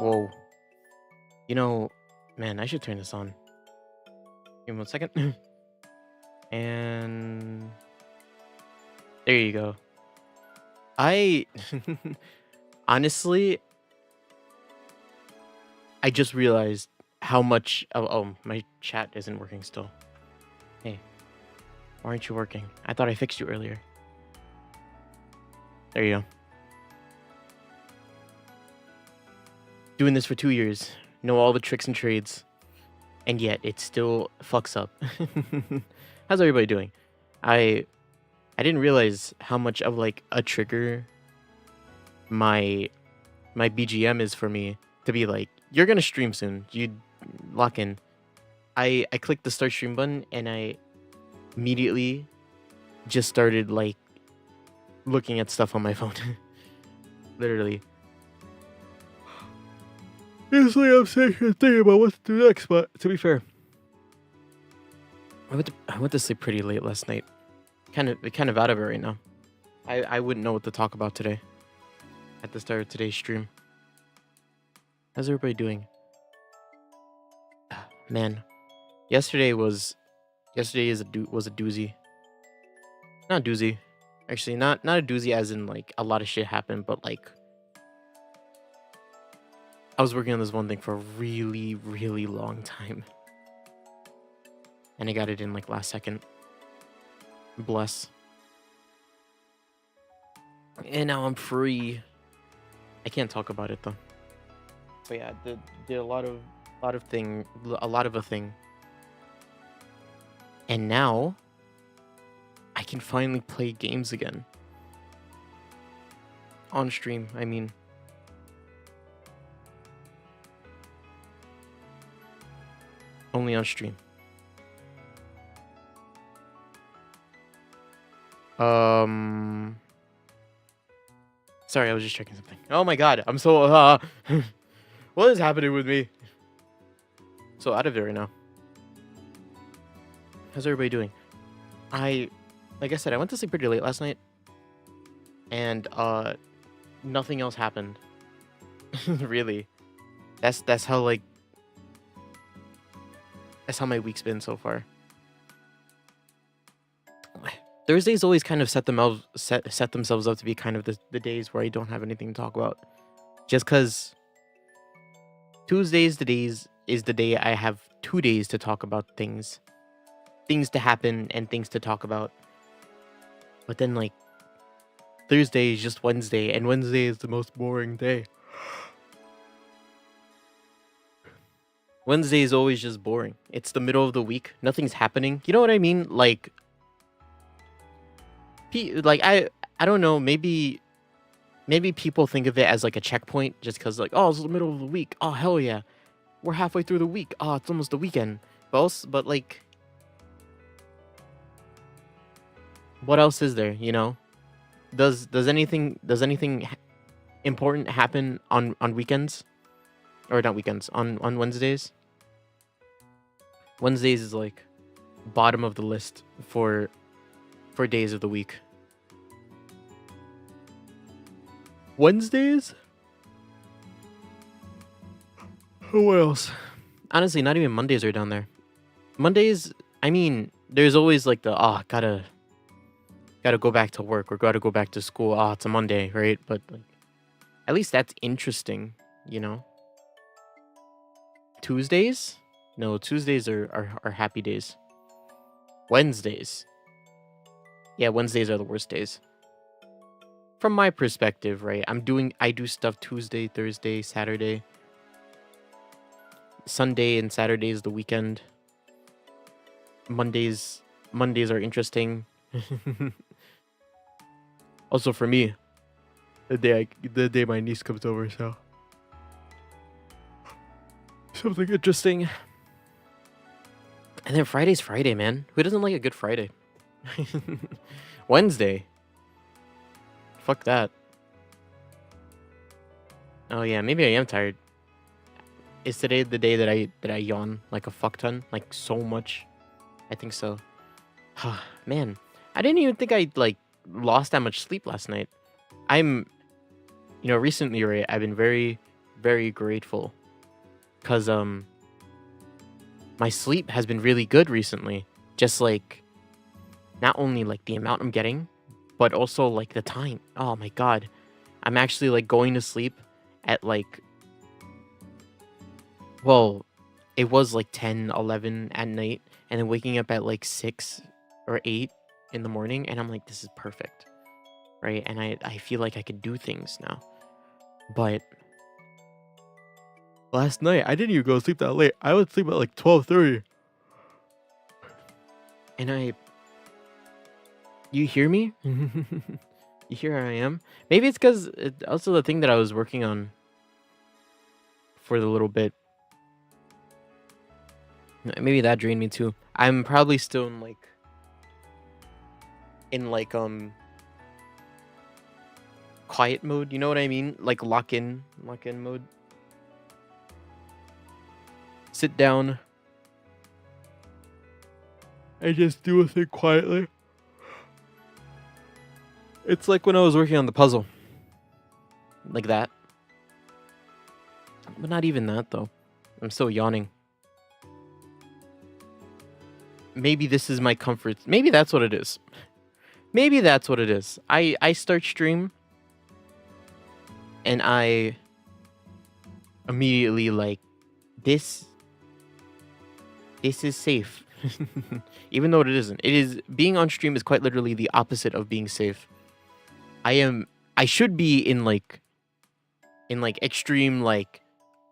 Whoa. You know, man, I should turn this on. Give me 1 second. And there you go. I honestly, I just realized how much. Oh, my chat isn't working still. Hey, why aren't you working? I thought I fixed you earlier. There you go. Doing this for 2 years, know all the tricks and trades, and yet it still fucks up. How's everybody doing? I didn't realize how much of like a trigger my BGM is for me to be like, you're gonna stream soon. You lock in. I clicked the start stream button and I immediately just started like looking at stuff on my phone. Literally. Usually I'm thinking about what to do next, but to be fair, I went to sleep pretty late last night. Kind of out of it right now. I wouldn't know what to talk about today. At the start of today's stream. How's everybody doing? Man, yesterday was a doozy. Not doozy. Actually, not a doozy as in like a lot of shit happened, but like I was working on this one thing for a really, really long time. And I got it in like last second. Bless. And now I'm free. I can't talk about it though. But yeah, did a lot of a thing. And now I can finally play games again. On stream, I mean. Only on stream. Sorry, I was just checking something. Oh my god, I'm so what is happening with me? So out of it right now. How's everybody doing? Like I said, I went to sleep pretty late last night. And nothing else happened. Really. That's how like that's how my week's been so far. Thursdays always kind of set themselves up to be kind of the days where I don't have anything to talk about. Just because Tuesdays is the day I have 2 days to talk about things. Things to happen and things to talk about. But then like Thursday is just Wednesday, and Wednesday is the most boring day. Wednesday is always just boring. It's the middle of the week. Nothing's happening. You know what I mean? Like I don't know, maybe people think of it as like a checkpoint just because like, oh, it's the middle of the week. Oh, hell yeah. We're halfway through the week. Oh, it's almost the weekend. But like, what else is there, you know? Does anything important happen on weekends? Or not weekends, on Wednesdays? Wednesdays is like bottom of the list for days of the week. Wednesdays? What else? Honestly, not even Mondays are down there. Mondays, I mean, there's always like the gotta go back to work or gotta go back to school. It's a Monday, right? But like, at least that's interesting, you know? Tuesdays? No, Tuesdays are happy days. Wednesdays. Yeah, Wednesdays are the worst days. From my perspective, right? I do stuff Tuesday, Thursday, Saturday. Sunday and Saturday is the weekend. Mondays are interesting. Also for me, the day my niece comes over, so something interesting. And then Friday's Friday, man. Who doesn't like a good Friday? Wednesday. Fuck that. Oh yeah, maybe I am tired. Is today the day that I yawn like a fuck ton? Like so much? I think so. Man, I didn't even think I like lost that much sleep last night. Recently, right, I've been very, very grateful because my sleep has been really good recently. Just like not only like the amount I'm getting, but also like the time. Oh my god. I'm actually like going to sleep at like, well, it was like 10, 11 at night, and then waking up at like 6 or 8 in the morning, and I'm like, this is perfect, right? And I feel like I could do things now. But last night, I didn't even go to sleep that late. I would sleep at like 12:30. And you hear me? You hear how I am? Maybe it's because also the thing that I was working on for the little bit. Maybe that drained me too. I'm probably still in like quiet mode. You know what I mean? Like lock in mode. Sit down and just do a thing quietly. It's like when I was working on the puzzle. Like that. But not even that though. I'm still yawning. Maybe this is my comfort. Maybe that's what it is. Maybe that's what it is. I start stream and I immediately like this is safe. Even though it isn't. It is, being on stream is quite literally the opposite of being safe. I should be in like extreme like,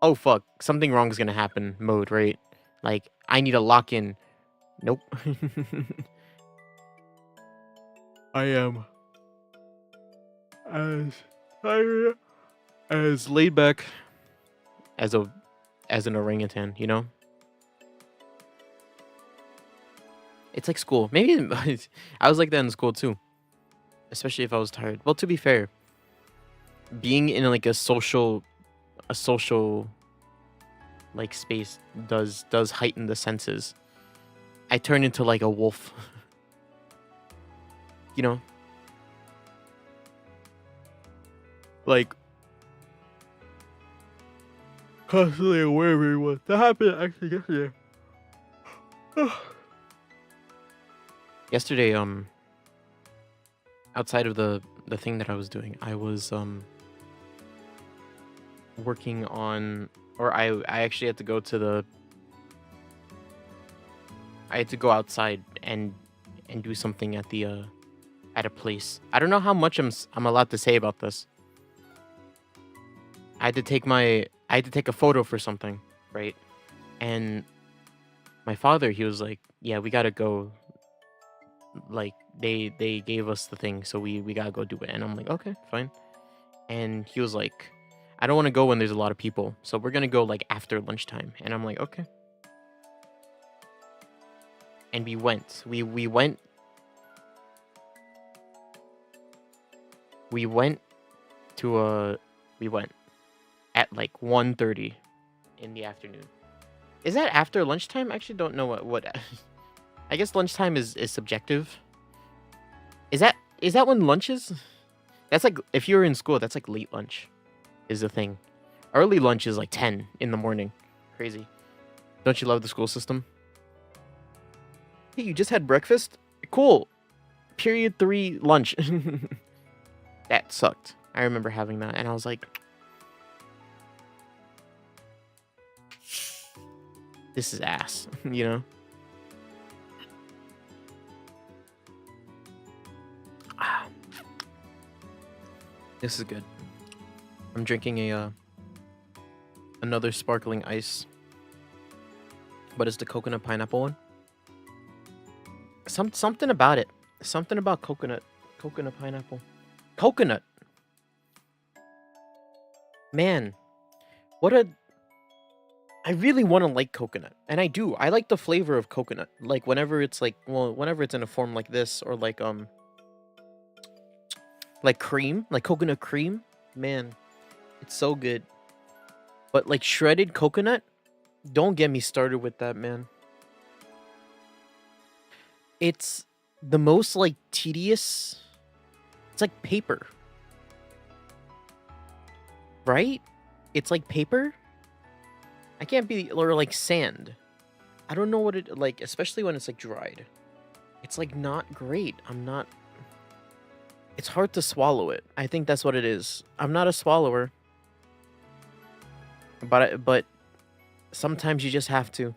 oh fuck, something wrong is gonna happen mode, right? Like I need to lock in. Nope. I am as laid back as an orangutan, you know? It's like school. Maybe I was like that in school too. Especially if I was tired. Well, to be fair, being in like a social like space does heighten the senses. I turn into like a wolf. You know? Like constantly aware of everyone. That happened actually yesterday. Yesterday, outside of the thing that I was doing, I was working on, or I actually had to go to I had to go outside and do something at the at a place. I don't know how much I'm allowed to say about this. I had to take a photo for something, right? And my father, he was like, "Yeah, we gotta go. Like they gave us the thing, so we gotta go do it." And I'm like, "Okay, fine." And he was like, "I don't want to go when there's a lot of people, so we're gonna go like after lunchtime." And I'm like, "Okay." And we went. We went. We went to we went at like 1:30 in the afternoon. Is that after lunchtime? I actually don't know what I guess lunchtime is subjective. Is that when lunch is? That's like if you're in school, that's like late lunch is the thing. Early lunch is like 10 in the morning. Crazy. Don't you love the school system? Hey, you just had breakfast? Cool. Period 3 lunch. That sucked. I remember having that and I was like, this is ass, you know? This is good. I'm drinking another sparkling ice, but it's the coconut pineapple one. Something about it. Something about coconut pineapple. Coconut. Man, I really want to like coconut, and I do. I like the flavor of coconut. Like whenever it's like, well, whenever it's in a form like this, or like cream, like coconut cream. Man, it's so good. But like shredded coconut, don't get me started with that, man. It's the most like tedious. It's like paper, right? it's like paper. I can't be, or like sand. I don't know what it like, especially when it's like dried. It's like not great. It's hard to swallow it. I think that's what it is. I'm not a swallower, but sometimes you just have to.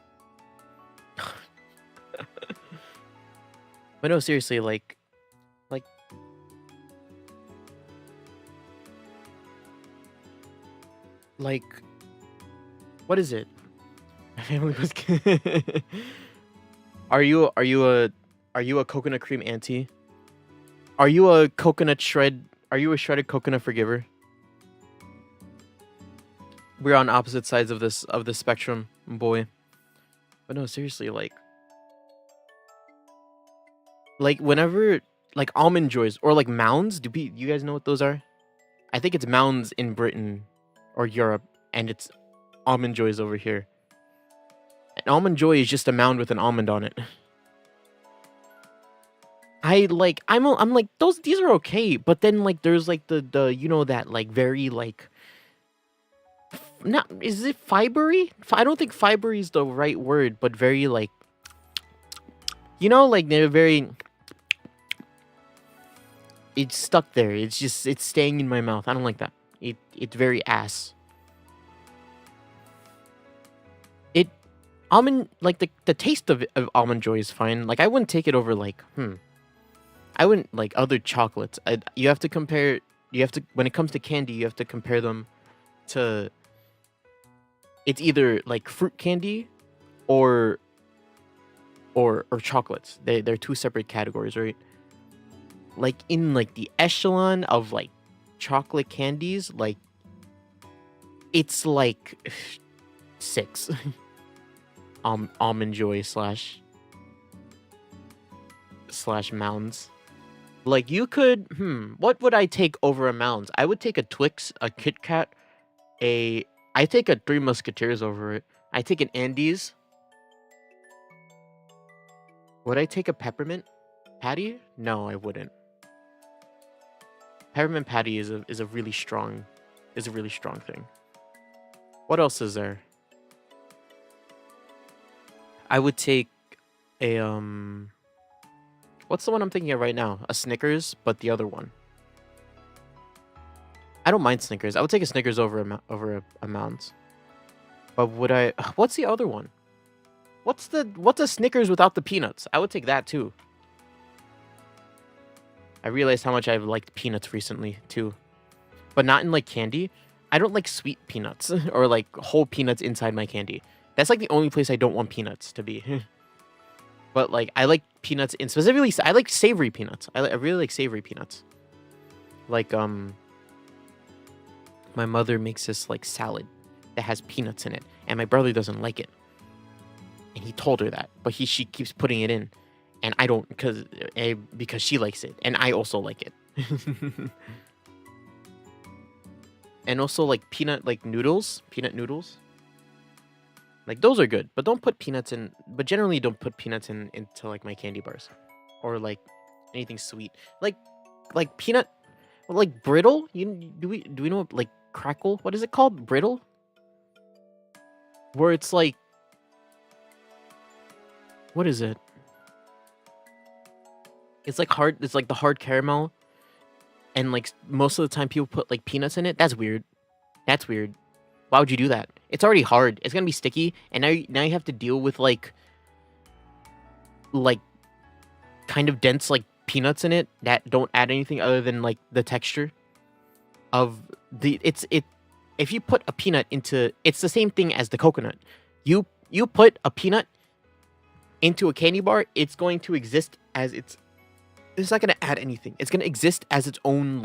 But no, seriously, like like what is it? My family was. Are you a coconut cream auntie? Are you a coconut shred? Are you a shredded coconut forgiver? We're on opposite sides of the spectrum, boy. But no, seriously, like whenever like almond joys or like mounds. You guys know what those are? I think it's mounds in Britain or Europe, and it's almond joys over here. An almond joy is just a mound with an almond on it. I'm like these are okay, but then like there's like the that like very like not is it fibery? I don't think fibery is the right word, but very like like they're very it's stuck there. It's staying in my mouth. I don't like that. It's very ass. It almond like the taste of almond joy is fine. Like I wouldn't take it over like I wouldn't like other chocolates. You have to compare. You have to when it comes to candy, you have to compare them to. It's either like fruit candy, or chocolates. They're two separate categories, right? Like in like the echelon of like chocolate candies, like it's like 6. Almond joy slash mounds. Like you could, what would I take over a Mounds? I would take a Twix, a Kit Kat, I take a Three Musketeers over it. I take an Andes. Would I take a peppermint patty? No, I wouldn't. Peppermint patty is a really strong thing. What else is there? I would take a what's the one I'm thinking of right now? A Snickers, but the other one. I don't mind Snickers. I would take a Snickers over a Mounds. But would I? What's the other one? What's a Snickers without the peanuts? I would take that too. I realized how much I've liked peanuts recently too, but not in like candy. I don't like sweet peanuts or like whole peanuts inside my candy. That's like the only place I don't want peanuts to be. But like I like peanuts in specifically. I like savory peanuts. I really like savory peanuts. Like my mother makes this like salad that has peanuts in it, and my brother doesn't like it, and he told her that, but she keeps putting it in, and I don't because she likes it, and I also like it. And also like peanut noodles. Like those are good, but don't put peanuts in. But generally, don't put peanuts into like my candy bars, or like anything sweet, like peanut, like brittle. Do we know like crackle? What is it called? Brittle, where it's like, what is it? It's like hard. It's like the hard caramel, and like most of the time people put like peanuts in it. That's weird. That's weird. Why would you do that? It's already hard. It's gonna be sticky, and now you have to deal with like kind of dense like peanuts in it that don't add anything other than like the texture of if you put a peanut into, it's the same thing as the coconut. You put a peanut into a candy bar, it's going to exist as it's not going to add anything. It's going to exist as its own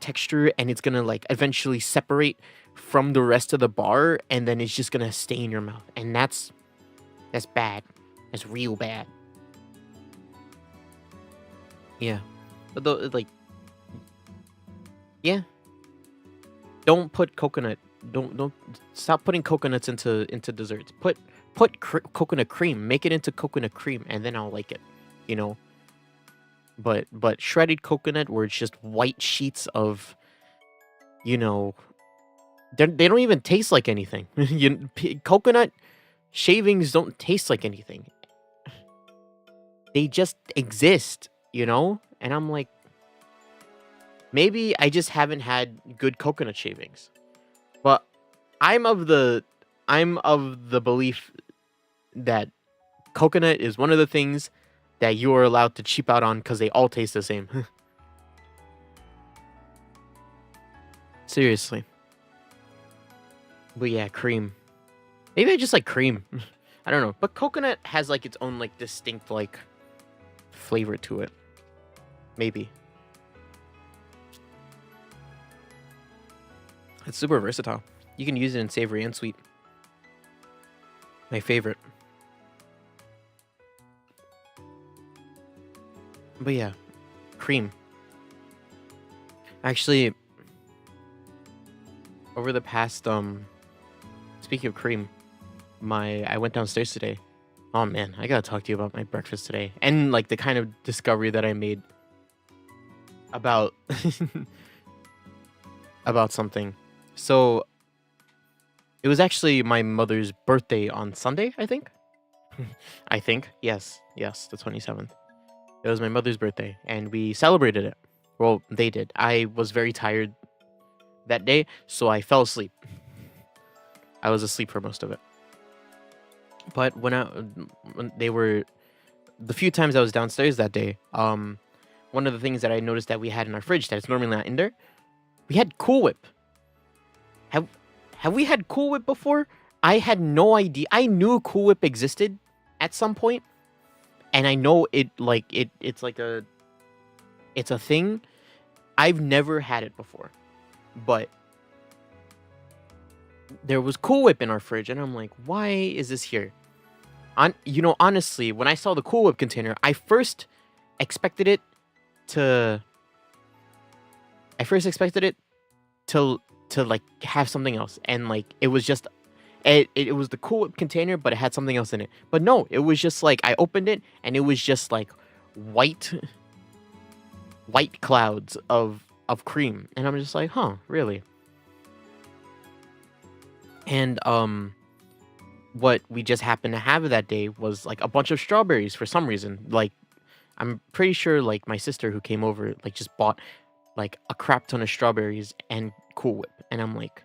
texture, and it's going to like eventually separate from the rest of the bar, and then it's just going to stay in your mouth. And that's bad. That's real bad. Yeah. But yeah. Don't put coconut. Don't stop putting coconuts into desserts. Put coconut cream. Make it into coconut cream, and then I'll like it. You know. But shredded coconut, where it's just white sheets of, They don't even taste like anything. Coconut shavings don't taste like anything. They just exist, you know? And I'm like, maybe I just haven't had good coconut shavings. But I'm of the belief that coconut is one of the things that you are allowed to cheap out on because they all taste the same. Seriously. But yeah, cream. Maybe I just like cream. I don't know. But coconut has like its own like distinct like flavor to it. Maybe. It's super versatile. You can use it in savory and sweet. My favorite. But yeah, cream. Actually, over the past speaking of cream, I went downstairs today. Oh man, I gotta talk to you about my breakfast today and like the kind of discovery that I made about about something. So it was actually my mother's birthday on Sunday, I think. I think. Yes, the 27th. It was my mother's birthday and we celebrated it. Well, they did. I was very tired that day, so I fell asleep. I was asleep for most of it. But when the few times I was downstairs that day, one of the things that I noticed that we had in our fridge that's normally not in there, we had Cool Whip. Have we had Cool Whip before? I had no idea. I knew Cool Whip existed at some point, and I know it's a thing. I've never had it before, but there was Cool Whip in our fridge, and I'm like, why is this here? Honestly, when I saw the Cool Whip container, I first expected it to like have something else, and like it was just it was the Cool Whip container, but it had something else in it. But no, it was just like I opened it, and it was just like white clouds of cream, and I'm just like, huh, really? And what we just happened to have that day was like a bunch of strawberries for some reason. Like I'm pretty sure like my sister who came over like just bought like a crap ton of strawberries and Cool Whip, and I'm like,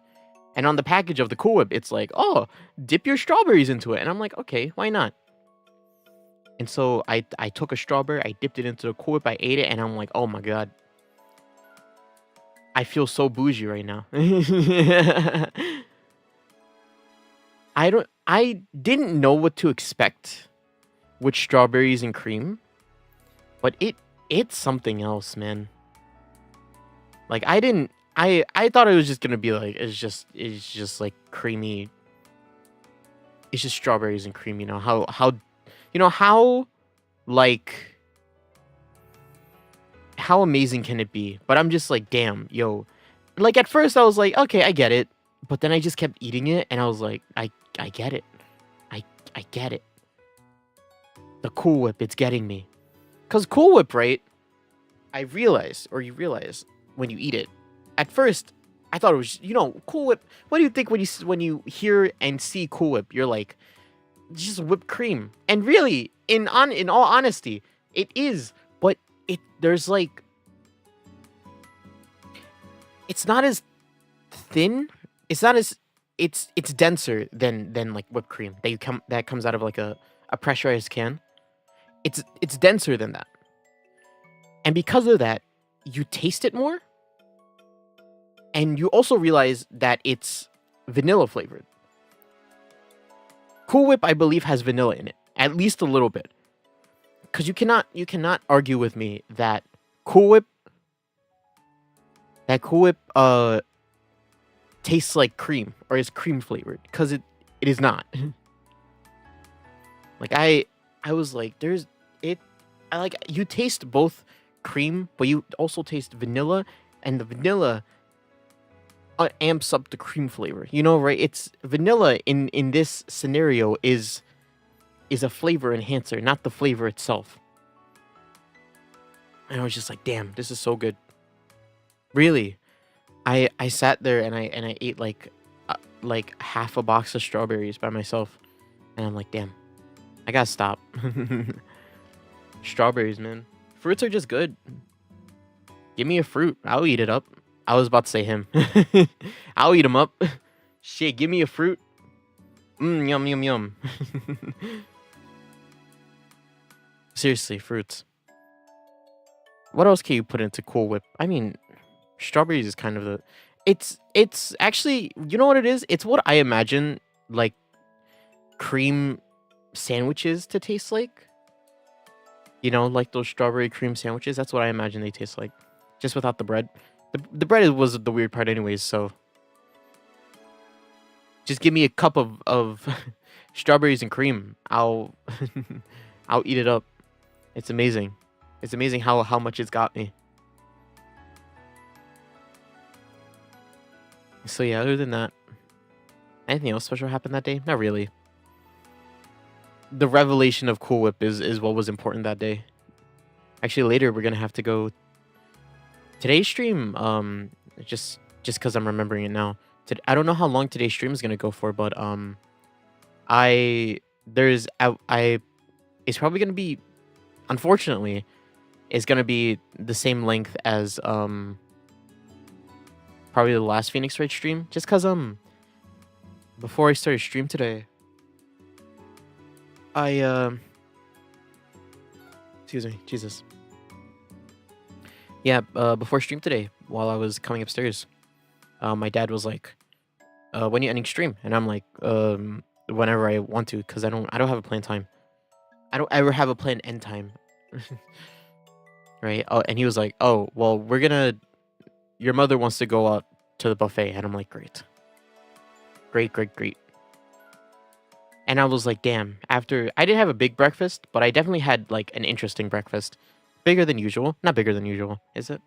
and on the package of the Cool Whip it's like, oh, dip your strawberries into it, and I'm like, okay, why not? And so I took a strawberry, I dipped it into the Cool Whip, I ate it, and I'm like, oh my god, I feel so bougie right now. I didn't know what to expect with strawberries and cream, but it's something else, man. Like I thought it was just gonna be like it's just like creamy. It's just strawberries and cream, how like how amazing can it be? But I'm just like, damn, yo. Like at first I was like, okay, I get it. But then I just kept eating it and I was like, I get it. I get it. The Cool Whip, it's getting me. Cause Cool Whip, right? You realize when you eat it. At first, I thought it was, Cool Whip. What do you think when you hear and see Cool Whip? You're like, just whipped cream. And really, in all honesty, it is. But there's like, it's not as thin. It's not as it's denser than like whipped cream that comes out of like a pressurized can. It's denser than that. And because of that, you taste it more. And you also realize that it's vanilla flavored. Cool Whip, I believe, has vanilla in it, at least a little bit. Because you cannot argue with me that Cool Whip tastes like cream or is cream flavored, because it is not. Like I was like, you taste both cream, but you also taste vanilla, and the vanilla amps up the cream flavor. Right? It's vanilla in this scenario is a flavor enhancer, not the flavor itself. And I was just like, damn, this is so good. Really. I sat there and I ate like like half a box of strawberries by myself, and I'm like, damn, I gotta stop. Strawberries, man. Fruits are just good. Give me a fruit, I'll eat it up. I was about to say him. I'll eat him up. Shit, give me a fruit. Yum yum yum. Seriously, fruits. What else can you put into Cool Whip? I mean, strawberries is kind of the. It's actually, you know what it is? It's what I imagine like cream sandwiches to taste like. You know, like those strawberry cream sandwiches. That's what I imagine they taste like, just without the bread. The bread was the weird part, anyways. So just give me a cup of strawberries and cream. I'll I'll eat it up. It's amazing. It's amazing how much it's got me. So yeah, other than that, anything else special happened that day? Not really. The revelation of Cool Whip is what was important that day. Actually, later we're gonna have to go. Today's stream, just because I'm remembering it now. I don't know how long today's stream is gonna go for, but it's probably gonna be, unfortunately, it's gonna be the same length as probably the last Phoenix Wright stream, just cause before I started stream today, excuse me, Jesus. Yeah, before stream today, while I was coming upstairs, my dad was like, "When you ending stream?" And I'm like, "Whenever I want to, cause I don't have a planned time. I don't ever have a planned end time." Right? Oh, and he was like, "Oh, well, your mother wants to go out to the buffet," and I'm like, "Great, great, great, great." And I was like, "Damn!" After I didn't have a big breakfast, but I definitely had like an interesting breakfast, bigger than usual. Not bigger than usual, is it?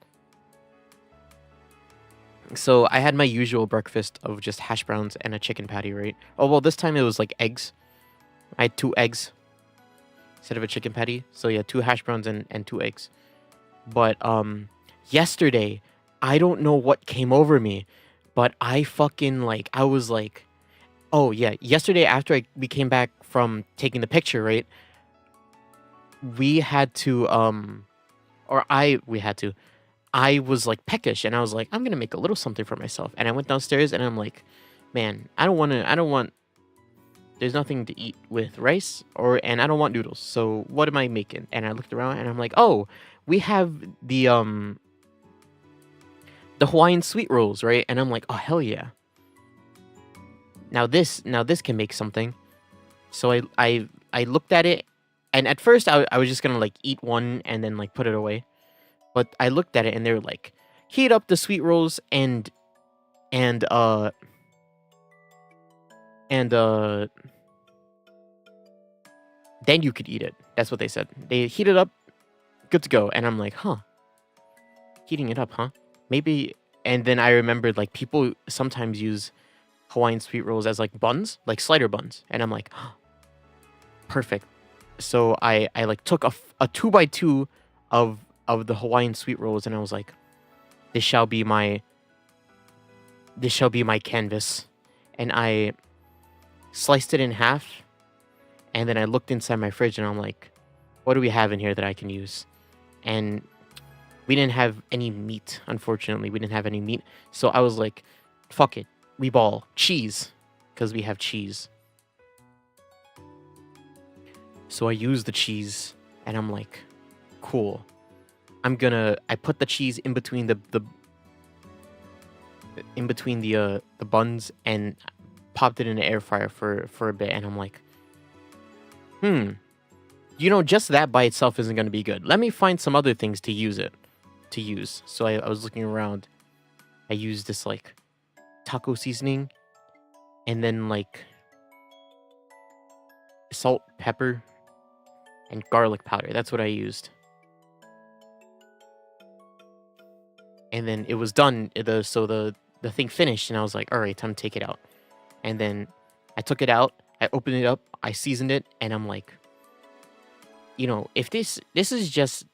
So I had my usual breakfast of just hash browns and a chicken patty, right? Oh well, this time it was like eggs. I had 2 eggs instead of a chicken patty. So yeah, 2 hash browns and 2 eggs. But yesterday, I don't know what came over me, but I fucking like I was like, oh yeah, yesterday after we came back from taking the picture, right? We had to I was like peckish, and I was like, I'm gonna make a little something for myself. And I went downstairs and I'm like, man, I don't want there's nothing to eat with rice and I don't want noodles. So what am I making? And I looked around and I'm like, oh, we have the Hawaiian sweet rolls, right? And I'm like, oh hell yeah. Now this can make something. So I looked at it, and at first I was just gonna like eat one and then like put it away. But I looked at it and they were like, heat up the sweet rolls and then you could eat it. That's what they said. They heat it up, good to go. And I'm like, huh. Heating it up, huh? Maybe. And then I remembered like people sometimes use Hawaiian sweet rolls as like buns, like slider buns. And I'm like, huh, perfect. So I like took a 2x2 of the Hawaiian sweet rolls, and I was like, this shall be my canvas. And I sliced it in half, and then I looked inside my fridge and I'm like, what do we have in here that I can use? And we didn't have any meat, unfortunately. We didn't have any meat. So I was like, fuck it. We ball cheese, because we have cheese. So I used the cheese, and I'm like, cool. I put the cheese in between the buns and popped it in the air fryer for a bit, and I'm like, you know, just that by itself isn't going to be good. Let me find some other things to use. So I was looking around. I used this like taco seasoning, and then like salt, pepper, and garlic powder. That's what I used. And then it was done. The thing finished, and I was like, all right, time to take it out. And then I took it out. I opened it up. I seasoned it, and I'm like, you know, if this is just,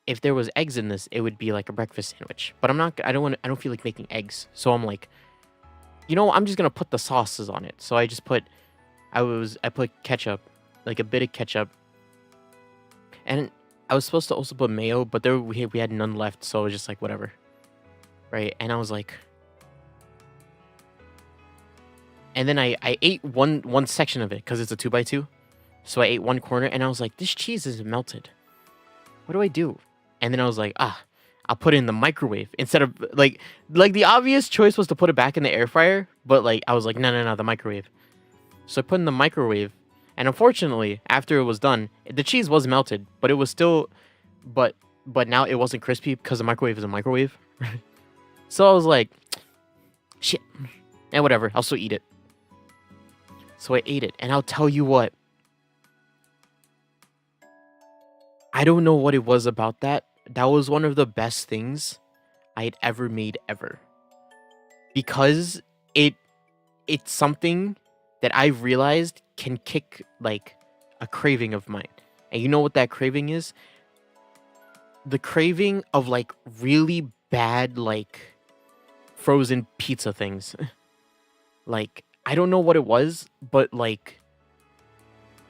if there was eggs in this, it would be like a breakfast sandwich. But I'm not. I don't feel like making eggs. So I'm like, you know, I'm just gonna put the sauces on it. So I put ketchup, like a bit of ketchup, and I was supposed to also put mayo, but we had none left, so I was just like whatever, right? And I was like, and then I ate one section of it because it's a 2x2, so I ate one corner, and I was like, this cheese is melted. What do I do? And then I was like, I'll put it in the microwave instead of like the obvious choice was to put it back in the air fryer, but like I was like, no, the microwave. So I put it in the microwave, and unfortunately, after it was done, the cheese was melted, but it was still, but now it wasn't crispy because the microwave is a microwave. So I was like, shit, and whatever, I'll still eat it. So I ate it, and I'll tell you what, I don't know what it was about that. That was one of the best things I had ever made ever. Because it's something that I've realized can kick like a craving of mine. And you know what that craving is? The craving of like really bad like frozen pizza things. Like I don't know what it was, but like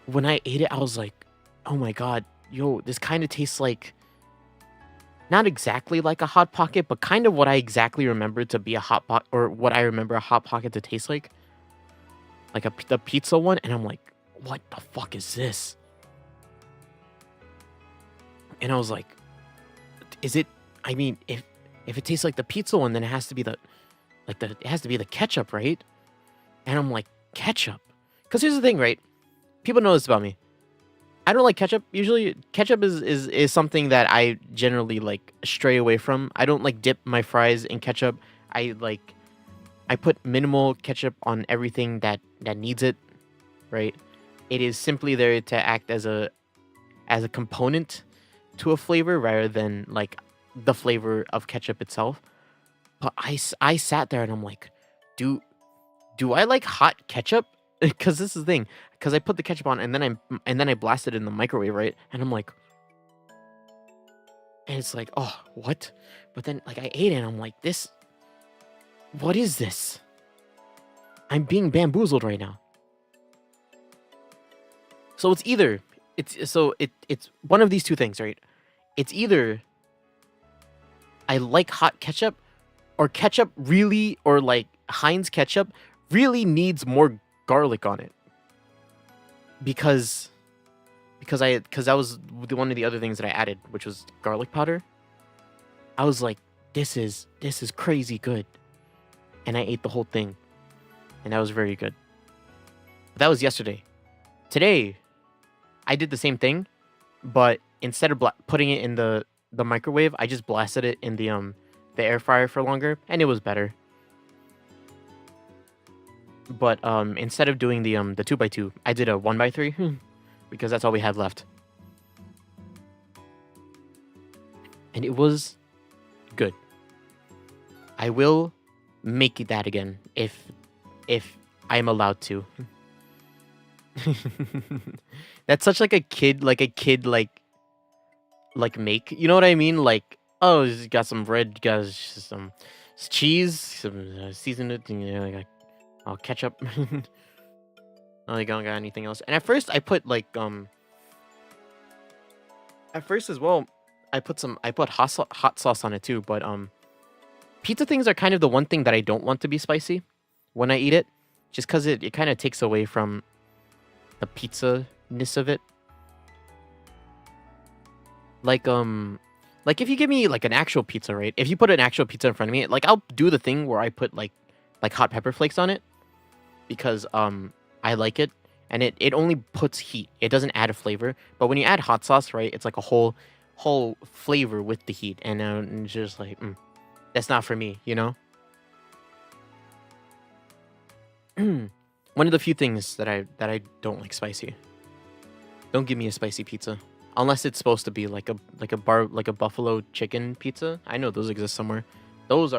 when I ate it, I was like, oh my god, yo, this kind of tastes like not exactly like a hot pocket, but kind of what I exactly remember to be a hot pot, or what I remember a hot pocket to taste like the pizza one. And I'm like, what the fuck is this? And I was like, is it? I mean, if it tastes like the pizza one, then it has to be it has to be the ketchup, right? And I'm like, ketchup? Because here's the thing, right? People know this about me. I don't like ketchup. Usually, ketchup is something that I generally like stray away from. I don't like dip my fries in ketchup. I put minimal ketchup on everything that needs it, right? It is simply there to act as a component to a flavor rather than like the flavor of ketchup itself. But I sat there and I'm like, do I like hot ketchup? Because this is the thing. Because I put the ketchup on and then I blasted it in the microwave, right? And I'm like, and it's like, oh, what? But then like I ate it and I'm like, this, what is this? I'm being bamboozled right now. So it's one of these two things, right? It's either I like hot ketchup, or ketchup really, or like Heinz ketchup really needs more garlic on it. Because that was one of the other things that I added, which was garlic powder. I was like, this is crazy good. And I ate the whole thing. And that was very good. But that was yesterday. Today, I did the same thing, but instead of putting it in the microwave, I just blasted it in the air fryer for longer, and it was better. But instead of doing the 2x2, I did a 1x3 because that's all we had left, and it was good. I will make that again if I'm allowed to. That's such like a kid make. You know what I mean? Like, oh, you got some bread, got some cheese, some season it, and, you know, like ketchup. Oh, you don't got anything else? And at first, I put like at first as well, I put hot sauce on it too. But pizza things are kind of the one thing that I don't want to be spicy when I eat it, just because it kind of takes away from the pizza-ness of it. Like if you give me like an actual pizza, right? If you put an actual pizza in front of me, like I'll do the thing where I put like hot pepper flakes on it because I like it, and it only puts heat. It doesn't add a flavor. But when you add hot sauce, right, it's like a whole flavor with the heat, and it's just like that's not for me, you know. One of the few things that I don't like spicy. Don't give me a spicy pizza. Unless it's supposed to be like a buffalo chicken pizza. I know those exist somewhere. Those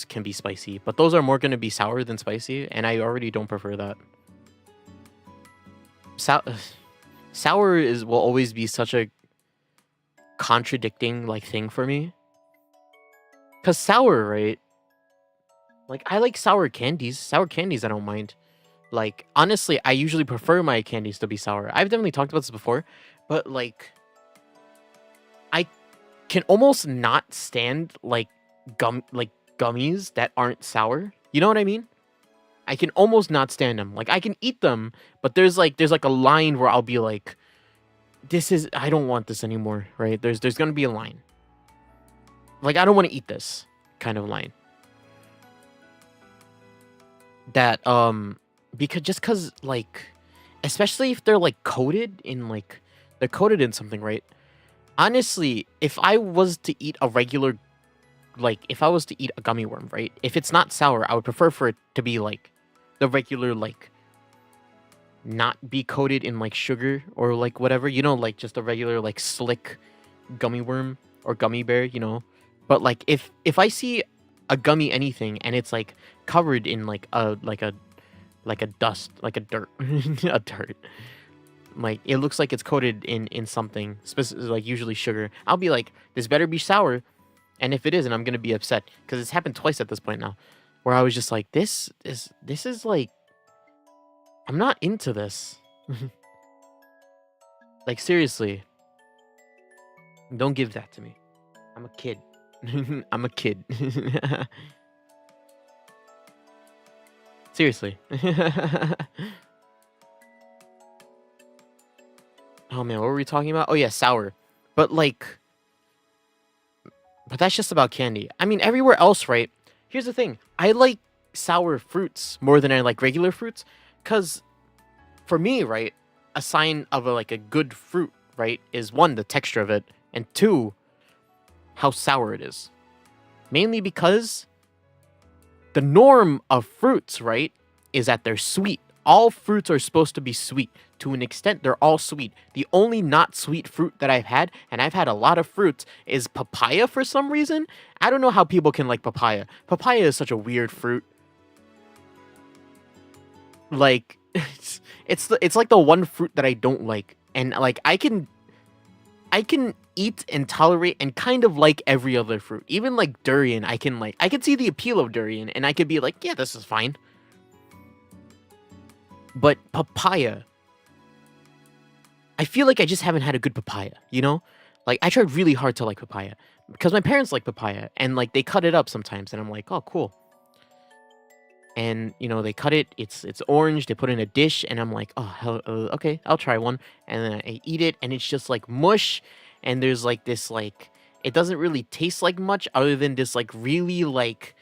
can be spicy, but those are more going to be sour than spicy, and I already don't prefer that. Sour will always be such a contradicting like thing for me, Cause sour, right? Like I like sour candies. Sour candies I don't mind. Like honestly, I usually prefer my candies to be sour. I've definitely talked about this before, but like I can almost not stand like gummies that aren't sour. You know what I mean? I can almost not stand them. Like I can eat them, but there's like a line where I'll be like, I don't want this anymore, right? There's gonna be a line. Like I don't want to eat this kind of line. That because like especially if they're like coated in like they're coated in something, right? Honestly, if I was to eat a regular like if I was to eat a gummy worm, right? If it's not sour, I would prefer for it to be like the regular like not be coated in like sugar or like whatever, like just a regular like slick gummy worm or gummy bear, But like if I see a gummy anything and it's like covered in like a dust, like a dirt, a dirt. Like it looks like it's coated in something specific, like usually sugar. I'll be like, this better be sour, and if it isn't, I'm gonna be upset because it's happened twice at this point now, where I was just like, this is like, I'm not into this. Like seriously, don't give that to me. I'm a kid. I'm a kid. Seriously. Oh man, what were we talking about? Oh yeah, sour. But like, but that's just about candy. I mean, everywhere else, right? Here's the thing. I like sour fruits more than I like regular fruits. Cause for me, right, a sign of like a good fruit, right, is one, the texture of it, and two, how sour it is. Mainly because the norm of fruits, right, is that they're sweet. All fruits are supposed to be sweet. To an extent, they're all sweet. The only not sweet fruit that I've had, and I've had a lot of fruits, is papaya for some reason. I don't know how people can like papaya. Papaya is such a weird fruit. Like, it's like the one fruit that I don't like. And like I can eat and tolerate and kind of like every other fruit. Even like durian, I can see the appeal of durian and I could be like, yeah, this is fine. But papaya, I feel like I just haven't had a good papaya, Like I tried really hard to like papaya because my parents like papaya and like they cut it up sometimes and I'm like, "Oh, cool." And they cut it, it's orange, they put it in a dish and I'm like, "Oh, hell, okay, I'll try one." And then I eat it and it's just like mush and there's like this like it doesn't really taste like much other than this like really like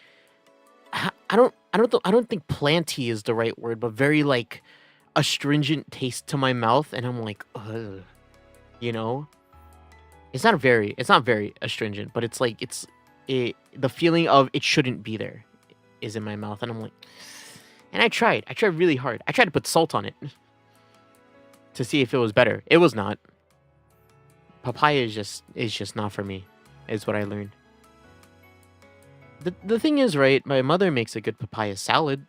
I don't think planty is the right word, but very like astringent taste to my mouth, and I'm like, ugh, you know. It's not very astringent, but it's like the feeling of it shouldn't be there is in my mouth, and I'm like, and I tried really hard. I tried to put salt on it to see if it was better. It was not. Papaya is just not for me, is what I learned. The thing is, right, my mother makes a good papaya salad,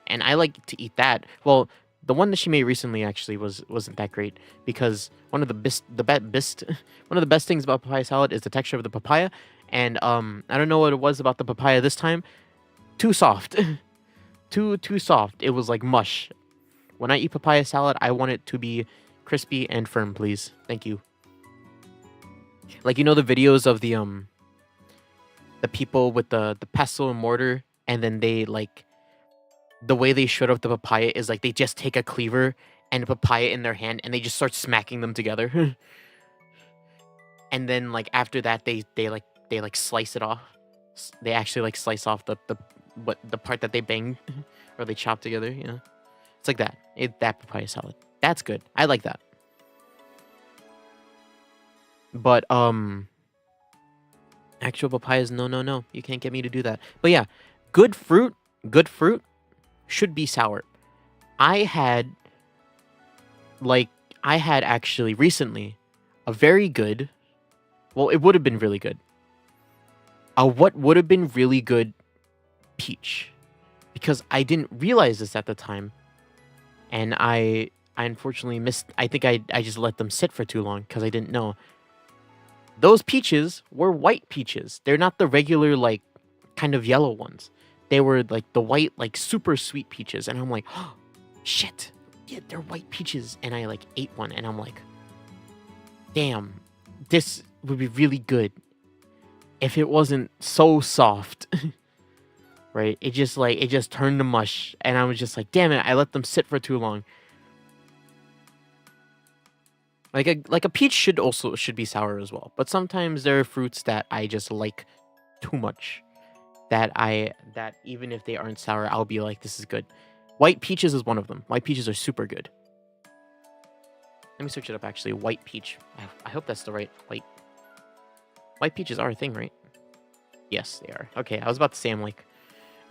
and I like to eat that. Well, the one that she made recently actually wasn't that great because one of the one of the best things about papaya salad is the texture of the papaya, and I don't know what it was about the papaya this time. Too soft. too soft. It was like mush. When I eat papaya salad, I want it to be crispy and firm, please. Thank you. Like the videos of the people with the pestle and mortar, and then they like the way they shred up the papaya is like they just take a cleaver and a papaya in their hand and they just start smacking them together. And then like after that they like slice it off. They actually like slice off the part that they bang or they chop together, It's like that. That papaya salad. That's good. I like that. But actual papayas, no. You can't get me to do that. But yeah, good fruit should be sour. I had actually recently a very good, well, it would have been really good. What would have been really good peach, because I didn't realize this at the time, and I unfortunately missed. I think I just let them sit for too long because I didn't know. Those peaches were white peaches. They're not the regular like kind of yellow ones. They were like the white, like super sweet peaches, and I'm like, oh, shit, yeah, they're white peaches. And I like ate one, and I'm like, damn, this would be really good if it wasn't so soft. Right? It just turned to mush, and I was just like, damn it, I let them sit for too long. Like a peach should be sour as well, but sometimes there are fruits that I just like too much. That even if they aren't sour, I'll be like, this is good. White peaches is one of them. White peaches are super good. Let me search it up actually. White peach. I hope that's the right white peaches are a thing, right? Yes, they are. Okay, I was about to say, I'm like,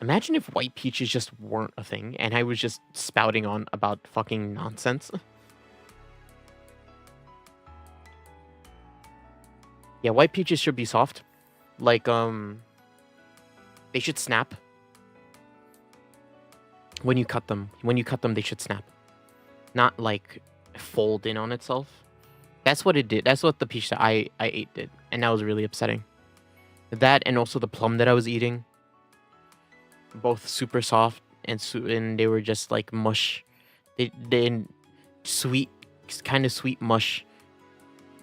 imagine if white peaches just weren't a thing and I was just spouting on about fucking nonsense. Yeah, white peaches should be soft. Like, they should snap. When you cut them. When you cut them, they should snap. Not, like, fold in on itself. That's what it did. That's what the peach that I ate did. And that was really upsetting. That and also the plum that I was eating. Both super soft and they were just like mush. They sweet, kind of sweet mush,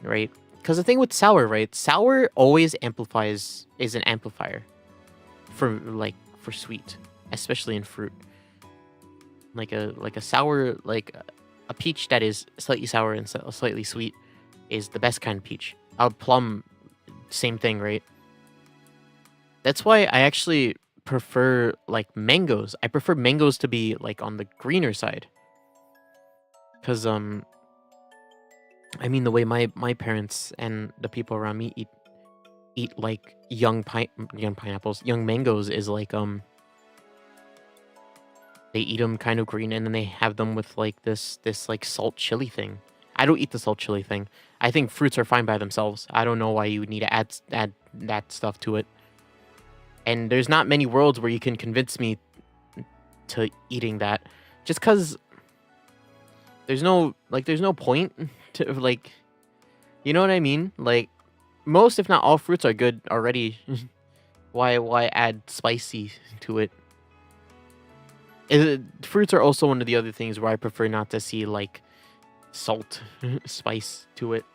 right? Because the thing with sour, right? Sour always is an amplifier for sweet, especially in fruit. Like a sour, like a peach that is slightly sour and slightly sweet is the best kind of peach. A plum, same thing, right? That's why I actually prefer like mangoes. I prefer mangoes to be like on the greener side. Cause I mean the way my parents and the people around me eat like young pineapples, young mangoes is like they eat them kind of green and then they have them with like this like salt chili thing. I don't eat the salt chili thing. I think fruits are fine by themselves. I don't know why you would need to add that stuff to it. And there's not many worlds where you can convince me to eating that. Just because there's no point to, like, you know what I mean? Like, most, if not all, fruits are good already. Why add spicy to it? Fruits are also one of the other things where I prefer not to see, like, salt, spice to it.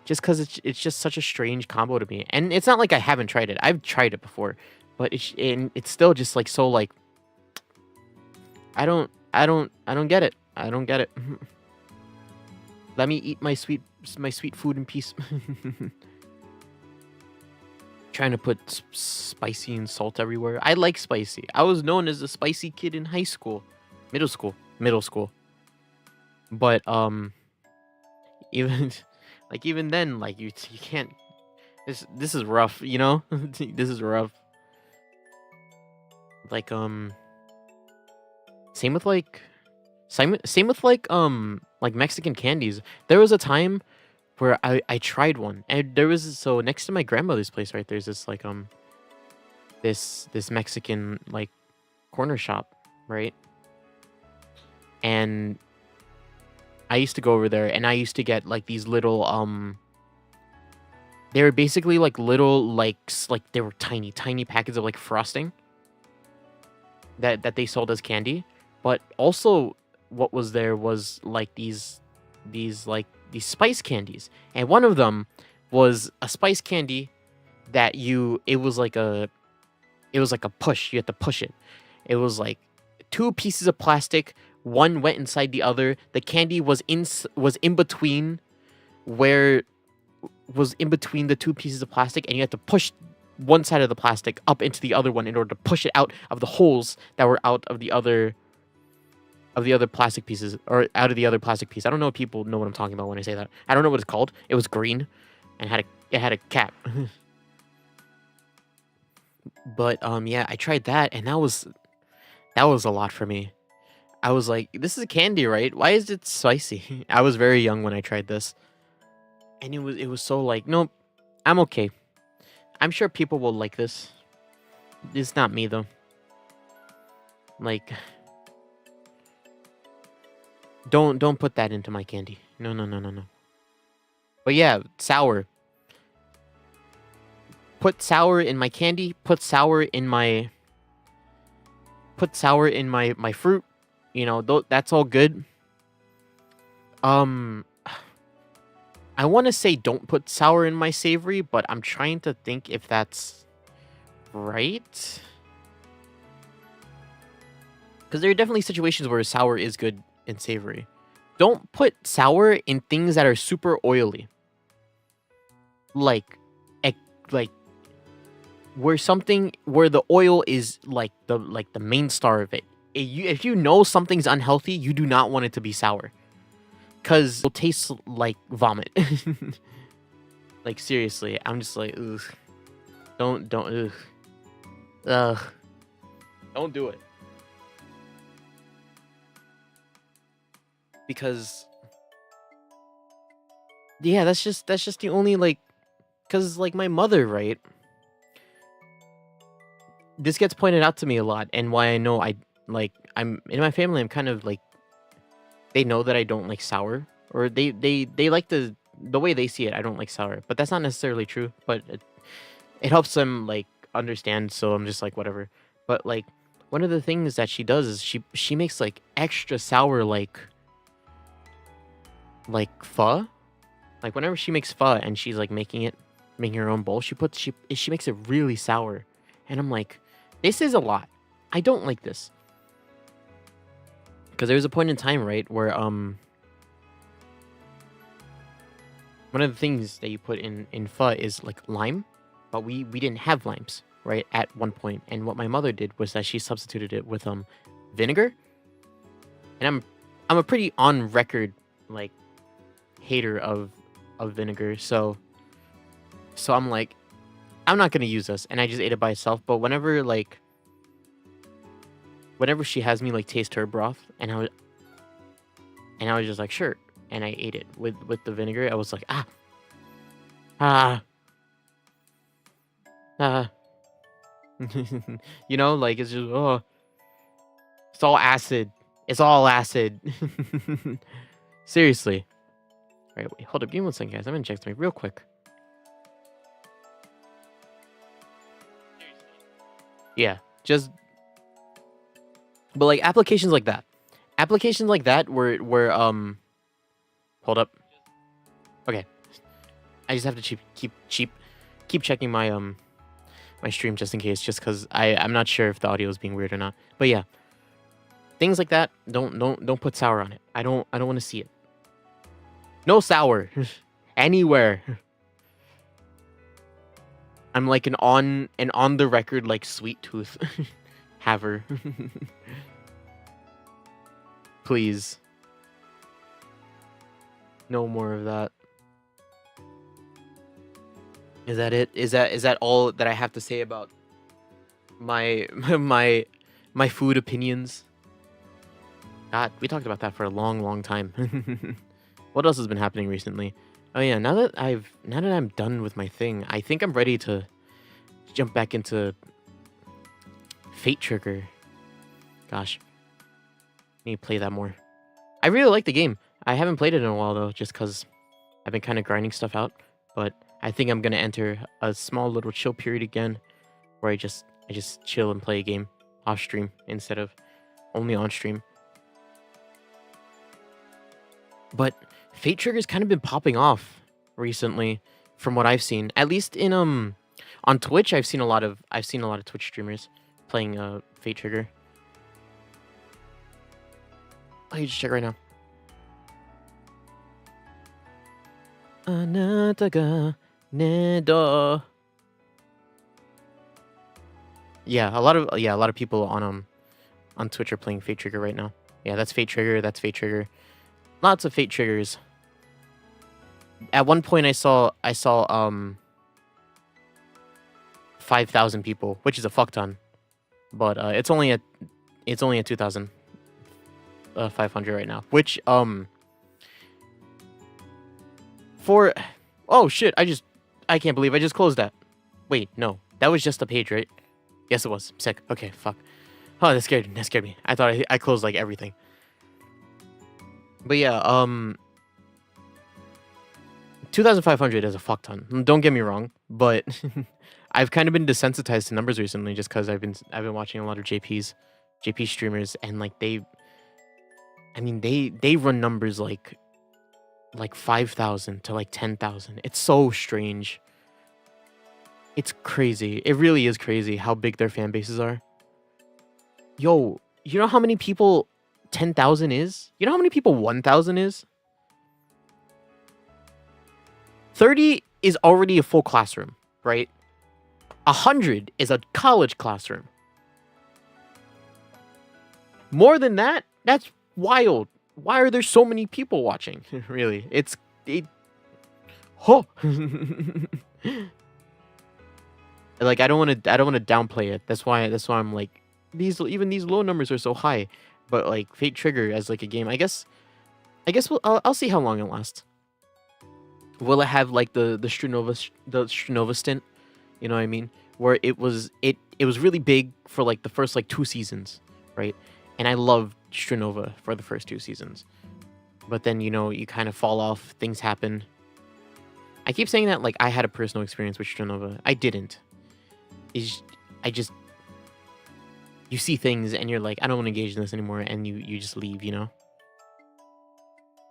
Just because it's just such a strange combo to me. And it's not like I haven't tried it. I've tried it before. But it's still just, like, so, like, I don't get it. I don't get it. Let me eat my sweet food in peace. Trying to put spicy and salt everywhere. I like spicy. I was known as a spicy kid in high school, middle school. But even even then, like you can't. This is rough, you know. This is rough. Like same with like Mexican candies. There was a time where I tried one, and there was next to my grandmother's place, right? There's this like this Mexican like corner shop, right? And I used to go over there, and I used to get like these little they were basically like little like they were tiny packets of like frosting that they sold as candy, but also what was there was like these spice candies, and one of them was a spice candy that it was like a push. You had to push it. It was like two pieces of plastic. One went inside the other. The candy was in between the two pieces of plastic, and you had to push one side of the plastic up into the other one in order to push it out of the holes that were out of the other plastic pieces, or out of the other plastic piece. I don't know if people know what I'm talking about when I say that. I don't know what it's called. It was green and it had a cap. But yeah, I tried that, and that was a lot for me. I was like, this is a candy, right? Why is it spicy? I was very young when I tried this. And it was so like, nope, I'm okay. I'm sure people will like this. It's not me though. Like, don't put that into my candy. No. But yeah, sour. put sour in my candy, put sour in my fruit. You know, that's all good. I want to say don't put sour in my savory, but I'm trying to think if that's right. Because there are definitely situations where sour is good in savory. Don't put sour in things that are super oily. Like where the oil is like the main star of it. If you know something's unhealthy, you do not want it to be sour. Cause it'll taste like vomit. Like seriously, I'm just like, ugh. Don't ugh. Don't do it. Because yeah, that's just the only like, cause like my mother, right? This gets pointed out to me a lot, and why I know I'm in my family. I'm kind of like, they know that I don't like sour, or they like the way they see it. I don't like sour, but that's not necessarily true. But it helps them like understand. So I'm just like whatever. But like one of the things that she does is she makes like extra sour like pho. Like whenever she makes pho and she's like making her own bowl, she makes it really sour, and I'm like, this is a lot. I don't like this. Because there was a point in time, right, where one of the things that you put in pho is like lime, but we didn't have limes, right, at one point. And what my mother did was that she substituted it with vinegar. And I'm a pretty on record like hater of vinegar, so I'm like, I'm not gonna use this, and I just ate it by itself. But whenever she has me like taste her broth, and I was just like, sure, and I ate it with the vinegar. I was like, you know, like it's just it's all acid. It's all acid. Seriously. All right, wait, hold up, give me 1 second, guys. I'm gonna check something real quick. Yeah, but like applications like that where hold up. Okay, I just have to keep checking my my stream just in case, just because I'm not sure if the audio is being weird or not. But yeah, things like that, don't put sour on it. I don't want to see it. No sour anywhere. I'm like an on the record like sweet tooth haver. Please. No more of that. Is that it? Is that all that I have to say about my my food opinions? God, we talked about that for a long time. What else has been happening recently? Oh yeah, now that I'm done with my thing, I think I'm ready to jump back into Fate Trigger. Gosh, need to play that more. I really like the game. I haven't played it in a while though, just because I've been kind of grinding stuff out. But I think I'm gonna enter a small little chill period again, where I just chill and play a game off stream instead of only on stream. But Fate Trigger's kind of been popping off recently, from what I've seen. At least in on Twitch, I've seen a lot of Twitch streamers playing Fate Trigger. Let me just check right now. Anataga Nedo. Yeah, a lot of people on Twitch are playing Fate Trigger right now. Yeah, that's Fate Trigger. That's Fate Trigger. Lots of Fate Triggers. At one point, I saw 5,000 people, which is a fuck ton, but it's only at 2,500 right now. Which for oh shit, I can't believe I just closed that. Wait, no, that was just a page, right? Yes, it was. Sick. Okay, fuck. Oh, that scared me. I thought I closed like everything. But yeah, 2,500 is a fuck ton. Don't get me wrong, but I've kind of been desensitized to numbers recently just because I've been watching a lot of JP streamers, and like they run numbers like 5,000 to like 10,000. It's so strange. It's crazy. It really is crazy how big their fan bases are. Yo, you know how many people 10,000 is? You know how many people 1,000 is? 30 is already a full classroom, right? 100 is a college classroom. More than that, that's wild. Why are there so many people watching? Really, huh. Like I don't want to downplay it. That's why I'm like these low numbers are so high. But like Fate Trigger as like a game, I guess I'll see how long it lasts. Will it have like the Strinova stint? You know what I mean? Where it was really big for like the first like 2 seasons, right? And I loved Strinova for the first 2 seasons. But then, you know, you kind of fall off, things happen. I keep saying that like I had a personal experience with Strinova. I didn't. You see things and you're like, I don't want to engage in this anymore, and you just leave, you know?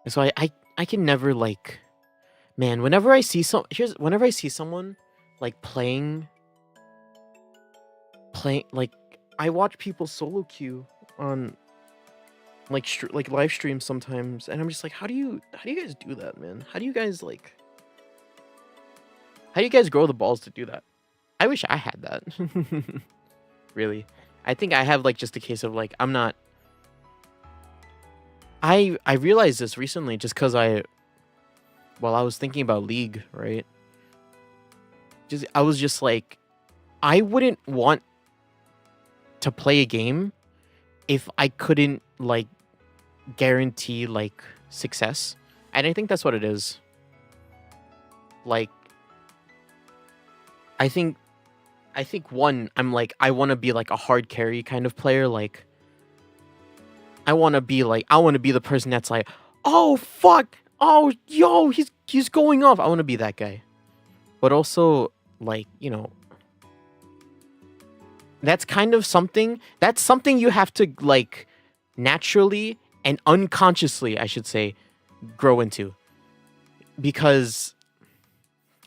And so I can never like, man, whenever I see someone like playing like, I watch people solo queue on like live streams sometimes, and I'm just like, how do you guys do that, man? How do you guys grow the balls to do that? I wish I had that. Really. I think I have like just a case of like I realized this recently just because while I was thinking about League, right? I was just like, I wouldn't want to play a game if I couldn't like guarantee like success. And I think that's what it is. Like, I think one, I'm like, I want to be like a hard carry kind of player. Like, I want to be the person that's like, oh fuck, oh yo, he's going off. I want to be that guy. But also, like, you know, that's something you have to like naturally and unconsciously, I should say, grow into. Because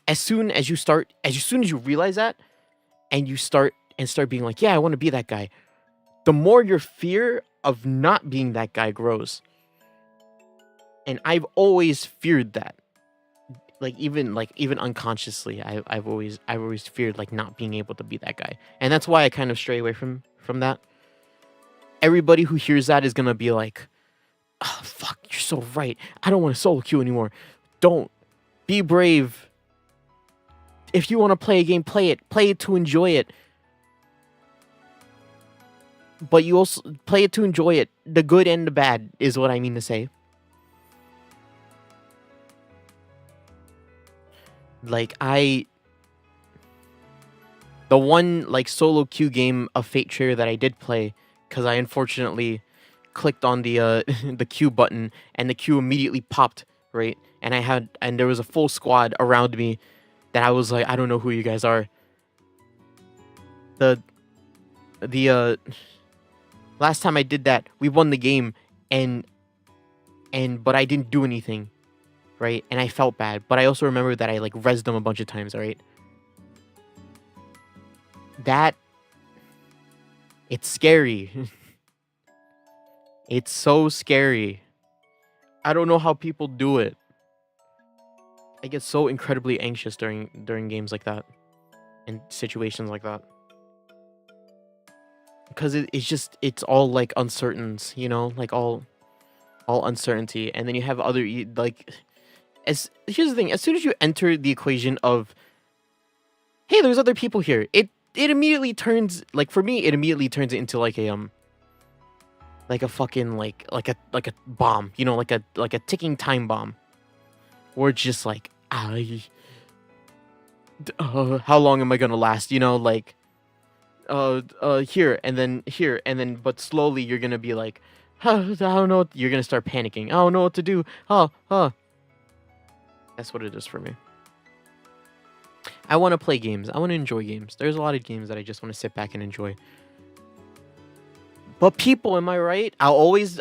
as soon as you realize that, and you start being like, yeah, I want to be that guy, the more your fear of not being that guy grows. And I've always feared that. Like even unconsciously, I've always feared like not being able to be that guy. And that's why I kind of stray away from that. Everybody who hears that is gonna be like, oh fuck, you're so right. I don't want to solo queue anymore. Don't. Be brave. If you want to play a game, play it. Play it to enjoy it. But you also play it to enjoy it. The good and the bad is what I mean to say. Like, the one like solo queue game of Fate Trigger that I did play, because I unfortunately clicked on the the queue button and the queue immediately popped, right? And there was a full squad around me that I was like, I don't know who you guys are. The last time I did that, we won the game, but I didn't do anything, right? And I felt bad, but I also remember that I like rezzed them a bunch of times, all right? It's scary. It's so scary. I don't know how people do it. I get so incredibly anxious during games like that and situations like that. Because it's all like uncertains, you know, like all uncertainty. And then you have other like, here's the thing, as soon as you enter the equation of, hey, there's other people here, it immediately turns, like for me, it immediately turns it into like a fucking like a bomb, you know, like a ticking time bomb. Or just like, how long am I gonna last? You know, like, here and then, but slowly you're gonna be like, I don't know. You're gonna start panicking. I don't know what to do. That's what it is for me. I want to play games. I want to enjoy games. There's a lot of games that I just want to sit back and enjoy. But people, am I right? I'll always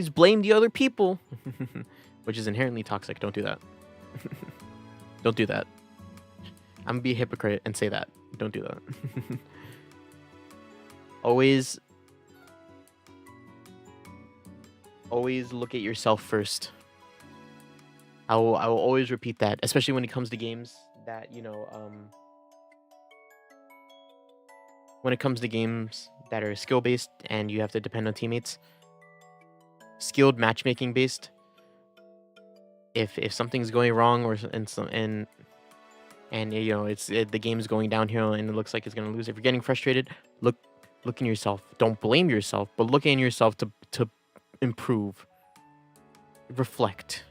blame the other people, which is inherently toxic. Don't do that. Don't do that. I'm gonna be a hypocrite and say that. Don't do that. always look at yourself first. I will always repeat that, especially when it comes to games that, you know, when it comes to games that are skill based and you have to depend on teammates, skilled matchmaking based. If something's going wrong and you know the game's going downhill and it looks like it's gonna lose, if you're getting frustrated, look in yourself. Don't blame yourself, but look in yourself to improve. Reflect.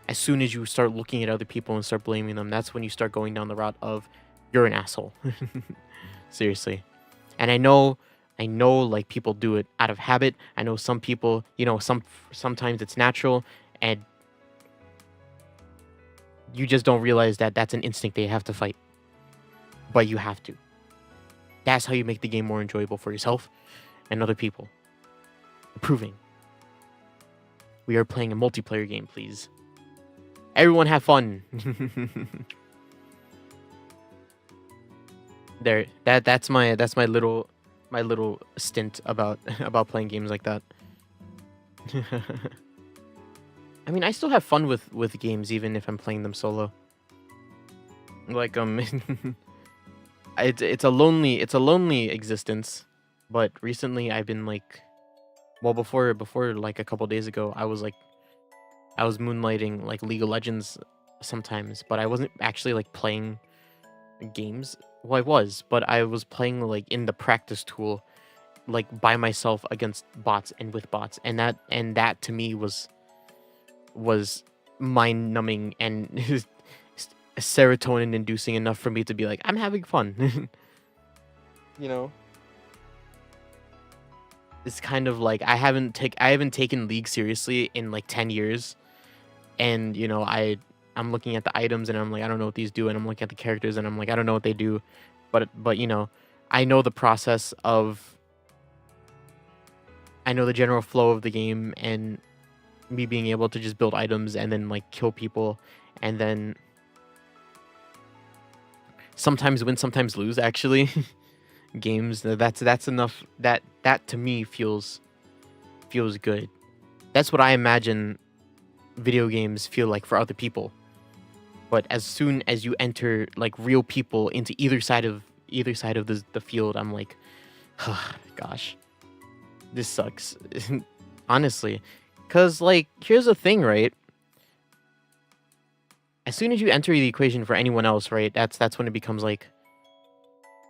As soon as you start looking at other people and start blaming them, that's when you start going down the route of you're an asshole. Seriously. And I know like people do it out of habit. I know some people, you know, sometimes it's natural and you just don't realize that that's an instinct they have to fight. But you have to. That's how you make the game more enjoyable for yourself and other people. Improving. We are playing a multiplayer game, please. Everyone have fun. There. That's my little stint about playing games like that. I mean, I still have fun with games even if I'm playing them solo. Like it's a lonely existence, but recently I've been like, well, before like a couple days ago, I was moonlighting like League of Legends sometimes, but I wasn't actually like playing games. Well, I was, but I was playing like in the practice tool, like by myself against bots and with bots, and that to me was mind numbing and serotonin inducing enough for me to be like, I'm having fun. You know, it's kind of like I haven't taken League seriously in like 10 years, and you know I'm looking at the items and I'm like, I don't know what these do, and I'm looking at the characters and I'm like, I don't know what they do, but you know, I know the process of, I know the general flow of the game, and me being able to just build items and then like kill people and then sometimes win, sometimes lose, actually. Games, that's enough. That to me feels good. That's what I imagine video games feel like for other people. But as soon as you enter like real people into either side of the field, I'm like, oh, gosh, this sucks. Honestly. Because, like, here's the thing, right? As soon as you enter the equation for anyone else, right, that's when it becomes, like...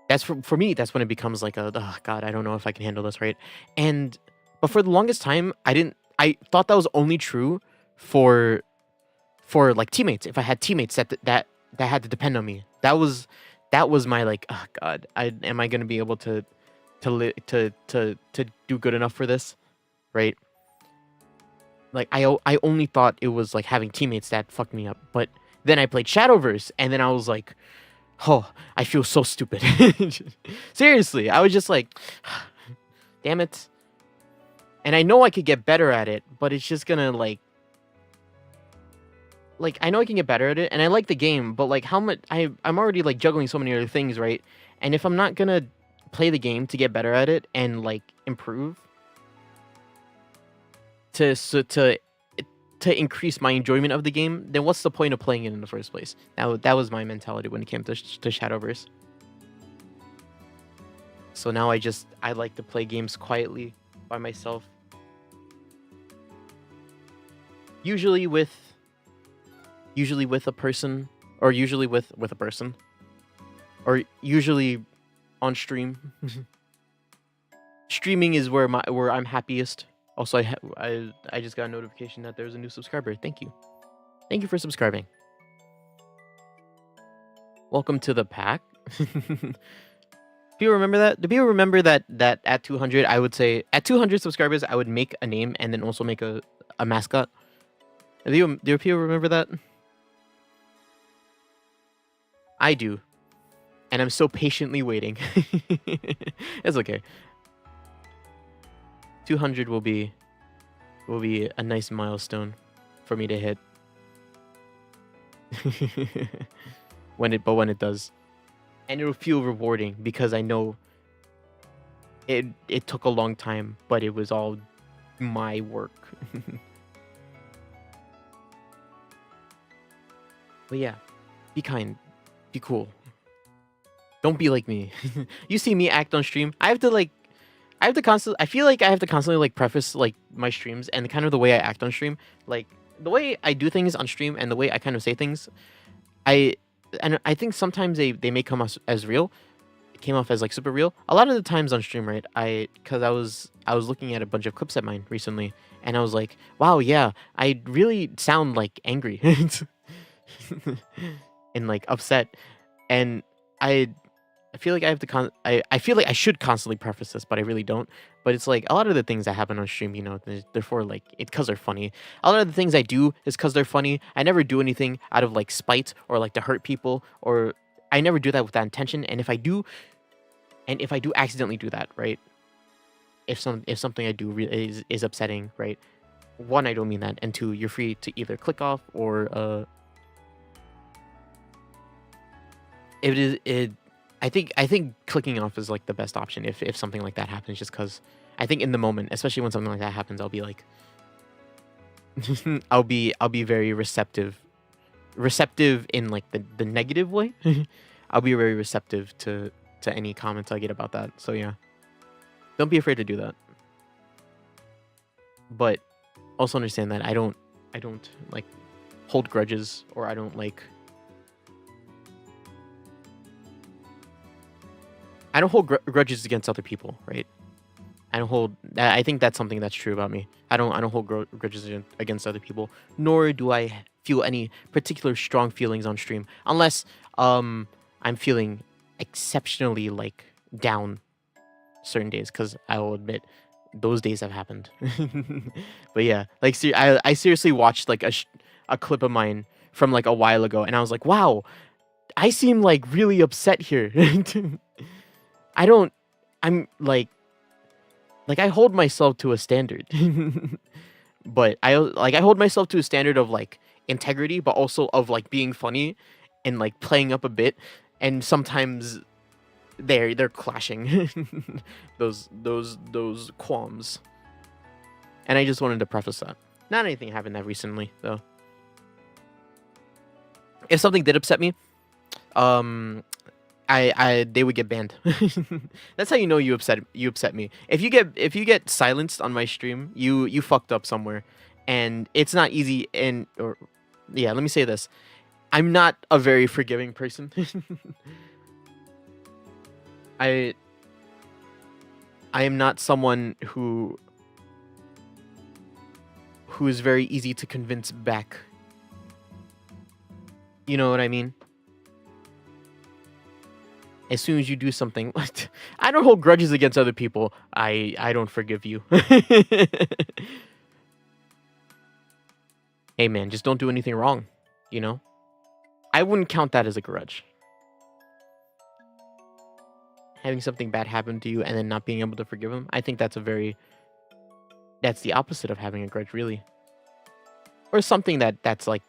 That's for me, that's when it becomes, like, oh, God, I don't know if I can handle this, right? But for the longest time, I thought that was only true for like, teammates. If I had teammates that had to depend on me. That was my, like, oh, God, am I going to be able to do good enough for this, right? Like, I only thought it was, like, having teammates that fucked me up. But then I played Shadowverse, and then I was like, oh, I feel so stupid. Seriously, I was just like, damn it. And I know I could get better at it, but it's just gonna, like, I know I can get better at it, and I like the game, but, like, how much... I'm already, like, juggling so many other things, right? And if I'm not gonna play the game to get better at it and, like, improve... to increase my enjoyment of the game, then what's the point of playing it in the first place? That was my mentality when it came to Shadowverse. So now I like to play games quietly by myself. Usually with a person, or usually with a person, or usually on stream. Streaming is where I'm happiest. Also, I just got a notification that there's a new subscriber. Thank you. Thank you for subscribing. Welcome to the pack. Do you remember that? Do people remember that at 200, I would say, at 200 subscribers, I would make a name and then also make a mascot? Do people remember that? I do. and I'm so patiently waiting. It's okay. 200 will be a nice milestone for me to hit. when it does, and it'll feel rewarding because I know it took a long time, but it was all my work. But yeah, be kind, be cool. Don't be like me. You see me act on stream. I have to constantly. I feel like I have to constantly like preface like my streams and kind of the way I act on stream, like the way I do things on stream and the way I kind of say things. I think sometimes they may come as real. It came off as like super real. A lot of the times on stream, right? Because I was looking at a bunch of clips of mine recently, and I was like, wow, yeah, I really sound like angry and like upset, and I feel like I have to I feel like I should constantly preface this, but I really don't. But it's like a lot of the things that happen on stream, you know, they're for like it's because they're funny. A lot of the things I do is because they're funny. I never do anything out of like spite or like to hurt people, or I never do that with that intention. And if I do accidentally do that, right? If something I do is upsetting, right? One, I don't mean that, and two, you're free to either click off or it. I think clicking off is like the best option if something like that happens, just because I think in the moment, especially when something like that happens, I'll be like I'll be very receptive in like the negative way. I'll be very receptive to any comments I get about that. So yeah, don't be afraid to do that. But also understand that I don't like hold grudges, or I don't hold grudges against other people, right? I think that's something that's true about me. I don't hold grudges against other people, nor do I feel any particular strong feelings on stream, unless I'm feeling exceptionally like down certain days, because I will admit those days have happened. But yeah, like I seriously watched like a clip of mine from like a while ago, and I was like, wow, I seem like really upset here. I'm like I hold myself to a standard. But I hold myself to a standard of like integrity, but also of like being funny and like playing up a bit, and sometimes they're clashing. those qualms. And I just wanted to preface that. Not anything happened that recently though. If something did upset me, they would get banned. That's how you know you upset me. If you get silenced on my stream, you fucked up somewhere, and it's not easy. Or yeah, let me say this: I'm not a very forgiving person. I am not someone who is very easy to convince back. You know what I mean? As soon as you do something, I don't hold grudges against other people. I don't forgive you. Hey man, just don't do anything wrong, you know? I wouldn't count that as a grudge. Having something bad happen to you and then not being able to forgive them, I think that's the opposite of having a grudge, really. Or something that's like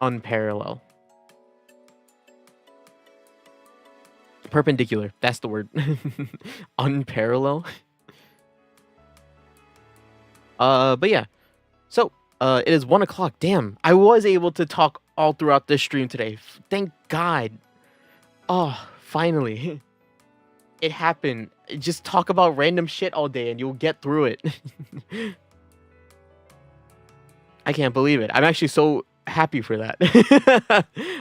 unparalleled. Perpendicular, that's the word. Unparalleled. But yeah. So, it is 1 o'clock. Damn, I was able to talk all throughout this stream today. Thank God. Oh, finally. It happened. Just talk about random shit all day and you'll get through it. I can't believe it. I'm actually so happy for that.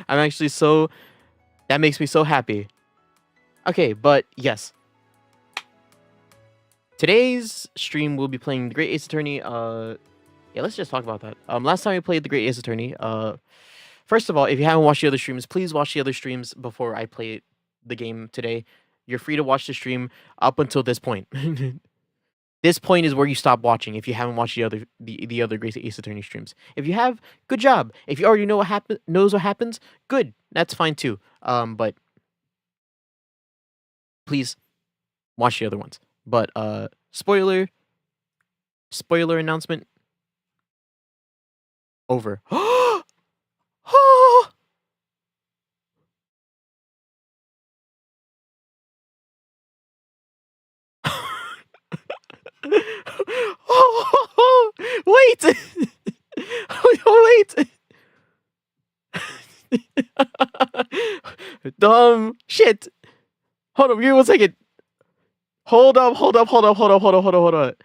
That makes me so happy. Okay, but yes. Today's stream we'll be playing the Great Ace Attorney. Yeah, let's just talk about that. Last time we played the Great Ace Attorney, first of all, if you haven't watched the other streams, please watch the other streams before I play the game today. You're free to watch the stream up until this point. This point is where you stop watching if you haven't watched the other Grace Ace Attorney streams. If you have, good job. If you already know knows what happens, good. That's fine too. But please watch the other ones. But spoiler announcement over. Wait. Wait. Dumb shit. Hold up, give me 1 second. Hold up.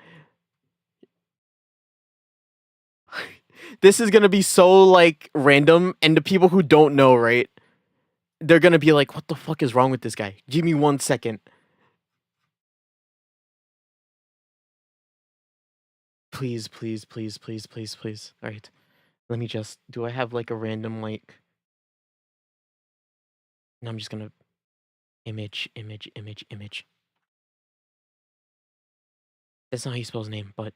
This is gonna be so like random, and the people who don't know, right? They're gonna be like, "What the fuck is wrong with this guy?" Give me 1 second. Please. All right, let me just. Do I have like a random like? No, I'm just gonna image. That's not how you spell his name, but.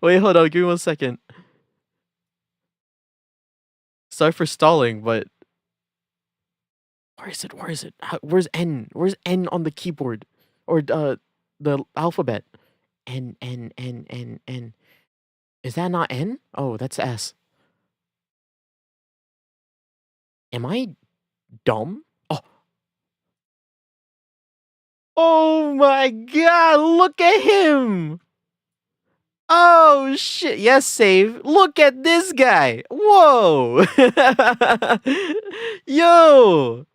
Wait, hold on. Give me 1 second. Sorry for stalling, but where is it? Where's N? Where's N on the keyboard, or the alphabet? N. Is that not N? Oh, that's S. Am I dumb? Oh my god! Look at him! Oh shit! Yes, save. Look at this guy. Whoa! Yo!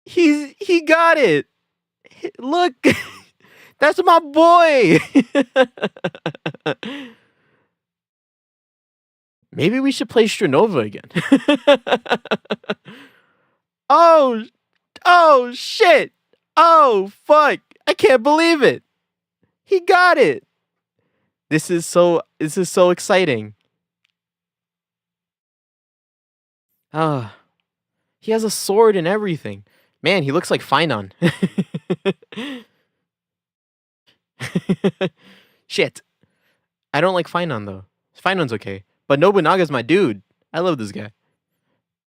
He got it. Look, that's my boy. Maybe we should play Stranova again. Oh shit. Oh fuck. I can't believe it. He got it. This is so exciting. Ah. He has a sword and everything. Man, he looks like Finon. Shit. I don't like Finon though. Finon's okay. But Nobunaga's my dude. I love this guy.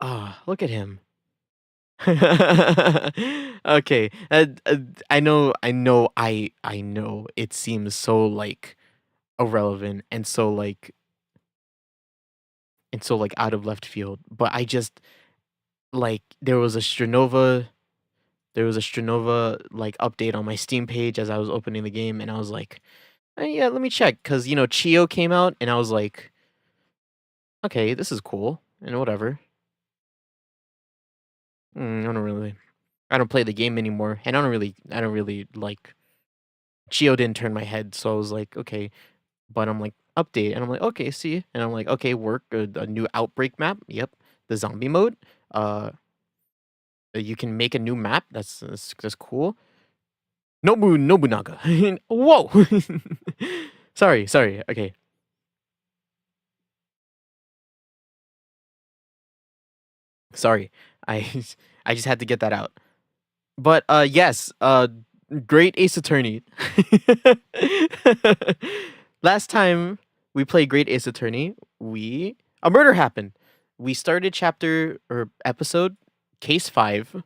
Ah, look at him. Okay. I know it seems so like irrelevant and so like out of left field, but I just like there was a Stranova like update on my Steam page as I was opening the game, and I was like, yeah, let me check, because Chio came out, and I was like, okay, this is cool and whatever. I don't play the game anymore, and I don't really like Chio didn't turn my head, so I was like, okay, but I'm like update, and I'm like, okay, see, and I'm like, okay, work a new outbreak map. Yep, the zombie mode. You can make a new map. That's cool. Nobunaga. Whoa. Sorry. Okay. Sorry. I I just had to get that out. But yes, great Ace Attorney. Last time we played Great Ace Attorney, a murder happened. We started chapter or episode case 5,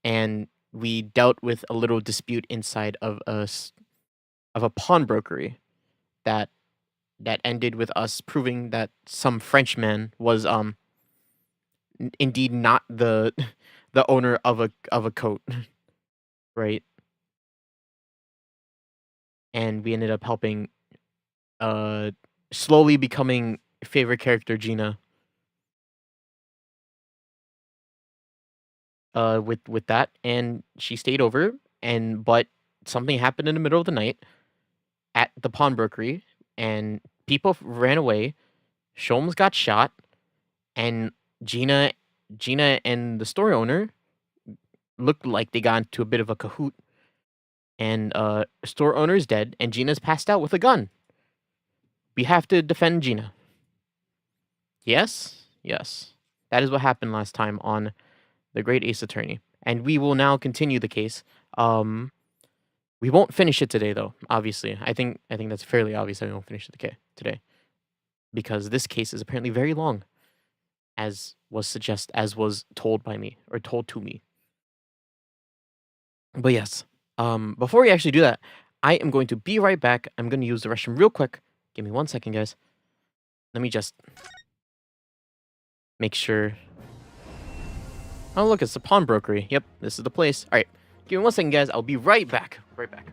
and we dealt with a little dispute inside of a pawnbrokery that ended with us proving that some Frenchman was indeed not the the owner of a coat, right? And we ended up helping slowly becoming favorite character Gina with that, and she stayed over, but something happened in the middle of the night at the pawnbrokery, and people ran away. Sholmes got shot, and Gina and the store owner looked like they got into a bit of a cahoot, and store owner is dead, and Gina's passed out with a gun. We have to defend Gina. Yes. That is what happened last time on the Great Ace Attorney. And we will now continue the case. We won't finish it today, though. Obviously, I think that's fairly obvious that we won't finish it today, because this case is apparently very long, as was told by me or told to me. But yes, before we actually do that, I am going to be right back. I'm going to use the restroom real quick. Give me 1 second, guys. Let me just make sure. Oh, look, it's the pawnbrokery. Yep, this is the place. All right, give me 1 second, guys. I'll be right back. Right back.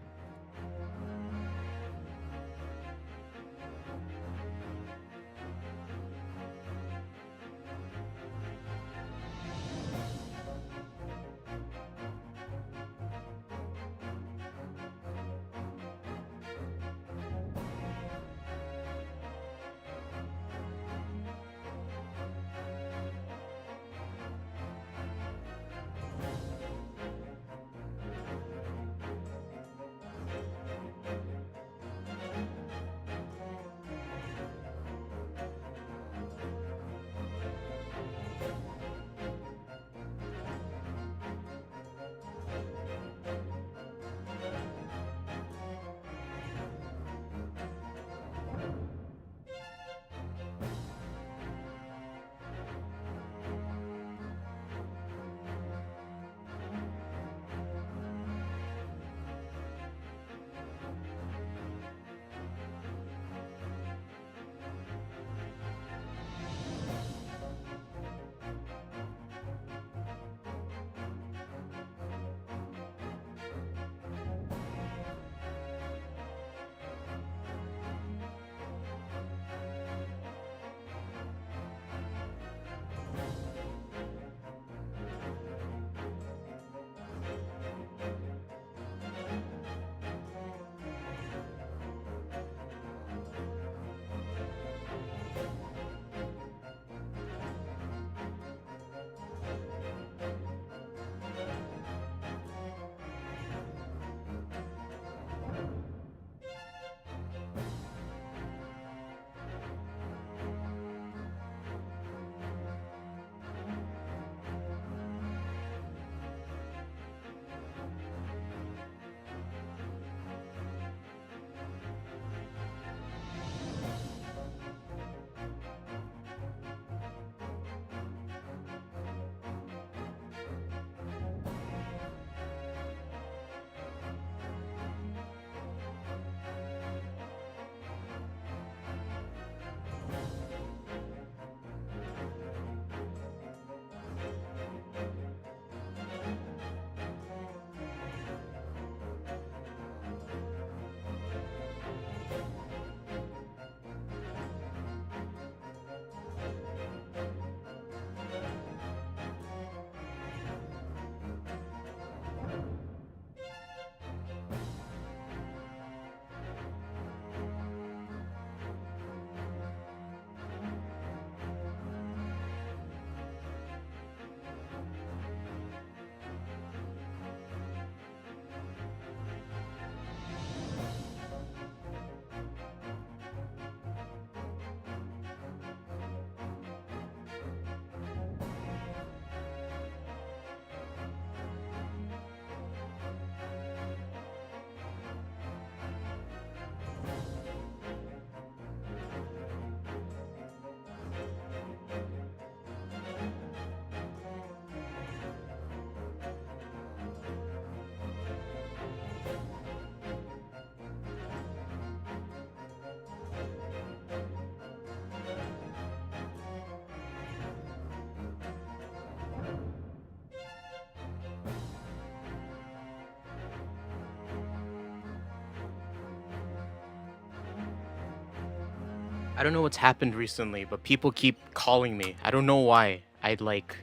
I don't know what's happened recently, but people keep calling me. I don't know why. I'd like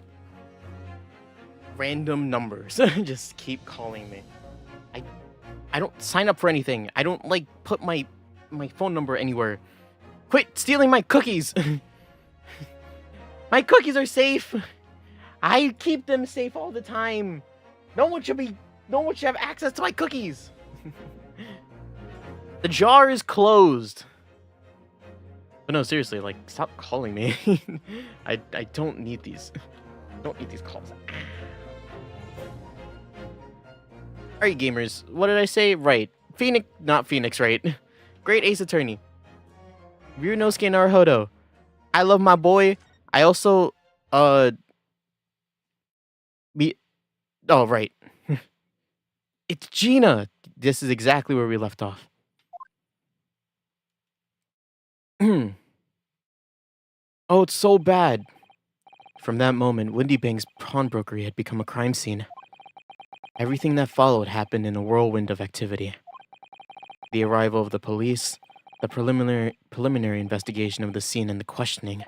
random numbers just keep calling me. I don't sign up for anything. I don't like put my phone number anywhere. Quit stealing my cookies. My cookies are safe. I keep them safe all the time. No one should have access to my cookies. The jar is closed. But no, seriously, like, stop calling me. I don't need these. Don't need these calls. Alright, gamers. What did I say? Right. Phoenix, not Phoenix, right? Great Ace Attorney. Ryunosuke Naruhodo. I love my boy. I also, be. Oh, right. It's Gina. This is exactly where we left off. Oh, it's so bad. From that moment, Windy Bank's pawnbrokery had become a crime scene. Everything that followed happened in a whirlwind of activity. The arrival of the police, the preliminary investigation of the scene, and the questioning.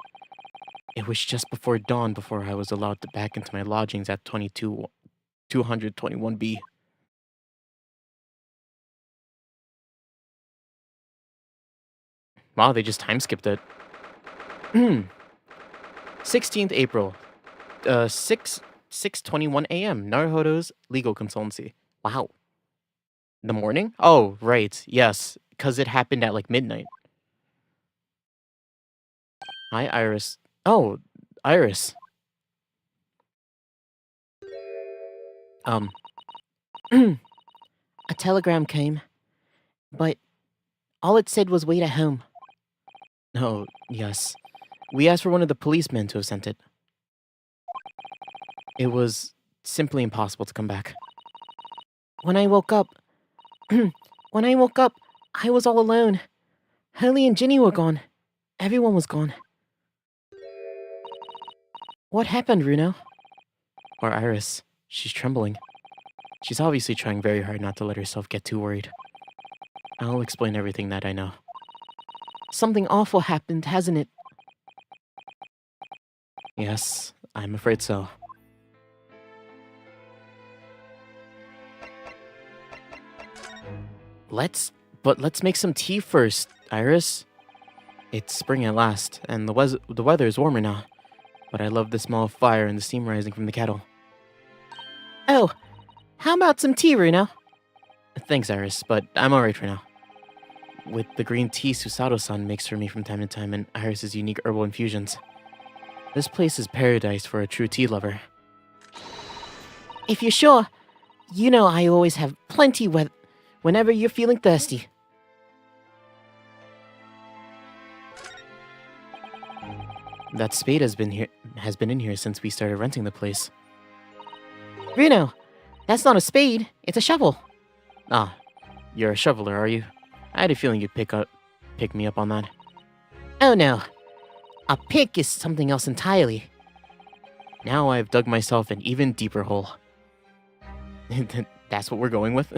It was just before dawn before I was allowed back into my lodgings at 221B. Wow, they just time skipped it. 16th April, 6:21 a.m. Naruhodo's legal consultancy. Wow. The morning? Oh, right. Yes, because it happened at like midnight. Hi, Iris. Oh, Iris. A telegram came, but all it said was wait at home. Oh, yes. We asked for one of the policemen to have sent it. It was simply impossible to come back. When I woke up, I was all alone. Hurley and Ginny were gone. Everyone was gone. What happened, Runo? Or Iris. She's trembling. She's obviously trying very hard not to let herself get too worried. I'll explain everything that I know. Something awful happened, hasn't it? Yes, I'm afraid so. Let's make some tea first, Iris. It's spring at last, and the weather is warmer now. But I love the smell of fire and the steam rising from the kettle. Oh, how about some tea, Runo? Thanks, Iris, but I'm alright for now. With the green tea Susato-san makes for me from time to time and Iris's unique herbal infusions. This place is paradise for a true tea lover. If you're sure, you know I always have plenty whenever you're feeling thirsty. That spade has been in here since we started renting the place. Runo, that's not a spade, it's a shovel. Ah, you're a shoveler, are you? I had a feeling you'd pick me up on that. Oh no. A pick is something else entirely. Now I've dug myself an even deeper hole. That's what we're going with?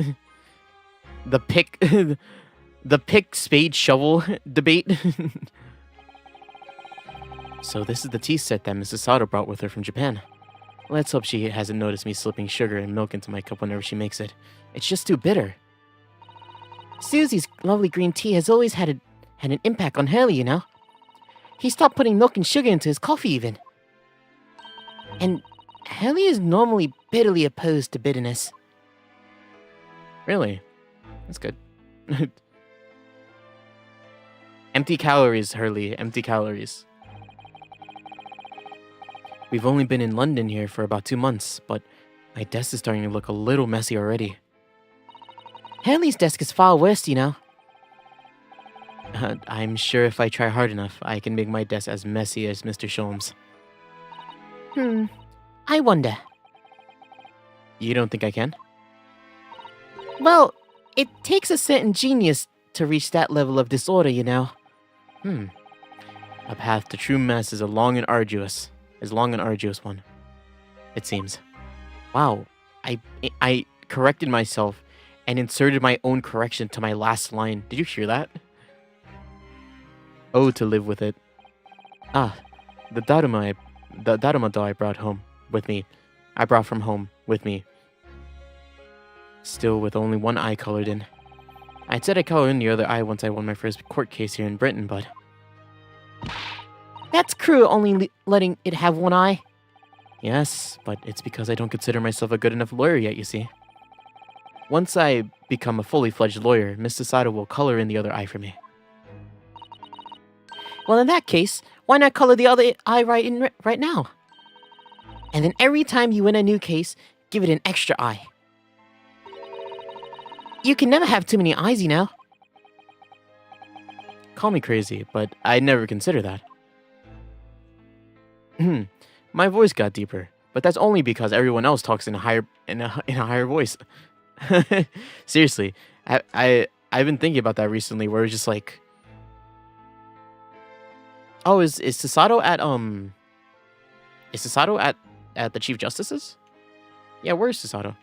The pick... the pick, spade, shovel debate? So this is the tea set that Mrs. Sato brought with her from Japan. Let's hope she hasn't noticed me slipping sugar and milk into my cup whenever she makes it. It's just too bitter. Susie's lovely green tea has always had an impact on Hurley, you know? He stopped putting milk and sugar into his coffee even. And Hurley is normally bitterly opposed to bitterness. Really? That's good. Empty calories, Hurley. Empty calories. We've only been in London here for about 2 months, but my desk is starting to look a little messy already. Hurley's desk is far worse, you know. I'm sure if I try hard enough, I can make my desk as messy as Mr. Sholmes. I wonder. You don't think I can? Well, it takes a certain genius to reach that level of disorder, you know. A path to true mess is a long and arduous one, it seems. Wow, I corrected myself and inserted my own correction to my last line. Did you hear that? Oh, to live with it. Ah, the Daruma doll I brought from home with me. Still with only one eye colored in. I'd said I'd color in the other eye once I won my first court case here in Britain, but... That's cruel, only letting it have one eye. Yes, but it's because I don't consider myself a good enough lawyer yet, you see. Once I become a fully fledged lawyer, Mr. Sato will color in the other eye for me. Well, in that case, why not color the other eye right now? And then every time you win a new case, give it an extra eye. You can never have too many eyes, you know. Call me crazy, but I never consider that. My voice got deeper, but that's only because everyone else talks in a higher voice. Seriously, I've been thinking about that recently, where it's just like, oh, is Susato at the Chief Justice's? Yeah, where's Susato?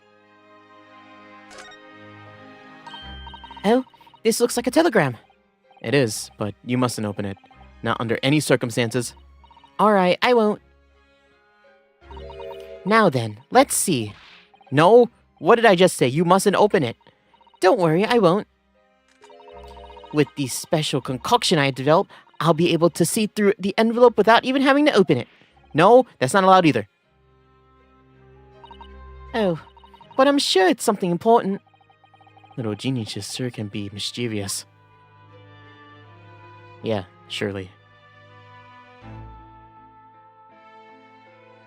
Oh, this looks like a telegram. It is, but you mustn't open it. Not under any circumstances. Alright, I won't. Now then, let's see. No, what did I just say? You mustn't open it. Don't worry, I won't. With the special concoction I developed, I'll be able to see through the envelope without even having to open it. No, that's not allowed either. Oh, but I'm sure it's something important. Little geniuses sure can be mischievous. Yeah, surely.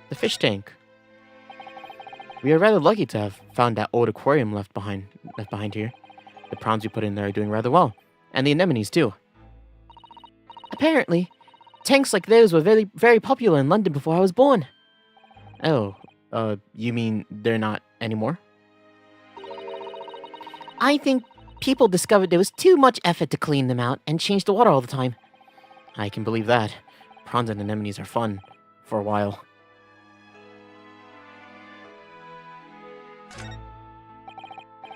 The fish tank. We are rather lucky to have found that old aquarium left behind here. The prawns we put in there are doing rather well, and the anemones too. Apparently, tanks like those were very, very popular in London before I was born. Oh, you mean they're not anymore? I think people discovered there was too much effort to clean them out and change the water all the time. I can believe that. Prawns and anemones are fun for a while.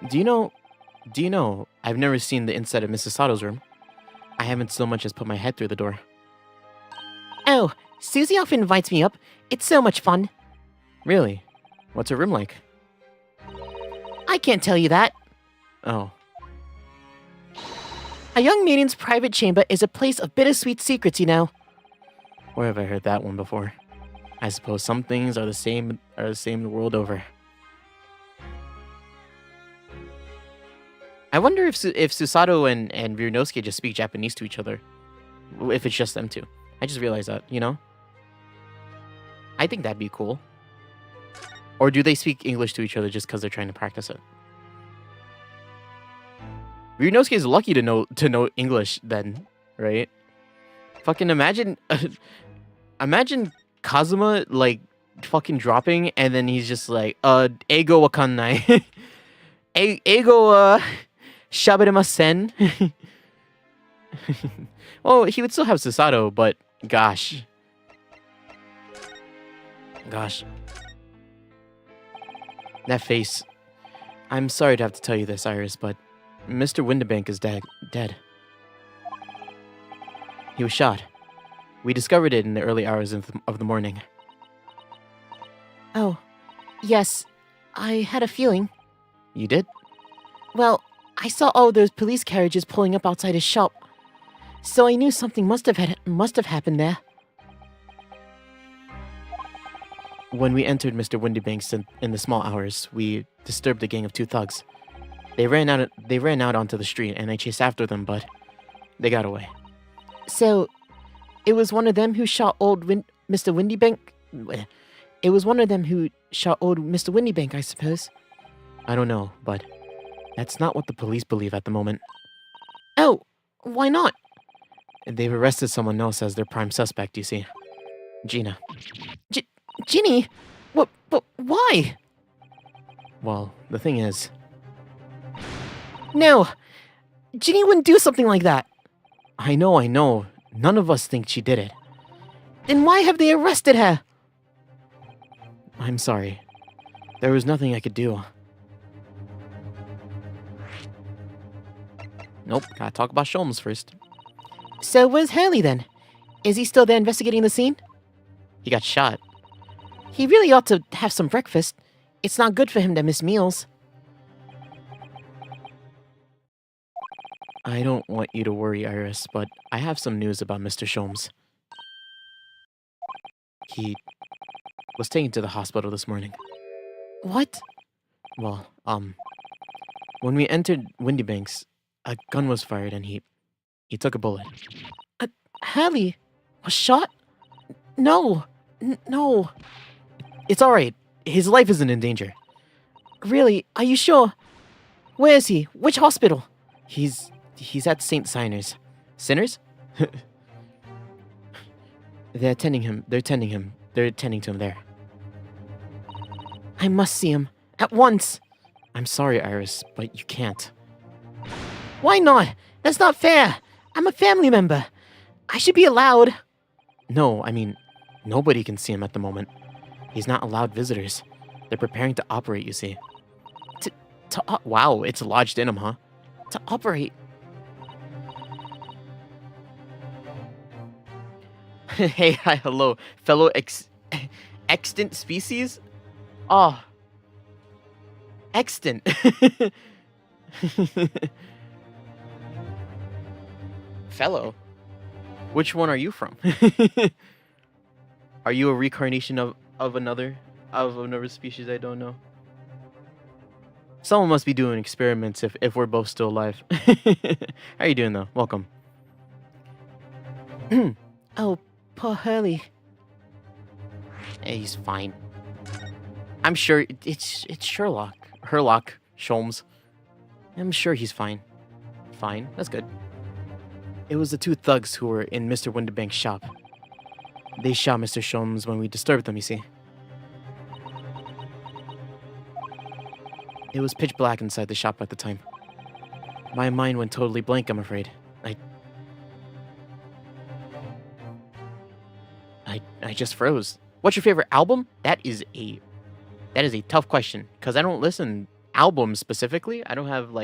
Do you know, I've never seen the inside of Mrs. Sato's room. I haven't so much as put my head through the door. Oh, Susie often invites me up. It's so much fun. Really? What's her room like? I can't tell you that. Oh. A young maiden's private chamber is a place of bittersweet secrets, you know. Where have I heard that one before? I suppose some things are the same the world over. I wonder if Susato and Ryunosuke just speak Japanese to each other. If it's just them two. I just realized that, you know? I think that'd be cool. Or do they speak English to each other just because they're trying to practice it? Ryunosuke is lucky to know English then, right? Fucking imagine imagine Kazuma like fucking dropping and then he's just like eigo wakannai. Eigo shabiremasen. Well, he would still have Susato, but gosh. That face. I'm sorry to have to tell you this, Iris, but Mr. Windibank is dead. He was shot. We discovered it in the early hours of the morning. Oh, yes. I had a feeling. You did? Well, I saw all those police carriages pulling up outside his shop, so I knew something must have happened there. When we entered Mr. Windibank's in the small hours, we disturbed a gang of two thugs. They ran out onto the street, and I chased after them, but they got away. So, it was one of them who shot old Mr. Windibank? It was one of them who shot old Mr. Windibank, I suppose. I don't know, but that's not what the police believe at the moment. Oh, why not? They've arrested someone else as their prime suspect, you see. Gina. Ginny? But why? Well, the thing is... No! Ginny wouldn't do something like that! I know. None of us think she did it. Then why have they arrested her? I'm sorry. There was nothing I could do. Nope, gotta talk about Sholmes first. So where's Hurley then? Is he still there investigating the scene? He got shot. He really ought to have some breakfast. It's not good for him to miss meals. I don't want you to worry, Iris, but I have some news about Mr. Sholmes. He was taken to the hospital this morning. What? Well, when we entered Windibank's, a gun was fired and he took a bullet. A Hallie was shot? No. No. It's alright. His life isn't in danger. Really? Are you sure? Where is he? Which hospital? He's at St. Sinners. Sinners? They're attending him. They're attending him. They're attending to him there. I must see him. At once. I'm sorry, Iris, but you can't. Why not? That's not fair. I'm a family member. I should be allowed. No, I mean, nobody can see him at the moment. He's not allowed visitors. They're preparing to operate, you see. Wow, it's lodged in him, huh? To operate. Hey, hi, hello, fellow extant species? Oh. Extant. Fellow? Which one are you from? Are you a reincarnation of another species I don't know? Someone must be doing experiments if we're both still alive. How are you doing though? Welcome. Oh, poor Hurley. Hey, he's fine. I'm sure it's Sherlock. Herlock Sholmes. I'm sure he's fine. Fine, that's good. It was the two thugs who were in Mr. Winterbank's shop. They shot Mr. Sholmes when we disturbed them, you see. It was pitch black inside the shop at the time. My mind went totally blank, I'm afraid. I just froze. What's your favorite album? That is a tough question because I don't listen albums specifically. I don't have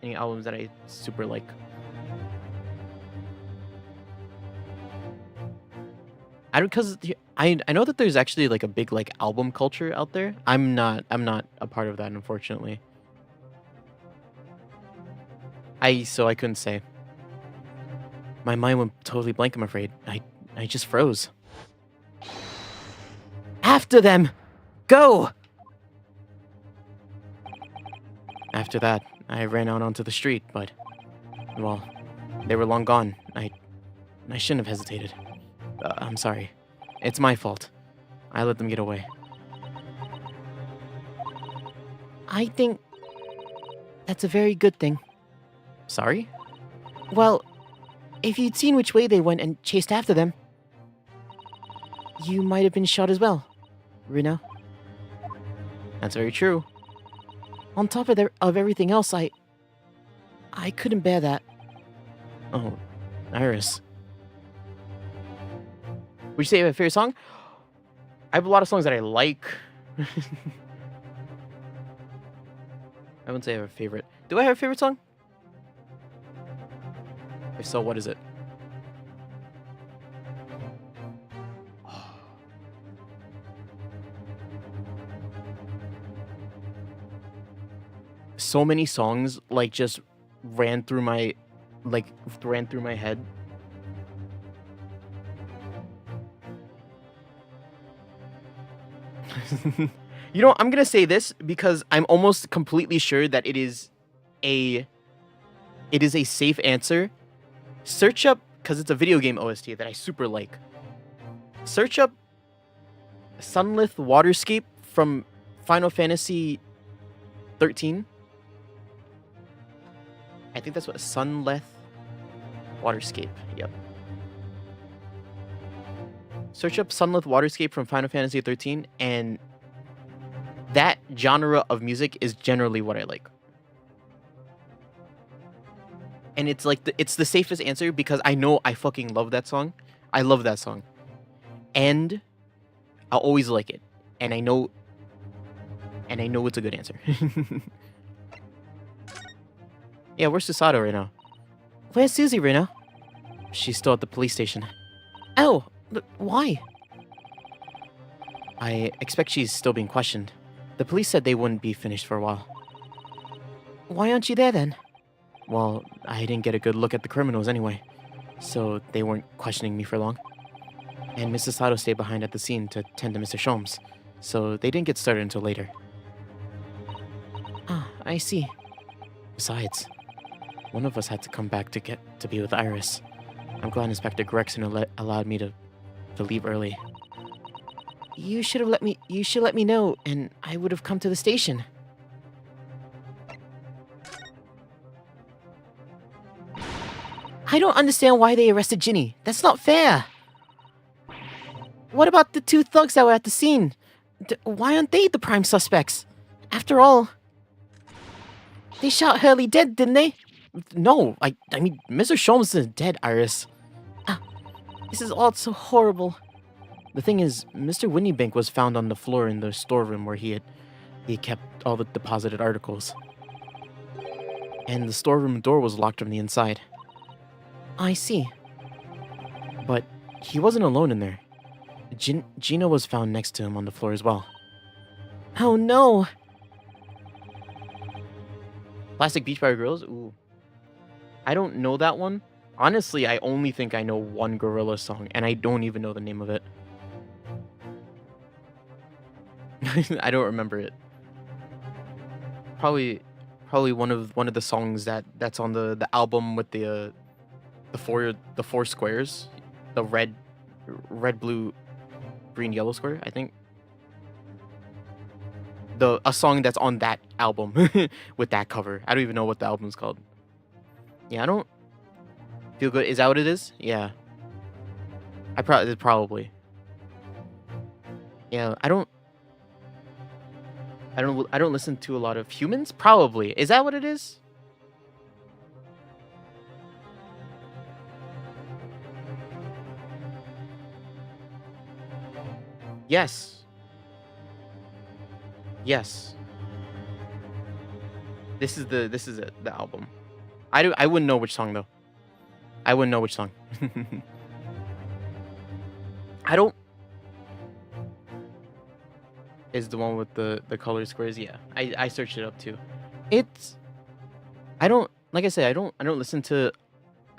any albums that I super like. I know that there's actually like a big like album culture out there. I'm not a part of that, unfortunately. So I couldn't say. My mind went totally blank, I'm afraid. I just froze. After them! Go! After that, I ran out onto the street, but, well, they were long gone. I shouldn't have hesitated. I'm sorry. It's my fault. I let them get away. I think that's a very good thing. Sorry? Well, if you'd seen which way they went and chased after them, you might have been shot as well, Rina. That's very true. On top of everything else, I couldn't bear that. Oh, Iris. Would you say you have a favorite song? I have a lot of songs that I like. I wouldn't say I have a favorite. Do I have a favorite song? If so, what is it? So many songs like just ran through my head. You know, I'm gonna say this because I'm almost completely sure that it is a safe answer. Search up, because it's a video game OST that I super like. Search up Sunlit Waterscape from Final Fantasy 13. I think that's what Sunlit Waterscape. Yep. Search up Sunlit Waterscape from Final Fantasy 13, and that genre of music is generally what I like. And it's like it's the safest answer because I know I fucking love that song. I love that song. And I'll always like it. And I know it's a good answer. Yeah, where's Susato right now? Where's Susie right now? She's still at the police station. Oh, why? I expect she's still being questioned. The police said they wouldn't be finished for a while. Why aren't you there then? Well, I didn't get a good look at the criminals anyway, so they weren't questioning me for long. And Mrs. Sato stayed behind at the scene to tend to Mr. Sholmes, so they didn't get started until later. Ah, I see. Besides, one of us had to come back to be with Iris. I'm glad Inspector Gregson allowed me to leave early. You should have let me. You should let me know, and I would have come to the station. I don't understand why they arrested Ginny. That's not fair. What about the 2 thugs that were at the scene? Why aren't they the prime suspects? After all, they shot Hurley dead, didn't they? No, I mean, Mr. Sholmes isn't dead, Iris. Ah, this is all so horrible. The thing is, Mr. Winniebank was found on the floor in the storeroom where he kept all the deposited articles. And the storeroom door was locked from the inside. I see. But he wasn't alone in there. Gina was found next to him on the floor as well. Oh no! Plastic Beach by Girls? Ooh. I don't know that one. Honestly, I only think I know one Gorillaz song, and I don't even know the name of it. I don't remember it. Probably one of the songs that's on the album with the four squares, the red, blue, green, yellow square. I think a song that's on that album with that cover. I don't even know what the album's called. Yeah, I don't feel good. Is that what it is? Yeah. Probably. Yeah, I don't listen to a lot of Humans. Probably. Is that what it is? Yes. Yes. This is it, the album. I wouldn't know which song though. I wouldn't know which song. I don't. Is the one with the color squares? Yeah, I searched it up too. It's. I don't, like I said, I don't listen to.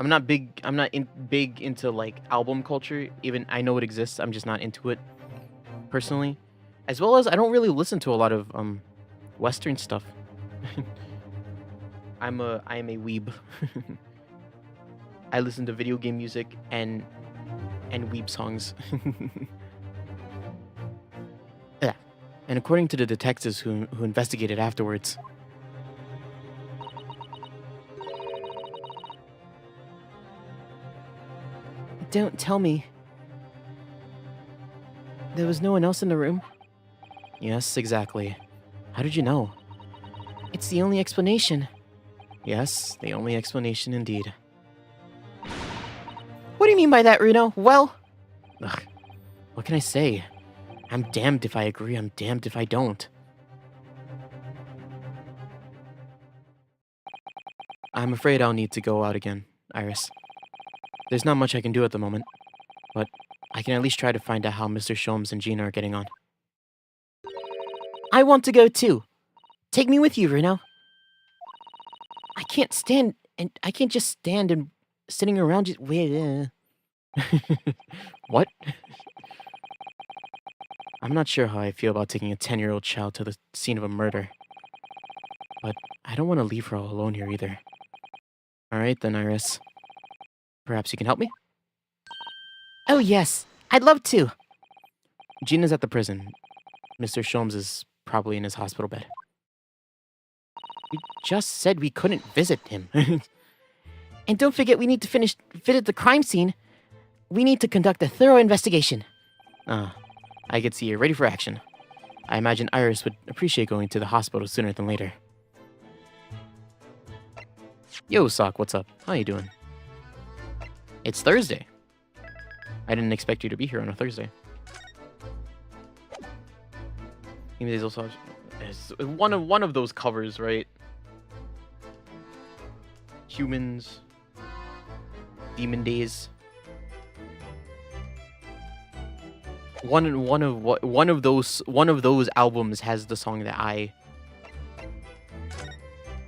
I'm not big into like album culture. Even I know it exists. I'm just not into it personally. As well as I don't really listen to a lot of Western stuff. I am a weeb. I listen to video game music and weeb songs. Yeah. And according to the detectives who investigated afterwards, don't tell me there was no one else in the room? Yes, exactly. How did you know? It's the only explanation. Yes, the only explanation indeed. What do you mean by that, Reno? Well... Ugh, what can I say? I'm damned if I agree, I'm damned if I don't. I'm afraid I'll need to go out again, Iris. There's not much I can do at the moment, but I can at least try to find out how Mr. Sholmes and Gina are getting on. I want to go too. Take me with you, Reno. I can't just stand and sitting around just What? I'm not sure how I feel about taking a 10-year-old child to the scene of a murder. But I don't want to leave her all alone here either. Alright then, Iris. Perhaps you can help me? Oh yes, I'd love to. Gina's at the prison. Mr. Sholmes is probably in his hospital bed. You just said we couldn't visit him. And don't forget we need to visit the crime scene. We need to conduct a thorough investigation. Ah, I can see you're ready for action. I imagine Iris would appreciate going to the hospital sooner than later. Yo, Sock, what's up? How you doing? It's Thursday. I didn't expect you to be here on a Thursday. Maybe there's also one of those covers, right? Humans, Demon Days. One of those albums has the song that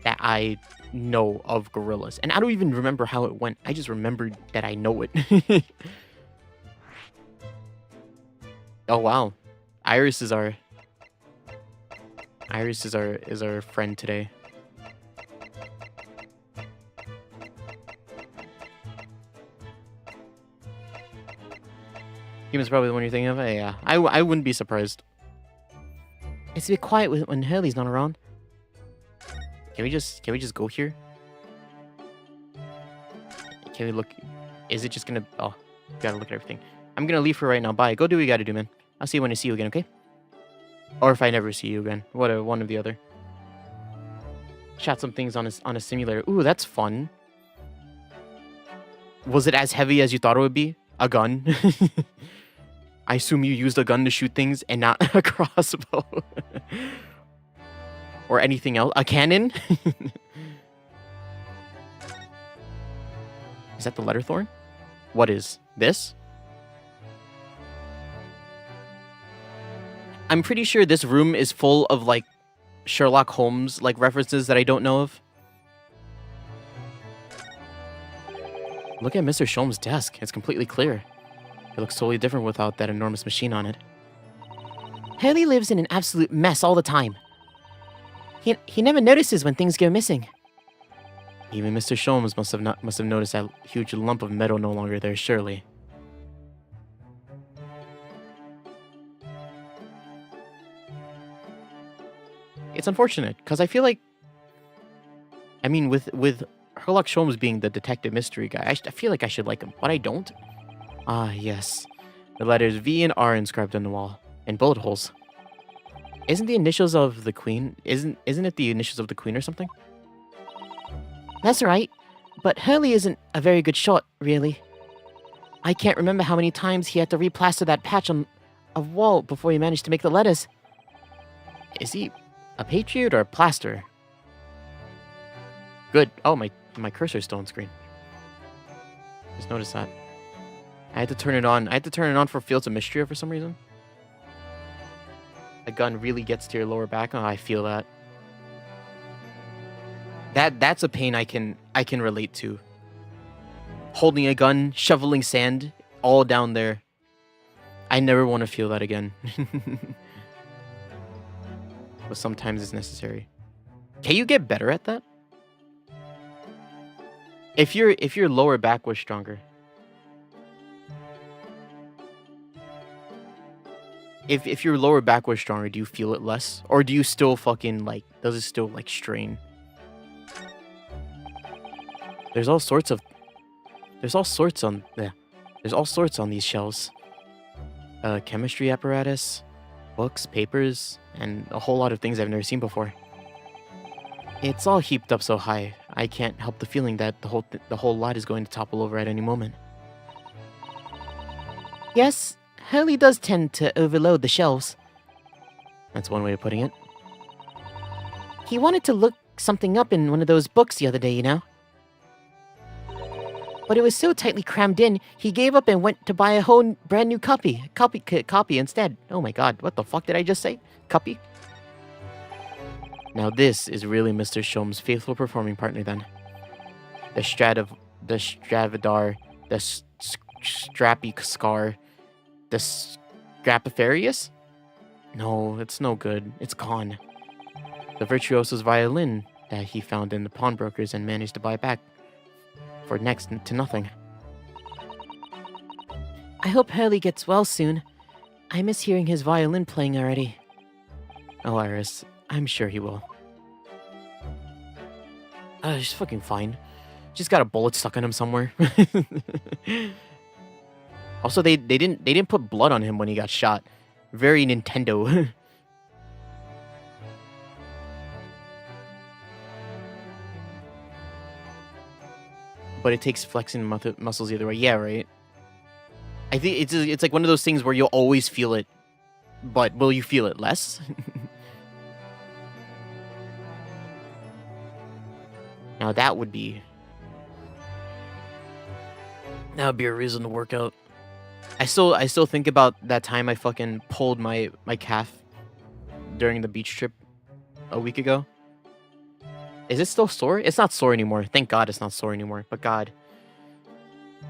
I know of Gorillaz, and I don't even remember how it went. I just remembered that I know it. Oh wow, Iris is our friend today. Human's probably the one you're thinking of. Yeah, I wouldn't be surprised. It's a bit quiet when Hurley's not around. Can we just go here? Can we look? Is it just gonna? Oh, gotta look at everything. I'm gonna leave for right now. Bye. Go do what you gotta do, man. I'll see you when I see you again, okay? Or if I never see you again. Whatever, one or the other. Shot some things on a simulator. Ooh, that's fun. Was it as heavy as you thought it would be? A gun? I assume you used a gun to shoot things and not a crossbow. Or anything else. A cannon? Is that the letter thorn? What is this? I'm pretty sure this room is full of like Sherlock Holmes like references that I don't know of. Look at Mr. Sholmes' desk. It's completely clear. It looks totally different without that enormous machine on it. Hurley lives in an absolute mess all the time. He never notices when things go missing. Even Mr. Sholmes must have noticed that huge lump of metal no longer there, surely. It's unfortunate, because I feel like... I mean, with Sherlock Holmes being the detective mystery guy, I feel like I should like him, but I don't. Ah, yes. The letters V and R inscribed on the wall, in bullet holes. Isn't the initials of the Queen... Isn't it the initials of the Queen or something? That's right, but Hurley isn't a very good shot, really. I can't remember how many times he had to replaster that patch on a wall before he managed to make the letters. Is he a patriot or a plaster? Good. Oh, my cursor's still on screen. Just noticed that. I had to turn it on. I had to turn it on for Fields of Mystery for some reason. A gun really gets to your lower back. Oh, I feel that. That's a pain I can relate to. Holding a gun, shoveling sand, all down there. I never want to feel that again. But sometimes it's necessary. Can you get better at that? If your lower back was stronger. If your lower back was stronger, do you feel it less? Or do you still fucking like, does it still like strain? There's all sorts on these shelves. Chemistry apparatus, books, papers, and a whole lot of things I've never seen before. It's all heaped up so high, I can't help the feeling that the whole lot is going to topple over at any moment. Yes, Hurley does tend to overload the shelves. That's one way of putting it. He wanted to look something up in one of those books the other day, you know? But it was so tightly crammed in, he gave up and went to buy a whole brand new copy instead. Oh my god, what the fuck did I just say? Copy? Now this is really Mr. Sholmes' faithful performing partner then. The Stravadar, the Strappy Scar, the Scrapifarius? No, it's no good. It's gone. The virtuoso's violin that he found in the pawnbrokers and managed to buy back for next to nothing. I hope Hurley gets well soon. I miss hearing his violin playing already. Oh, Iris, I'm sure he will. He's fucking fine. Just got a bullet stuck in him somewhere. Also, they didn't put blood on him when he got shot. Very Nintendo. But it takes flexing muscles either way. Yeah, right. I think it's like one of those things where you'll always feel it, but will you feel it less? Now that would be a reason to work out. I still think about that time I fucking pulled my calf during the beach trip a week ago. Is it still sore? It's not sore anymore. Thank God it's not sore anymore. But God,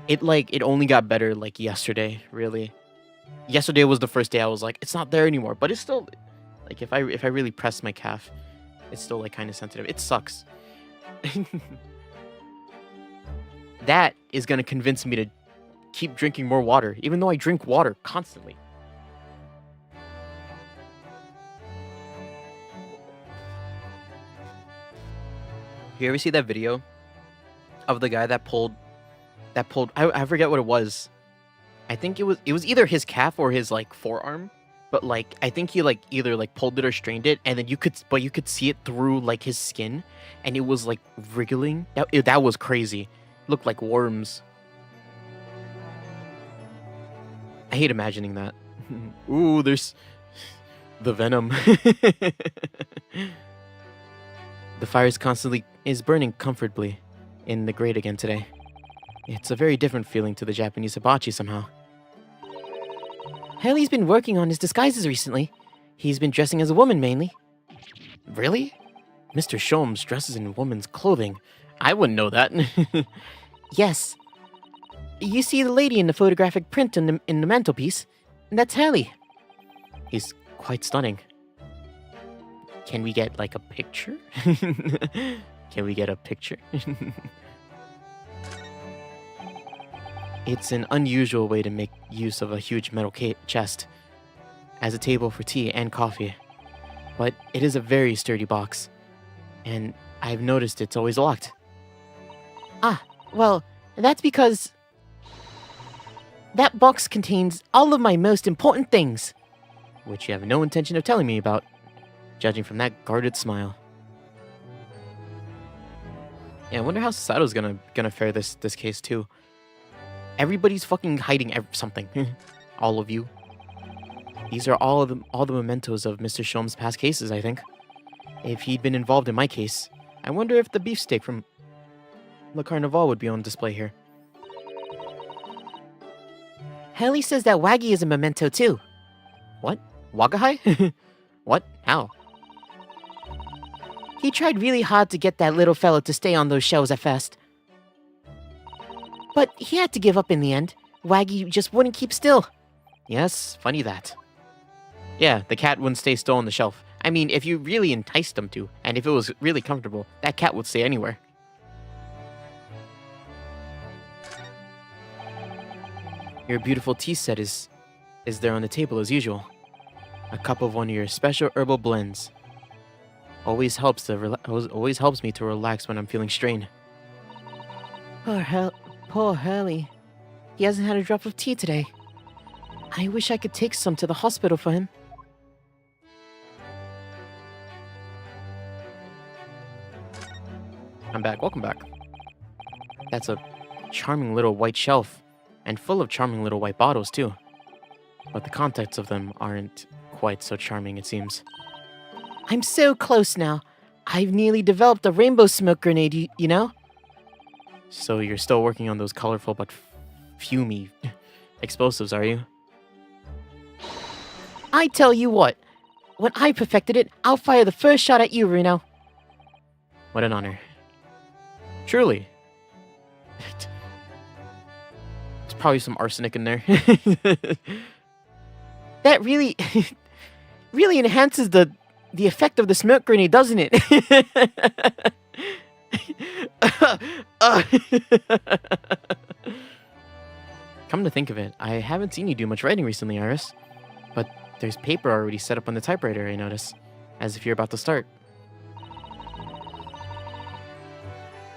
it only got better like yesterday, really. Yesterday was the first day I was like, it's not there anymore. But it's still like if I really press my calf, it's still like kind of sensitive. It sucks. That is gonna convince me to keep drinking more water, even though I drink water constantly. You ever see that video of the guy that pulled I forget what it was. I think it was either his calf or his like forearm, but like I think he like either like pulled it or strained it, and then you could see it through like his skin, and it was like wriggling. That was crazy. It looked like worms. I hate imagining that. Ooh, there's the venom. The fire is burning comfortably in the grate again today. It's a very different feeling to the Japanese hibachi somehow. Haley's been working on his disguises recently. He's been dressing as a woman mainly. Really? Mr. Sholmes dresses in woman's clothing. I wouldn't know that. Yes. You see the lady in the photographic print in the mantelpiece? That's Haley. He's quite stunning. Can we get, like, a picture? Can we get a picture? It's an unusual way to make use of a huge metal chest as a table for tea and coffee. But it is a very sturdy box, and I've noticed it's always locked. Ah, well, that's because that box contains all of my most important things, which you have no intention of telling me about, judging from that guarded smile. Yeah, I wonder how Sato's gonna fare this case too. Everybody's fucking hiding something. All of you. These are all the mementos of Mr. Sholmes' past cases, I think. If he'd been involved in my case, I wonder if the beefsteak from Le Carnival would be on display here. Haley says that Waggy is a memento too. What? Wagahai? What? How? He tried really hard to get that little fella to stay on those shelves at first. But he had to give up in the end. Waggy just wouldn't keep still. Yes, funny that. Yeah, the cat wouldn't stay still on the shelf. I mean, if you really enticed him to, and if it was really comfortable, that cat would stay anywhere. Your beautiful tea set is there on the table as usual. A cup of one of your special herbal blends. Always helps me to relax when I'm feeling strained. Poor Hurley. He hasn't had a drop of tea today. I wish I could take some to the hospital for him. I'm back. Welcome back. That's a charming little white shelf, and full of charming little white bottles, too. But the contents of them aren't quite so charming, it seems. I'm so close now. I've nearly developed a rainbow smoke grenade, you know? So you're still working on those colorful but fumey explosives, are you? I tell you what. When I perfected it, I'll fire the first shot at you, Reno. What an honor. Truly. There's probably some arsenic in there. That really enhances the effect of the smoke grenade, doesn't it? Come to think of it, I haven't seen you do much writing recently, Iris. But there's paper already set up on the typewriter, I notice. As if you're about to start.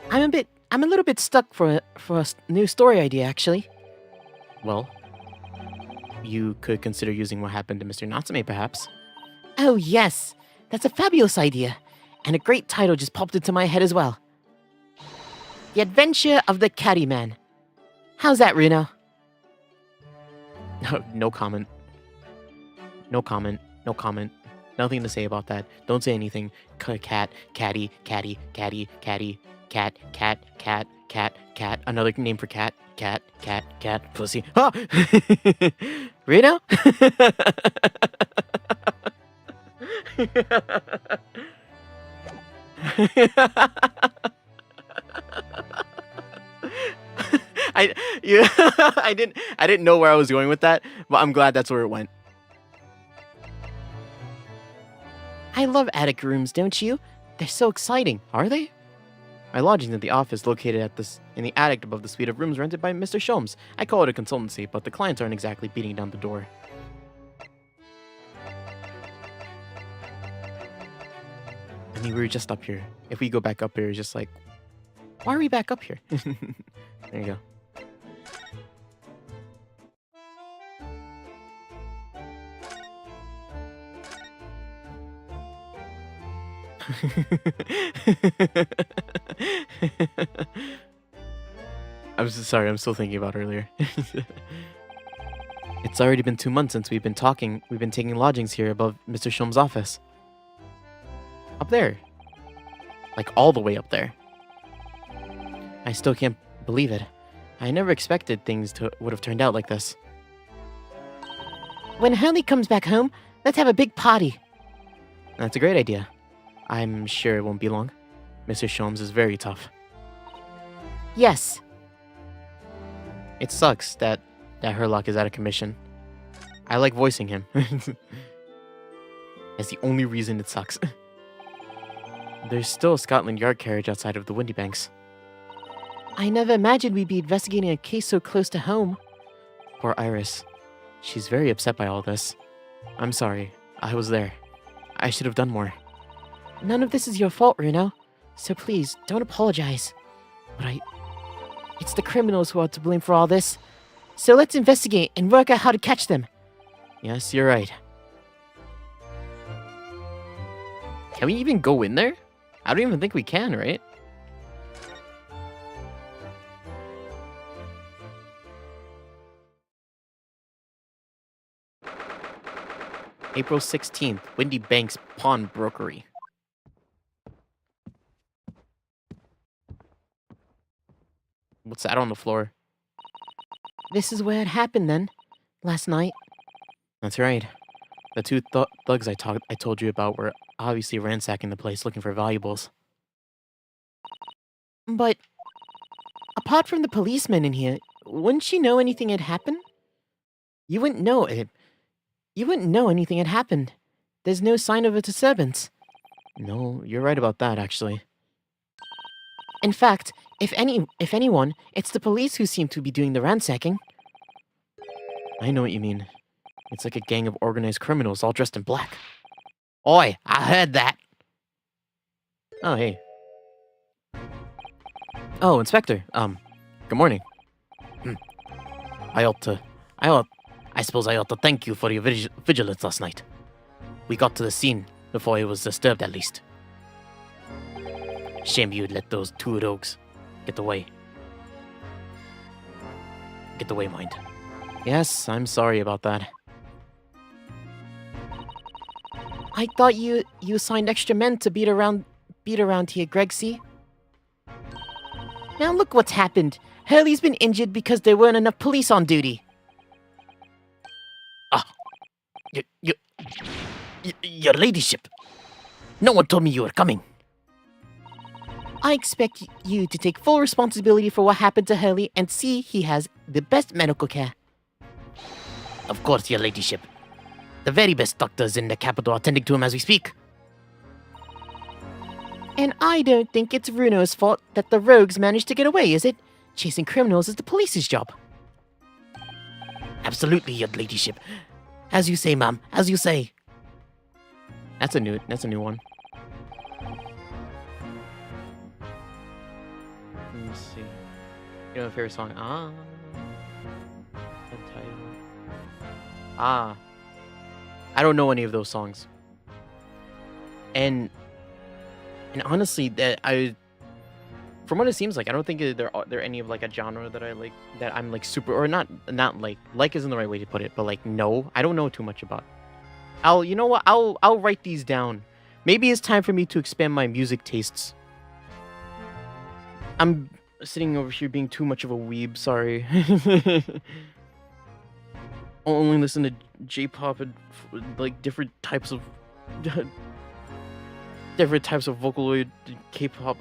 I'm a little bit stuck for a new story idea, actually. Well, you could consider using what happened to Mr. Natsume, perhaps. Oh, yes. That's a fabulous idea. And a great title just popped into my head as well. The Adventure of the Caddy Man. How's that, Reno? No comment. No comment. No comment. Nothing to say about that. Don't say anything. Cat, caddy, caddy, caddy, caddy, cat, cat, cat, cat, cat. Another name for cat. Cat, cat, cat, pussy. Oh! Reno? I didn't know where I was going with that, but I'm glad that's where it went. I love attic rooms, don't you? They're so exciting, are they? My lodgings at the office located in the attic above the suite of rooms rented by Mr. Sholmes. I call it a consultancy, but the clients aren't exactly beating down the door. I mean, we were just up here. If we go back up here, it's just like, why are we back up here? There you go. I'm so sorry, I'm still thinking about earlier. It's already been 2 months since we've been taking lodgings here above Mr. Sholmes' office. Up there. Like all the way up there. I still can't believe it. I never expected things would have turned out like this. When Hurley comes back home, let's have a big party. That's a great idea. I'm sure it won't be long. Mr. Sholmes is very tough. Yes. It sucks that Herlock is out of commission. I like voicing him. That's the only reason it sucks. There's still a Scotland Yard carriage outside of the Windy Banks. I never imagined we'd be investigating a case so close to home. Poor Iris. She's very upset by all this. I'm sorry. I was there. I should have done more. None of this is your fault, Runo. So please, don't apologize. But it's the criminals who are to blame for all this. So let's investigate and work out how to catch them. Yes, you're right. Can we even go in there? I don't even think we can, right? April 16th, Windy Banks Pawnbrokery. What's that on the floor? This is where it happened then. Last night. That's right. The two thugs I told you about were obviously ransacking the place looking for valuables. But apart from the policeman in here, wouldn't she know anything had happened? You wouldn't know it. You wouldn't know anything had happened. There's no sign of a disturbance. No, you're right about that, actually. In fact, if anyone, it's the police who seem to be doing the ransacking. I know what you mean. It's like a gang of organized criminals all dressed in black. Oi, I heard that! Oh, hey. Oh, Inspector, good morning. I suppose I ought to thank you for your vigilance last night. We got to the scene before it was disturbed, at least. Shame you'd let those two rogues get away. Get away, mind. Yes, I'm sorry about that. I thought you assigned extra men to beat around here, Gregsy. Now look what's happened. Hurley's been injured because there weren't enough police on duty. Your ladyship. No one told me you were coming. I expect you to take full responsibility for what happened to Hurley and see he has the best medical care. Of course, your ladyship. The very best doctors in the capital are tending to him as we speak. And I don't think it's Runo's fault that the rogues managed to get away, is it? Chasing criminals is the police's job. Absolutely, your ladyship. As you say, ma'am. As you say. That's a new one. Let me see. You know my favorite song? The title. I don't know any of those songs. And honestly, from what it seems like, I don't think they're any of like a genre that I like, that I'm like super, or not like isn't the right way to put it, but like no, I don't know too much about. You know what? I'll write these down. Maybe it's time for me to expand my music tastes. I'm sitting over here being too much of a weeb, sorry. I'll only listen to J-pop and like different types of Vocaloid K-pop.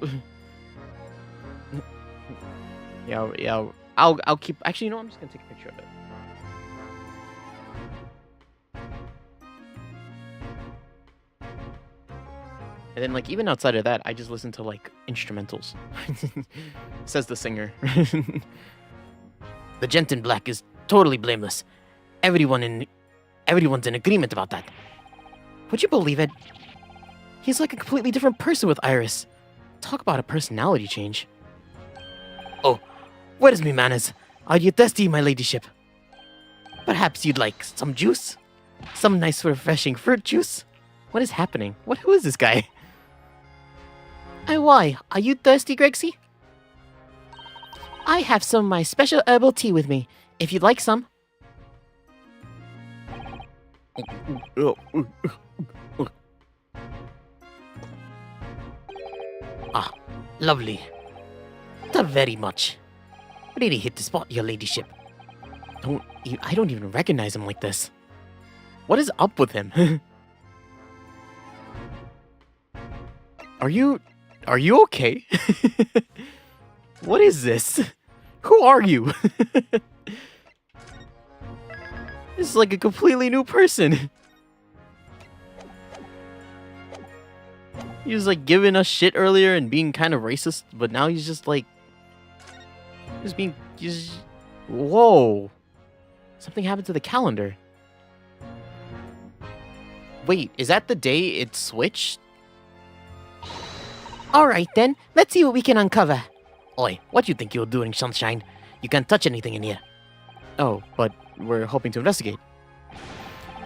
yeah. I'll keep. Actually, you know, I'm just gonna take a picture of it. And then, like, even outside of that, I just listen to, like, instrumentals. Says the singer. The gent in black is totally blameless. Everyone's in agreement about that. Would you believe it? He's like a completely different person with Iris. Talk about a personality change. Oh, where's me manners? Are you thirsty, my ladyship? Perhaps you'd like some juice? Some nice refreshing fruit juice? What is happening? Who is this guy? Why? Are you thirsty, Gregsy? I have some of my special herbal tea with me, if you'd like some. Ah, lovely. Not very much. Really hit the spot, your ladyship. I don't even recognize him like this. What is up with him? Are you okay? What is this? Who are you? This is like a completely new person. He was like giving us shit earlier and being kind of racist, but now he's just like... Whoa. Something happened to the calendar. Wait, is that the day it switched? Alright then, let's see what we can uncover. Oi, what do you think you're doing, Sunshine? You can't touch anything in here. Oh, but we're hoping to investigate.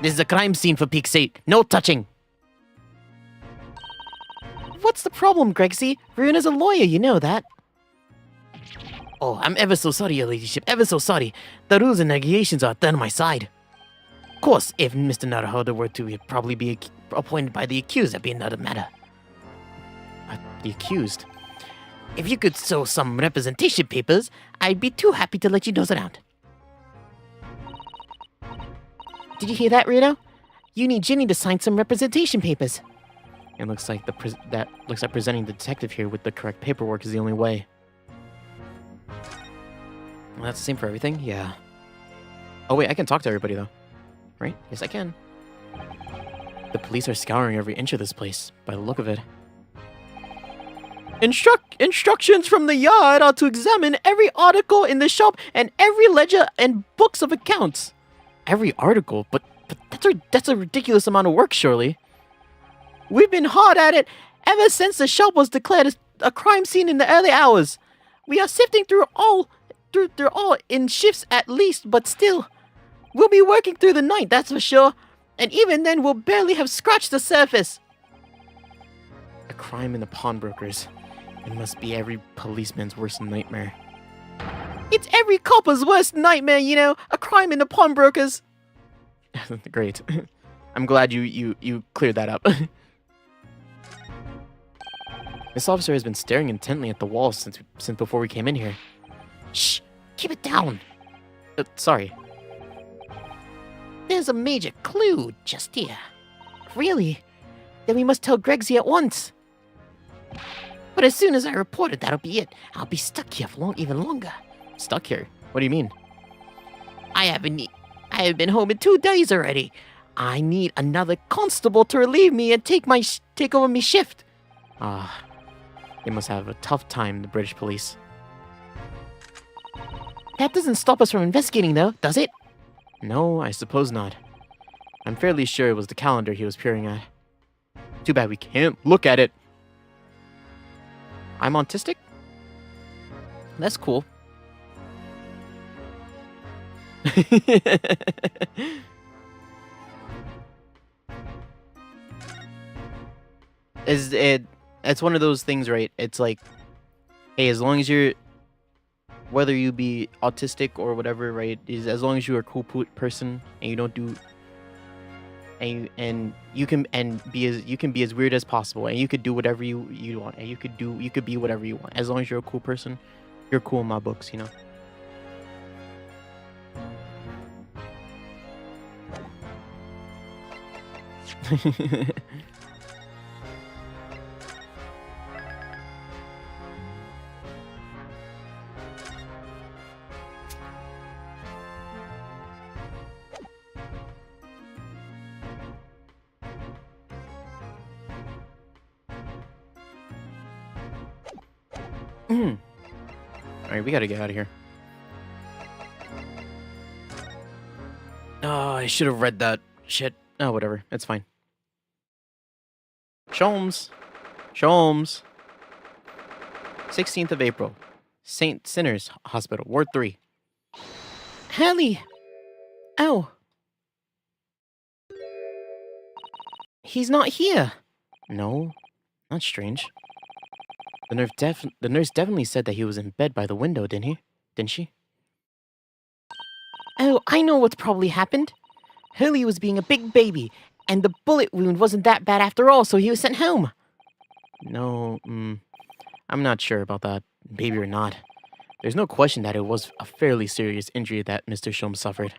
This is a crime scene, for peek's sake. No touching! What's the problem, Gregsy? Runa's a lawyer, you know that. Oh, I'm ever so sorry, your ladyship, ever so sorry. The rules and regulations are on my side. Of course, if Mr. Naruhodo were to probably be appointed by the accused, that'd be another matter. The accused? If you could show some representation papers, I'd be too happy to let you nose around. Did you hear that, Reno? You need Ginny to sign some representation papers. It looks like presenting the detective here with the correct paperwork is the only way. Well, that's the same for everything? Yeah. Oh wait, I can talk to everybody though. Right? Yes, I can. The police are scouring every inch of this place, by the look of it. Instructions from the yard are to examine every article in the shop and every ledger and books of accounts. Every article? But that's a ridiculous amount of work, surely. We've been hard at it ever since the shop was declared a crime scene in the early hours. We are sifting through all in shifts at least, but still. We'll be working through the night, that's for sure. And even then, we'll barely have scratched the surface. A crime in the pawnbrokers. It must be every policeman's worst nightmare. It's every copper's worst nightmare, you know. A crime in the pawnbrokers. Great. I'm glad you cleared that up. This officer has been staring intently at the wall since before we came in here. Shh! Keep it down! Sorry. There's a major clue just here. Really? Then we must tell Gregsy at once. But as soon as I report it, that'll be it. I'll be stuck here for even longer. Stuck here? What do you mean? I have been home in 2 days already. I need another constable to relieve me and take over my shift. They must have a tough time, the British police. That doesn't stop us from investigating, though, does it? No, I suppose not. I'm fairly sure it was the calendar he was peering at. Too bad we can't look at it. I'm autistic? That's cool. It's one of those things, right? It's like, hey, as long as you're, whether you be autistic or whatever, right? Is as long as you're a cool person and you don't do, and you can be as weird as possible, and you could do whatever you want, and you could be whatever you want. As long as you're a cool person, you're cool in my books, you know. Alright, we gotta get out of here. Oh, I should have read that shit. Oh, whatever. It's fine. Sholmes. 16th of April. St. Sinners Hospital, Ward 3. Hallie! Oh. He's not here. No, that's strange. The nurse definitely said that he was in bed by the window, Didn't she? Oh, I know what's probably happened. Hurley was being a big baby, and the bullet wound wasn't that bad after all, so he was sent home. No, I'm not sure about that, baby or not. There's no question that it was a fairly serious injury that Mr. Sholmes suffered.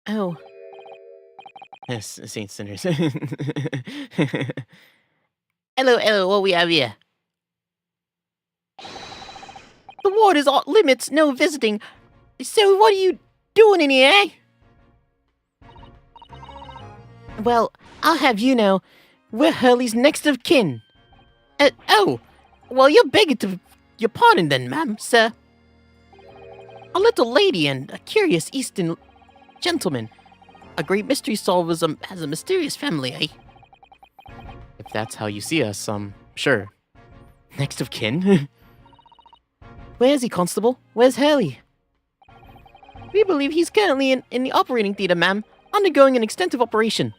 Oh. Yes, Saint Sinners. Hello, what we have here? The ward is off limits, no visiting. So what are you doing in here, eh? Well, I'll have you know, we're Hurley's next of kin. Oh, well, you're begging to your pardon then, ma'am, sir. A little lady and a curious Eastern gentleman. A great mystery solver has a mysterious family, eh? If that's how you see us, sure. Next of kin? Where is he, Constable? Where's Hurley? We believe he's currently in the operating theater, ma'am, undergoing an extensive operation.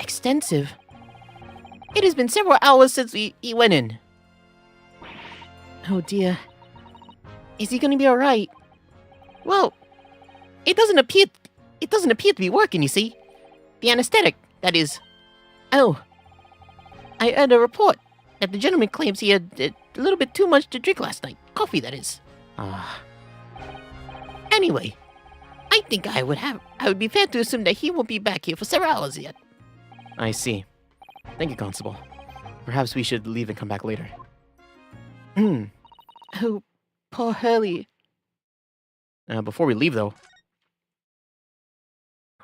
Extensive? It has been several hours since he went in. Oh dear. Is he gonna be alright? Well, it doesn't appear to be working, you see. The anesthetic, that is. Oh. I heard a report that the gentleman claims he had a little bit too much to drink last night. Coffee, that is. Anyway, I think I would be fair to assume that he won't be back here for several hours yet. I see. Thank you, Constable. Perhaps we should leave and come back later. Oh, poor Hurley. Before we leave, though,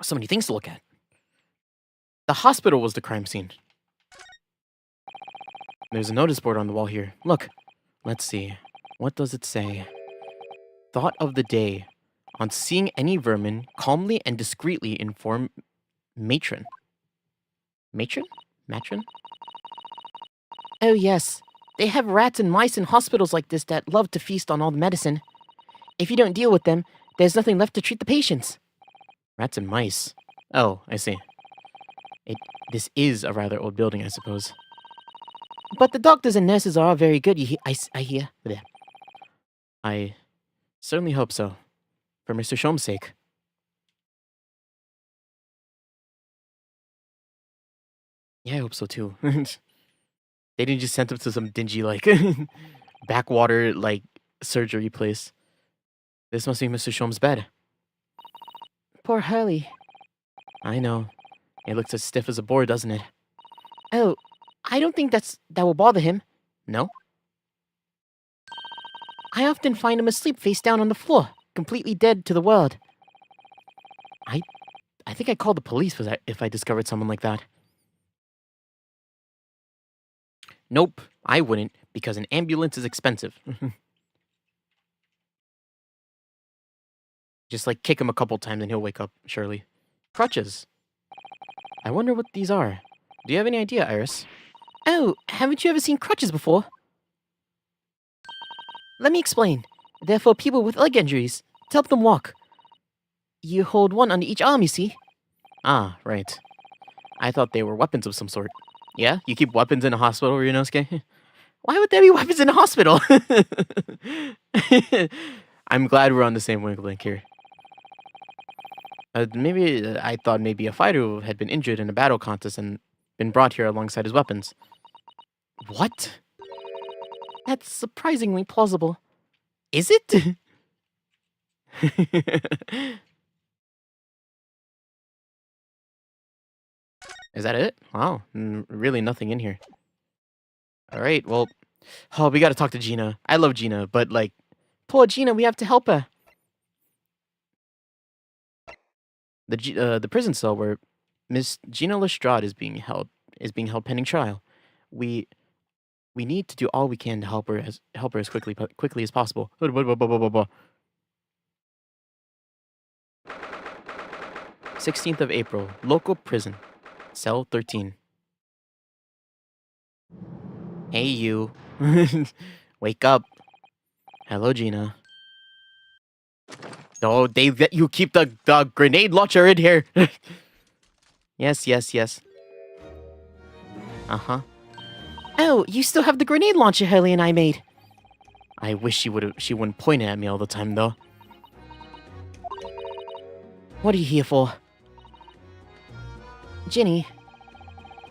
so many things to look at. The hospital was the crime scene. There's a notice board on the wall here. Look. Let's see. What does it say? Thought of the day. On seeing any vermin, calmly and discreetly inform matron. Matron? Matron? Oh yes. They have rats and mice in hospitals like this that love to feast on all the medicine. If you don't deal with them, there's nothing left to treat the patients. Rats and mice. Oh, I see. This is a rather old building, I suppose. But the doctors and nurses are all very good, I hear. Blech. I certainly hope so. For Mr. Sholmes' sake. Yeah, I hope so too. They didn't just send him to some dingy, like, backwater, like, surgery place. This must be Mr. Sholmes' bed. Poor Hurley. I know. It looks as stiff as a board, doesn't it? Oh, I don't think that will bother him. No? I often find him asleep face down on the floor, completely dead to the world. I think I'd call the police if I discovered someone like that. Nope, I wouldn't, because an ambulance is expensive. Just, like, kick him a couple times and he'll wake up, surely. Crutches. I wonder what these are. Do you have any idea, Iris? Oh, haven't you ever seen crutches before? Let me explain. They're for people with leg injuries, to help them walk. You hold one under each arm, you see? Ah, right. I thought they were weapons of some sort. Yeah? You keep weapons in a hospital, Ryunosuke? Why would there be weapons in a hospital? I'm glad we're on the same wavelength here. I thought maybe a fighter had been injured in a battle contest and been brought here alongside his weapons. What? That's surprisingly plausible. Is it? Is that it? Wow, really nothing in here. Alright, well, we gotta talk to Gina. I love Gina, but, like, poor Gina, we have to help her. The prison cell where Miss Gina Lestrade is being held pending trial. We we need to do all we can to help her as quickly as possible. 16th of April, local prison, cell 13. Hey you, wake up. Hello Gina. Oh, they let you keep the grenade launcher in here. Yes. Uh-huh. Oh, you still have the grenade launcher Haley and I made. I wish she wouldn't point it at me all the time though. What are you here for? Ginny.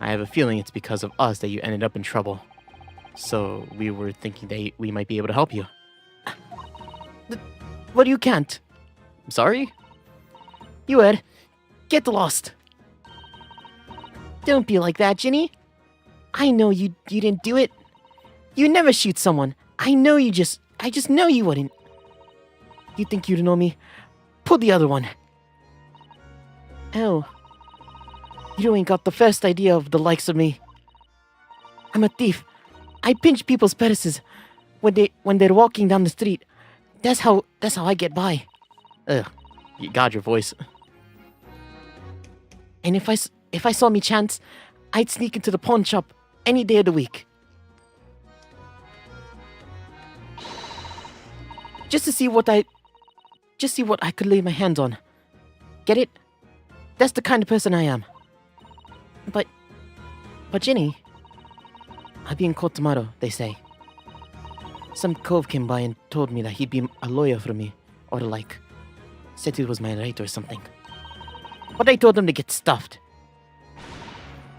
I have a feeling it's because of us that you ended up in trouble. So we were thinking that we might be able to help you. What do you can't? I'm sorry? You Ed, get lost. Don't be like that, Ginny. I know you didn't do it. You never shoot someone. I just know you wouldn't. You think you'd know me? Pull the other one. Oh. You ain't got the first idea of the likes of me. I'm a thief. I pinch people's purses when they're walking down the street. That's how I get by. Ugh. You got your voice. And if I saw me chance, I'd sneak into the pawn shop any day of the week. Just to see what I could lay my hands on. Get it? That's the kind of person I am. But Ginny, I'll be in court tomorrow, they say. Some cove came by and told me that he'd be a lawyer for me, or like, said it was my right or something. But I told him to get stuffed.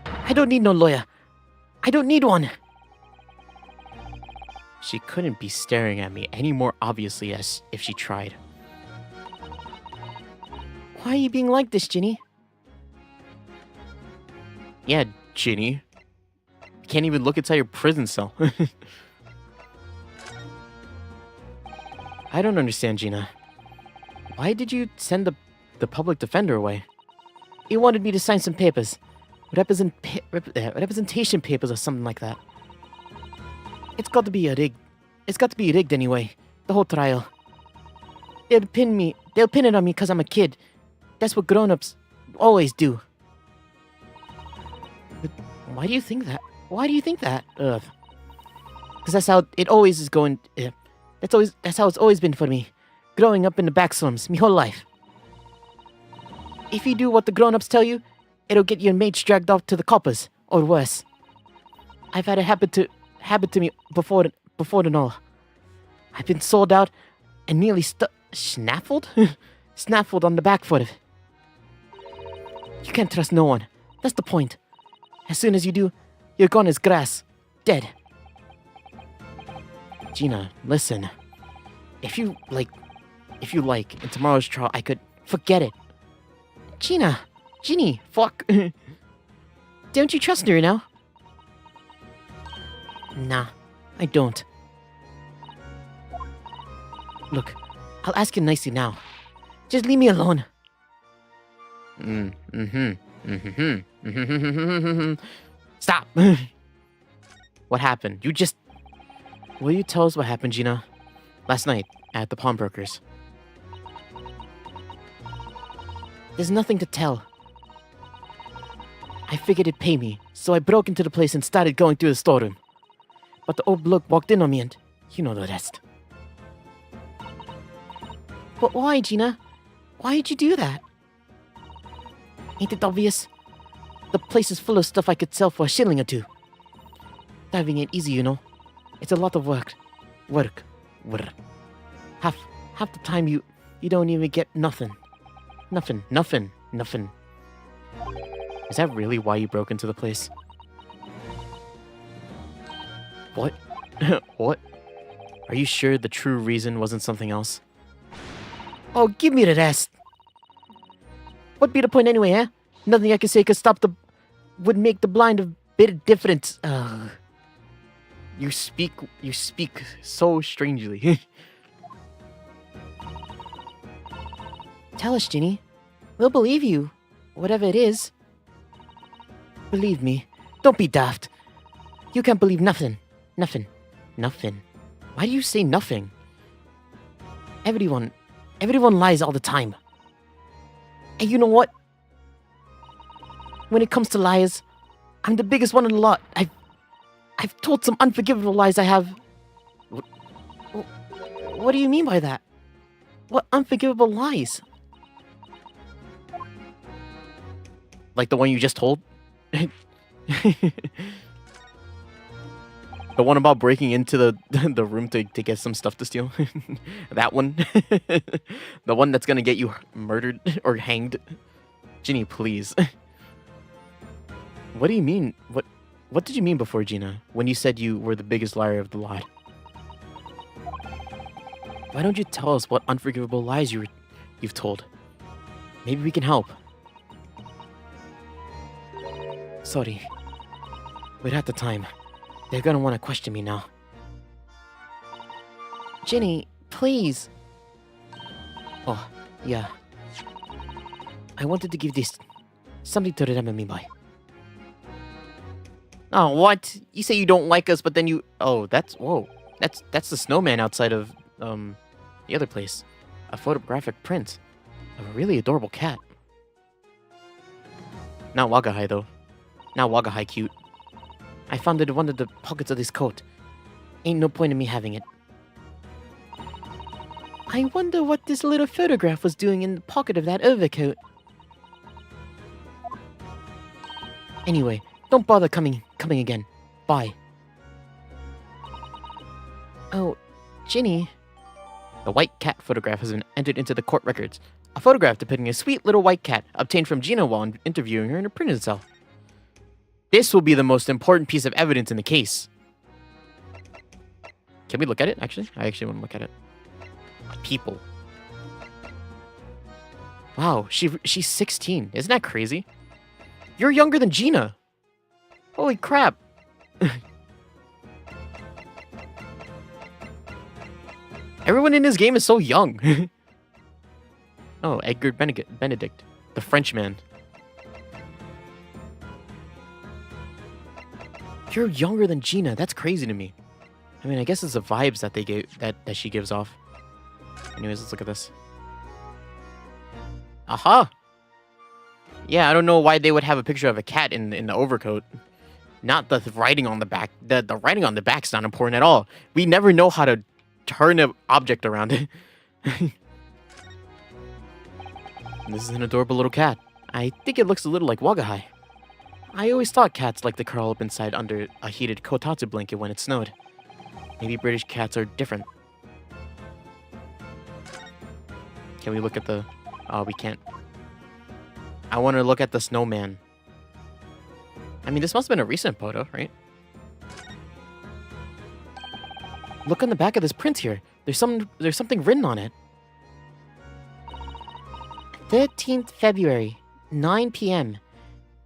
I don't need no lawyer. I don't need one. She couldn't be staring at me any more obviously as if she tried. Why are you being like this, Ginny? Yeah, Ginny. You can't even look inside your prison cell. I don't understand, Gina. Why did you send the public defender away? He wanted me to sign some papers. Representation papers or something like that. It's got to be rigged anyway. The whole trial. They'll pin it on me because I'm a kid. That's what grown-ups always do. But why do you think that? Ugh. Because that's how it always is going. That's how it's always been for me. Growing up in the back slums, my whole life. If you do what the grown-ups tell you, it'll get your mates dragged off to the coppers, or worse. I've had it happen to me before and all. I've been sold out and nearly snaffled? Snaffled on the back foot. You can't trust no one. That's the point. As soon as you do, you're gone as grass. Dead. Gina, listen. If you like, in tomorrow's trial, I could forget it. Ginny, fuck. Don't you trust her now? Nah, I don't. Look, I'll ask you nicely now. Just leave me alone. Stop! What happened? Will you tell us what happened, Gina? Last night, at the pawnbrokers. There's nothing to tell. I figured it'd pay me, so I broke into the place and started going through the storeroom. But the old bloke walked in on me and you know the rest. But why, Gina? Why did you do that? Ain't it obvious? The place is full of stuff I could sell for a shilling or two. Diving ain't easy, you know. It's a lot of work. Half the time you don't even get nothing. Nothing. Is that really why you broke into the place? What? What? Are you sure the true reason wasn't something else? Oh, give me the rest. What'd be the point anyway, huh? Nothing I could say would make the blind a bit of difference. You speak so strangely. Tell us, Ginny. We'll believe you. Whatever it is. Believe me. Don't be daft. You can't believe nothing. Nothing. Nothing. Why do you say nothing? Everyone lies all the time. And you know what? When it comes to lies, I'm the biggest one in the lot. I've told some unforgivable lies. I have. What do you mean by that? What unforgivable lies? Like the one you just told? The one about breaking into the room to get some stuff to steal? That one? The one that's gonna get you murdered or hanged? Ginny, please. What do you mean? What did you mean before, Gina, when you said you were the biggest liar of the lot? Why don't you tell us what unforgivable lies you've told? Maybe we can help. Sorry. We're at the time. They're gonna want to question me now. Ginny, please. Oh, yeah. I wanted to give this something to remember me by. Oh, what? You say you don't like us, but then you... Oh, whoa. That's the snowman outside of, the other place. A photographic print of a really adorable cat. Not Wagahai, though. Not Wagahai cute. I found it in one of the pockets of this coat. Ain't no point in me having it. I wonder what this little photograph was doing in the pocket of that overcoat. Anyway, don't bother coming again. Bye. Oh, Ginny. The white cat photograph has been entered into the court records. A photograph depicting a sweet little white cat obtained from Gina while interviewing her in a prison cell. This will be the most important piece of evidence in the case. Can we look at it, actually? I actually want to look at it. People. Wow, she's 16. Isn't that crazy? You're younger than Gina. Holy crap. Everyone in this game is so young. Oh, Edgar Benedict, the Frenchman. You're younger than Gina. That's crazy to me. I mean, I guess it's the vibes that they gave that she gives off. Anyways, let's look at this. Aha! Yeah, I don't know why they would have a picture of a cat in the overcoat. Not the writing on the back. The writing on the back's not important at all. We never know how to turn an object around it. This is an adorable little cat. I think it looks a little like Wagahai. I always thought cats like to curl up inside under a heated kotatsu blanket when it snowed. Maybe British cats are different. Can we look at the... Oh, we can't. I want to look at the snowman. I mean, this must have been a recent photo, right? Look on the back of this print here. There's something written on it. 13th February, 9 p.m.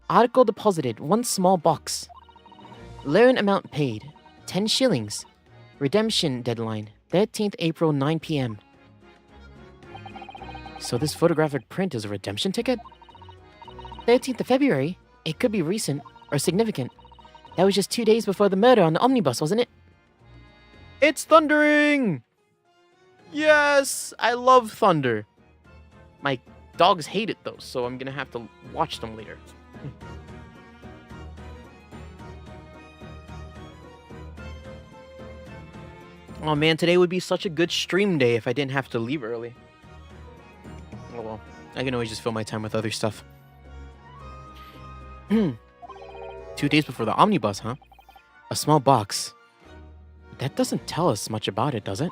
Article deposited, 1 small box. Loan amount paid, 10 shillings. Redemption deadline, 13th April, 9 p.m. So this photographic print is a redemption ticket? 13th of February? It could be recent or significant. That was just 2 days before the murder on the omnibus, wasn't it? It's thundering! Yes! I love thunder. My dogs hate it though, so I'm gonna have to watch them later. Oh man, today would be such a good stream day if I didn't have to leave early. Oh well, I can always just fill my time with other stuff. 2 days before the omnibus, huh? A small box. That doesn't tell us much about it, does it?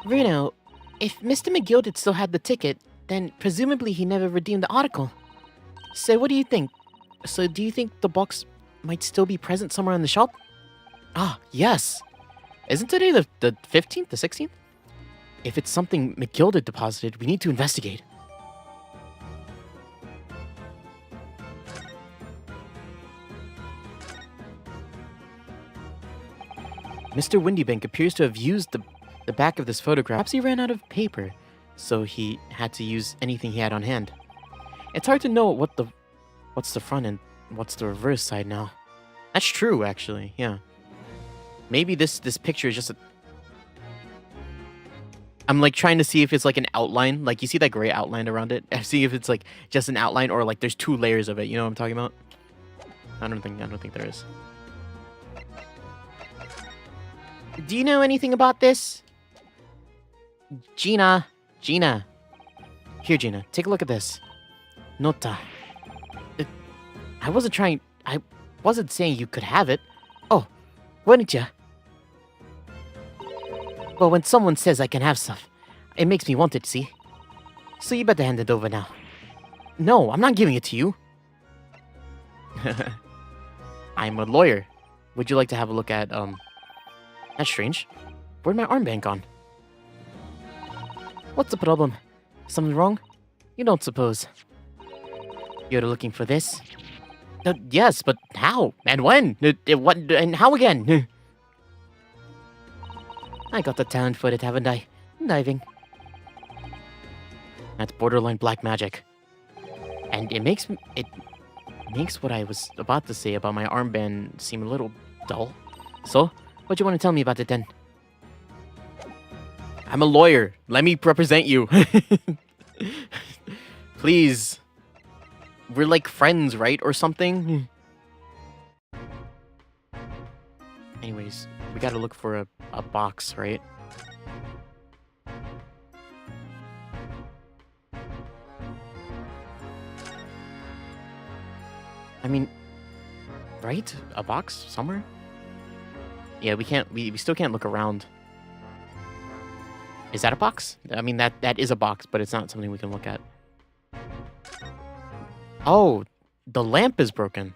Bruno, if Mr. McGilded still had the ticket, then presumably he never redeemed the article. So what do you think? So do you think the box might still be present somewhere in the shop? Ah, yes. Isn't today the 15th, the 16th? If it's something McGilded deposited, we need to investigate. Mr. Windybank appears to have used the back of this photograph. Perhaps he ran out of paper, so he had to use anything he had on hand. It's hard to know what's the front and what's the reverse side now? That's true, actually. Yeah. Maybe this picture is just a... I'm like trying to see if it's like an outline. Like you see that gray outline around it? See if it's like just an outline or like there's 2 layers of it. You know what I'm talking about? I don't think there is. Do you know anything about this? Gina. Here, Gina, take a look at this. Nota. I wasn't saying you could have it. Oh, wouldn't ya? Well, when someone says I can have stuff, it makes me want it, see? So you better hand it over now. No, I'm not giving it to you. I'm a lawyer. Would you like to have a look at, That's strange. Where'd my armband gone? What's the problem? Something wrong? You don't suppose. You're looking for this? Yes, but how? And when? What? And how again? I got the talent for it, haven't I? Diving. That's borderline black magic. And it makes what I was about to say about my armband seem a little dull. So, what do you want to tell me about it then? I'm a lawyer. Let me represent you. Please. We're like friends, right? Or something? Anyways, we gotta look for a box, right? I mean, right? A box somewhere? Yeah, we still can't look around. Is that a box? I mean, that is a box, but it's not something we can look at. Oh, the lamp is broken.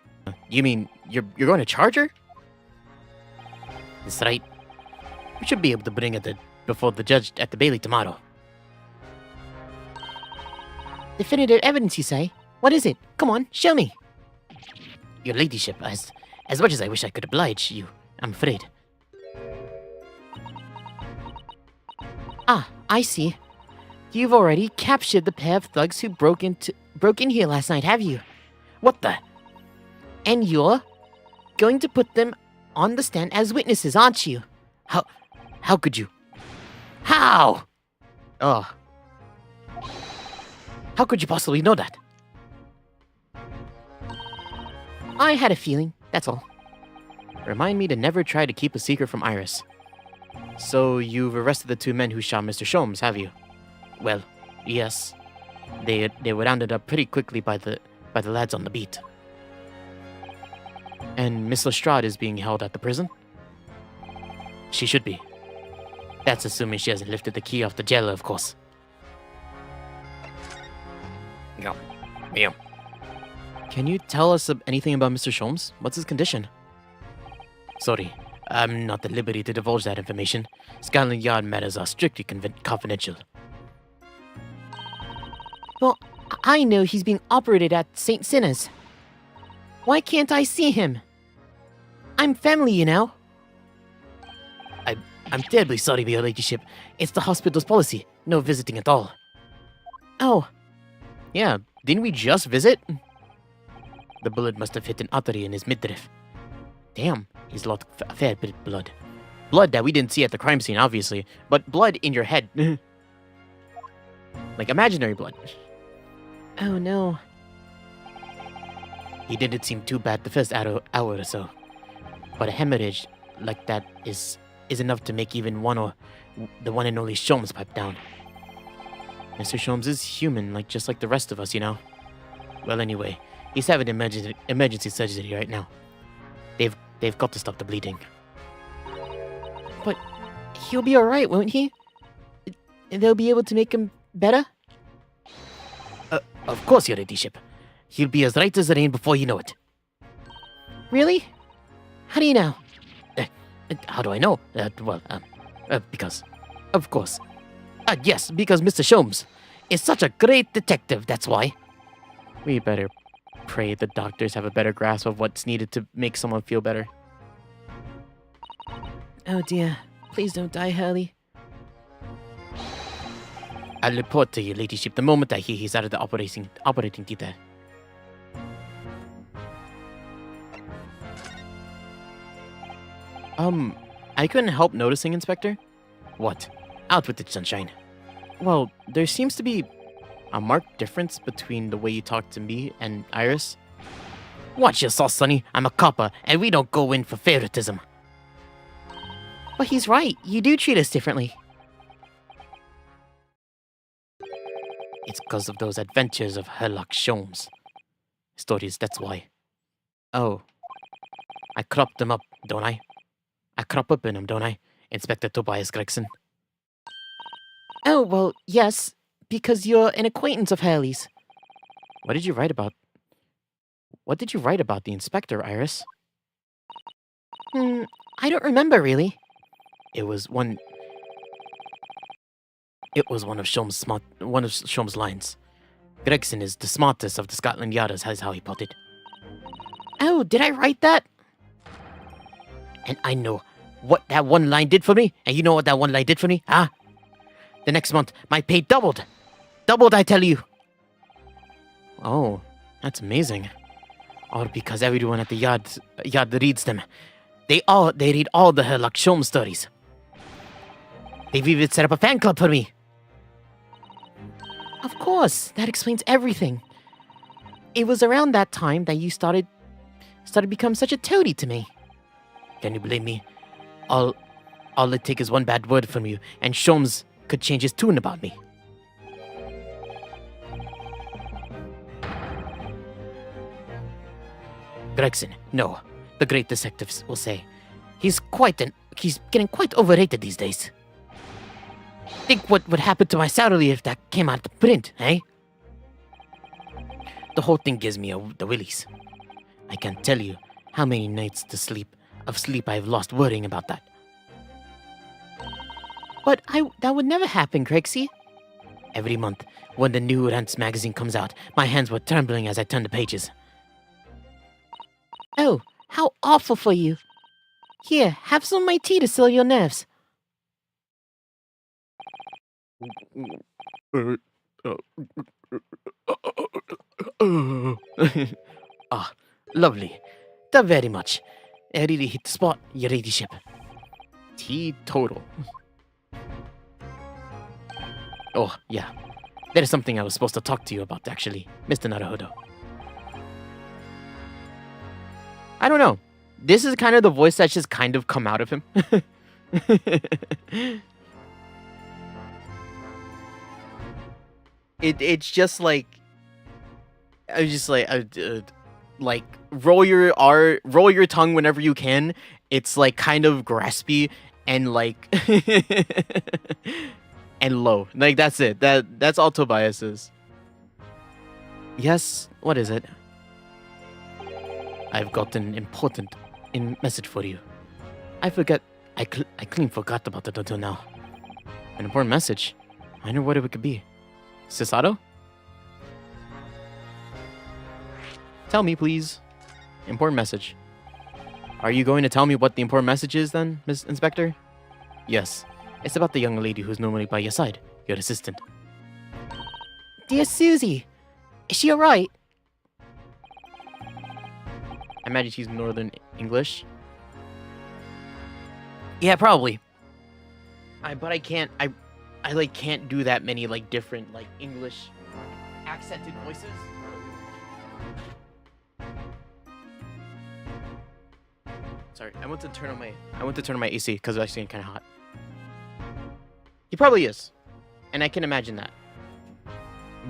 You mean you're going to charge her? That's right. We should be able to bring it before the judge at the Bailey tomorrow. Definitive evidence, you say? What is it? Come on, show me. Your ladyship, as much as I wish I could oblige you, I'm afraid. Ah, I see. You've already captured the pair of thugs who broke in here last night, have you? What the? And you're going to put them on the stand as witnesses, aren't you? How could you? How? Oh. How could you possibly know that? I had a feeling, that's all. Remind me to never try to keep a secret from Iris. So you've arrested the 2 men who shot Mr. Sholmes, have you? Well, yes. They were rounded up pretty quickly by the lads on the beat. And Miss Lestrade is being held at the prison? She should be. That's assuming she hasn't lifted the key off the jailer, of course. No. Yeah. Can you tell us anything about Mr. Sholmes? What's his condition? Sorry, I'm not at liberty to divulge that information. Scotland Yard matters are strictly confidential. Well, I know he's being operated at St. Sinner's. Why can't I see him? I'm family, you know. I'm terribly sorry, your ladyship. It's the hospital's policy. No visiting at all. Oh. Yeah, didn't we just visit? The bullet must have hit an artery in his midriff. Damn, he's lost a fair bit of blood. Blood that we didn't see at the crime scene, obviously. But blood in your head. Like imaginary blood. Oh no. He didn't seem too bad the first hour or so. But a hemorrhage like that is enough to make even the one and only Sholmes pipe down. Mr. Sholmes is human, just like the rest of us, you know. Well, anyway, he's having emergency surgery right now. They've got to stop the bleeding. But he'll be alright, won't he? They'll be able to make him better? Of course, your ladyship. He'll be as right as the rain before you know it. Really? How do you know? How do I know? Because... Of course. Yes, because Mr. Sholmes is such a great detective, that's why. We better pray the doctors have a better grasp of what's needed to make someone feel better. Oh dear, please don't die, Hurley. I'll report to your ladyship the moment I hear he's out of the operating theater. I couldn't help noticing, Inspector. What? Out with it, sunshine. Well, there seems to be a marked difference between the way you talk to me and Iris. Watch your sauce, Sonny. I'm a copper, and we don't go in for favoritism. But he's right. You do treat us differently. It's because of those adventures of Herlock Sholmes. Stories, that's why. Oh. I crop them up, don't I? I crop up in them, don't I? Inspector Tobias Gregson. Oh, well, yes, because you're an acquaintance of Haley's. What did you write about the inspector, Iris? I don't remember, really. It was one of Sholmes' lines. Gregson is the smartest of the Scotland Yarders, is how he put it. Oh, did I write that? And I know what that one line did for me, and you know what that one line did for me, huh? The next month, my pay doubled. Doubled, I tell you. Oh, that's amazing. All because everyone at the yard reads them. They read all the Herlock Sholmes stories. They've even set up a fan club for me. Of course, that explains everything. It was around that time that you started to become such a toady to me. Can you blame me? All it takes is one bad word from you, and Sholmes could change his tune about me. Gregson, no, the great detectives will say. He's getting quite overrated these days. Think what would happen to my salary if that came out of print, eh? The whole thing gives me the willies. I can't tell you how many nights of sleep I've lost worrying about that. But that would never happen, Craigsy. Every month, when the new Rants magazine comes out, my hands were trembling as I turned the pages. Oh, how awful for you. Here, have some of my tea to still your nerves. Ah, lovely. That very much. I really hit the spot, your ladyship. Teetotal. Oh, yeah. There is something I was supposed to talk to you about, actually, Mr. Naruhodo. I don't know. This is kind of the voice that's just kind of come out of him. It's just like I was just like roll your tongue whenever you can. It's like kind of graspy and like and low. Like that's it. That's all Tobias is. Yes, what is it? I've got an important message for you. I clean forgot about it until now. An important message? I know what it could be. Cisato? Tell me, please. Important message. Are you going to tell me what the important message is then, Miss Inspector? Yes. It's about the young lady who's normally by your side, your assistant. Dear Susie, is she alright? I imagine she's Northern English. Yeah, probably. But I can't. I like can't do that many like different like English accented voices. Sorry, I want to turn on my AC because it's actually kind of hot. He probably is, and I can imagine that.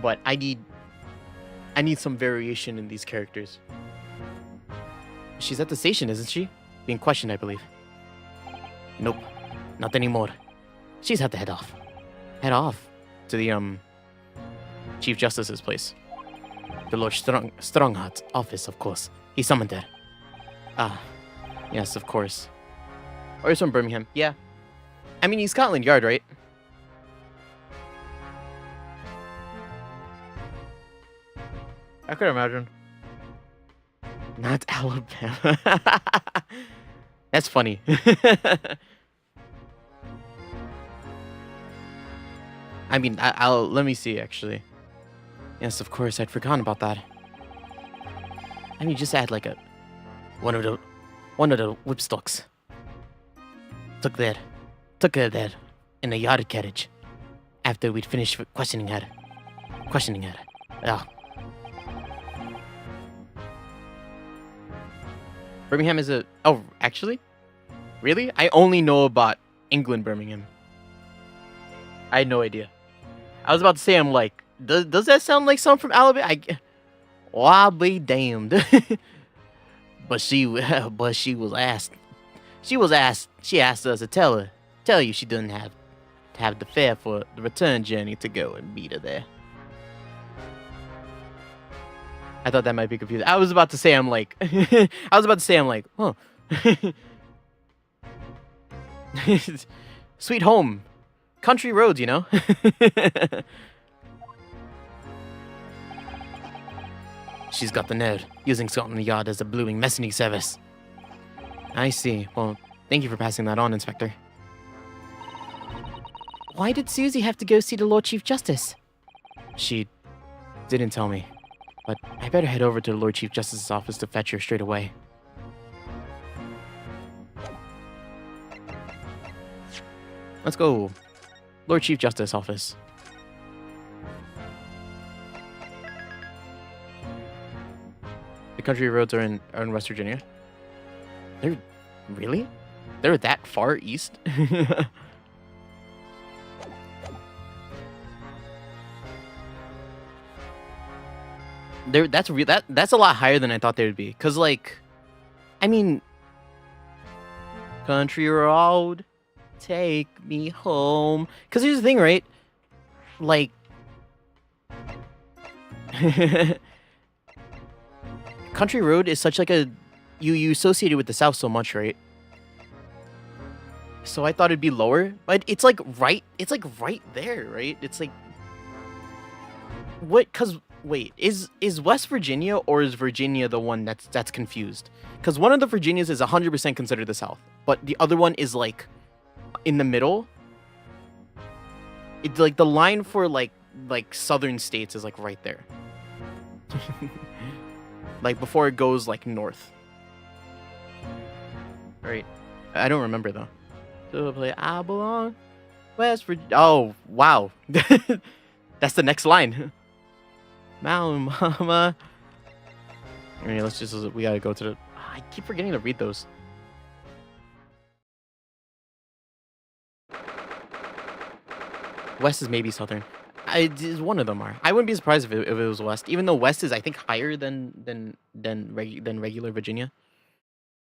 But I need some variation in these characters. She's at the station, isn't she? Being questioned, I believe. Nope, not anymore. She's had to head off. Head off to the Chief Justice's place. The Lord Strongheart's office, of course. He summoned her. Ah, yes, of course. Or he's from Birmingham. Yeah. I mean, he's Scotland Yard, right? I could imagine. Not Alabama. That's funny. I mean, I'll let me see actually. Yes, of course, I'd forgotten about that. I mean, just add like one of the whipstocks. took her there in a yard carriage after we'd finished questioning her. Oh. Birmingham is a... Oh, actually? Really? I only know about England, Birmingham. I had no idea. I was about to say, I'm like, does that sound like something from Alabama? Well, I'll be damned. but she was asked. She asked us to tell you she doesn't have to have the fare for the return journey to go and meet her there. I thought that might be confusing. I was about to say, I'm like, huh. Sweet home. Country roads, you know? She's got the nerve, using Scotland Yard as a bluing messaging service. I see. Well, thank you for passing that on, Inspector. Why did Susie have to go see the Lord Chief Justice? She didn't tell me, but I better head over to the Lord Chief Justice's office to fetch her straight away. Let's go. Lord Chief Justice office. The country roads are in West Virginia. They're really? They're that far east? That's a lot higher than I thought they would be. Cause like, I mean, country road, take me home. Cause here's the thing, right? Like, country road is such like a you associate it with the South so much, right? So I thought it'd be lower, but it's like right there, right? It's like what? Cause wait, is West Virginia or is Virginia the one that's confused? Because one of the Virginias is 100% considered the South, but the other one is like in the middle. It's like the line for like southern states is like right there. Like before it goes like north. Right. I don't remember though. So play I belong West Virginia. Oh, wow. That's the next line. Mountain Mama. Alright, let's just we gotta go to the I keep forgetting to read those. West is maybe southern. One of them are. I wouldn't be surprised if it was West, even though West is I think higher than regular Virginia.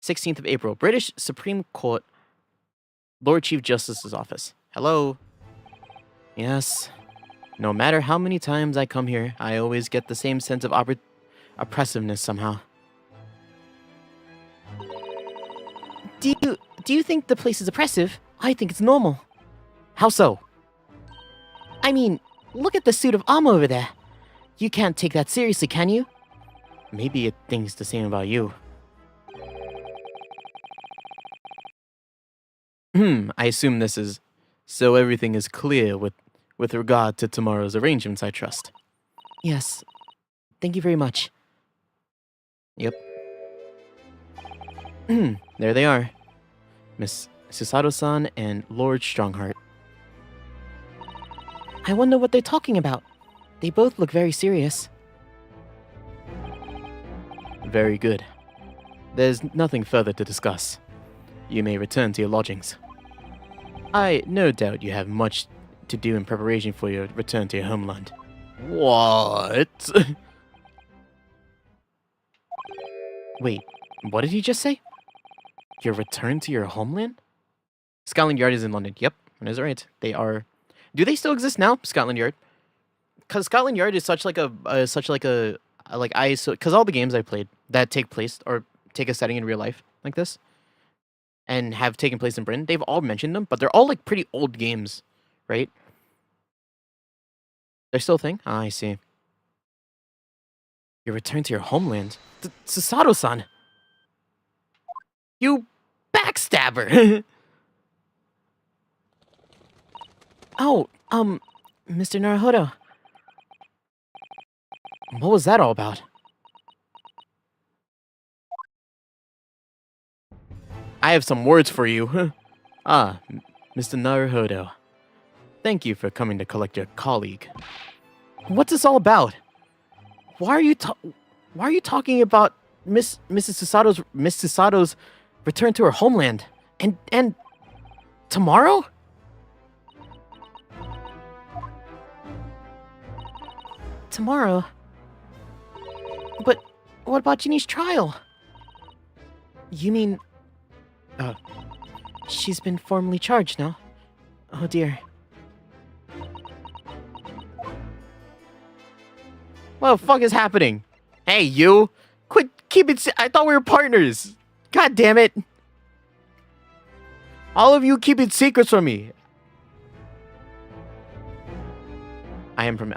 16th of April, British Supreme Court, Lord Chief Justice's office. Hello. Yes. No matter how many times I come here, I always get the same sense of oppressiveness somehow. Do you think the place is oppressive? I think it's normal. How so? I mean, look at the suit of armor over there. You can't take that seriously, can you? Maybe it thinks the same about you. I assume this is... So everything is clear with regard to tomorrow's arrangements, I trust. Yes. Thank you very much. Yep. There they are. Miss Susato-san and Lord Strongheart. I wonder what they're talking about. They both look very serious. Very good. There's nothing further to discuss. You may return to your lodgings. I no doubt you have much to do in preparation for your return to your homeland. What? Wait, what did he just say? Your return to your homeland? Scotland Yard is in London. Yep, that is right. They are... Do they still exist now, Scotland Yard? Because Scotland Yard is such like a because all the games I played that take place or take a setting in real life like this and have taken place in Britain, they've all mentioned them, but they're all like pretty old games, right? They're still a thing? Ah, I see. You return to your homeland? Susato-san! You backstabber! Oh, Mr. Naruhodo. What was that all about? I have some words for you. Ah, Mr. Naruhodo. Thank you for coming to collect your colleague. What's this all about? Why are you talking about Miss Susato's return to her homeland? And tomorrow? Tomorrow? But what about Ginny's trial? You mean... she's been formally charged now? Oh dear. What the fuck is happening? Hey, you! Quit, keep it I thought we were partners! God damn it! All of you keeping secrets from me! I am from...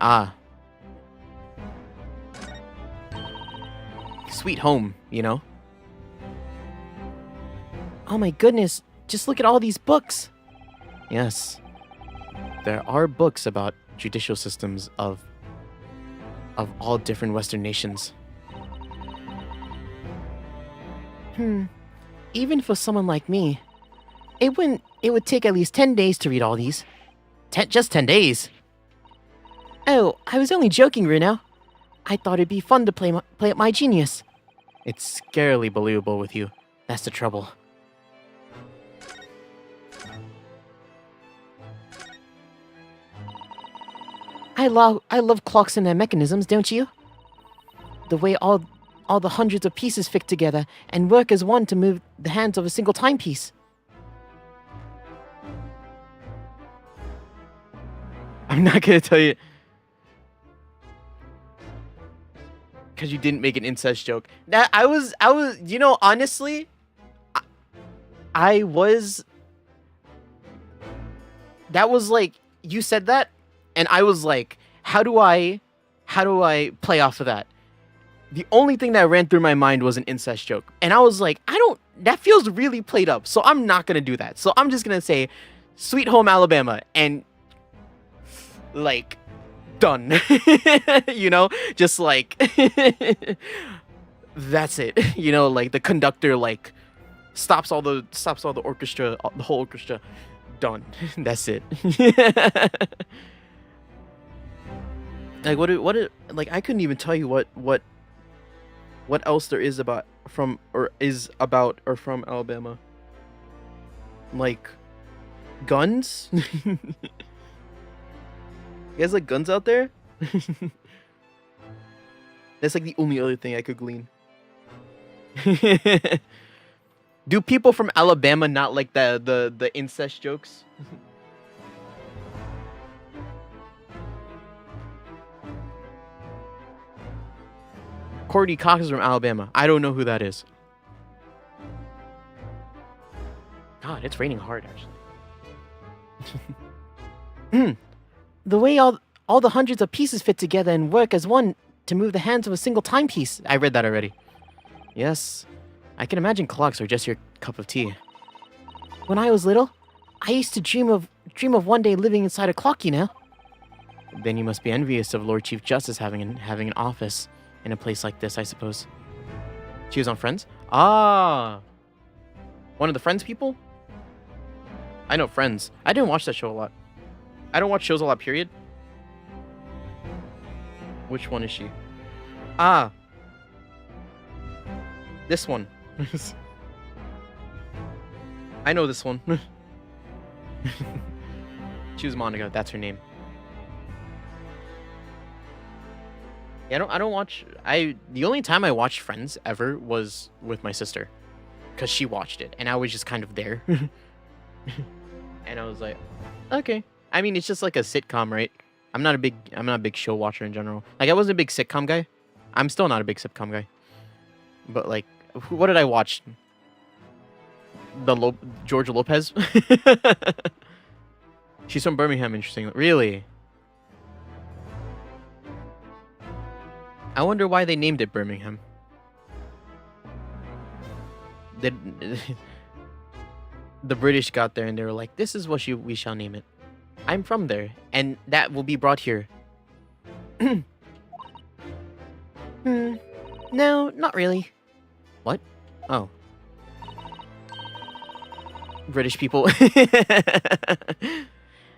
Sweet home, you know? Oh my goodness, just look at all these books! Yes. There are books about judicial systems of all different Western nations. Even for someone like me, it would take at least 10 days to read all these. Just 10 days? Oh, I was only joking, Runo. I thought it'd be fun to play up my genius. It's scarily believable with you. That's the trouble. I love clocks and their mechanisms, don't you? The way all the hundreds of pieces fit together and work as one to move the hands of a single timepiece. I'm not gonna tell you. Because you didn't make an incest joke. That I was, you know, honestly, I was. That was like, you said that, and I was like, how do I play off of that? The only thing that ran through my mind was an incest joke, and I was like, that feels really played up, so I'm not gonna do that. So I'm just gonna say, Sweet Home Alabama, and like, done. You know, just like that's it. You know, like the conductor like stops all the orchestra, the whole orchestra. Done. That's it. Like what like I couldn't even tell you what else there is about from Alabama. Like guns? You guys like guns out there? That's like the only other thing I could glean. Do people from Alabama not like the incest jokes? Courtney Cox is from Alabama. I don't know who that is. God, it's raining hard actually. The way all the hundreds of pieces fit together and work as one to move the hands of a single timepiece. I read that already. Yes. I can imagine clocks are just your cup of tea. When I was little, I used to dream of one day living inside a clock, you know? Then you must be envious of Lord Chief Justice having an office in a place like this, I suppose. She was on Friends? Ah! One of the Friends people? I know Friends. I didn't watch that show a lot. I don't watch shows a lot, period. Which one is she? Ah! This one. I know this one. She was Monica, that's her name. Yeah, I don't watch. The only time I watched Friends ever was with my sister, cause she watched it, and I was just kind of there. And I was like, okay. I mean, it's just like a sitcom, right? I'm not a big show watcher in general. Like, I wasn't a big sitcom guy. I'm still not a big sitcom guy. But like, what did I watch? George Lopez. She's from Birmingham. Interesting. Really? I wonder why they named it Birmingham. The British got there and they were like, "This is what we shall name it." I'm from there, and that will be brought here. No, not really. What? Oh. British people.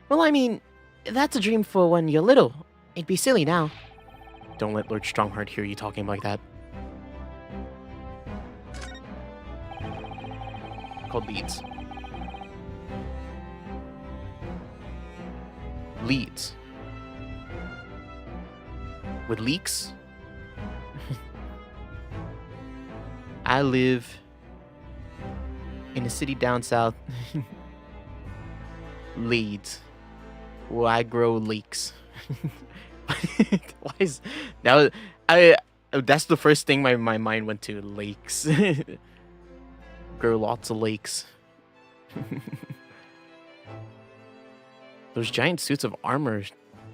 Well, I mean, that's a dream for when you're little. It'd be silly now. Don't let Lord Strongheart hear you talking like that. Called Leeds. Leeds. With leaks? I live in a city down south. Leeds. Well, I grow leeks. Why is that? That's the first thing my mind went to. Lakes. Grow lots of lakes. Those giant suits of armor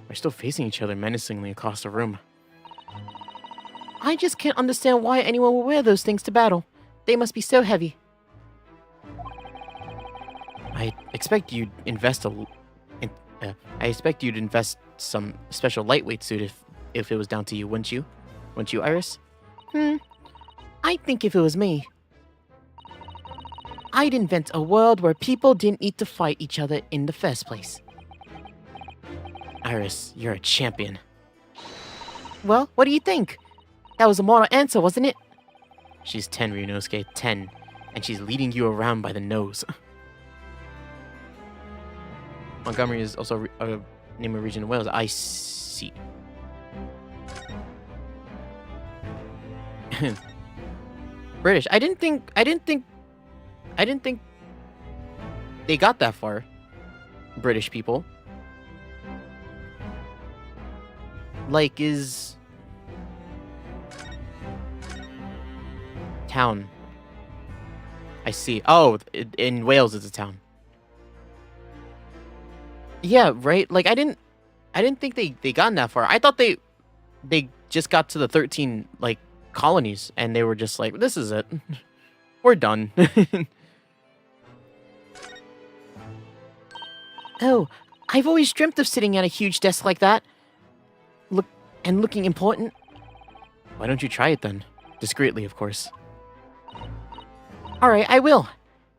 are still facing each other menacingly across the room. I just can't understand why anyone would wear those things to battle. They must be so heavy. I expect you'd invest some special lightweight suit if it was down to you, wouldn't you? Wouldn't you, Iris? I think if it was me, I'd invent a world where people didn't need to fight each other in the first place. Iris, you're a champion. Well, what do you think? That was a moral answer, wasn't it? She's 10, Ryunosuke, 10. And she's leading you around by the nose. Montgomery is also a name of region of Wales. I see. British. I didn't think they got that far. British people. Like, is town. I see. Oh, in Wales it's a town. Yeah, right? Like, I didn't think they gotten that far. I thought they just got to the 13, like, colonies, and they were just like, this is it. We're done. Oh, I've always dreamt of sitting at a huge desk like that. Looking important. Why don't you try it then? Discreetly, of course. Alright, I will.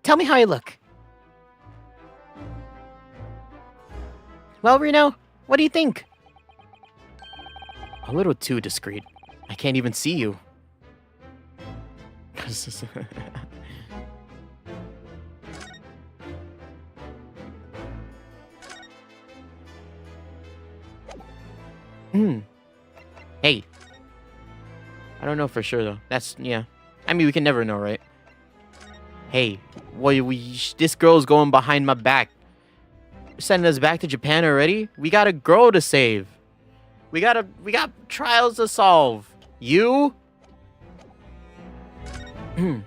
Tell me how I look. Well, Reno, what do you think? A little too discreet. I can't even see you. Hey. I don't know for sure, though. Yeah. I mean, we can never know, right? Hey, this girl's going behind my back. Sending us back to Japan already? We got a girl to save. We got trials to solve. You? Mr.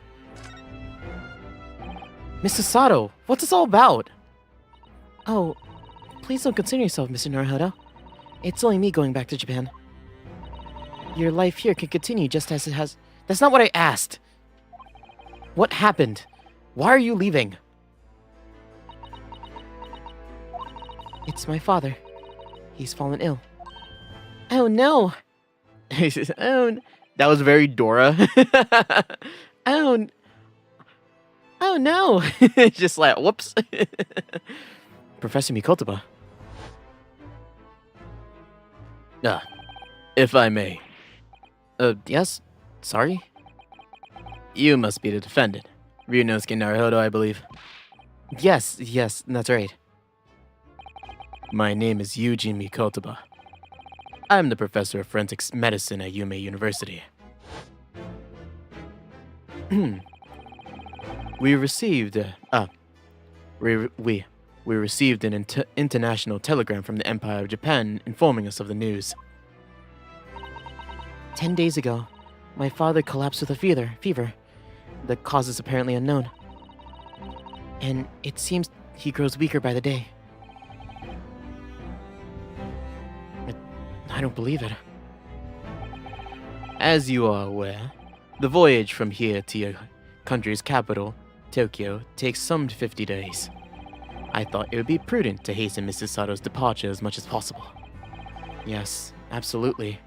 Sato, what's this all about? Oh, please don't concern yourself, Mr. Naruhodo. It's only me going back to Japan. Your life here can continue just as it has. That's not what I asked. What happened? Why are you leaving? It's my father. He's fallen ill. Oh no! Oh, that was very Dora. Oh no! Just like, whoops. Professor Mikotoba. If I may. Yes? Sorry? You must be the defendant. Ryunosuke Naruhodo, I believe. Yes, that's right. My name is Eugene Mikotoba. I'm the professor of forensic medicine at Yume University. We received an international telegram from the Empire of Japan informing us of the news. 10 days ago, my father collapsed with a fever. The cause is apparently unknown. And it seems he grows weaker by the day. I don't believe it. As you are aware, the voyage from here to your country's capital, Tokyo, takes some 50 days. I thought it would be prudent to hasten Mrs. Sato's departure as much as possible. Yes, absolutely.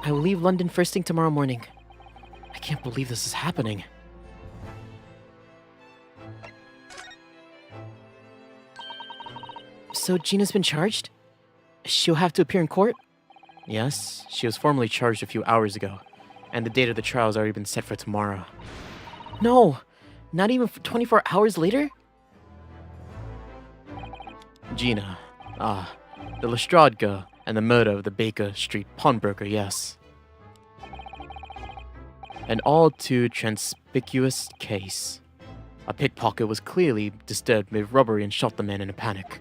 I will leave London first thing tomorrow morning. I can't believe this is happening. So Gina's been charged? She'll have to appear in court? Yes, she was formally charged a few hours ago, and the date of the trial has already been set for tomorrow. No! Not even 24 hours later? Gina. The Lestrade girl and the murder of the Baker Street pawnbroker, yes. An all too conspicuous case. A pickpocket was clearly disturbed mid-robbery and shot the man in a panic.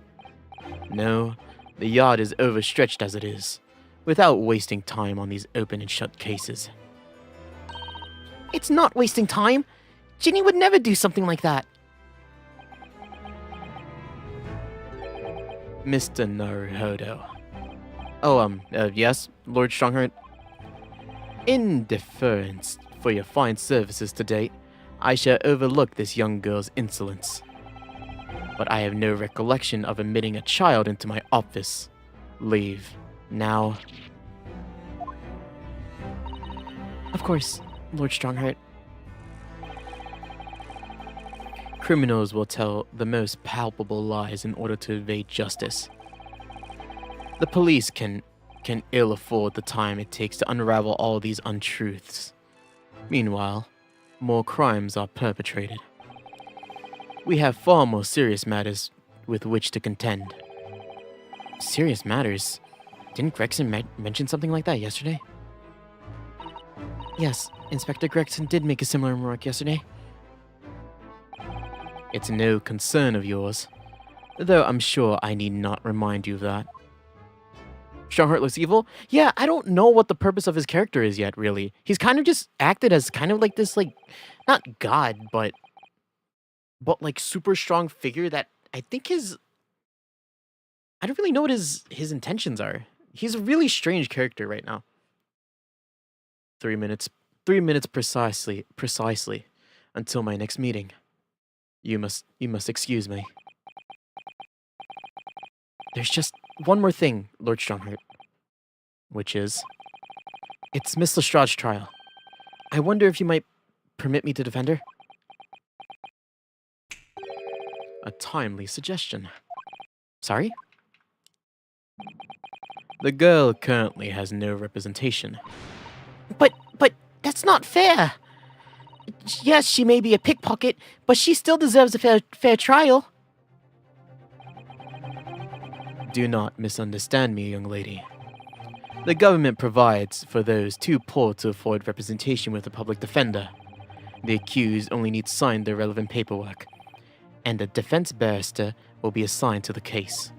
No, the yard is overstretched as it is, without wasting time on these open and shut cases. It's not wasting time! Ginny would never do something like that! Mr. Naruhodo. Yes, Lord Strongheart? In deference for your fine services to date, I shall overlook this young girl's insolence. But I have no recollection of admitting a child into my office. Leave. Now. Of course, Lord Strongheart. Criminals will tell the most palpable lies in order to evade justice. The police can ill afford the time it takes to unravel all these untruths. Meanwhile, more crimes are perpetrated. We have far more serious matters with which to contend. Serious matters? Didn't Gregson mention something like that yesterday? Yes, Inspector Gregson did make a similar remark yesterday. It's no concern of yours, though I'm sure I need not remind you of that. Strongheart looks evil? Yeah, I don't know what the purpose of his character is yet, really. He's kind of just acted as kind of like this, like, not god, but like super strong figure that I think I don't really know what his intentions are. He's a really strange character right now. 3 minutes. 3 minutes precisely until my next meeting. You must excuse me. There's just one more thing, Lord Strongheart. Which is, it's Miss Lestrade's trial. I wonder if you might permit me to defend her? A timely suggestion. Sorry? The girl currently has no representation. But that's not fair! Yes, she may be a pickpocket, but she still deserves a fair trial. Do not misunderstand me, young lady. The government provides for those too poor to afford representation with a public defender. The accused only needs to sign the relevant paperwork, and a defense barrister will be assigned to the case.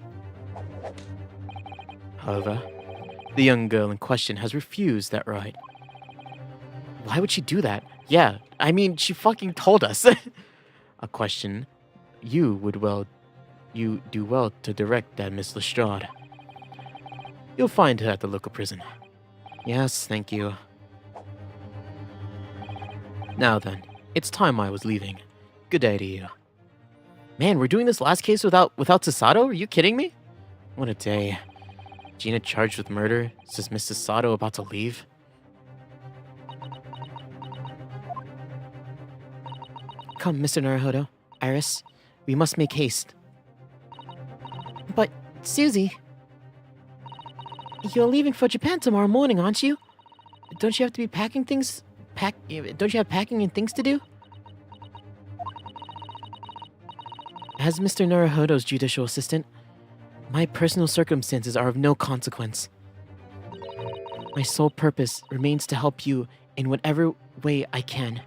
However, the young girl in question has refused that right. Why would she do that? Yeah, I mean, she fucking told us. A question you do well to direct at Miss Lestrade. You'll find her at the local prison. Yes, thank you. Now then, it's time I was leaving. Good day to you. Man, we're doing this last case without Sasato? Are you kidding me? What a day. Gina charged with murder? Is Miss Sasato about to leave? Come, Mr. Naruhodo, Iris. We must make haste. But, Susie... You're leaving for Japan tomorrow morning, aren't you? Don't you have to be packing things... Don't you have packing and things to do? As Mr. Naruhodo's judicial assistant, my personal circumstances are of no consequence. My sole purpose remains to help you in whatever way I can.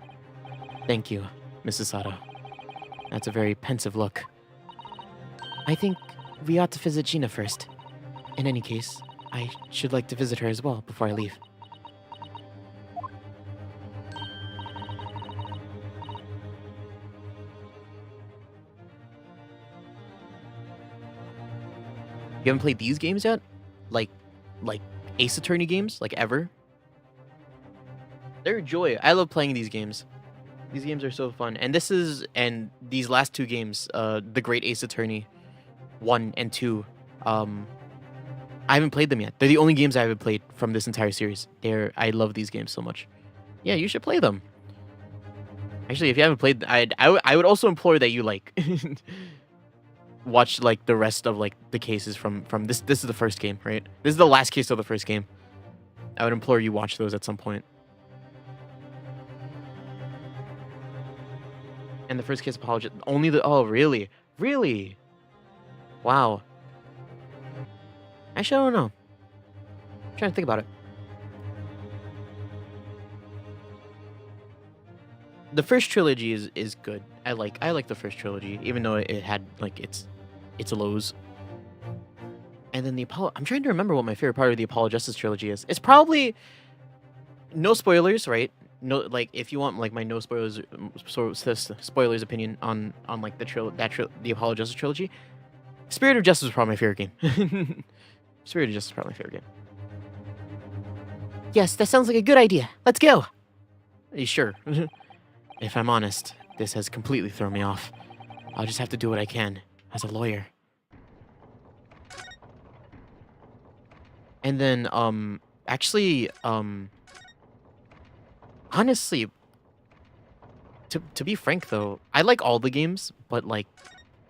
Thank you, Mrs. Sato. That's a very pensive look. I think we ought to visit Gina first. In any case, I should like to visit her as well before I leave. You haven't played these games yet? Like Ace Attorney games? Like ever? They're a joy. I love playing these games. These games are so fun. And these last two games, The Great Ace Attorney 1 and 2, I haven't played them yet. They're the only games I haven't played from this entire series. I love these games so much. Yeah, you should play them. Actually, if you haven't played, I would also implore that you like watch like the rest of like the cases from this. This is the first game, right? This is the last case of the first game. I would implore you watch those at some point. And the first case apologist only the really wow. Actually, I don't know. I'm trying to think about it. The first trilogy is good. I like the first trilogy, even though it had like its lows. And then the Apollo. I'm trying to remember what my favorite part of the Apollo Justice trilogy is. It's probably no spoilers, right? No, like if you want like my no spoilers, spoilers opinion on like the Apollo Justice trilogy. Spirit of Justice is probably my favorite game. Spirit of Justice is probably my favorite game. Yes, that sounds like a good idea. Let's go. Are you sure? If I'm honest, this has completely thrown me off. I'll just have to do what I can as a lawyer. And then, actually, honestly, to be frank though, I like all the games, but like,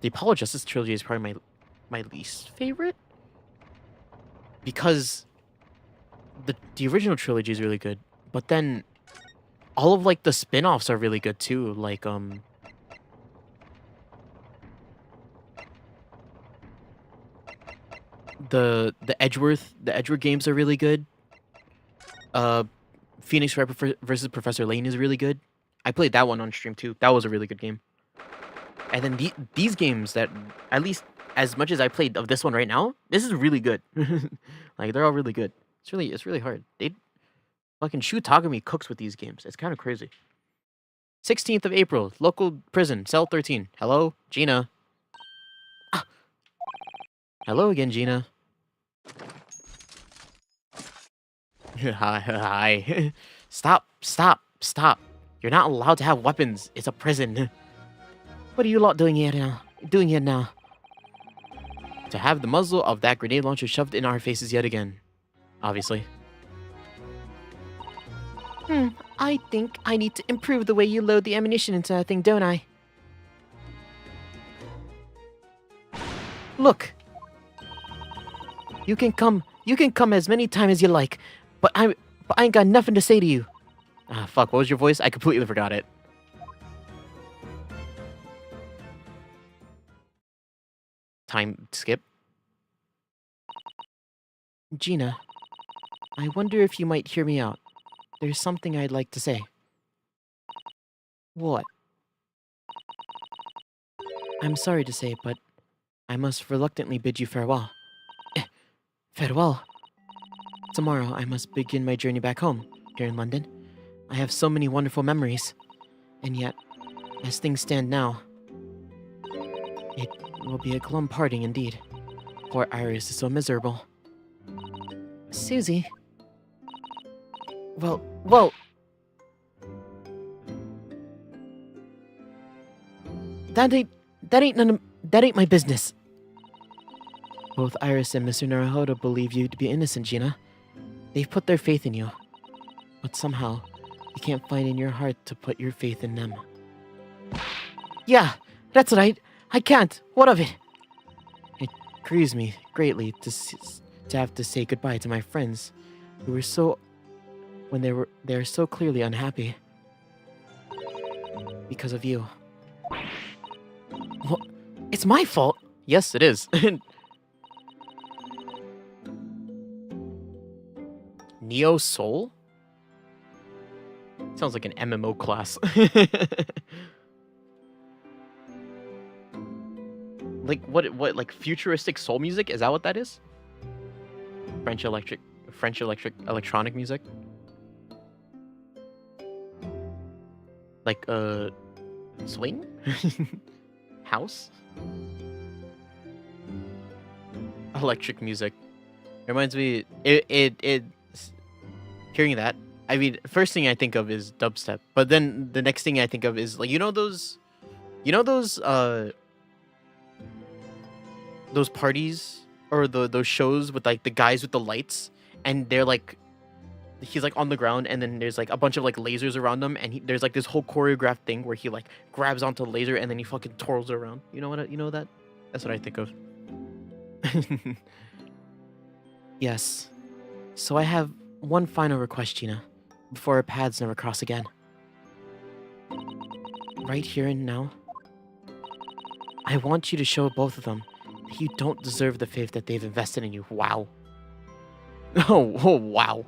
the Apollo Justice trilogy is probably my least favorite. Because the original trilogy is really good, but then all of like the spin-offs are really good too. Like the Edgeworth games are really good. Phoenix Wright versus Professor Layton is really good. I played that one on stream too. That was a really good game. And then these games that, at least as much as I played of this one right now, this is really good. Like they're all really good. It's really hard. They fucking Shu Takumi cooks with these games. It's kind of crazy. 16th of April, local prison, cell 13. Hello, Gina. Ah. Hello again, Gina. Hi. Stop. You're not allowed to have weapons. It's a prison. What are you lot doing here now? To have the muzzle of that grenade launcher shoved in our faces yet again. Obviously. I think I need to improve the way you load the ammunition into that thing, don't I? Look. You can come as many times as you like, but I ain't got nothing to say to you. Ah, fuck, what was your voice? I completely forgot it. Time skip. Gina, I wonder if you might hear me out. There's something I'd like to say. What? I'm sorry to say, but I must reluctantly bid you farewell. Farewell? Tomorrow I must begin my journey back home, here in London. I have so many wonderful memories. And yet, as things stand now, it will be a glum parting indeed. Poor Iris is so miserable. Susie. Well. That ain't my business. Both Iris and Mr. Naruhodo believe you to be innocent, Gina. They've put their faith in you. But somehow, you can't find in your heart to put your faith in them. Yeah, that's right. I can't. What of it? It grieves me greatly to have to say goodbye to my friends, who were so... when they are so clearly unhappy. Because of you. Well, it's my fault. Yes, it is. Neo Soul? Sounds like an MMO class. Like what like futuristic soul music? Is that what that is? French electronic music? Like swing? House? Electric music. It reminds me it hearing that, I mean, first thing I think of is dubstep, but then the next thing I think of is like those parties or those shows with like the guys with the lights, and they're like he's like on the ground, and then there's like a bunch of like lasers around him, and there's like this whole choreographed thing where he like grabs onto the laser and then he fucking twirls it around. You know what? You know that? That's what I think of. Yes. So I have one final request, Gina, before our paths never cross again. Right here and now, I want you to show both of them that you don't deserve the faith that they've invested in you. Wow. Oh wow.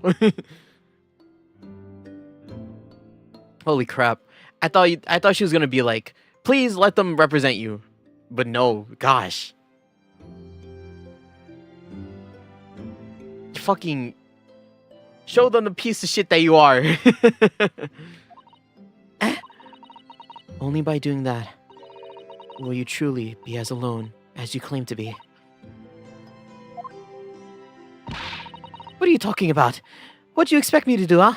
Holy crap. I thought she was gonna be like, please let them represent you. But no, gosh. Fucking show them the piece of shit that you are. Only by doing that will you truly be as alone as you claim to be. What are you talking about? What do you expect me to do, huh?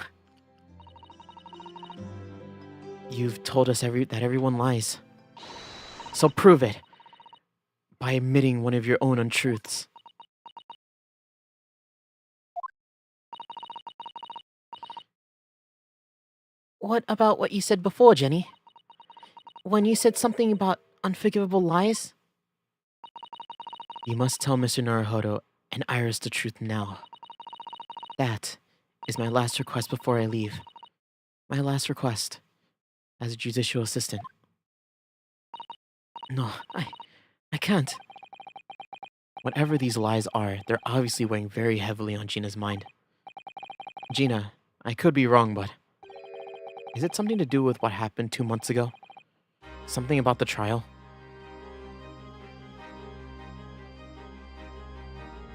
You've told us that everyone lies. So prove it by admitting one of your own untruths. What about what you said before, Jenny? When you said something about unforgivable lies? You must tell Mr. Naruhodo and Iris the truth now. That is my last request before I leave. My last request as a judicial assistant. No, I can't. Whatever these lies are, they're obviously weighing very heavily on Gina's mind. Gina, I could be wrong, but is it something to do with what happened 2 months ago? Something about the trial?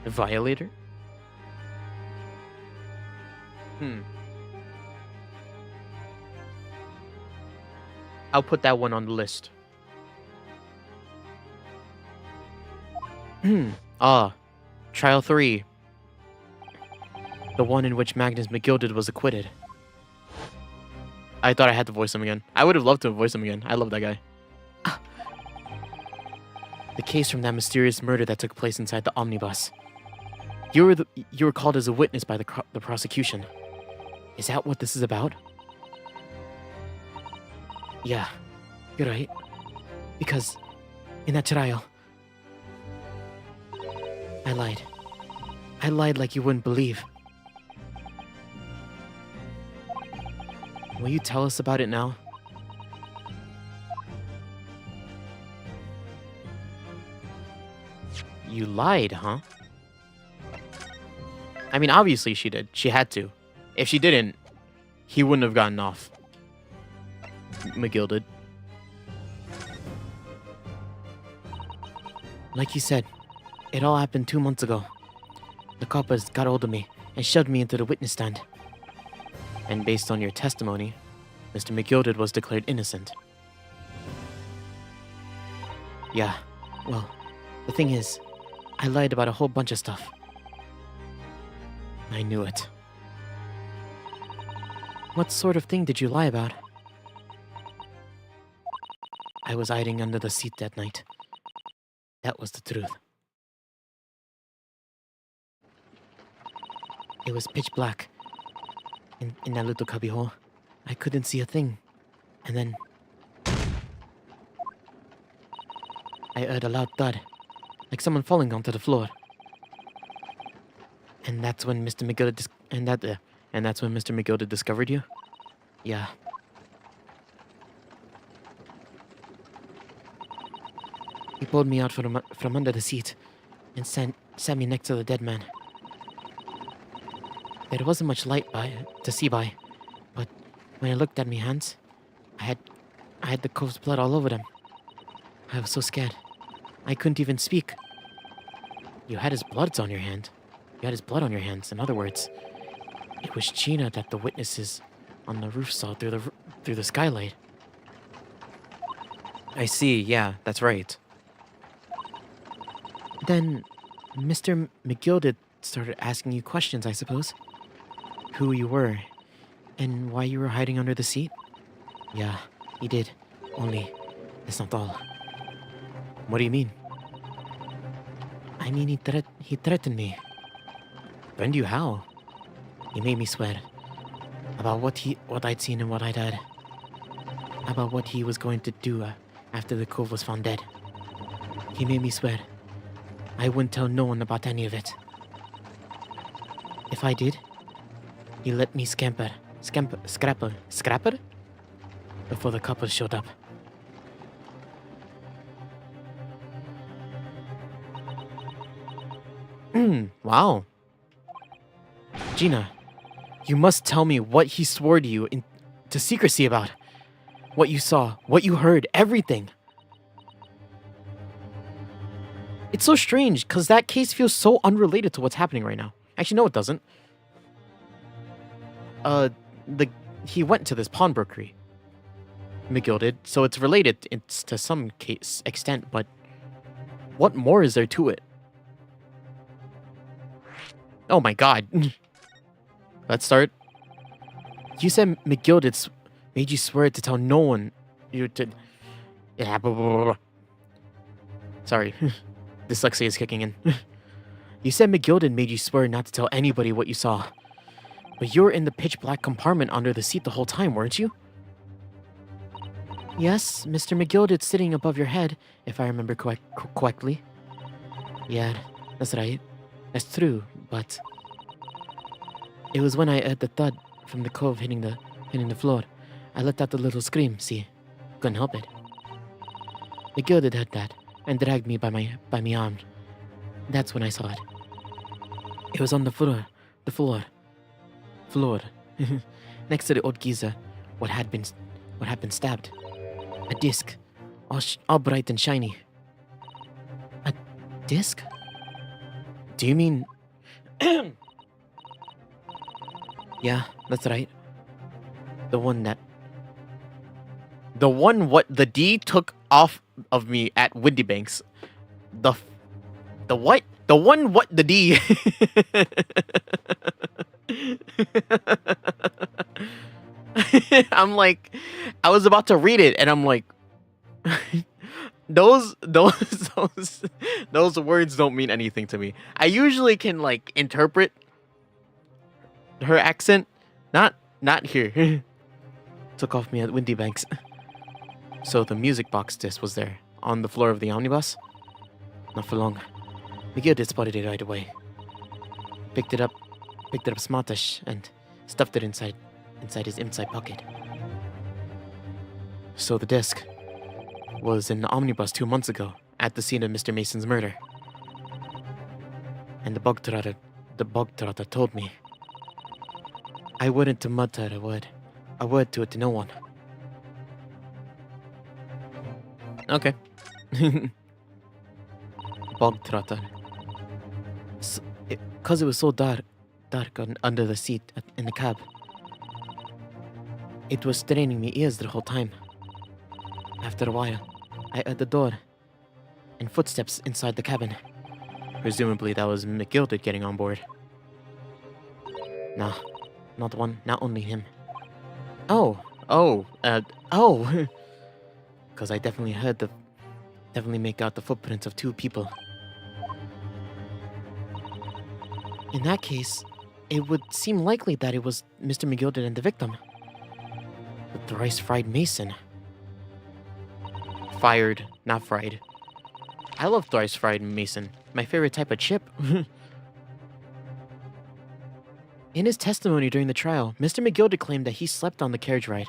The violator? I'll put that one on the list. Trial 3. The one in which Magnus McGilded was acquitted. I thought I had to voice him again. I would have loved to voice him again. I love that guy. The case from that mysterious murder that took place inside the omnibus. You were called as a witness by the prosecution. Is that what this is about? Yeah, you're right. Because in that trial, I lied. I lied like you wouldn't believe. Will you tell us about it now? You lied, huh? I mean, obviously she did. She had to. If she didn't, he wouldn't have gotten off. McGilded. Like you said, it all happened 2 months ago. The coppers got hold of me and shoved me into the witness stand. And based on your testimony, Mr. McGilded was declared innocent. Yeah, well, the thing is, I lied about a whole bunch of stuff. I knew it. What sort of thing did you lie about? I was hiding under the seat that night. That was the truth. It was pitch black. In that little cubbyhole, I couldn't see a thing. And then I heard a loud thud, like someone falling onto the floor. And that's when Mr. McGilded and that's when Mr. McGilded discovered you? Yeah. He pulled me out from under the seat and sat me next to the dead man. There wasn't much light to see by, but when I looked at my hands, I had the cove's blood all over them. I was so scared. I couldn't even speak. You had his blood on your hand. You had his blood on your hands. In other words, it was Gina that the witnesses on the roof saw through the skylight. I see. Yeah, that's right. Then, Mr. McGilded started asking you questions, I suppose. Who you were, and why you were hiding under the seat? Yeah, he did. Only, that's not all. What do you mean? I mean, he threatened me. Threatened you how? He made me swear about what I'd seen and what I'd heard. About what he was going to do after the cove was found dead. He made me swear I wouldn't tell no one about any of it. If I did, he let me scrapper before the couple showed up. Wow. Gina, you must tell me what he swore to you to secrecy about. What you saw, what you heard, everything. It's so strange, because that case feels so unrelated to what's happening right now. Actually, no, it doesn't. He went to this pawnbrokery. McGill did, so it's related to some extent, but what more is there to it? Oh my god. Let's start. You said McGill made you swear to tell no one you to... Yeah, blah, blah, blah, blah. Sorry. Dyslexia is kicking in. You said McGilded made you swear not to tell anybody what you saw. But you were in the pitch black compartment under the seat the whole time, weren't you? Yes, Mr. McGilded sitting above your head, if I remember correctly. Yeah, that's right. That's true, but... It was when I heard the thud from the cove hitting the floor. I let out a little scream, see? Couldn't help it. McGilded heard that and dragged me by my arm. That's when I saw it. It was on the floor. Next to the old geezer, what had been stabbed. A disc, all bright and shiny. A disc? Do you mean... Yeah, that's right. The one what the D took off of me at Windy Banks. The what? The one what the D. I'm like, I was about to read it and I'm like, those words don't mean anything to me. I usually can like interpret her accent, not here. Took off me at Windy Banks. So the music box disc was there on the floor of the omnibus. Not for long. Miguel did spotted it right away. Picked it up smartish and stuffed it inside his inside pocket. So the disc was in the omnibus 2 months ago at the scene of Mr. Mason's murder. And the bog trotter told me I wouldn't to mutter a word to it to no one. Okay. Bog trotter. Because it was so dark under the seat in the cab. It was straining me ears the whole time. After a while, I heard the door and footsteps inside the cabin. Presumably that was McGilded getting on board. Nah, not only him. Oh. Because I definitely make out the footprints of 2 people. In that case, it would seem likely that it was Mr. McGilded and the victim. The thrice-fried Mason. Fired, not fried. I love thrice-fried Mason. My favorite type of chip. In his testimony during the trial, Mr. McGilded claimed that he slept on the carriage ride.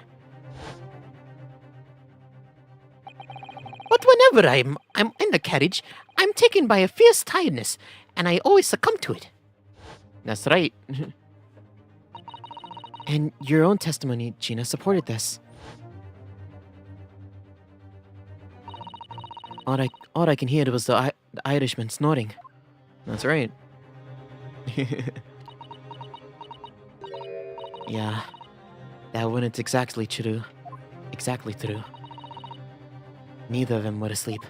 But whenever I'm in the carriage, I'm taken by a fierce tiredness, and I always succumb to it. That's right. And your own testimony, Gina, supported this. All I can hear was the Irishman snorting. That's right. Yeah, that wasn't exactly true. Neither of them were asleep.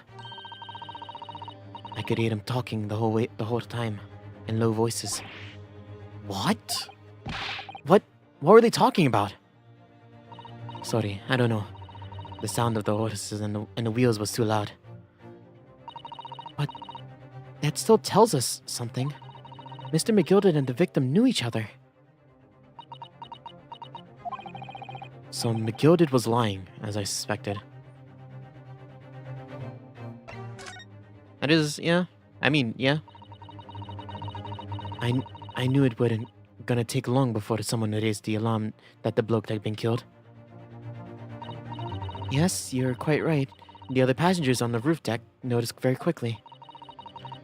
I could hear them talking the whole time, in low voices. What? What were they talking about? Sorry, I don't know. The sound of the horses and the wheels was too loud. But that still tells us something. Mr. McGilded and the victim knew each other. So McGilded was lying, as I suspected. That is, yeah. I mean, yeah. I knew it wouldn't gonna take long before someone raised the alarm that the bloke had been killed. Yes, you're quite right. The other passengers on the roof deck noticed very quickly.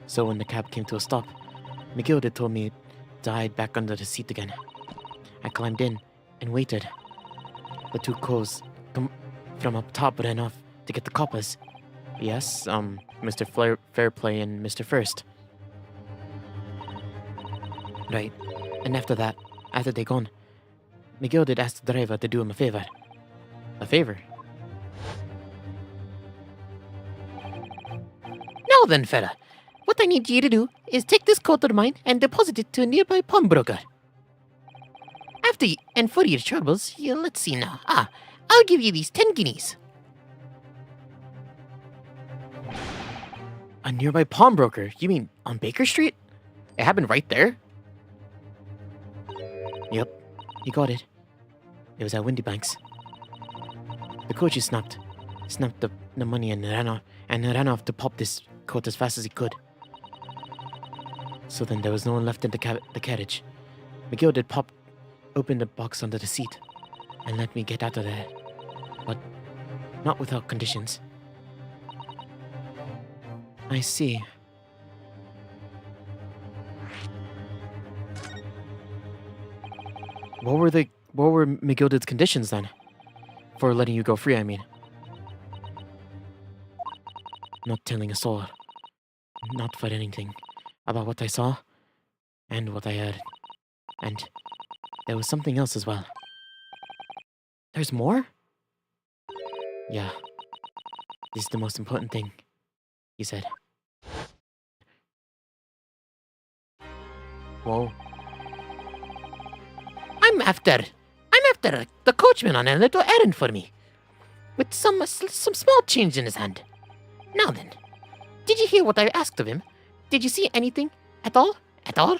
So when the cab came to a stop, McGilded told me it died back under the seat again. I climbed in and waited. The two cows come from up top ran off to get the coppers. Yes, Mr. Fairplay and Mr. First. Right. And after they gone, McGilded asked the driver to do him a favor. A favor? Now then, fella. What I need you to do is take this coat of mine and deposit it to a nearby pawnbroker. And for your troubles, let's see now. I'll give you these 10 guineas. A nearby pawnbroker? You mean on Baker Street? It happened right there? Yep, he got it. It was at Windybanks. The coachee snapped the money and ran off to pop this coat as fast as he could. So then there was no one left in the carriage. McGilded opened the box under the seat and let me get out of there. But not without conditions. I see. What were McGilded's conditions then? For letting you go free, I mean. Not telling a soul. Not for anything. About what I saw. And what I heard. And there was something else as well. There's more? Yeah. This is the most important thing, he said. Whoa. I'm after the coachman on a little errand for me. With some small change in his hand. Now then, did you hear what I asked of him? Did you see anything at all? At all?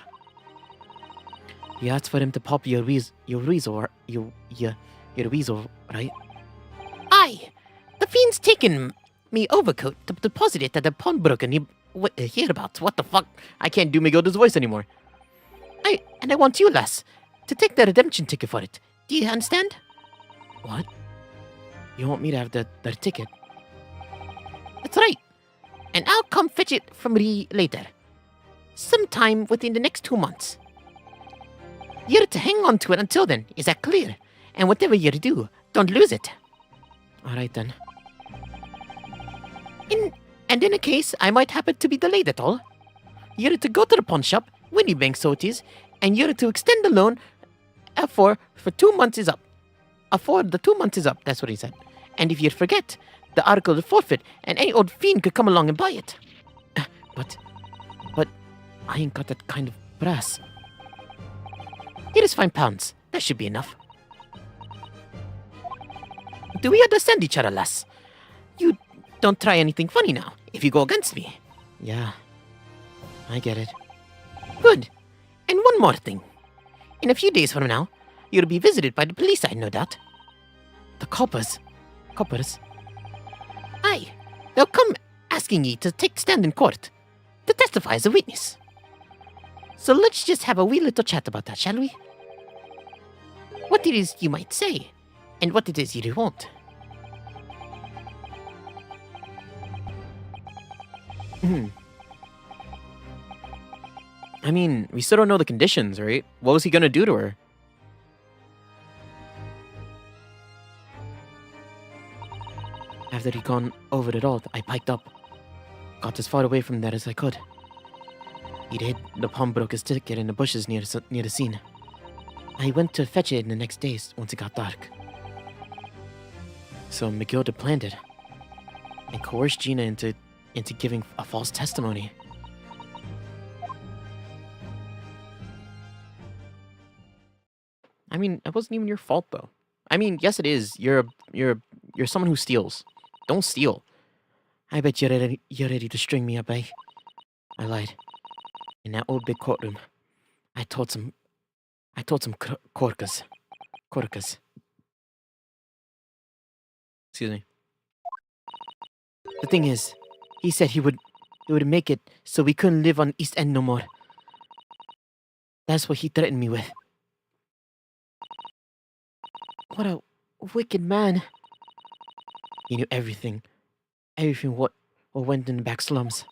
You asked for him to pop your weasel, right? Aye. The fiend's taken me overcoat to deposit it at the pawnbroker hereabouts. What the fuck? I can't do McGilded's voice anymore. I want you, lass, to take the redemption ticket for it. Do you understand? What? You want me to have the ticket? That's right. And I'll come fetch it from later. Sometime within the next 2 months. You're to hang on to it until then, is that clear? And whatever you do, don't lose it. Alright then. In a case I might happen to be delayed at all, you're to go to the pawn shop, Windybank so it is, and you're to extend the loan for 2 months is up. For the 2 months is up, that's what he said. And if you forget, the article is forfeit, and any old fiend could come along and buy it. But I ain't got that kind of brass. Here is £5. That should be enough. Do we understand each other, lass? You don't try anything funny now, if you go against me. Yeah, I get it. Good. And one more thing. In a few days from now, you'll be visited by the police, I no doubt. The coppers? Coppers? Aye. They'll come asking ye to take stand in court, to testify as a witness. So let's just have a wee little chat about that, shall we? What it is you might say, and what it is you won't. I mean, we still don't know the conditions, right? What was he gonna do to her? After he'd gone over it all, I piked up. Got as far away from there as I could. He'd hid the pawnbroker's ticket in the bushes near the scene. I went to fetch it in the next days once it got dark. So McGilded planned it and coerced Gina into giving a false testimony. I mean, it wasn't even your fault though. I mean, yes it is. You're someone who steals. Don't steal. I bet you're ready to string me up, eh? I lied. In that old big courtroom, I told some corkers. Excuse me. The thing is, he said he would make it so we couldn't live on East End no more. That's what he threatened me with. What a wicked man. He knew everything. Everything what went in the back slums.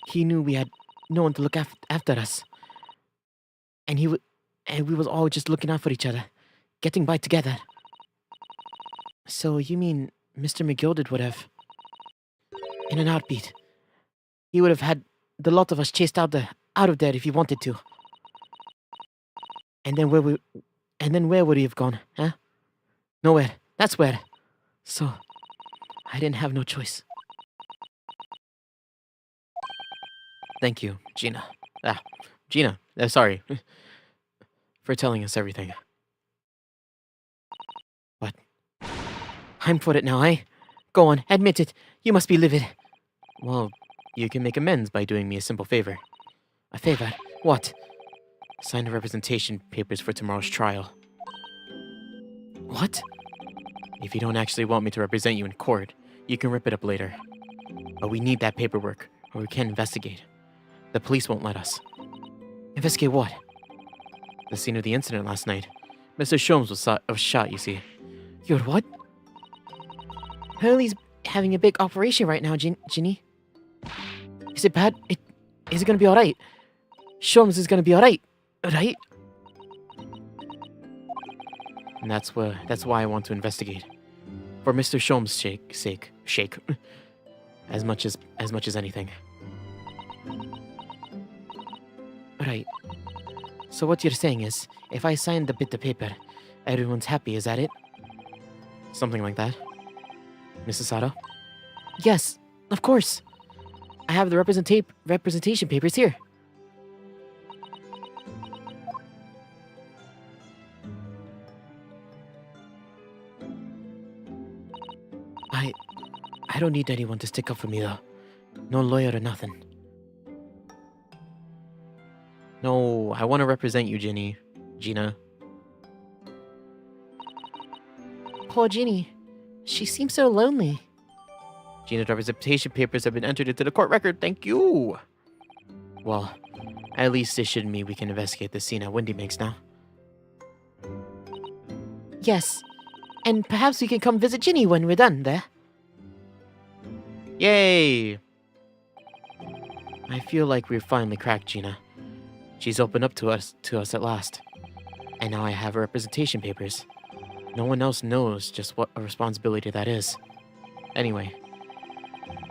He knew we had no one to look after us. And we was all just looking out for each other. Getting by together. So you mean Mr. McGilded would have... In an heartbeat. He would have had the lot of us chased out of there if he wanted to. And then where would he have gone, huh? Nowhere. That's where. So, I didn't have no choice. Thank you, Gina. Gina, sorry. For telling us everything. But, I'm for it now, eh? Go on, admit it. You must be livid. Well, you can make amends by doing me a simple favor. A favor? What? Sign the representation papers for tomorrow's trial. What? If you don't actually want me to represent you in court, you can rip it up later. But we need that paperwork, or we can't investigate. The police won't let us. Investigate what? The scene of the incident last night. Mr. Sholmes was shot, you see. You're what? Hurley's having a big operation right now, Ginny. Is it bad? Is it gonna be alright? Sholmes is gonna be alright, right? And that's why I want to investigate. For Mr. Sholmes' sake. As much as anything. Right. So what you're saying is, if I sign the bit of paper, everyone's happy, is that it? Something like that. Mrs. Sato? Yes, of course. I have the representation papers here. I don't need anyone to stick up for me, though. No lawyer or nothing. No, I want to represent you, Gina. Poor Ginny. She seems so lonely. Gina's representation papers have been entered into the court record, thank you! Well, at least this should mean we can investigate the scene at Windy Banks now. Yes, and perhaps we can come visit Ginny when we're done there. Yay! I feel like we've finally cracked Gina. She's opened up to us at last. And now I have her representation papers. No one else knows just what a responsibility that is. Anyway,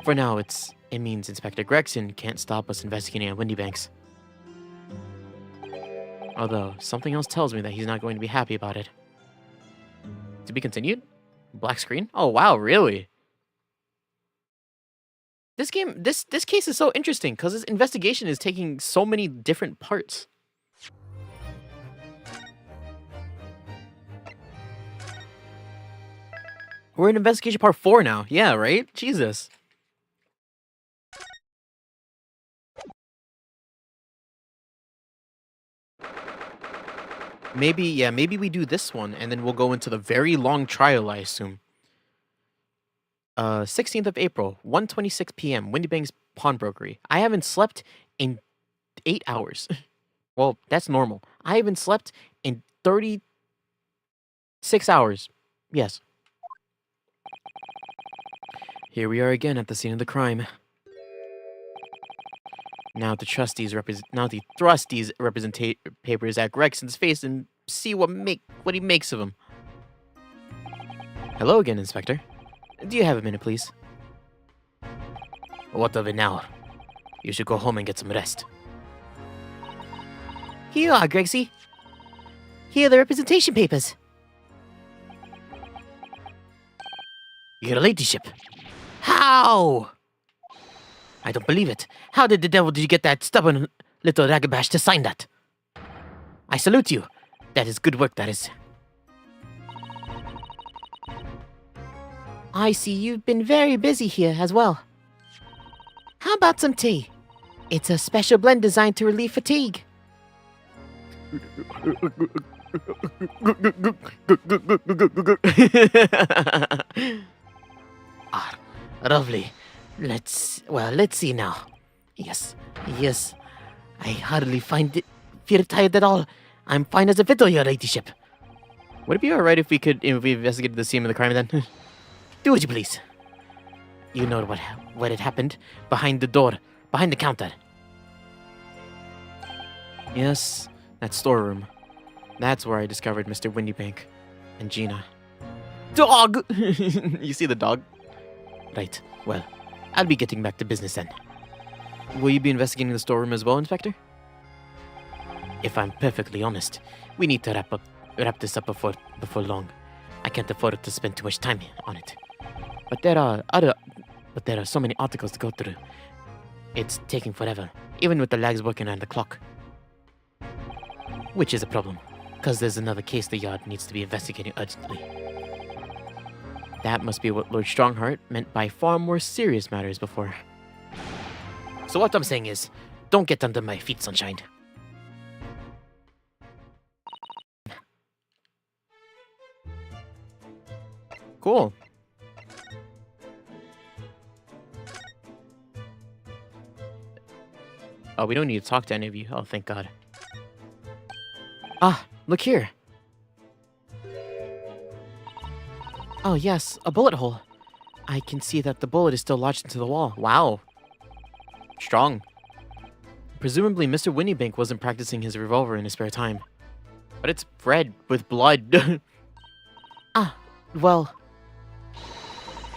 for now it means Inspector Gregson can't stop us investigating at Windy Banks. Although, something else tells me that he's not going to be happy about it. To be continued? Black screen? Oh wow, really? This case is so interesting because this investigation is taking so many different parts. We're in investigation part 4 now. Yeah, right? Jesus. Maybe we do this one and then we'll go into the very long trial, I assume. 16th of April, 1:26 p.m., Windy Banks Pawnbrokery. I haven't slept in 8 hours. Well, that's normal. I haven't slept in 36 hours. Yes. Here we are again at the scene of the crime. Now to thrust these representation papers at Gregson's face and see what he makes of them. Hello again, Inspector. Do you have a minute, please? What of it now? You should go home and get some rest. Here you are, Gregsy. Here are the representation papers. Your ladyship. How? I don't believe it. How did you get that stubborn little ragabash to sign that? I salute you. That is good work, that is. I see you've been very busy here as well. How about some tea? It's a special blend designed to relieve fatigue. Ah, lovely. Let's see now. Yes, yes. I hardly feel tired at all. I'm fine as a fiddle, your ladyship. Would it be alright if we investigated the scene of the crime then? Do as you please. You know what had happened behind the door, behind the counter. Yes, that storeroom. That's where I discovered Mr. Windybank and Gina. Dog! You see the dog? Right. Well, I'll be getting back to business then. Will you be investigating the storeroom as well, Inspector? If I'm perfectly honest, we need to wrap this up before long. I can't afford to spend too much time on it. But there are so many articles to go through. It's taking forever, even with the lags working on the clock. Which is a problem, because there's another case the yard needs to be investigating urgently. That must be what Lord Strongheart meant by far more serious matters before. So what I'm saying is, don't get under my feet, sunshine. Cool. Oh, we don't need to talk to any of you. Oh, thank God. Ah, look here. Oh yes, a bullet hole. I can see that the bullet is still lodged into the wall. Wow. Strong. Presumably, Mr. Windybank wasn't practicing his revolver in his spare time. But it's red with blood. Ah, well...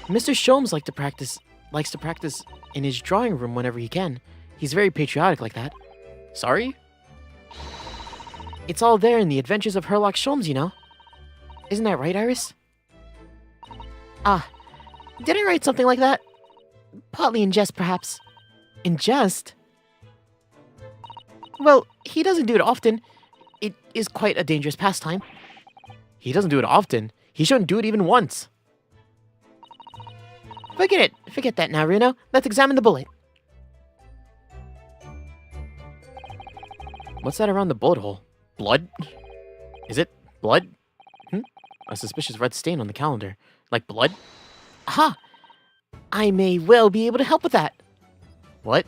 Mr. Sholmes likes to practice in his drawing room whenever he can. He's very patriotic like that. Sorry? It's all there in the Adventures of Herlock Sholmes, you know. Isn't that right, Iris? Ah, did I write something like that? Partly in jest, perhaps. In jest? Well, he doesn't do it often. It is quite a dangerous pastime. He doesn't do it often. He shouldn't do it even once. Forget it. Forget that now, Runo. Let's examine the bullet. What's that around the bullet hole? Blood? Is it blood? A suspicious red stain on the calendar. Like blood? Aha! I may well be able to help with that. What?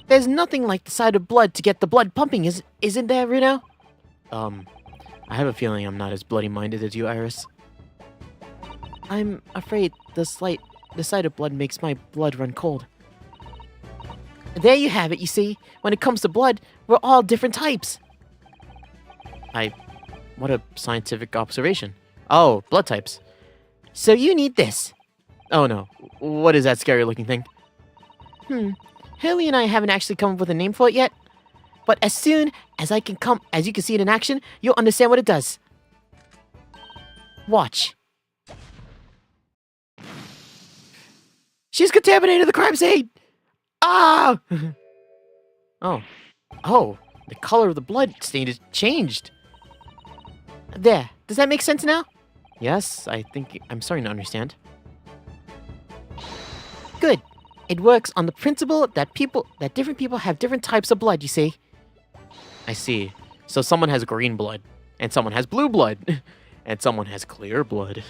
There's nothing like the sight of blood to get the blood pumping, isn't there, Runo? I have a feeling I'm not as bloody-minded as you, Iris. I'm afraid the sight of blood makes my blood run cold. There you have it, you see. When it comes to blood, we're all different types. What a scientific observation. Oh, blood types. So you need this. Oh no. What is that scary-looking thing? Hurley and I haven't actually come up with a name for it yet. But as soon as you can see it in action, you'll understand what it does. Watch. She's contaminated the crime scene! Ah! Oh, the color of the blood stain is changed. There. Does that make sense now? Yes, I'm starting to understand. Good. It works on the principle that different people have different types of blood, you see. I see. So someone has green blood, and someone has blue blood, and someone has clear blood.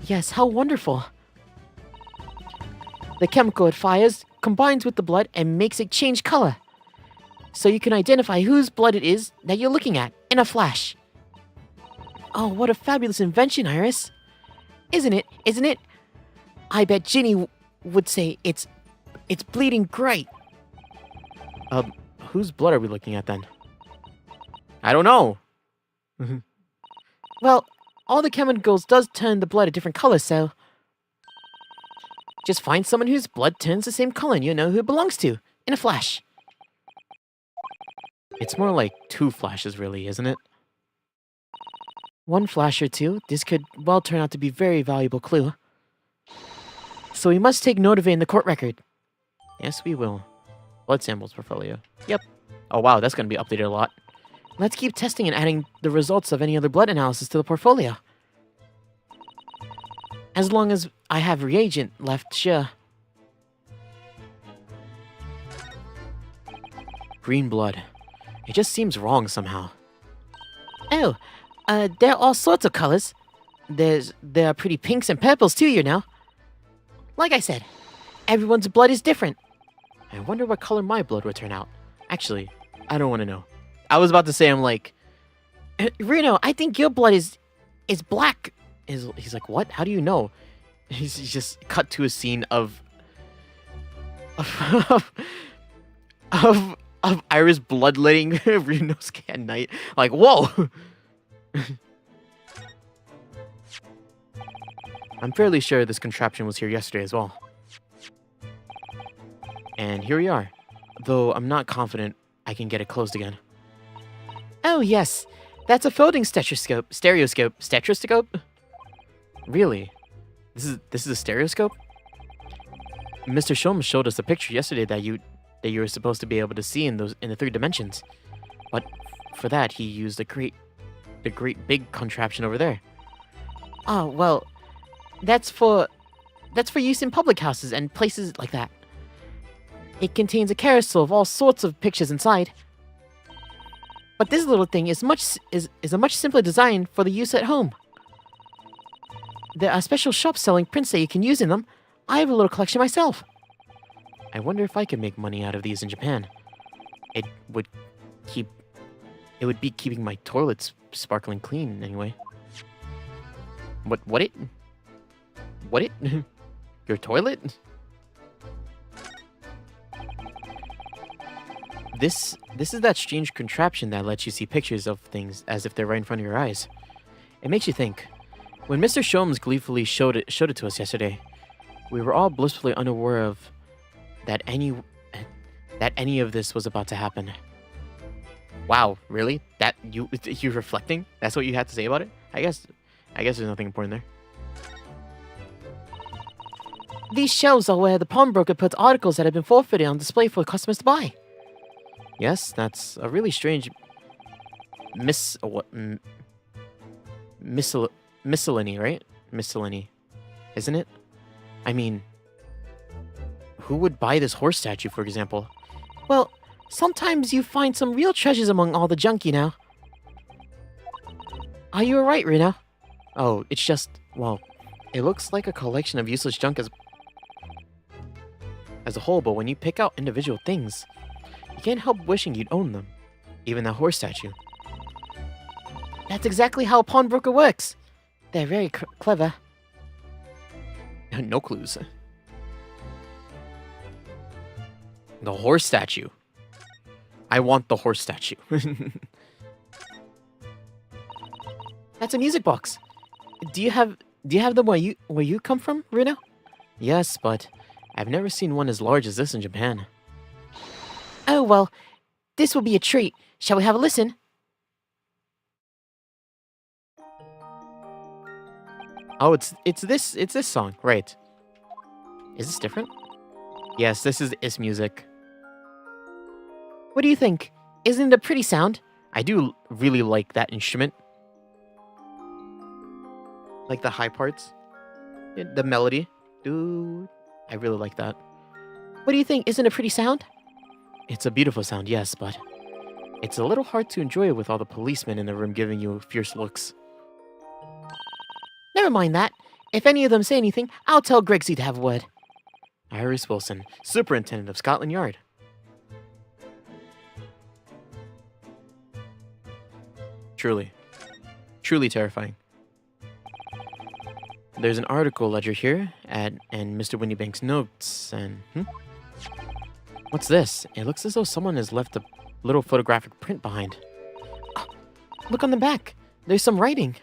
Yes, how wonderful. The chemical it fires combines with the blood and makes it change color. So you can identify whose blood it is that you're looking at in a flash. Oh, what a fabulous invention, Iris. Isn't it? Isn't it? I bet Ginny would say it's bleeding great. Whose blood are we looking at then? I don't know. Well, all the chemicals does turn the blood a different color, so... Just find someone whose blood turns the same color and you know who it belongs to, in a flash. It's more like 2 flashes, really, isn't it? 1 flash or 2, this could well turn out to be a very valuable clue. So we must take note of it in the court record. Yes, we will. Blood samples portfolio. Yep. Oh wow, that's going to be updated a lot. Let's keep testing and adding the results of any other blood analysis to the portfolio. As long as I have reagent left, sure. Green blood. It just seems wrong somehow. Oh, there are all sorts of colors. There are pretty pinks and purples too, you know. Like I said, everyone's blood is different. I wonder what color my blood would turn out. Actually, I don't want to know. I was about to say, I'm like, Reno, I think your blood is black. he's like, what? How do you know? He's just cut to a scene of of Iris bloodletting Reno's cat at night. Like, whoa! I'm fairly sure this contraption was here yesterday as well. And here we are. Though I'm not confident I can get it closed again. Oh yes, that's a folding stereoscope. Stereoscope? Really? This is a stereoscope? Mr. Shulman showed us a picture yesterday that you were supposed to be able to see in the 3 dimensions. But for that he used the great big contraption over there. Oh well, that's for use in public houses and places like that. It contains a carousel of all sorts of pictures inside. But this little thing is a much simpler design for the use at home. There are special shops selling prints that you can use in them. I have a little collection myself. I wonder if I could make money out of these in Japan. It would be keeping my toilets sparkling clean anyway. What it? Your toilet? This is that strange contraption that lets you see pictures of things as if they're right in front of your eyes. It makes you think. When Mr. Sholmes gleefully showed it to us yesterday, we were all blissfully unaware of that any of this was about to happen. Wow, really? That you reflecting? That's what you had to say about it? I guess there's nothing important there. These shelves are where the pawnbroker puts articles that have been forfeited on display for customers to buy. Yes, that's a really strange miscellany, right? Miscellany, isn't it? I mean, who would buy this horse statue, for example? Well, sometimes you find some real treasures among all the junk, you know. Are you alright, Rena? Oh, it's just, well, it looks like a collection of useless junk as a whole, but when you pick out individual things, you can't help wishing you'd own them. Even that horse statue. That's exactly how a pawnbroker works. They're very clever. No clues. The horse statue. I want the horse statue. That's a music box. Do you have them where you come from, Reno? Yes, but I've never seen one as large as this in Japan. Oh well, this will be a treat. Shall we have a listen? Oh, it's this song, right? Is this different? Yes, this is music. What do you think? Isn't it a pretty sound? I do really like that instrument. Like the high parts. The melody. Dude, I really like that. What do you think? Isn't it a pretty sound? It's a beautiful sound, yes, but it's a little hard to enjoy with all the policemen in the room giving you fierce looks. Never mind that. If any of them say anything, I'll tell Gregsy to have a word. Iris Wilson, Superintendent of Scotland Yard. Truly terrifying. There's an article ledger here, and Mr. Windybank's notes, and... What's this? It looks as though someone has left a little photographic print behind. Oh, look on the back. There's some writing.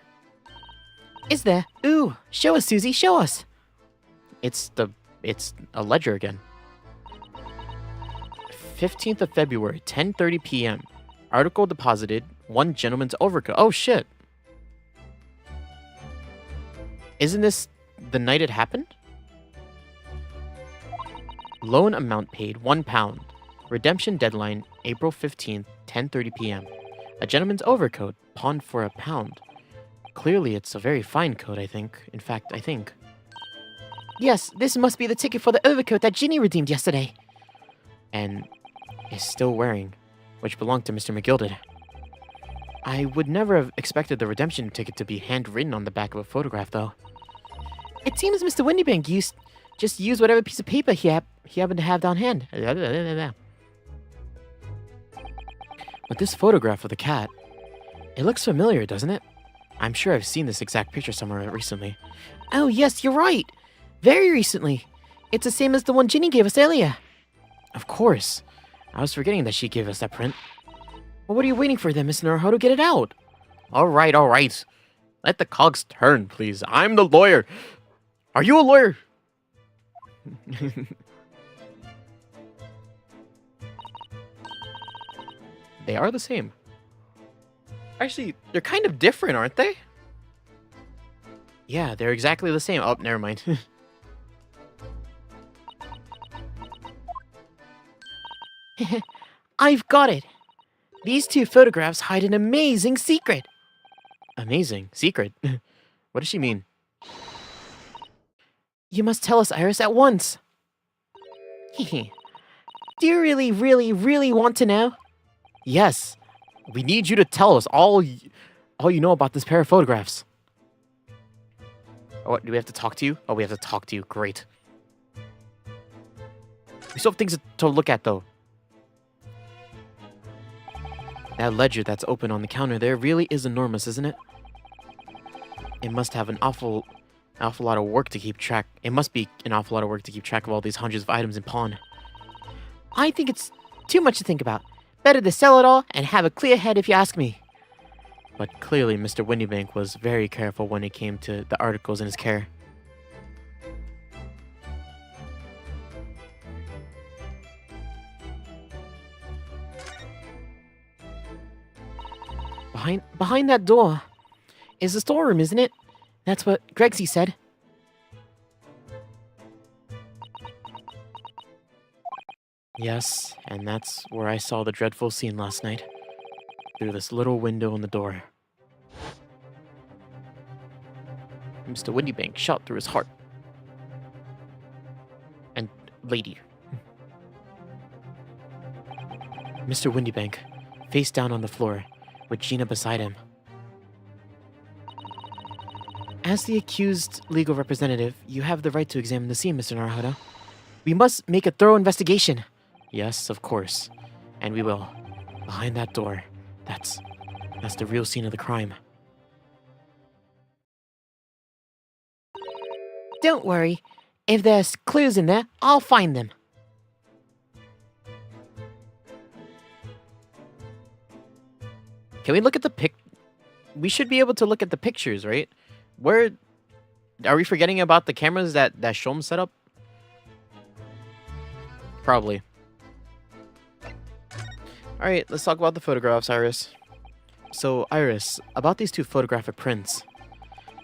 Is there? Ooh, show us, Susie, show us. It's a ledger again. 15th of February, 10:30 p.m. Article deposited, one gentleman's overcoat. Oh, shit. Isn't this the night it happened? Loan amount paid, £1. Redemption deadline, April 15th, 10:30 p.m. A gentleman's overcoat, pawned for £1. Clearly, it's a very fine coat, I think. In fact, I think. Yes, this must be the ticket for the overcoat that Ginny redeemed yesterday. And is still wearing. which belonged to Mr. McGilded. I would never have expected the redemption ticket to be handwritten on the back of a photograph, though. It seems Mr. Windybank just used whatever piece of paper he happened to have on hand. But this photograph of the cat, it looks familiar, doesn't it? I'm sure I've seen this exact picture somewhere recently. Oh, yes, you're right. Very recently. It's the same as the one Ginny gave us earlier. Of course. I was forgetting that she gave us that print. Well, what are you waiting for then, Miss Naruhodo? Get it out. All right, all right. Let the cogs turn, please. I'm the lawyer. Are you a lawyer? They are the same. Actually, they're kind of different, aren't they? Yeah, they're exactly the same. Oh, never mind. I've got it. These two photographs hide an amazing secret. Amazing. Secret. What does she mean? You must tell us, Iris, at once. Do you really, really, really want to know? Yes. We need you to tell us all you know about this pair of photographs. Oh, what, do we have to talk to you? Oh, we have to talk to you. Great. We still have things to look at, though. That ledger that's open on the counter there really is enormous, isn't it? It must have an awful lot of work to keep track. It must be an awful lot of work to keep track of all these hundreds of items in pawn. I think it's too much to think about. Better to sell it all and have a clear head if you ask me. But clearly, Mr. Windybank was very careful when it came to the articles in his care. Behind that door is the storeroom, isn't it? That's what Gregsy said. Yes, and that's where I saw the dreadful scene last night. Through this little window in the door. Mr. Windybank shot through his heart. And lady. Mr. Windybank, face down on the floor, with Gina beside him. As the accused legal representative, you have the right to examine the scene, Mr. Naruhodo. We must make a thorough investigation. Yes, of course. And we will. Behind that door. That's the real scene of the crime. Don't worry. If there's clues in there, I'll find them. Can we look at the We should be able to look at the pictures, right? Where... Are we forgetting about the cameras that Shom set up? Probably. Alright, let's talk about the photographs, Iris. So, Iris, about these two photographic prints.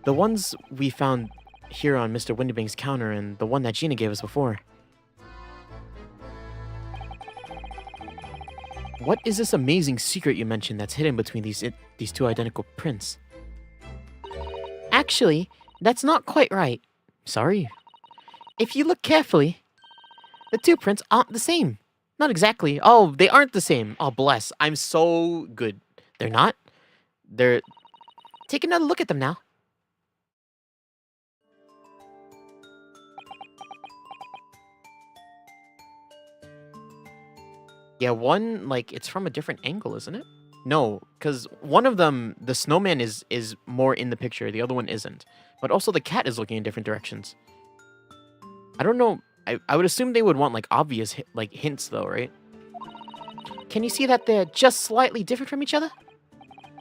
The ones we found here on Mr. Windybank's counter and the one that Gina gave us before. What is this amazing secret you mentioned that's hidden between these two identical prints? Actually, that's not quite right. Sorry. If you look carefully, the two prints aren't the same. Not exactly. Oh, they aren't the same. Oh, bless. I'm so good. They're not? They're... Take another look at them now. Yeah, one, like, it's from a different angle, isn't it? No, because one of them, the snowman is more in the picture. The other one isn't. But also the cat is looking in different directions. I don't know. I would assume they would want, like, obvious, like, hints, though, right? Can you see that they're just slightly different from each other?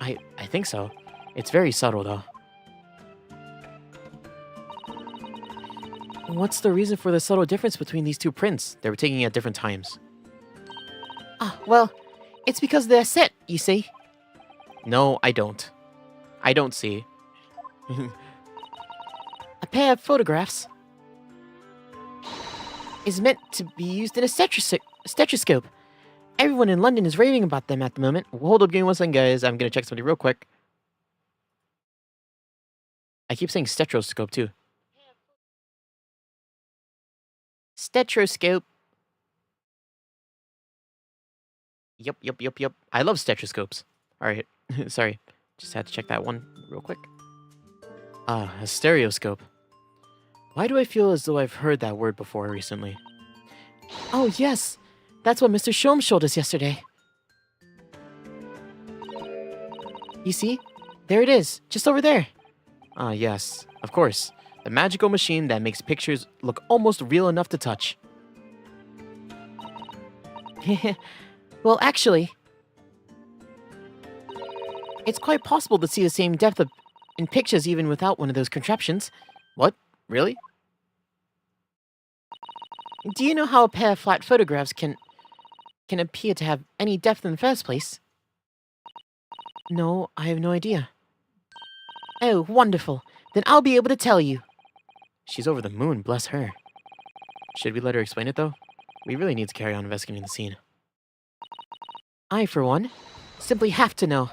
I think so. It's very subtle, though. What's the reason for the subtle difference between these two prints? They were taking at different times. Well, it's because they're set, you see. No, I don't. I don't see. A pair of photographs is meant to be used in a stethoscope. Everyone in London is raving about them at the moment. Hold up, give me 1 second, guys. I'm gonna check something real quick. I keep saying stethoscope, too. Stethoscope. Yep. I love stethoscopes. All right. Sorry. Just had to check that one real quick. Ah, a stereoscope. Why do I feel as though I've heard that word before recently? Oh, yes. That's what Mr. Shom showed us yesterday. You see? There it is, just over there. Ah, yes. Of course. The magical machine that makes pictures look almost real enough to touch. Well, actually, it's quite possible to see the same depth in pictures even without one of those contraptions. What? Really? Do you know how a pair of flat photographs can appear to have any depth in the first place? No, I have no idea. Oh, wonderful. Then I'll be able to tell you. She's over the moon, bless her. Should we let her explain it, though? We really need to carry on investigating the scene. I, for one, simply have to know.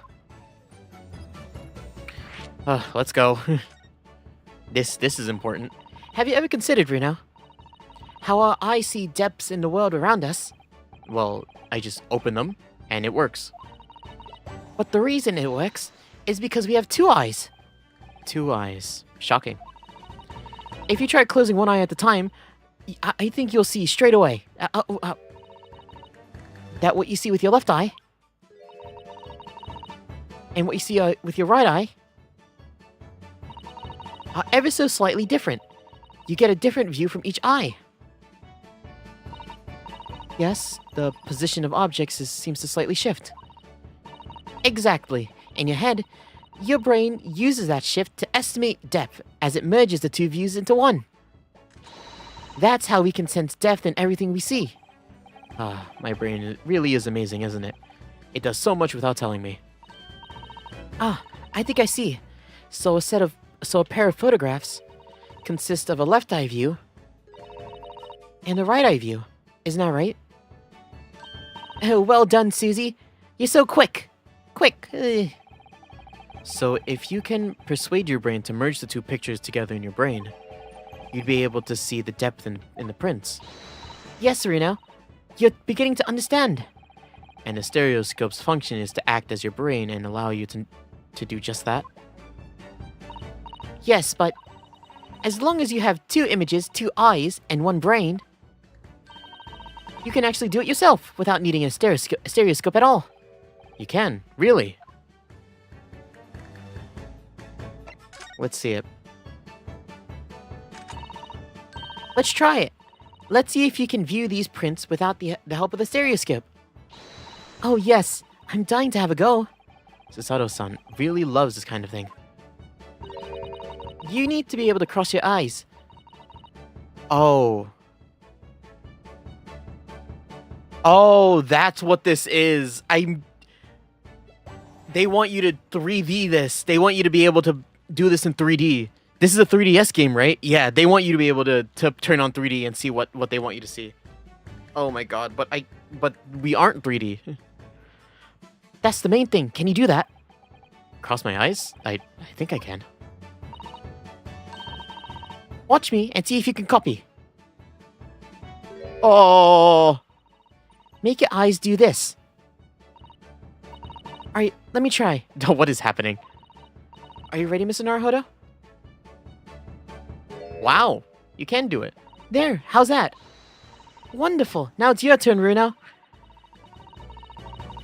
Let's go. This is important. Have you ever considered, Reno, how our eyes see depths in the world around us? Well, I just open them, and it works. But the reason it works is because we have two eyes. 2 eyes. Shocking. If you try closing one eye at a time, I think you'll see straight away that what you see with your left eye and what you see with your right eye are ever so slightly different. You get a different view from each eye. Yes, the position of objects seems to slightly shift. Exactly. In your head, your brain uses that shift to estimate depth as it merges the two views into one. That's how we can sense depth in everything we see. Ah, my brain really is amazing, isn't it? It does so much without telling me. Ah, I think I see. So a pair of photographs consist of a left eye view and a right eye view. Isn't that right? Oh, well done, Susie. You're so quick. Quick. So if you can persuade your brain to merge the two pictures together in your brain, you'd be able to see the depth in the prints. Yes, Reno. You're beginning to understand. And the stereoscope's function is to act as your brain and allow you to do just that. Yes, but as long as you have two images, two eyes, and one brain, you can actually do it yourself without needing a stereoscope at all. You can, really. Let's see it. Let's try it. Let's see if you can view these prints without the help of the stereoscope. Oh yes, I'm dying to have a go. Susato-san really loves this kind of thing. You need to be able to cross your eyes. Oh. Oh, that's what this is. They want you to 3D this. They want you to be able to do this in 3D. This is a 3DS game, right? Yeah, they want you to be able to turn on 3D and see what they want you to see. Oh my god, but we aren't 3D. That's the main thing. Can you do that? Cross my eyes? I think I can. Watch me and see if you can copy. Oh! Make your eyes do this. Alright, let me try. What is happening? Are you ready, Mr. Naruhodo? Wow, you can do it. There, how's that? Wonderful. Now it's your turn, Runo.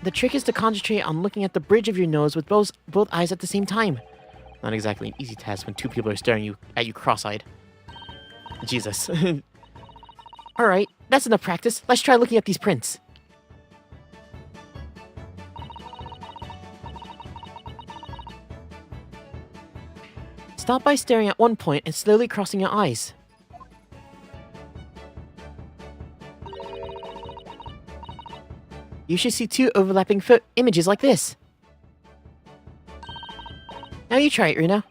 The trick is to concentrate on looking at the bridge of your nose with both eyes at the same time. Not exactly an easy task when two people are staring at you cross-eyed. Jesus. Alright, that's enough practice. Let's try looking at these prints. Stop by staring at one point and slowly crossing your eyes. You should see two overlapping images like this. Now you try it, Rina.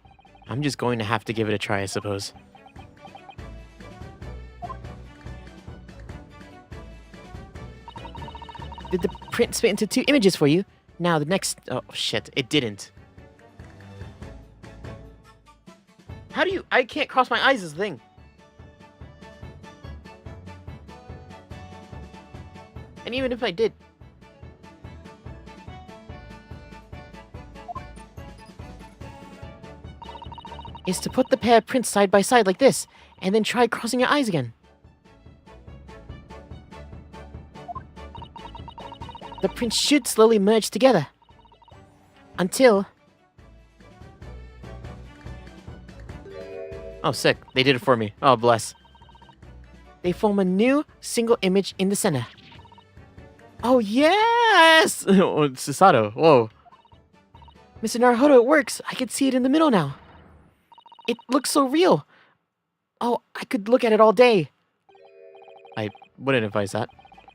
I'm just going to have to give it a try, I suppose. Did the print split into two images for you? Now the next... Oh, shit. It didn't. How do you... I can't cross my eyes as a thing. And even if I did... is to put the pair of prints side by side like this, and then try crossing your eyes again. The prints should slowly merge together. Until... Oh, sick. They did it for me. Oh, bless. they form a new single image in the center. Oh, yes! Oh, it's Susato. Whoa. Mr. Naruhodo, it works. I can see it in the middle now. It looks so real. Oh, I could look at it all day. I wouldn't advise that.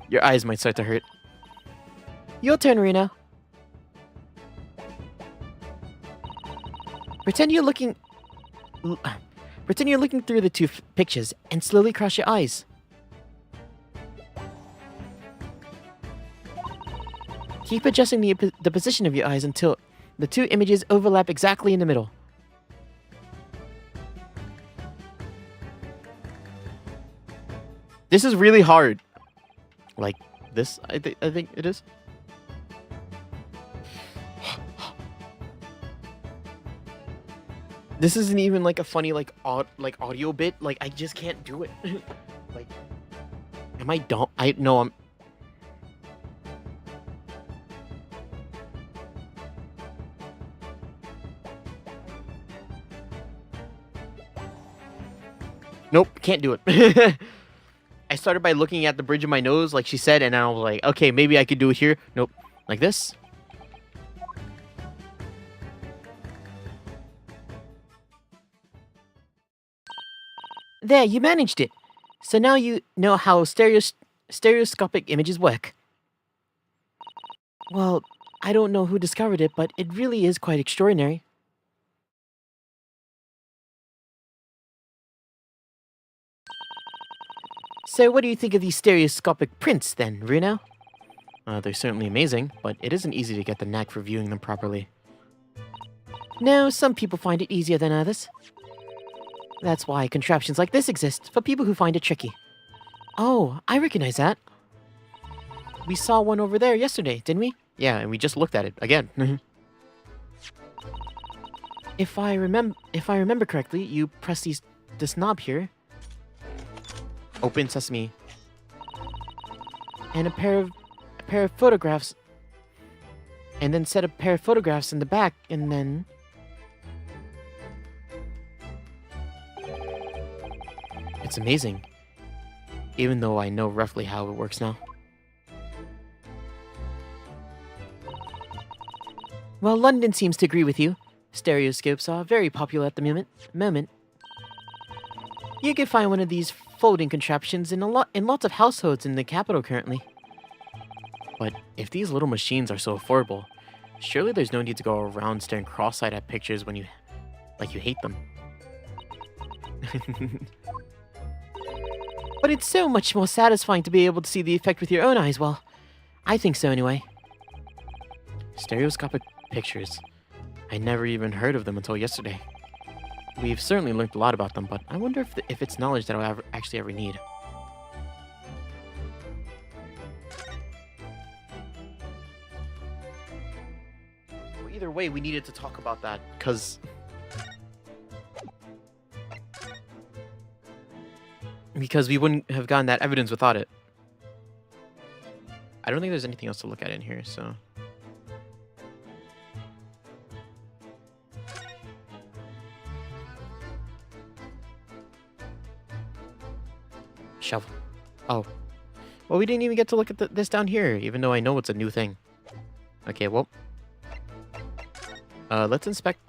Your eyes might start to hurt. Your turn, Reno. Pretend you're looking through the two pictures and slowly cross your eyes. Keep adjusting the position of your eyes until the two images overlap exactly in the middle. This is really hard. Like this, I think it is. This isn't even like a funny audio bit. Like I just can't do it. Like, am I dumb? I'm. Nope, can't do it. I started by looking at the bridge of my nose, like she said, and I was like, okay, maybe I could do it here. Nope, like this. There, you managed it. So now you know how stereoscopic images work. Well, I don't know who discovered it, but it really is quite extraordinary. So what do you think of these stereoscopic prints then, Reno? They're certainly amazing, but it isn't easy to get the knack for viewing them properly. No, some people find it easier than others. That's why contraptions like this exist, for people who find it tricky. Oh, I recognize that. We saw one over there yesterday, didn't we? Yeah, and we just looked at it again. If I remember correctly, you press this knob here, Open sesame. and a pair of photographs, and then set a pair of photographs in the back, and then It's amazing. Even though I know roughly how it works now. well, London seems to agree with you. Stereoscopes are very popular at the moment. You can find one of these folding contraptions in lots of households in the capital currently. But if these little machines are so affordable, surely there's no need to go around staring cross-eyed at pictures when you hate them. But it's so much more satisfying to be able to see the effect with your own eyes. Well, I think so anyway. Stereoscopic pictures. I never even heard of them until yesterday. We've certainly learned a lot about them, but I wonder if it's knowledge that I'll actually ever need. Well, either way, we needed to talk about that, because we wouldn't have gotten that evidence without it. I don't think there's anything else to look at in here, so... Shovel. Oh. Well, we didn't even get to look at this down here, even though I know it's a new thing. Okay, well. Let's inspect.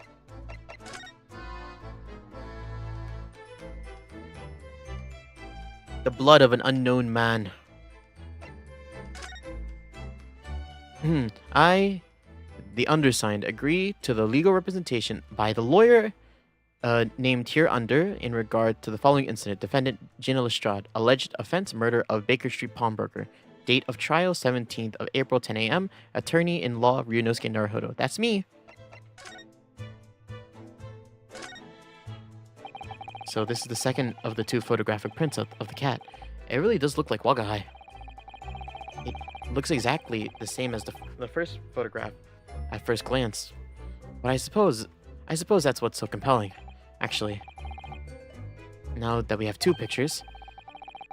The blood of an unknown man. I, the undersigned, agree to the legal representation by the lawyer named here under in regard to the following incident. Defendant Gina Lestrade, alleged offense murder of Baker Street pawnbroker. Date of trial 17th of April 10 a.m. Attorney in law Ryunosuke Naruhodo. That's me. So this is the second of the two photographic prints of the cat. It really does look like Wagahai. It looks exactly the same as the first photograph at first glance. But I suppose that's what's so compelling. Actually, now that we have 2 pictures,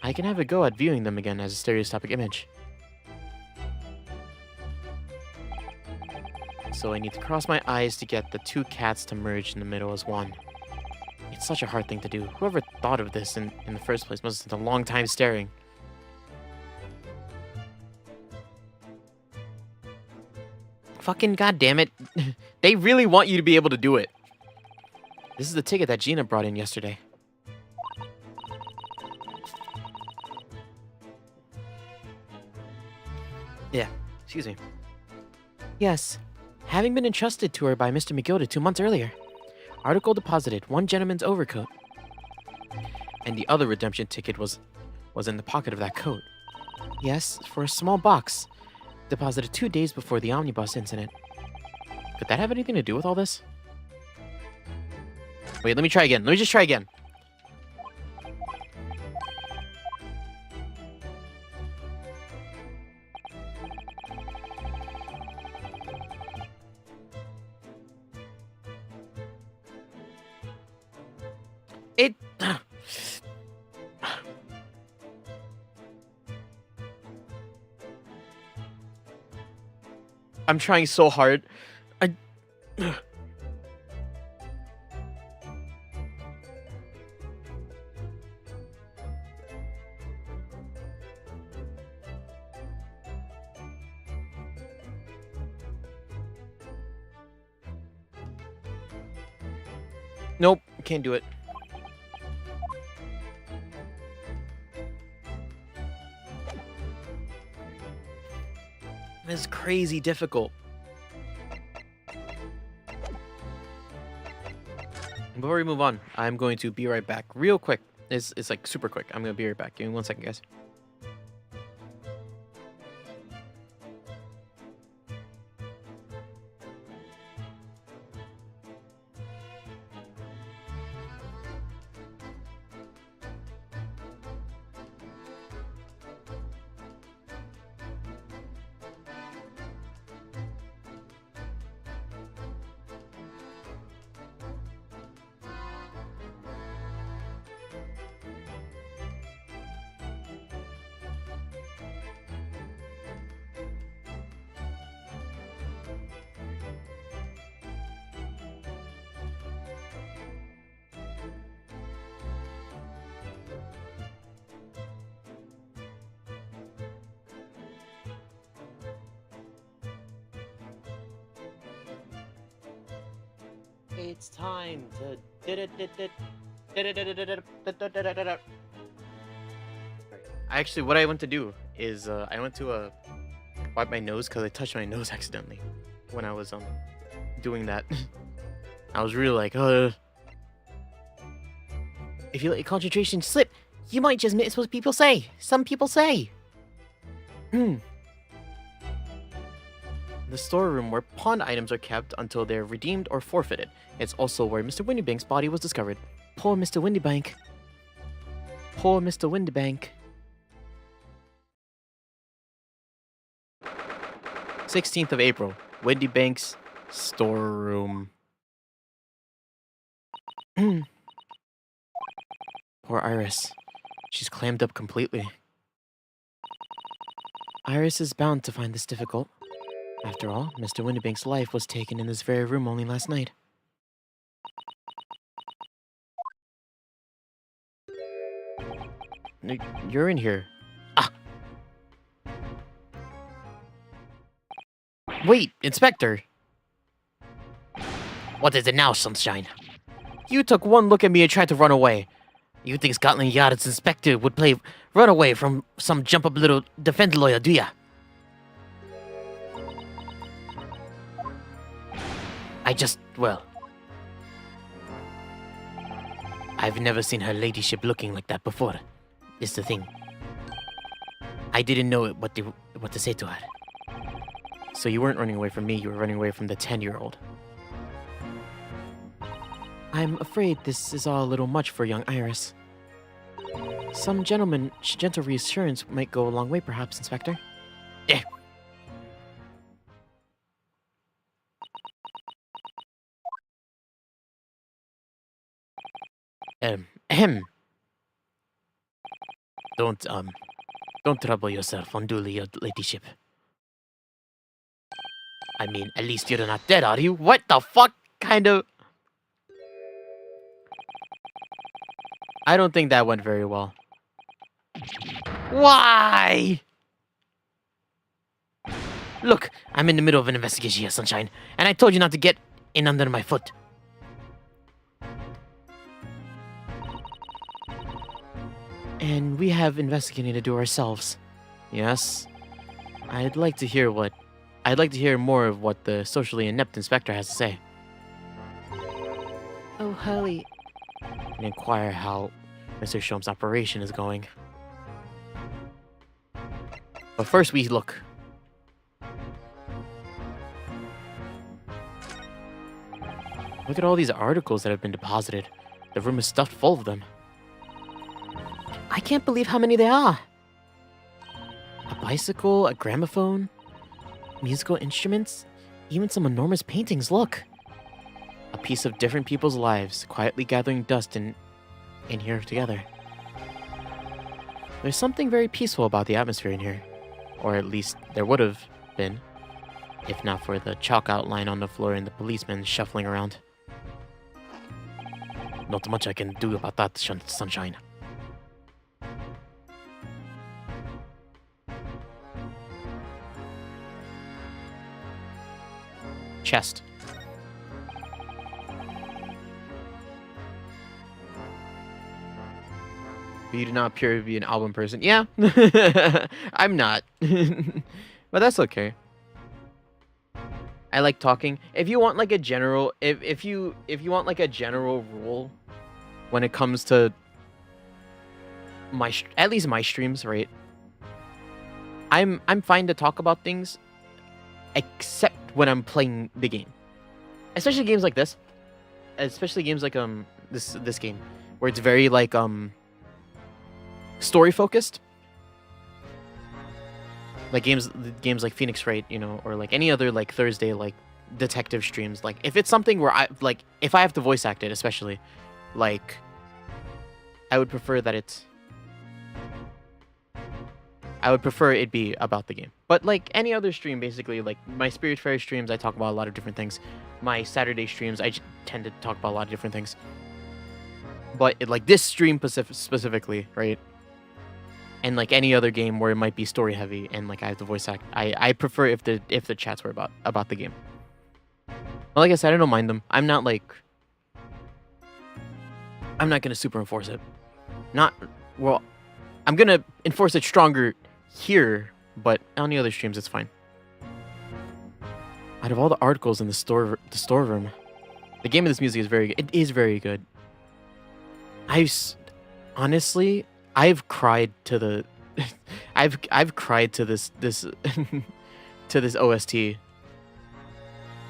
I can have a go at viewing them again as a stereoscopic image. So I need to cross my eyes to get the 2 cats to merge in the middle as one. It's such a hard thing to do. Whoever thought of this in the first place must have spent a long time staring. Fucking goddammit. They really want you to be able to do it. This is the ticket that Gina brought in yesterday. Yeah, excuse me. Yes, having been entrusted to her by Mr. McGilda 2 months earlier. Article deposited, 1 gentleman's overcoat. And the other redemption ticket was in the pocket of that coat. Yes, for a small box. Deposited 2 days before the omnibus incident. Could that have anything to do with all this? Wait, let me try again. Let me just try again. It... I'm trying so hard. Nope, can't do it. This is crazy difficult. Before we move on, I'm going to be right back real quick. It's like super quick. I'm going to be right back. Give me 1 second, guys. It's time to... Actually, what I went to do is I went to wipe my nose because I touched my nose accidentally when I was doing that. I was really like, If you let your concentration slip, you might just miss what people say. Some people say. The storeroom where pawned items are kept until they're redeemed or forfeited. It's also where Mr. Windybank's body was discovered. Poor Mr. Windybank. Poor Mr. Windybank. 16th of April, Windybank's storeroom. Poor Iris. She's clammed up completely. Iris is bound to find this difficult. After all, Mr. Windybank's life was taken in this very room only last night. You're in here. Ah! Wait, Inspector! What is it now, Sunshine? You took one look at me and tried to run away. You think Scotland Yard's inspector would play run away from some jump-up little defense lawyer, do ya? Well... I've never seen her ladyship looking like that before. Is the thing. I didn't know what to say to her. So you weren't running away from me, you were running away from the 10-year-old. I'm afraid this is all a little much for young Iris. Some gentle reassurance might go a long way, perhaps, Inspector. Eh. Ahem. Don't trouble yourself unduly, your ladyship. I mean, at least you're not dead, are you? What the fuck kind of... I don't think that went very well. Why? Look, I'm in the middle of an investigation here, Sunshine, and I told you not to get in under my foot. And we have investigating to do ourselves. Yes. I'd like to hear more of what the socially inept inspector has to say. Oh, Hurley. And inquire how Mr. Shom's operation is going. But first we look. Look at all these articles that have been deposited. The room is stuffed full of them. I can't believe how many there are. A bicycle, a gramophone, musical instruments, even some enormous paintings, look. A piece of different people's lives, quietly gathering dust in here together. There's something very peaceful about the atmosphere in here. Or at least there would have been, if not for the chalk outline on the floor and the policemen shuffling around. Not much I can do about that, Sunshine. Chest. You do not appear to be an album person. Yeah, I'm not. But that's okay. I like talking. If you want like a general, if you want like a general rule when it comes to at least my streams, right? I'm fine to talk about things, except when I'm playing the game. Especially games like this. Especially games like this game, where it's very like story focused. Like games like Phoenix Wright, you know, or like any other like Thursday like detective streams. Like if it's something where if I have to voice act it, especially, like I would prefer it be about the game. But like any other stream, basically, like my Spirit Fairy streams, I talk about a lot of different things. My Saturday streams, I tend to talk about a lot of different things. But like this stream specifically, right? And like any other game where it might be story heavy and like I have to voice act, I prefer if the chats were about the game. Well, like I said, I don't mind them. I'm not gonna super enforce it. I'm gonna enforce it stronger here, but on the other streams it's fine. Out of all the articles in the storeroom, the game of this music is very good. It is very good. Honestly, I've cried to the I've cried to this to this OST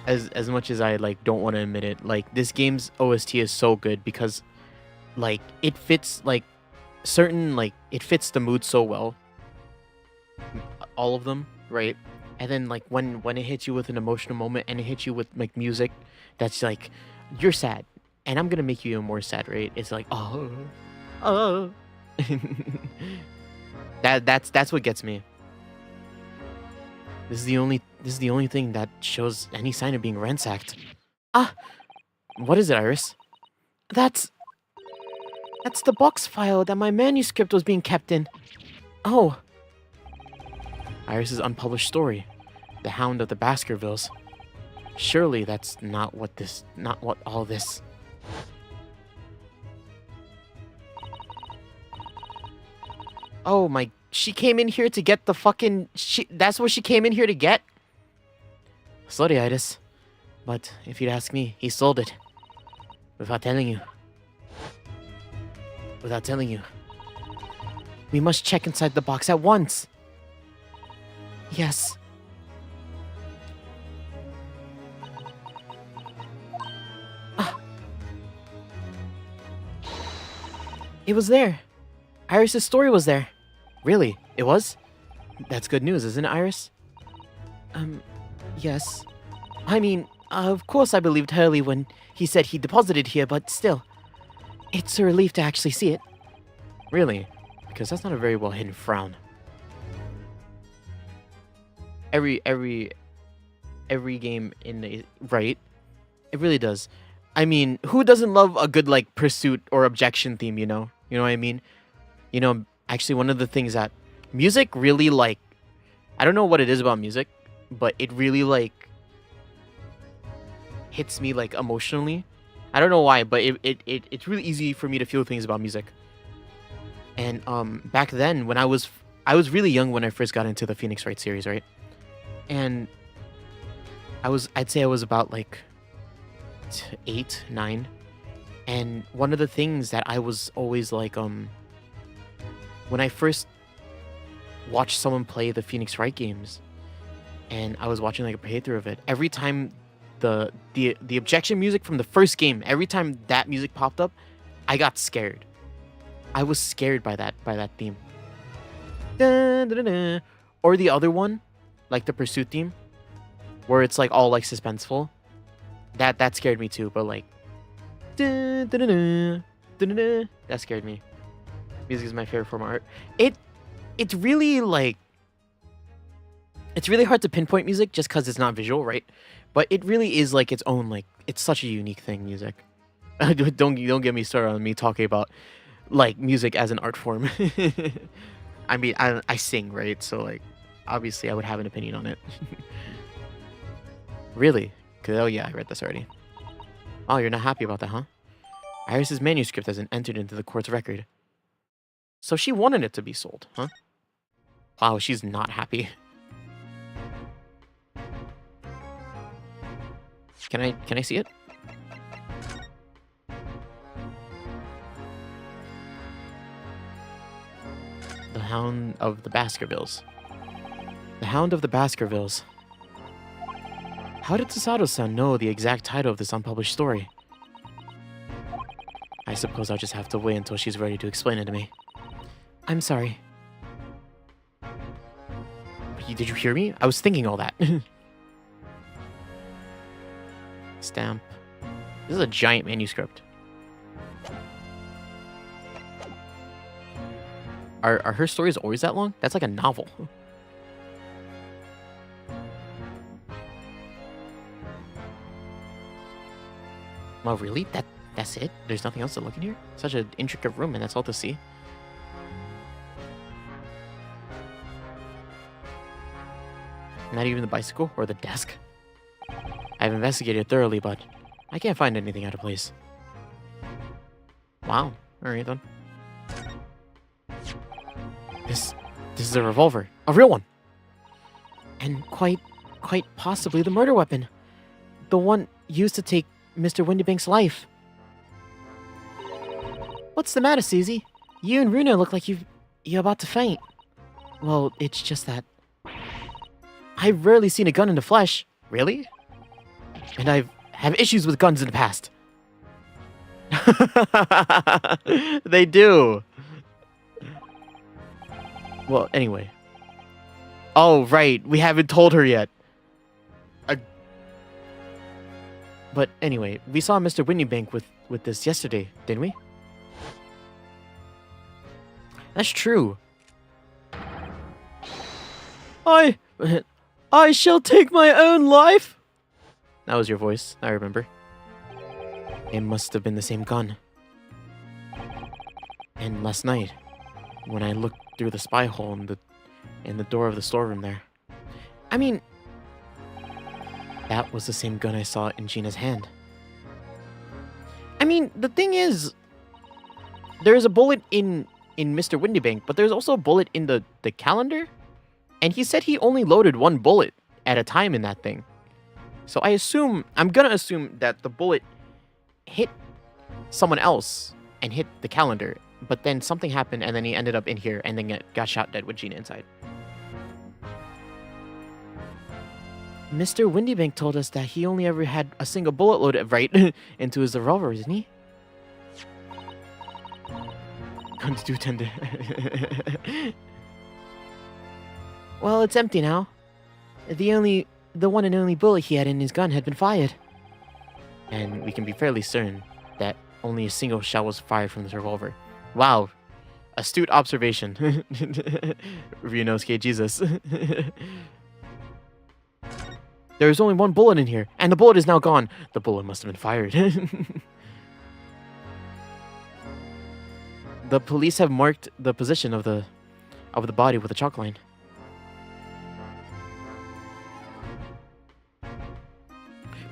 as much as I like don't want to admit it. Like this game's OST is so good because like it fits like it fits the mood so well. All of them, right? And then like when it hits you with an emotional moment and it hits you with like music that's like you're sad and I'm gonna make you even more sad, right? It's like oh that's what gets me. This is the only thing that shows any sign of being ransacked. What is it, Iris? That's the box file that my manuscript was being kept in. Oh. Iris's unpublished story, The Hound of the Baskervilles. Surely that's not what all this. Oh my, she came in here to get the fucking that's what she came in here to get? Sorry, Iris. But if you'd ask me, he sold it. Without telling you. We must check inside the box at once. Yes. It was there. Iris's story was there. Really? It was? That's good news, isn't it, Iris? Yes. I mean, of course I believed Hurley when he said he deposited here, but still. It's a relief to actually see it. Really? Because that's not a very well hidden frown. Every game in the right, it really does. I mean, who doesn't love a good like pursuit or objection theme? You know what I mean. Actually, one of the things that music really like, I don't know what it is about music, but it really like hits me like emotionally. I don't know why, but it's really easy for me to feel things about music. And back then when I was really young when I first got into the Phoenix Wright series, right? And I'd say I was about like 8, 9. And one of the things that I was always like when I first watched someone play the Phoenix Wright games and I was watching like a playthrough of it, every time the objection music from the first game, every time that music popped up, I got scared. I was scared by that theme. Dun, dun, dun, dun. Or the other one, like the pursuit theme, where it's like all like suspenseful. That scared me too, but like dun, dun, dun, dun, dun, dun, dun, that scared me. Music is my favorite form of art. It's really like, it's really hard to pinpoint music just because it's not visual, right? But it really is like its own, like, it's such a unique thing, music. Don't get me started on me talking about like music as an art form. I mean, I sing, right? So like, obviously I would have an opinion on it. Really? Oh yeah, I read this already. Oh, you're not happy about that, huh? Iris's manuscript hasn't entered into the court's record. So she wanted it to be sold, huh? Wow, she's not happy. Can I see it? The Hound of the Baskervilles. The Hound of the Baskervilles. How did Sasato-san know the exact title of this unpublished story? I suppose I'll just have to wait until she's ready to explain it to me. I'm sorry. Did you hear me? I was thinking all that. Stamp. This is a giant manuscript. Are her stories always that long? That's like a novel. Well, really? That's it? There's nothing else to look in here? Such an intricate room, and that's all to see. Not even the bicycle or the desk. I've investigated thoroughly, but I can't find anything out of place. Wow. Alright then. This is a revolver. A real one. And quite possibly the murder weapon. The one used to take Mr. Windybank's life. What's the matter, Susie? You and Runa look like you're about to faint. Well, it's just that I've rarely seen a gun in the flesh. Really? And I've had issues with guns in the past. They do. Well, anyway. Oh, right. We haven't told her yet. But anyway, we saw Mr. Windybank with this yesterday, didn't we? That's true. I shall take my own life. That was your voice, I remember. It must have been the same gun. And last night, when I looked through the spy hole in the door of the storeroom there, I mean, that was the same gun I saw in Gina's hand. I mean, the thing is, there is a bullet in Mr. Windybank, but there's also a bullet in the calendar. And he said he only loaded one bullet at a time in that thing. So I'm gonna assume that the bullet hit someone else and hit the calendar, but then something happened and then he ended up in here and then got shot dead with Gina inside. Mr. Windybank told us that he only ever had a single bullet loaded right into his revolver, isn't he? Guns do tend to... Well, it's empty now. The one and only bullet he had in his gun had been fired. And we can be fairly certain that only a single shot was fired from the revolver. Wow. Astute observation. Ryunosuke, Jesus. There is only one bullet in here, and the bullet is now gone. The bullet must have been fired. The police have marked the position of the body with a chalk line.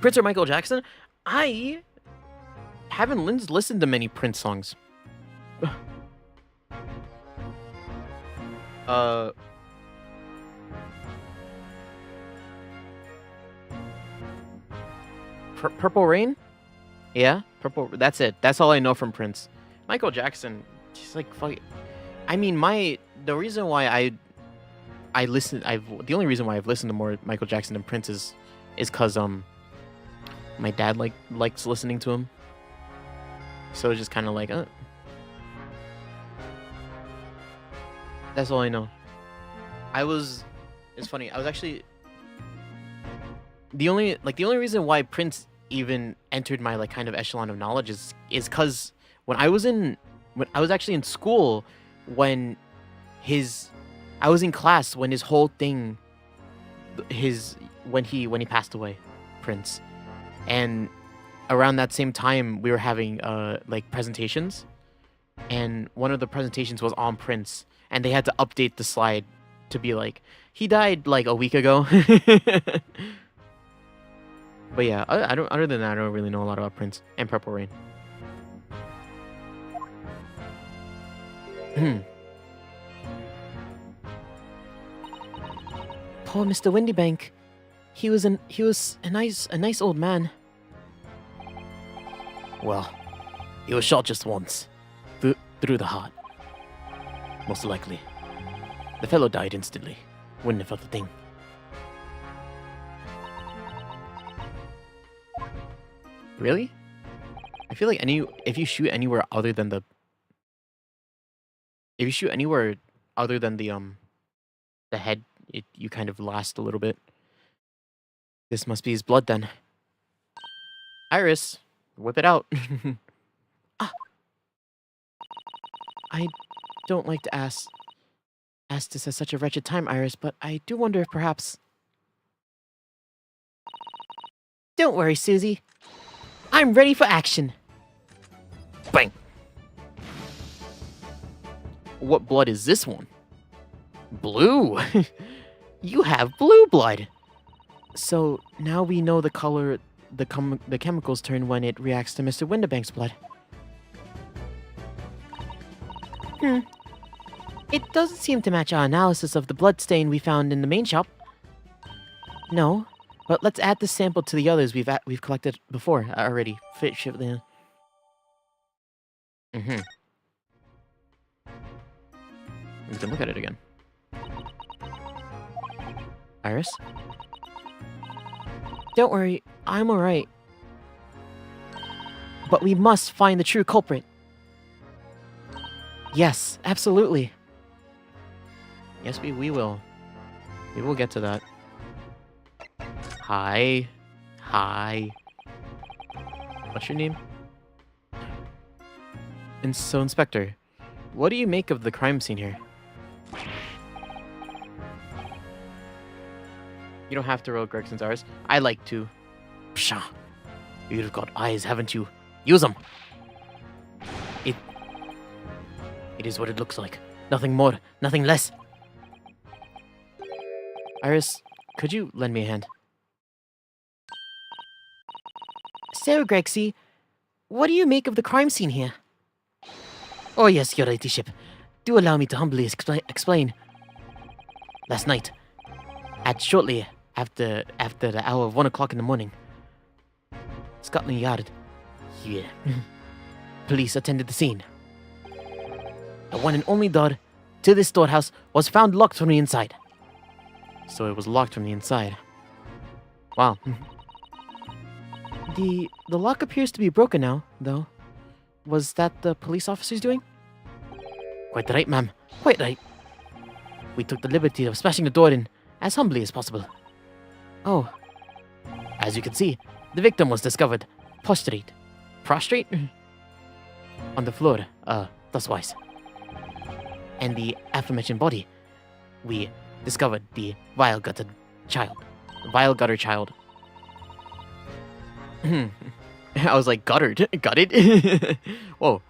Prince or Michael Jackson? I haven't listened to many Prince songs. Purple Rain? Yeah, Purple. That's it. That's all I know from Prince. Michael Jackson, just like fuck. I mean, the reason why I listen, the only reason why I've listened to more Michael Jackson than Prince is because my dad likes listening to him. So it's just kind of like, that's all I know. It's funny. I was actually the only reason why Prince even entered my like kind of echelon of knowledge is because when I was actually in school when I was in class when his whole thing when he passed away, Prince. And around that same time we were having like presentations, and one of the presentations was on Prince, and they had to update the slide to be like, he died like a week ago. But yeah, I don't. Other than that, I don't really know a lot about Prince and Purple Rain. Poor Mr. Windybank. He was a nice old man. Well, he was shot just once, through the heart. Most likely, the fellow died instantly. Wouldn't have felt the thing. Really? I feel like if you shoot anywhere other than the head, you kind of last a little bit. This must be his blood then. Iris, whip it out. I don't like to ask this at such a wretched time, Iris, but I do wonder if perhaps... Don't worry, Susie. I'm ready for action. Bang! What blood is this one? Blue! You have blue blood! So, now we know the color the chemicals turn when it reacts to Mr. Windybank's blood. It doesn't seem to match our analysis of the blood stain we found in the main shop. No, but let's add this sample to the others we've collected before already. We can look at it again. Iris? Don't worry, I'm alright. But we must find the true culprit. Yes, absolutely. Yes, we will. We will get to that. Hi. What's your name? And so, Inspector, what do you make of the crime scene here? You don't have to roll Gregson's R's. I like to. Pshaw. You've got eyes, haven't you? Use them. It is what it looks like. Nothing more, nothing less. Iris, could you lend me a hand? So, Gregsy, what do you make of the crime scene here? Oh yes, your ladyship. Do allow me to humbly explain. Last night, shortly after the hour of 1 o'clock in the morning, Scotland Yard, police attended the scene. The one and only door to this storehouse was found locked from the inside. So it was locked from the inside. Wow. The lock appears to be broken now, though. Was that the police officers doing? Quite right, ma'am. Quite right. We took the liberty of smashing the door in as humbly as possible. Oh. As you can see, the victim was discovered prostrate. Prostrate? on the floor, thuswise. And the aforementioned body, we discovered the vile gutter child. I was like, gutted? Gutted? Whoa.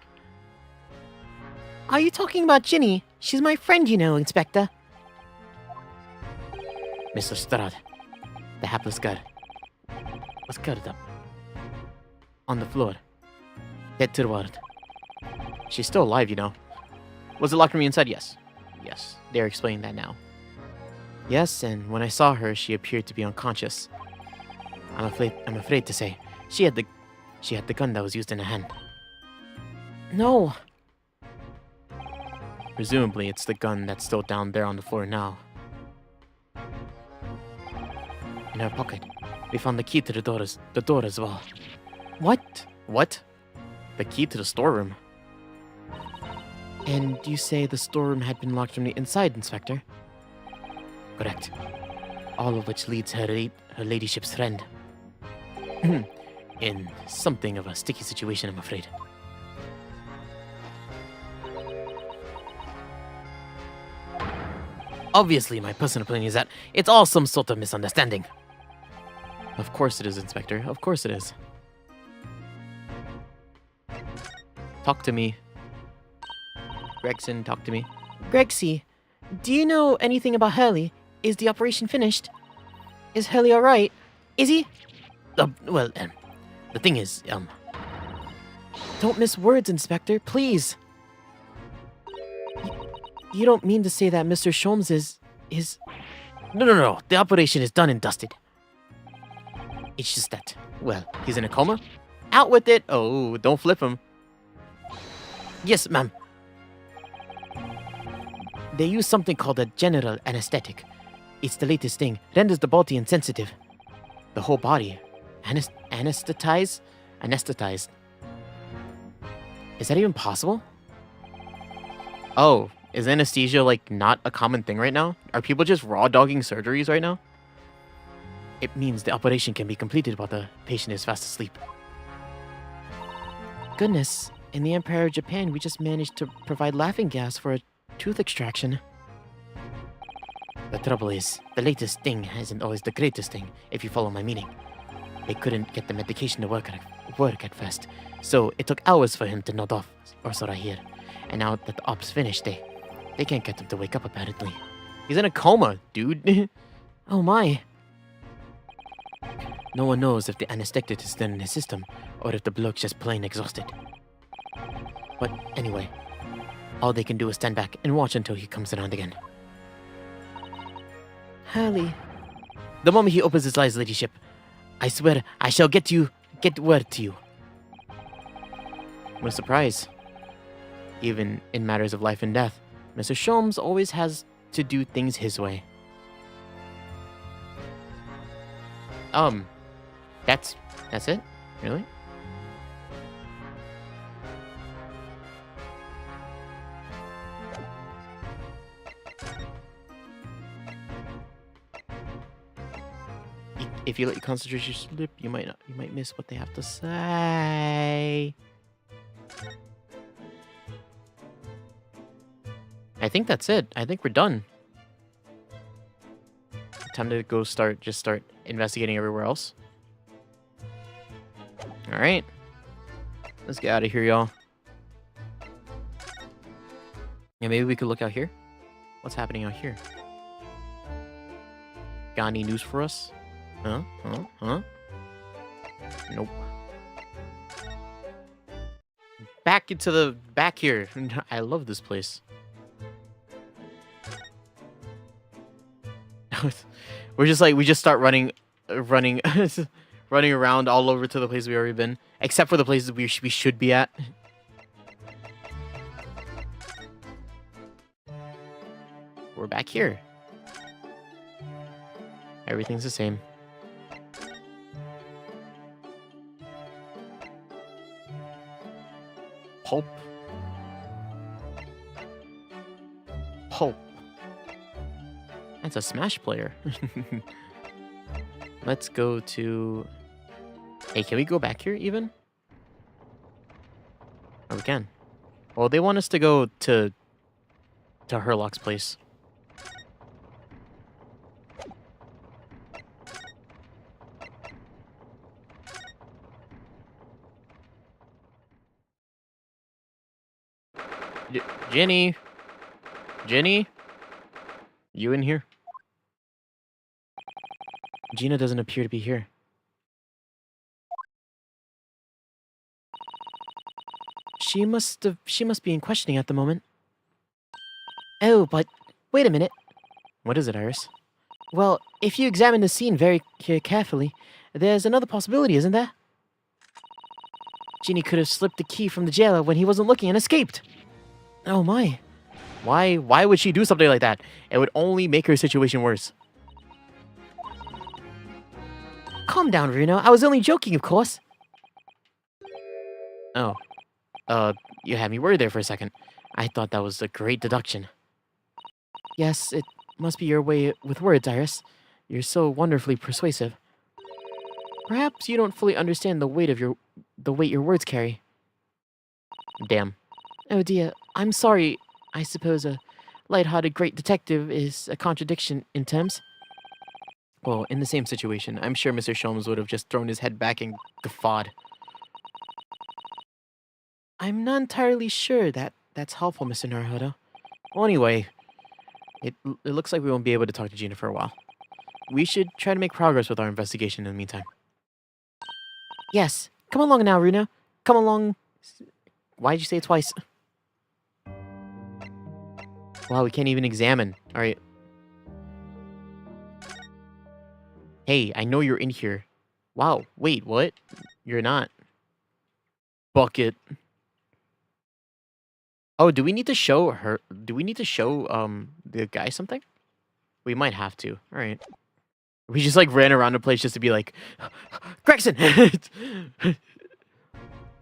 Are you talking about Ginny? She's my friend, you know, Inspector. Mr. Strad, the hapless girl, was curled up on the floor, dead to the world. She's still alive, you know. Was it locked from the inside? Yes. Yes. They're explaining that now. Yes, and when I saw her, she appeared to be unconscious. I'm afraid to say, she had the gun that was used in her hand. No. Presumably, it's the gun that's still down there on the floor now. In her pocket, we found the key to the door as well. What? What? The key to the storeroom? And you say the storeroom had been locked from the inside, Inspector? Correct. All of which leads her ladyship's friend in something of a sticky situation, I'm afraid. Obviously, my personal opinion is that it's all some sort of misunderstanding. Of course it is, Inspector. Of course it is. Talk to me. Gregson, talk to me. Gregsy, do you know anything about Hurley? Is the operation finished? Is Hurley alright? Is he? The thing is, Don't miss words, Inspector, please. You don't mean to say that Mr. Sholmes is... No. The operation is done and dusted. It's just that, well, He's in a coma? Out with it! Oh, don't flip him. yes, ma'am. They use something called a general anesthetic. It's the latest thing. Renders the body insensitive. The whole body. Anesthetized? Is that even possible? Oh, is anesthesia, like, not a common thing right now? Are people just raw dogging surgeries right now? It means the operation can be completed while the patient is fast asleep. Goodness, in the Empire of Japan, we just managed to provide laughing gas for a tooth extraction. The trouble is, the latest thing isn't always the greatest thing, if you follow my meaning. They couldn't get the medication to work at first, so it took hours for him to nod off, or so I hear. And now that the op's finished, they can't get him to wake up, apparently. He's in a coma, dude. Oh my. No one knows if the anesthetic is still in his system, or if the bloke's just plain exhausted. But anyway, all they can do is stand back and watch until he comes around again. Hurley. The moment he opens his eyes, ladyship, I swear I shall get word to you. What a surprise. Even in matters of life and death, Mr. Sholmes always has to do things his way. That's it? Really? If you let your concentration slip, you might miss what they have to say. I think that's it. I think we're done. Time to go start investigating everywhere else. All right. Let's get out of here, y'all. Yeah, maybe we could look out here. What's happening out here? Got any news for us? Huh? Nope. Back here. I love this place. We just start running around all over to the places we've already been, except for the places we should be at. We're back here. Everything's the same. Pulp. That's a Smash player. Let's go to... Hey, can we go back here even? Are can. Well, they want us to go to Herlock's place. Jenny? Jenny? You in here? Gina doesn't appear to be here. She must be in questioning at the moment. Oh, but wait a minute. What is it, Iris? Well, if you examine the scene very carefully, there's another possibility, isn't there? Ginny could have slipped the key from the jailer when he wasn't looking and escaped. Oh my. Why would she do something like that? It would only make her situation worse. Calm down, Bruno. I was only joking, of course. Oh. You had me worried there for a second. I thought that was a great deduction. Yes, it must be your way with words, Iris. You're so wonderfully persuasive. Perhaps you don't fully understand the weight your words carry. Damn. Oh dear, I'm sorry. I suppose a light-hearted great detective is a contradiction in terms. Well, in the same situation, I'm sure Mr. Sholmes would have just thrown his head back and guffawed. I'm not entirely sure that's helpful, Mr. Naruhodo. Well, anyway, it looks like we won't be able to talk to Gina for a while. We should try to make progress with our investigation in the meantime. Yes. Come along now, Runo. Come along. Why'd you say it twice? Wow, we can't even examine. Alright. Hey, I know you're in here. Wow, wait, what? You're not. Bucket. Oh, do we need to show her? Do we need to show, the guy something? We might have to. Alright. We just, like, ran around the place just to be like, Gregson!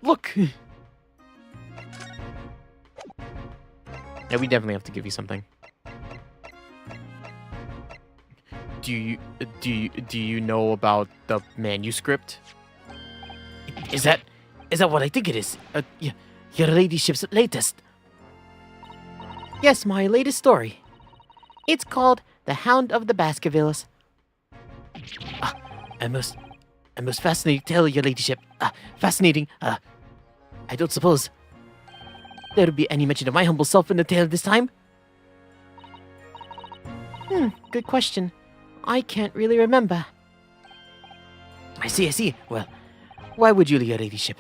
Look! Yeah, we definitely have to give you something. Do you know about the manuscript? Is that what I think it is? Your ladyship's latest. Yes, my latest story. It's called The Hound of the Baskervilles. A most fascinating tale, your ladyship. Fascinating. I don't suppose there would be any mention of my humble self in the tale this time. Good question. I can't really remember. I see. Well, why would you, your ladyship?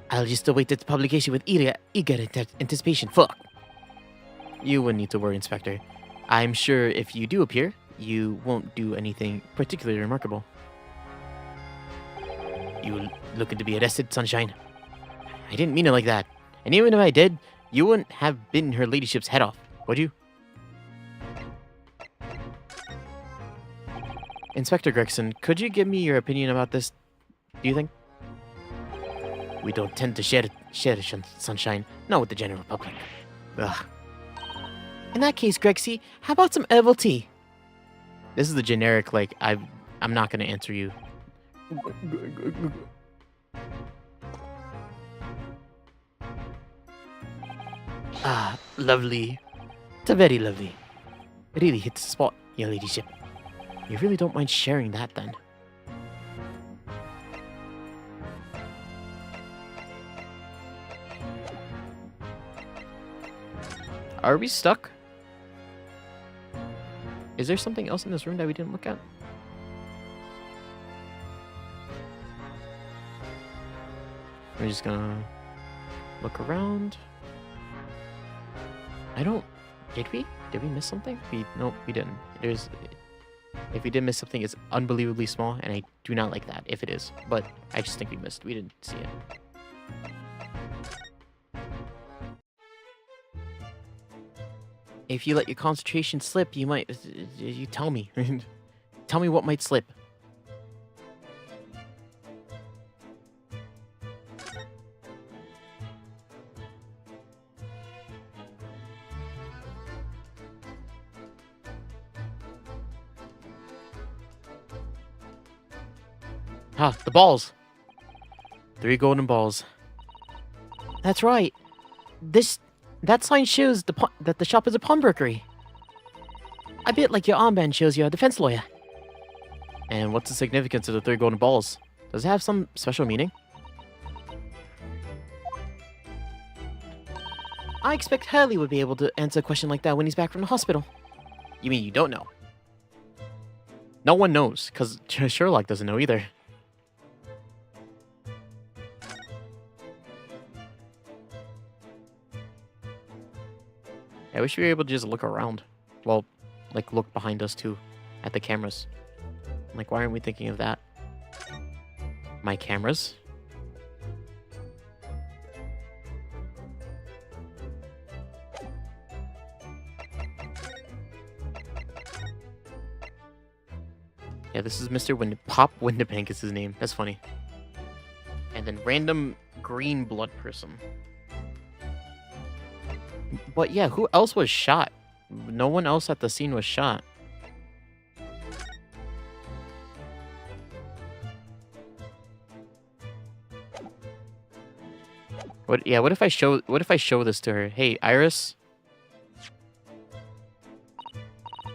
I'll just await its publication with eager anticipation. Fuck. You wouldn't need to worry, Inspector. I'm sure if you do appear, you won't do anything particularly remarkable. You looking to be arrested, Sunshine? I didn't mean it like that. And even if I did, you wouldn't have bitten her ladyship's head off, would you? Inspector Gregson, could you give me your opinion about this, do you think? We don't tend to share Sunshine, not with the general public. Ugh. In that case, Grexy, how about some herbal tea? This is the generic, like, I'm not gonna answer you. Lovely. It's a very lovely. It really hits the spot, your ladyship. You really don't mind sharing that, then? Are we stuck? Is there something else in this room that we didn't look at? I'm just gonna look around. Did we? Did we miss something? Nope, we didn't. If we did miss something, it's unbelievably small, and I do not like that if it is. But I just think we missed. We didn't see it. If you let your concentration slip, you might... You tell me. Tell me what might slip. Ah, the balls. 3 golden balls. That's right. That sign shows that the shop is a pawnbrokery. A bit like your armband shows you're a defense lawyer. And what's the significance of the 3 golden balls? Does it have some special meaning? I expect Hurley would be able to answer a question like that when he's back from the hospital. You mean you don't know? No one knows, because Sherlock doesn't know either. I wish we were able to just look around. Well, like, look behind us, too, at the cameras. Like, why aren't we thinking of that? My cameras? Yeah, this is Mr. Pop Windabank is his name. That's funny. And then random green blood person. But yeah, who else was shot? No one else at the scene was shot. What if I show this to her? Hey, Iris?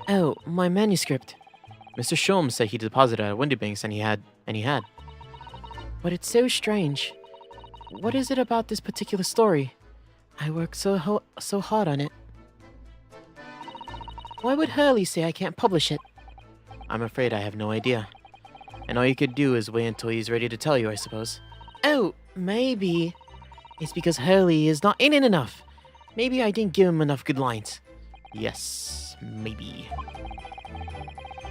Oh, my manuscript. Mr. Shulm said he deposited at Windabanks and he had. But it's so strange. What is it about this particular story? I worked so hard on it. Why would Hurley say I can't publish it? I'm afraid I have no idea. And all you could do is wait until he's ready to tell you, I suppose. Oh, maybe. It's because Hurley is not in it enough. Maybe I didn't give him enough good lines. Yes, maybe.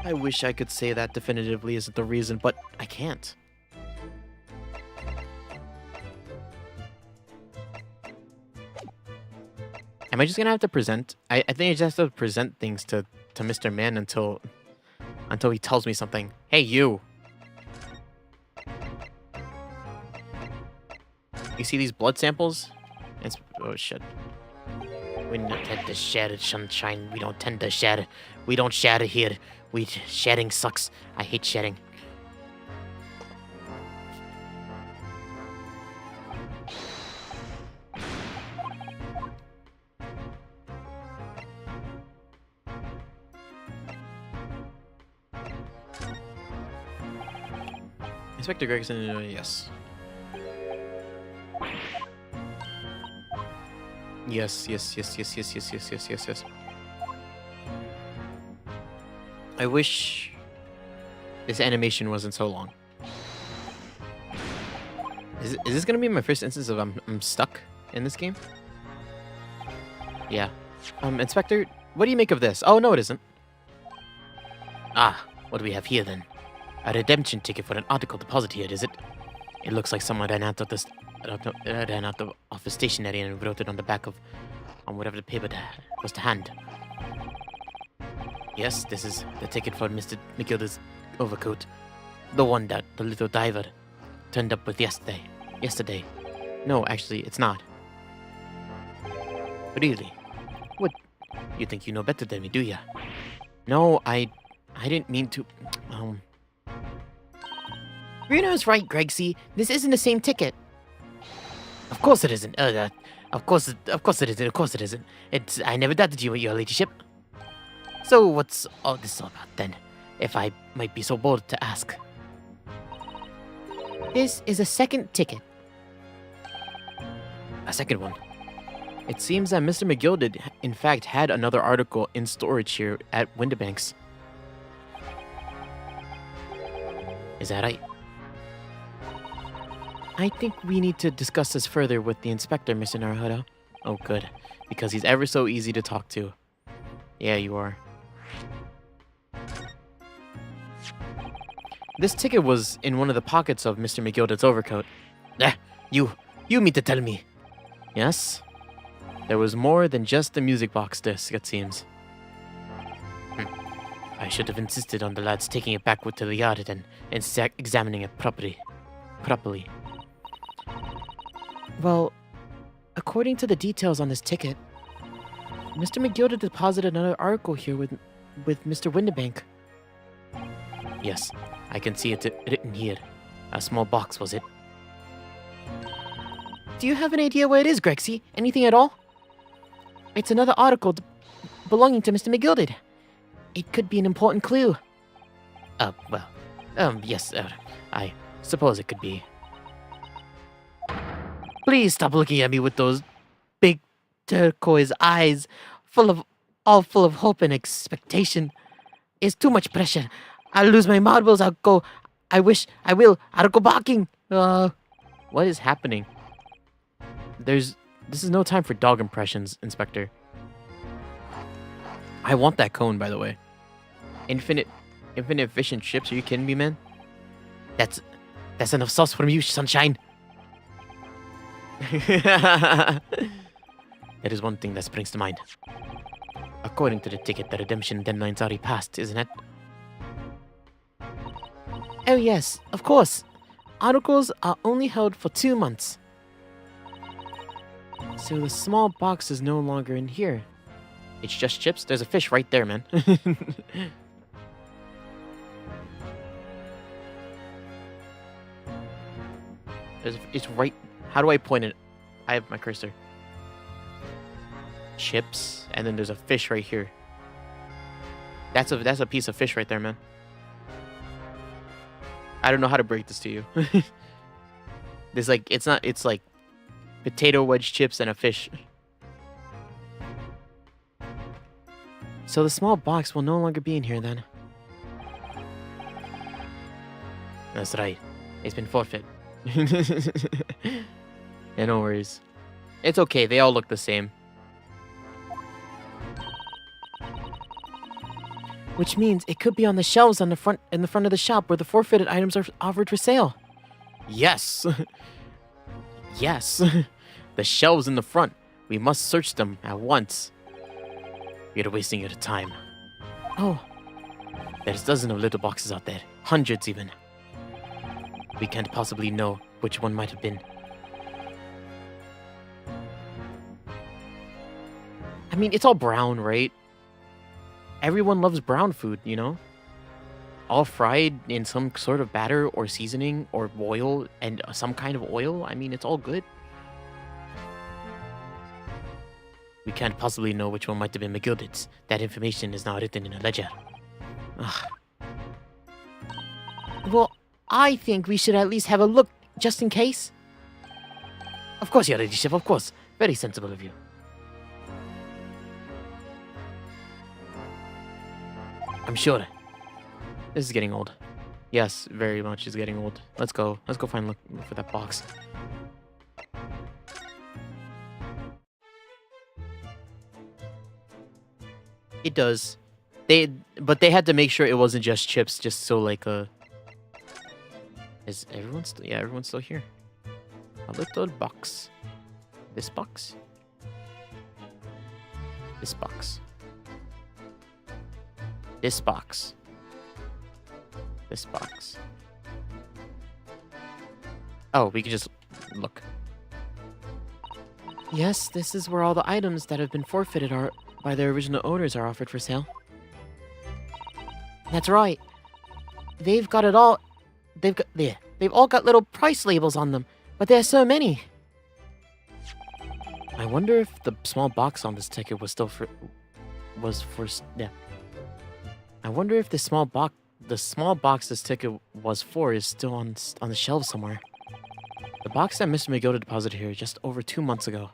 I wish I could say that definitively isn't the reason, but I can't. Am I just gonna have to present? I think I just have to present things to Mr. Man until he tells me something. Hey, you! You see these blood samples? Oh shit. We don't tend to shatter sunshine. We don't tend to shatter. We don't shatter here. Shedding sucks. I hate shedding. Inspector Gregson, yes. Yes. I wish this animation wasn't so long. Is this gonna be my first instance of I'm stuck in this game? Yeah. Inspector, what do you make of this? Oh, no, it isn't. Ah, what do we have here then? A redemption ticket for an article deposit here, is it? It looks like someone ran out of the stationery and wrote it on the back on whatever the paper was to hand. Yes, this is the ticket for Mr. McGilda's overcoat. The one that the little diver turned up with yesterday. No, actually, it's not. Really? What? You think you know better than me, do ya? No, I didn't mean to. Bruno's right, Gregsy. This isn't the same ticket. Of course it isn't. Of course it isn't. I never doubted you, your ladyship. So what's all this all about then, if I might be so bold to ask? This is a second ticket. A second one. It seems that Mr. McGill in fact, had another article in storage here at Windabanks. Is that right? I think we need to discuss this further with the inspector, Mr. Naruhodo. Oh, good. Because he's ever so easy to talk to. Yeah, you are. This ticket was in one of the pockets of Mr. McGilda's overcoat. You mean to tell me? Yes? There was more than just the music box disc, it seems. I should have insisted on the lads taking it back to the yard and examining it properly. Well, according to the details on this ticket, Mr. McGilda deposited another article here with Mr. Windabank. Yes, I can see it written here. A small box, was it? Do you have an idea where it is, Grexy? Anything at all? It's another article belonging to Mr. McGilded. It could be an important clue. Yes, I suppose it could be. Please stop looking at me with those big turquoise eyes, all full of hope and expectation. It's too much pressure. I'll lose my marbles. I'll go barking. What is happening? This is no time for dog impressions, Inspector. I want that cone, by the way. Infinite fish and chips? Are you kidding me, man? That's enough sauce from you, sunshine. There is one thing that springs to mind. According to the ticket, the redemption deadline's already passed, isn't it? Oh yes, of course. Articles are only held for 2 months. So the small box is no longer in here. It's just chips? There's a fish right there, man. It's right... How do I point it? I have my cursor. Chips, and then there's a fish right here. That's a piece of fish right there, man. I don't know how to break this to you. It's like potato wedge chips and a fish. So the small box will no longer be in here then. That's right. It's been forfeit. Yeah, no worries. It's okay, they all look the same. Which means it could be on the shelves in the front of the shop where the forfeited items are offered for sale. Yes. Yes. The shelves in the front. We must search them at once. You're wasting your time. Oh, There's dozens of little boxes out there. Hundreds even. We can't possibly know which one might have been. I mean, it's all brown, right? Everyone loves brown food, you know? All fried in some sort of batter or seasoning or oil and some kind of oil. I mean, it's all good. We can't possibly know which one might have been McGilded's. That information is now written in a ledger. Ugh. well, I think we should at least have a look just in case. Of course, Your Ladyship, of course. Very sensible of you. I'm sure. This is getting old. Yes, very much is getting old. Let's go. Let's go look for that box. It does. But they had to make sure it wasn't just chips, just so like is everyone still? Yeah, everyone's still here. A little box. This box. This box. This box. This box. Oh, we can just look. Yes, this is where all the items that have been forfeited by their original owners are offered for sale. That's right. They've got it all. They've all got little price labels on them, but there's so many. I wonder if the small box on this ticket was still yeah. I wonder if the small box this ticket was for is still on the shelf somewhere. The box that Mr. McGilded deposited here just over 2 months ago.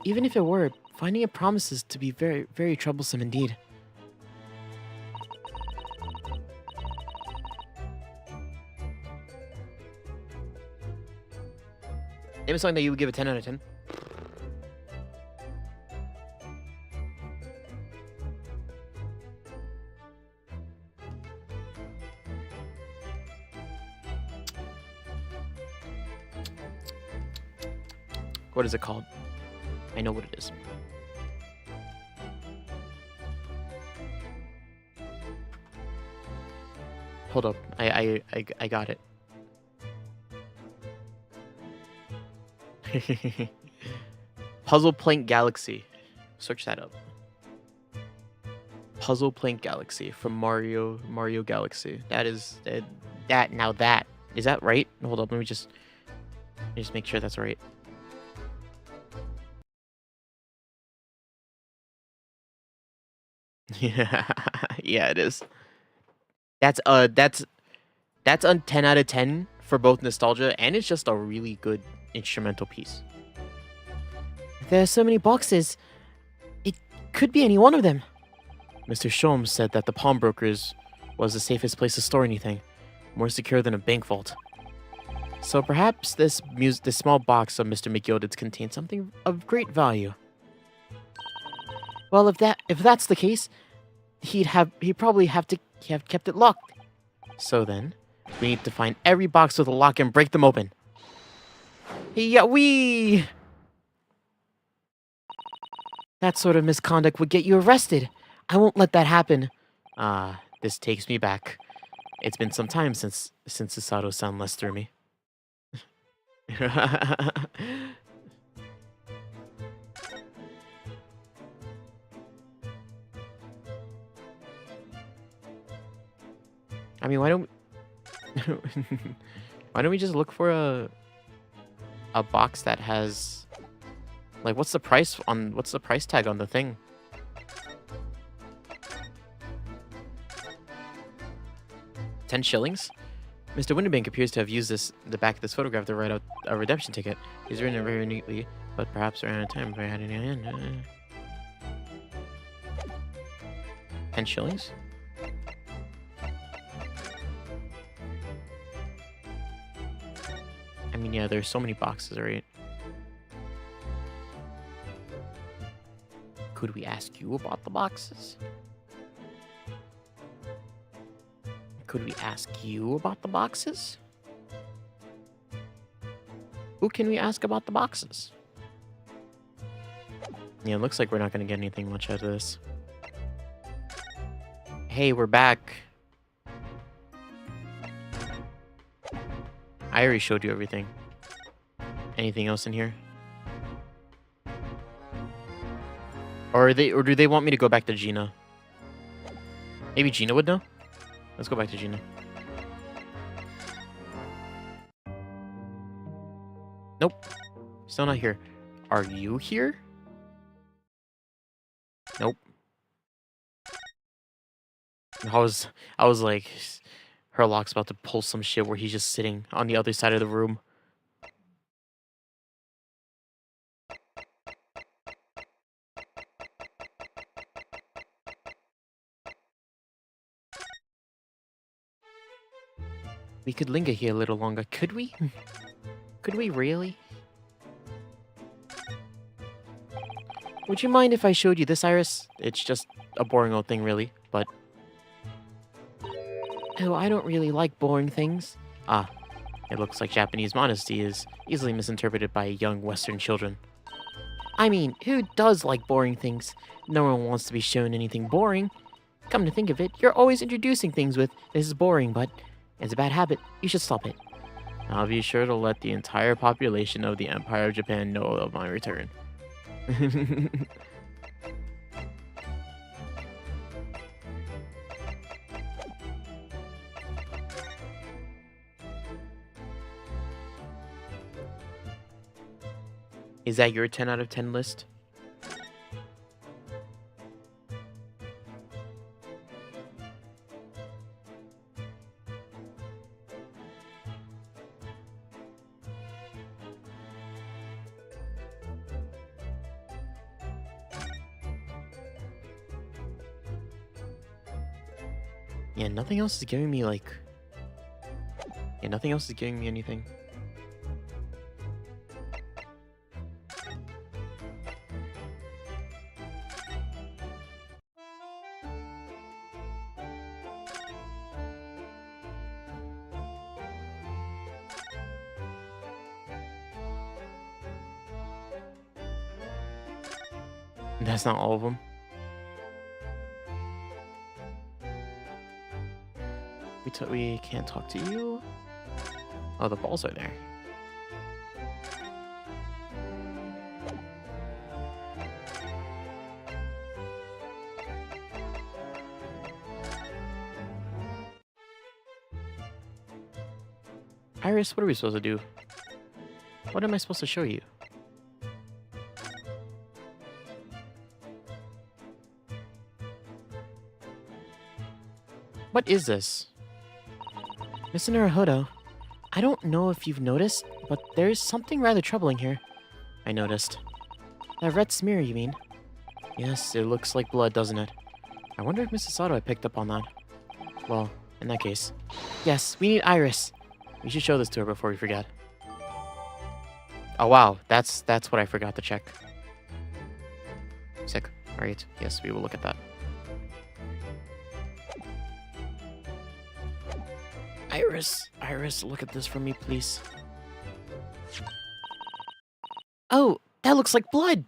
Even if it were, finding it promises to be very, very troublesome indeed. Name a song that you would give a 10 out of 10. What is it called? I know what it is. Hold up. I got it. Puzzle Plank Galaxy. Search that up. Puzzle Plank Galaxy from Mario Galaxy. That is that. Now that is that right? Hold up. Let me just. Just make sure that's right. Yeah, yeah, it is. That's a 10 out of 10 for both nostalgia, and it's just a really good instrumental piece. There are so many boxes. It could be any one of them. Mr. Sholmes said that the pawnbrokers was the safest place to store anything, more secure than a bank vault. So perhaps this small box of Mr. McGilded's contains something of great value. Well, if that's the case, he'd probably have kept it locked. So then, we need to find every box with a lock and break them open. Yeah, that sort of misconduct would get you arrested. I won't let that happen. This takes me back. It's been some time since Sato-san less through me. I mean, why don't we just look for a box that has, like, what's the price tag on the thing? $10? Mr. Winterbank appears to have used the back of this photograph to write out a redemption ticket. He's written it very neatly, but perhaps around a time if I had it in hand. 10 shillings? I mean, yeah, there's so many boxes, right? Could we ask you about the boxes? Could we ask you about the boxes? Who can we ask about the boxes? Yeah, it looks like we're not going to get anything much out of this. Hey, we're back. I already showed you everything. Anything else in here? Or do they want me to go back to Gina? Maybe Gina would know? Let's go back to Gina. Nope. Still not here. Are you here? Nope. I was like, Herlock's about to pull some shit where he's just sitting on the other side of the room. We could linger here a little longer, could we? Could we really? Would you mind if I showed you this, Iris? It's just a boring old thing, really, but... Oh, I don't really like boring things. Ah, it looks like Japanese modesty is easily misinterpreted by young Western children. I mean, who does like boring things? No one wants to be shown anything boring. Come to think of it, you're always introducing things with, this is boring, but it's a bad habit. You should stop it. I'll be sure to let the entire population of the Empire of Japan know of my return. Is that your 10 out of 10 list? Yeah, nothing else is giving me, like... Yeah, nothing else is giving me anything. That's not all of them. We can't talk to you. Oh, the balls are there. Iris, what are we supposed to do? What am I supposed to show you? What is this? Mr. Naruhodo, I don't know if you've noticed, but there's something rather troubling here. I noticed. That red smear, you mean? Yes, it looks like blood, doesn't it? I wonder if Mrs. Sato had picked up on that. Well, in that case, Yes, we need Iris. we should show this to her before we forget. Oh wow, that's what I forgot to check. Sick. Alright, yes, we will look at that. Iris, look at this for me, please. Oh, that looks like blood.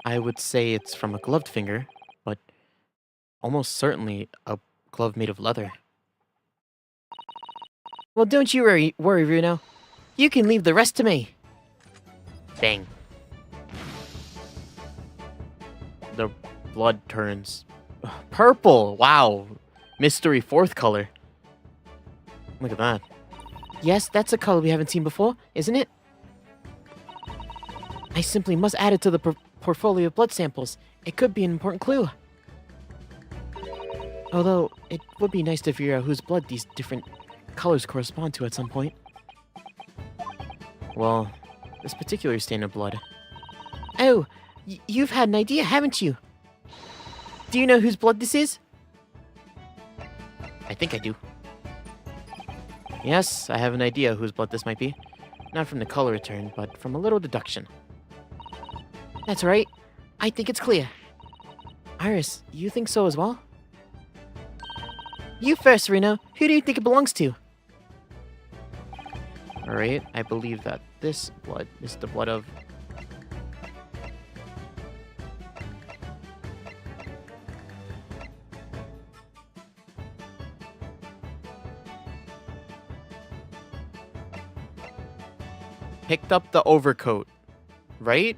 I would say it's from a gloved finger, but almost certainly a glove made of leather. Well, don't you worry, Runo. You can leave the rest to me. Bang. The blood turns purple. Wow. Mystery fourth color. Look at that. Yes, that's a color we haven't seen before, isn't it? I simply must add it to the portfolio of blood samples. It could be an important clue. Although, it would be nice to figure out whose blood these different colors correspond to at some point. Well, this particular stain of blood. Oh, you've had an idea, haven't you? Do you know whose blood this is? I think I do. Yes, I have an idea whose blood this might be. Not from the color returned, but from a little deduction. That's right. I think it's clear. Iris, you think so as well? You first, Reno. Who do you think it belongs to? Alright, I believe that this blood is the blood of... Picked up the overcoat, right?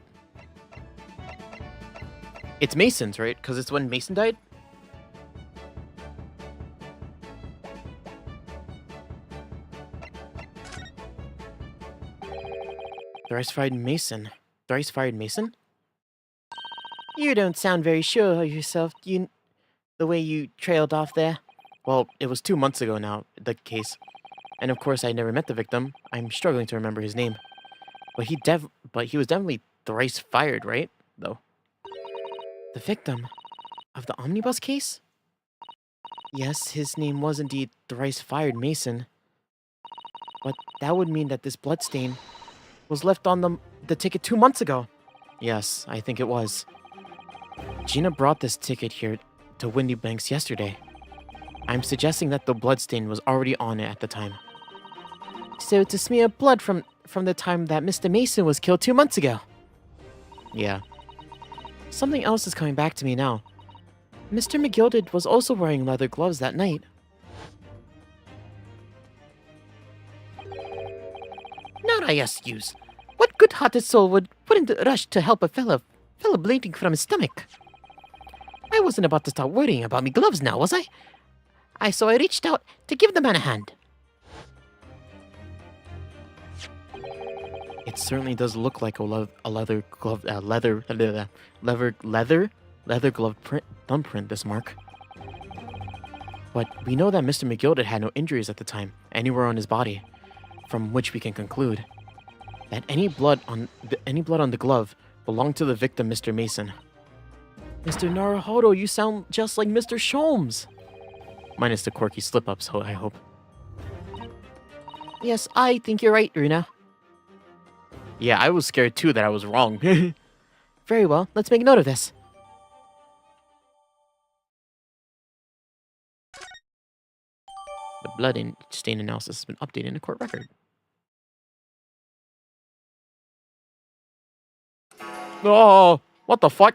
It's Mason's, right? Because it's when Mason died? Thrice-fired Mason. Thrice-fired Mason? You don't sound very sure of yourself, the way you trailed off there. Well, it was 2 months ago now, the case. And of course, I never met the victim. I'm struggling to remember his name. But he was definitely thrice-fired, right? Though. The victim of the omnibus case? Yes, his name was indeed thrice-fired Mason. But that would mean that this bloodstain was left on the ticket 2 months ago. Yes, I think it was. Gina brought this ticket here to Windy Banks yesterday. I'm suggesting that the bloodstain was already on it at the time. So it's a smear of blood from the time that Mr. Mason was killed 2 months ago. Yeah. Something else is coming back to me now. Mr. McGilded was also wearing leather gloves that night. Now I ask yous, what good-hearted soul wouldn't rush to help a fellow bleeding from his stomach? I wasn't about to start worrying about me gloves now, was I? So I reached out to give the man a hand. It certainly does look like a leather glove, leather glove thumbprint, this mark. But we know that Mr. McGilded had no injuries at the time, anywhere on his body, from which we can conclude that any blood on the glove belonged to the victim, Mr. Mason. Mr. Naruhodo, you sound just like Mr. Sholmes. Minus the quirky slip-ups, I hope. Yes, I think you're right, Runa. Yeah, I was scared too that I was wrong. Very well, let's make note of this. The blood stain analysis has been updated in a court record. Oh, what the fuck?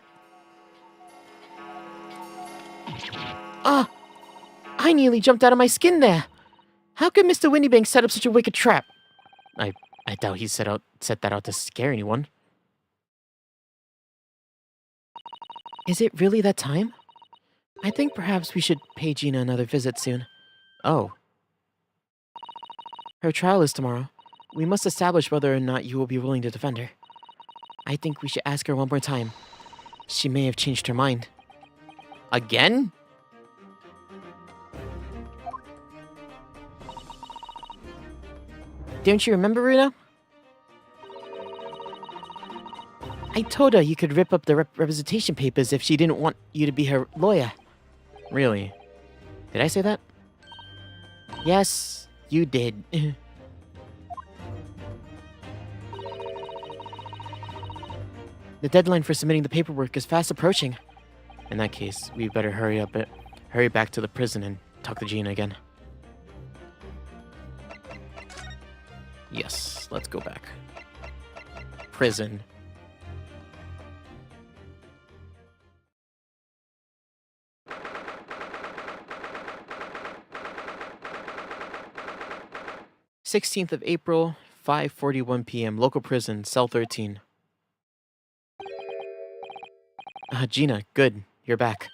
Ah! I nearly jumped out of my skin there. How could Mr. Windybank set up such a wicked trap? I doubt he set that out to scare anyone. Is it really that time? I think perhaps we should pay Gina another visit soon. Oh, Her trial is tomorrow. We must establish whether or not you will be willing to defend her. I think we should ask her one more time. She may have changed her mind. Again? Don't you remember, Runa? I told her you could rip up the representation papers if she didn't want you to be her lawyer. Really? Did I say that? Yes, you did. The deadline for submitting the paperwork is fast approaching. In that case, we better hurry back to the prison and talk to Gina again. Yes, let's go back. Prison. "16th of April, 5:41 p.m. Local prison, cell 13. Gina, good. You're back.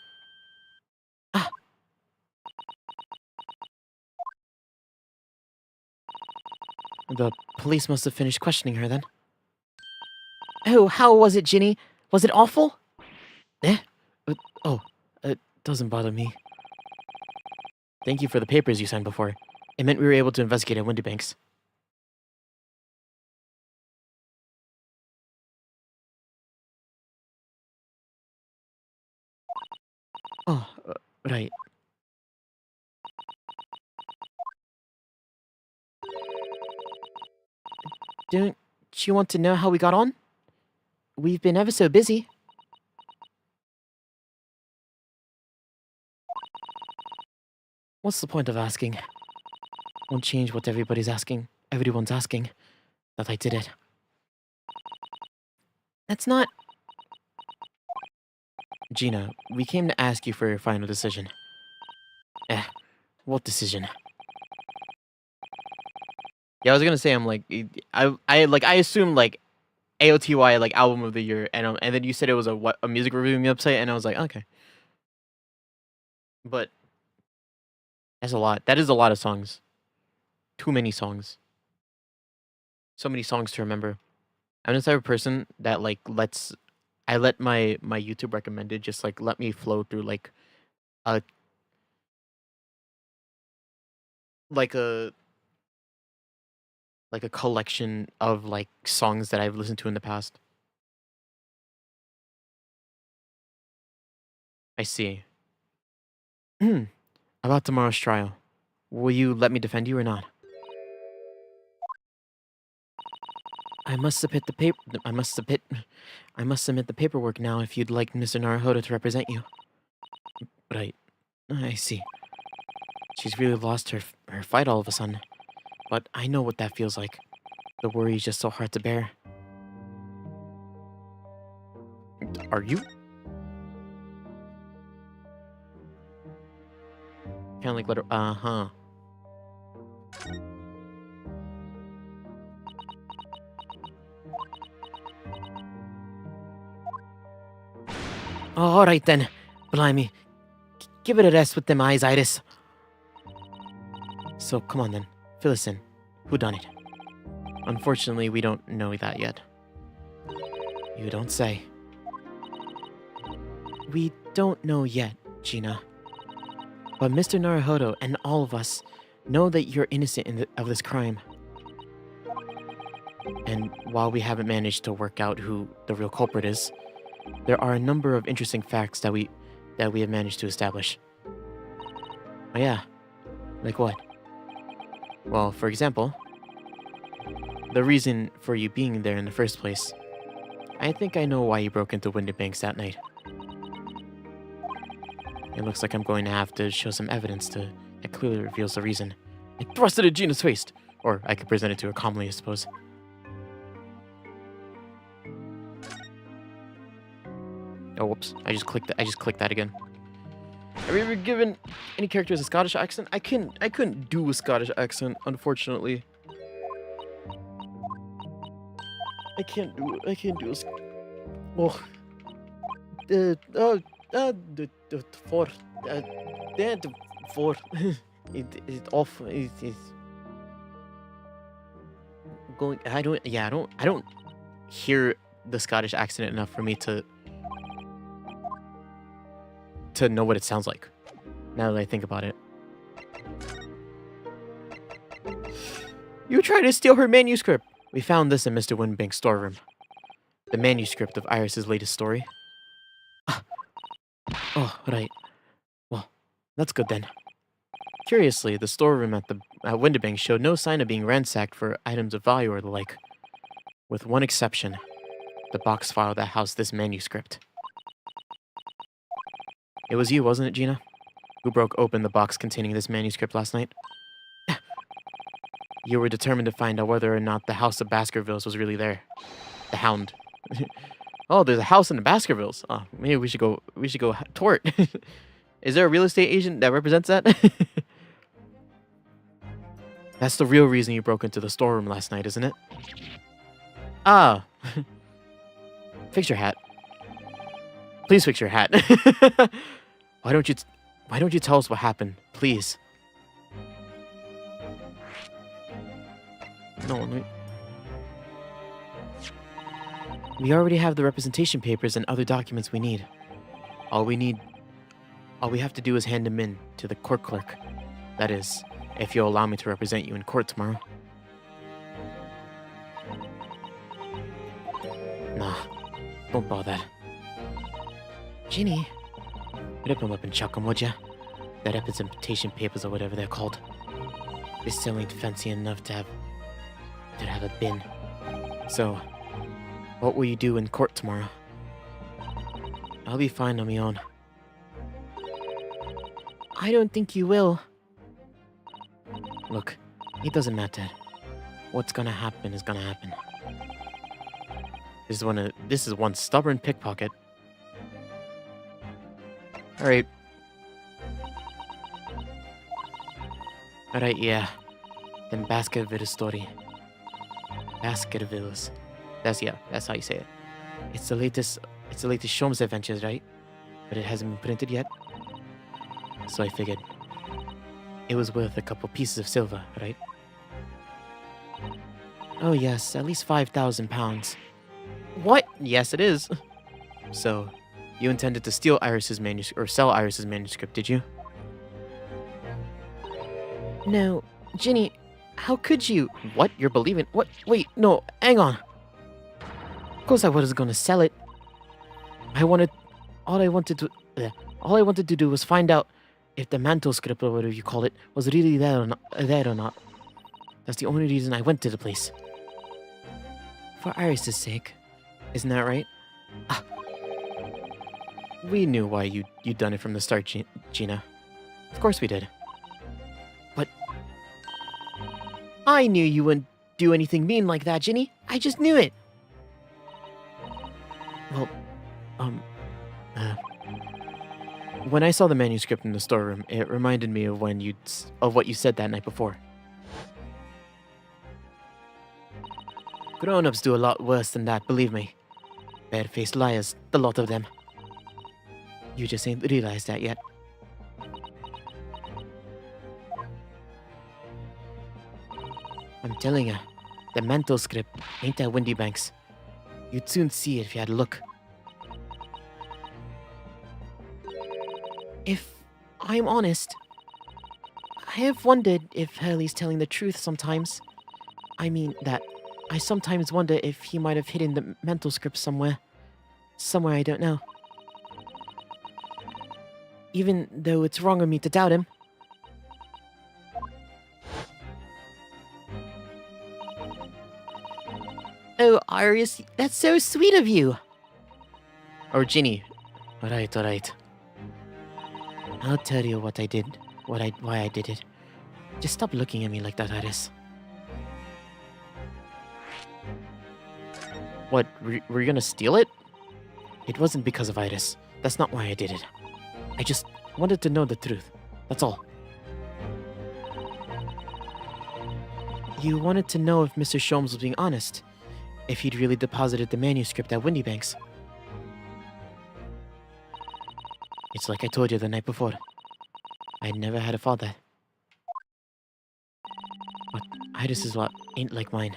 The police must have finished questioning her then. Oh, how was it, Ginny? Was it awful? It doesn't bother me. Thank you for the papers you signed before. It meant we were able to investigate at Windybanks. Oh, right. Don't you want to know how we got on? We've been ever so busy. What's the point of asking? Won't change what everyone's asking. That I did it. That's not... Gina, we came to ask you for your final decision. What decision? Yeah, I was gonna say I assumed like AOTY like album of the year, and then you said it was a music reviewing website, and I was like, okay. But that's a lot. That is a lot of songs. Too many songs. So many songs to remember. I'm the type of person that like I let my YouTube recommended just like let me flow through like a like a like a collection of like songs that I've listened to in the past. I see. About tomorrow's trial. Will you let me defend you or not? I must submit the paperwork now if you'd like Mr. Naruhodo to represent you. Right. I see. She's really lost her fight all of a sudden. But I know what that feels like. The worry is just so hard to bear. Are you? Kinda like letter Oh, alright then. Blimey. Give it a rest with them eyes, Iris. So come on then. Fill us in. Who done it? Unfortunately, we don't know that yet. You don't say. We don't know yet, Gina. But Mr. Naruhodo and all of us know that you're innocent of this crime. And while we haven't managed to work out who the real culprit is, there are a number of interesting facts that we have managed to establish. Oh yeah? Like what? Well, for example, the reason for you being there in the first place. I think I know why you broke into Windybanks that night. It looks like I'm going to have to show some evidence that clearly reveals the reason. I thrust it at Gina's face! Or I could present it to her calmly, I suppose. Oh, whoops. I just clicked that again. Have you ever given any characters a Scottish accent? I couldn't do a Scottish accent, unfortunately. I can't do a oh. The four the four it off it is going. I don't. Yeah, I don't hear the Scottish accent enough for me to know what it sounds like. Now that I think about it. You tried to steal her manuscript. We found this in Mr. Winbank's storeroom. The manuscript of Iris's latest story. Oh, right. Well, that's good then. Curiously, the storeroom at Windibank showed no sign of being ransacked for items of value or the like. With one exception, the box file that housed this manuscript. It was you, wasn't it, Gina? Who broke open the box containing this manuscript last night? You were determined to find out whether or not the House of Baskervilles was really there. The Hound. Oh, there's a house in the Baskervilles. Oh, maybe we should go tour it. Is there a real estate agent that represents that? That's the real reason you broke into the storeroom last night, isn't it? Ah. Fix your hat. Please fix your hat. Why don't you tell us what happened, please? No, we already have the representation papers and other documents we need. All we have to do is hand them in to the court clerk. That is, if you'll allow me to represent you in court tomorrow. Nah, don't bother. Ginny, Rip them up and chuck them, would ya? The representation papers or whatever they're called. They still ain't fancy enough to have a bin. So, what will you do in court tomorrow? I'll be fine on my own. I don't think you will. Look, it doesn't matter. What's gonna happen is gonna happen. This is one stubborn pickpocket. Alright. Alright, yeah. Then Baskerville's story. Baskervilles. That's how you say it. It's the latest Sholmes adventures, right? But it hasn't been printed yet. So I figured it was worth a couple pieces of silver, right? Oh yes, at least 5,000 pounds. What? Yes, it is. So, you intended to steal Iris's manuscript, or sell Iris's manuscript, did you? No, Ginny, how could you? What? You're believing? What? Wait, no, hang on. Of course I wasn't gonna sell it. All I wanted to do was find out if the manuscript or whatever you call it was really there or not. That's the only reason I went to the place. For Iris's sake. Isn't that right? We knew why you'd done it from the start, Gina. Of course we did. But I knew you wouldn't do anything mean like that, Ginny. I just knew it. Well, when I saw the manuscript in the storeroom, it reminded me of what you said that night before. Grown-ups do a lot worse than that, believe me. Bare-faced liars, the lot of them. You just ain't realized that yet. I'm telling ya, the manuscript ain't at Windibank's. You'd soon see it if you had a look. If I'm honest, I have wondered if Hurley's telling the truth sometimes. I mean that I sometimes wonder if he might have hidden the manuscript somewhere. Somewhere I don't know. Even though it's wrong of me to doubt him. Oh, Iris, that's so sweet of you. Or Ginny. Alright. I'll tell you what I did. Why I did it. Just stop looking at me like that, Iris. What, were you gonna steal it? It wasn't because of Iris. That's not why I did it. I just wanted to know the truth. That's all. You wanted to know if Mr. Sholmes was being honest. If he'd really deposited the manuscript at Windibank's. It's like I told you the night before. I never had a father. But Iris's lot ain't like mine.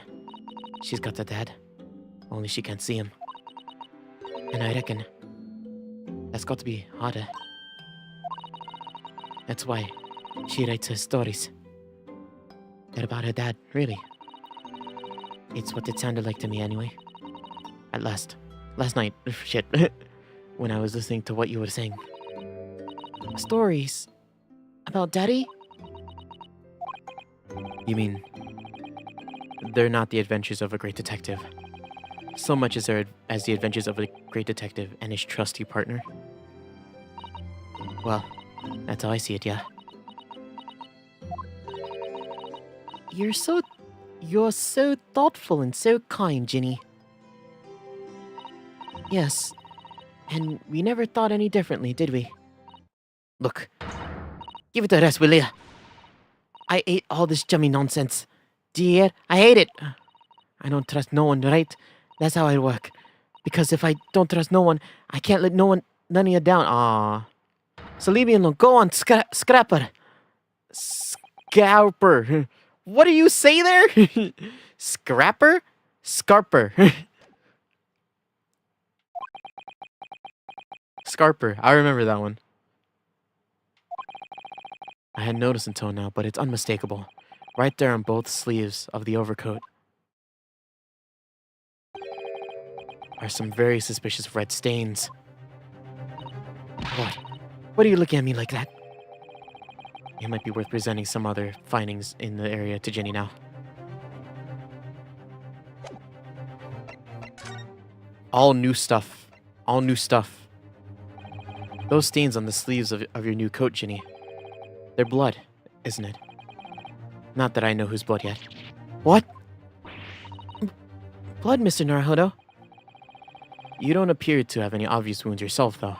She's got a dad. Only she can't see him. And I reckon that's got to be harder. That's why she writes her stories. They're about her dad, really. It's what it sounded like to me anyway. At last night, shit, when I was listening to what you were saying. Stories? About Daddy? You mean they're not the adventures of a great detective, so much as they're as the adventures of a great detective and his trusty partner? Well, that's how I see it, yeah. You're so thoughtful and so kind, Ginny. Yes. And we never thought any differently, did we? Look, give it a rest, will ya? I ate all this jummy nonsense. Do you hear? I hate it. I don't trust no one, right? That's how I work. Because if I don't trust no one, I can't let none of you down. Ah. So leave me alone. Go on, scrapper. Scalper. What do you say there? Scrapper? Scarper. Scarper. I remember that one. I hadn't noticed until now, but it's unmistakable. Right there on both sleeves of the overcoat are some very suspicious red stains. What? What are you looking at me like that? It might be worth presenting some other findings in the area to Jenny now. All new stuff. All new stuff. Those stains on the sleeves of your new coat, Ginny. They're blood, isn't it? Not that I know whose blood yet. What? Blood, Mr. Naruhodo? You don't appear to have any obvious wounds yourself, though.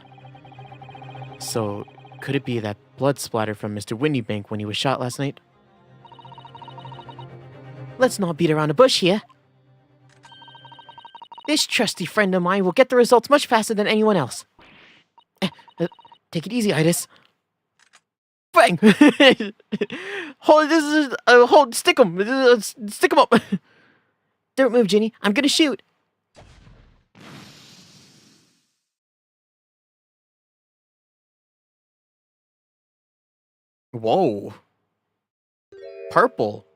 So, could it be that blood splatter from Mr. Whitneybank when he was shot last night? Let's not beat around the bush here. This trusty friend of mine will get the results much faster than anyone else. Take it easy, Iris. Bang! Hold, stick him up. Don't move, Ginny. I'm gonna shoot. Whoa. Purple.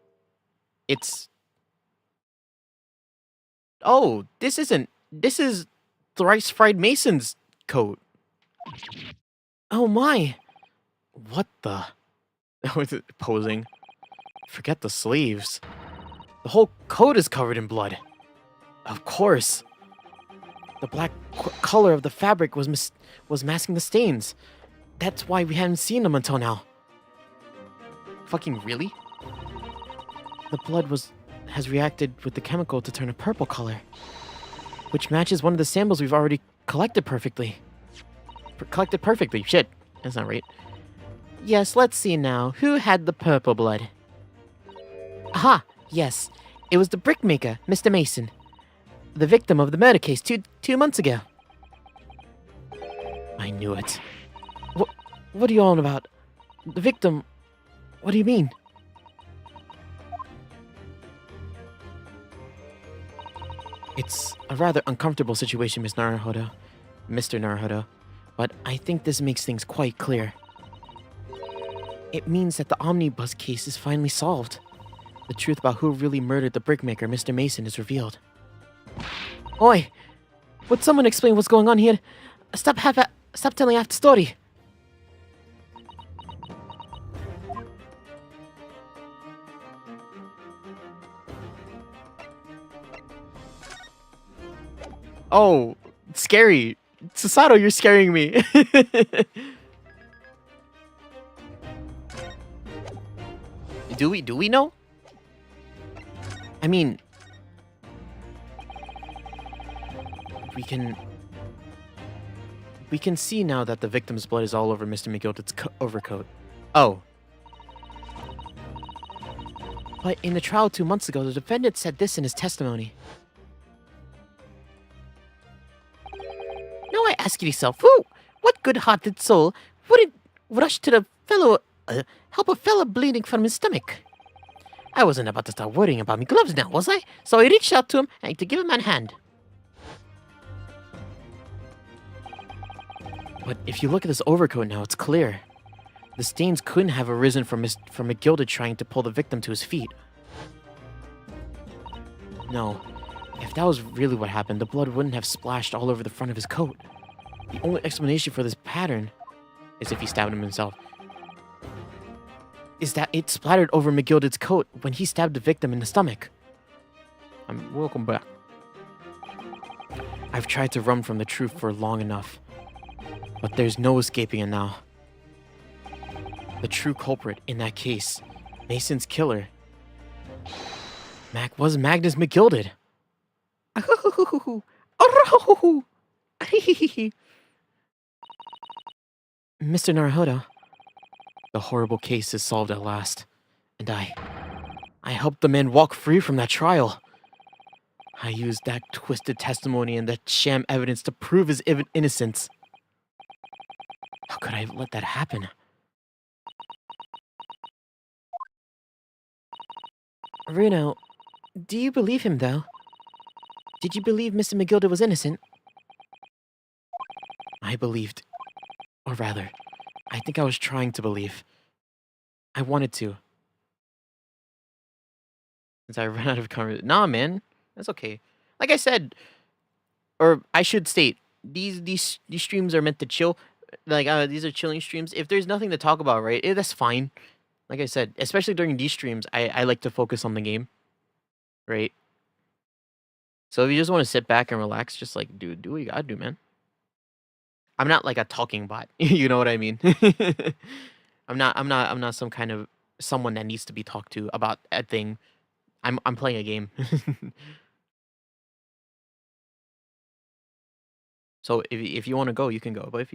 It's... Oh, this is Thrice Fried Mason's coat. Oh my. What the? Posing. Forget the sleeves. The whole coat is covered in blood. Of course. The black color of the fabric was masking the stains. That's why we hadn't seen them until now. Fucking really? The blood has reacted with the chemical to turn a purple color, which matches one of the samples we've already collected perfectly. Shit, that's not right. Yes, let's see now. Who had the purple blood? Aha! Yes, it was the brickmaker, Mr. Mason, the victim of the murder case two months ago. I knew it. What are you on about? The victim? What do you mean? It's a rather uncomfortable situation, Mr. Naruhodo, but I think this makes things quite clear. It means that the omnibus case is finally solved. The truth about who really murdered the brickmaker, Mr. Mason, is revealed. Oi! Would someone explain what's going on here? Stop telling half the story. Oh, scary. Susato, you're scaring me. Do we know? I mean, we can see now that the victim's blood is all over Mr. McGilder's overcoat. Oh. But in the trial 2 months ago, the defendant said this in his testimony. Now I ask yourself, what good-hearted soul wouldn't rush to the fellow, help a fellow bleeding from his stomach? I wasn't about to start worrying about me gloves now, was I? So I reached out to him and to give him a hand. But if you look at this overcoat now, it's clear. The stains couldn't have arisen from McGilded trying to pull the victim to his feet. No, if that was really what happened, the blood wouldn't have splashed all over the front of his coat. The only explanation for this pattern is if he stabbed him himself. Is that it splattered over McGilded's coat when he stabbed the victim in the stomach. Welcome back. I've tried to run from the truth for long enough, but there's no escaping it now. The true culprit in that case, Mason's killer, was Magnus McGilded. Mr. Naruhodo, the horrible case is solved at last, and I helped the man walk free from that trial. I used that twisted testimony and that sham evidence to prove his innocence. How could I have let that happen? Runo, do you believe him, though? Did you believe Mr. McGilded was innocent? I believed. Or rather, I think I was trying to believe. I wanted to. Since I ran out of conversation. Nah, man. That's okay. Like I said, or I should state, these streams are meant to chill. Like, these are chilling streams. If there's nothing to talk about, right, that's fine. Like I said, especially during these streams, I like to focus on the game. Right? So if you just want to sit back and relax, just like, dude, do what you gotta do, man. I'm not like a talking bot. You know what I mean? I'm not some kind of someone that needs to be talked to about a thing. I'm playing a game. So if you want to go, you can go. But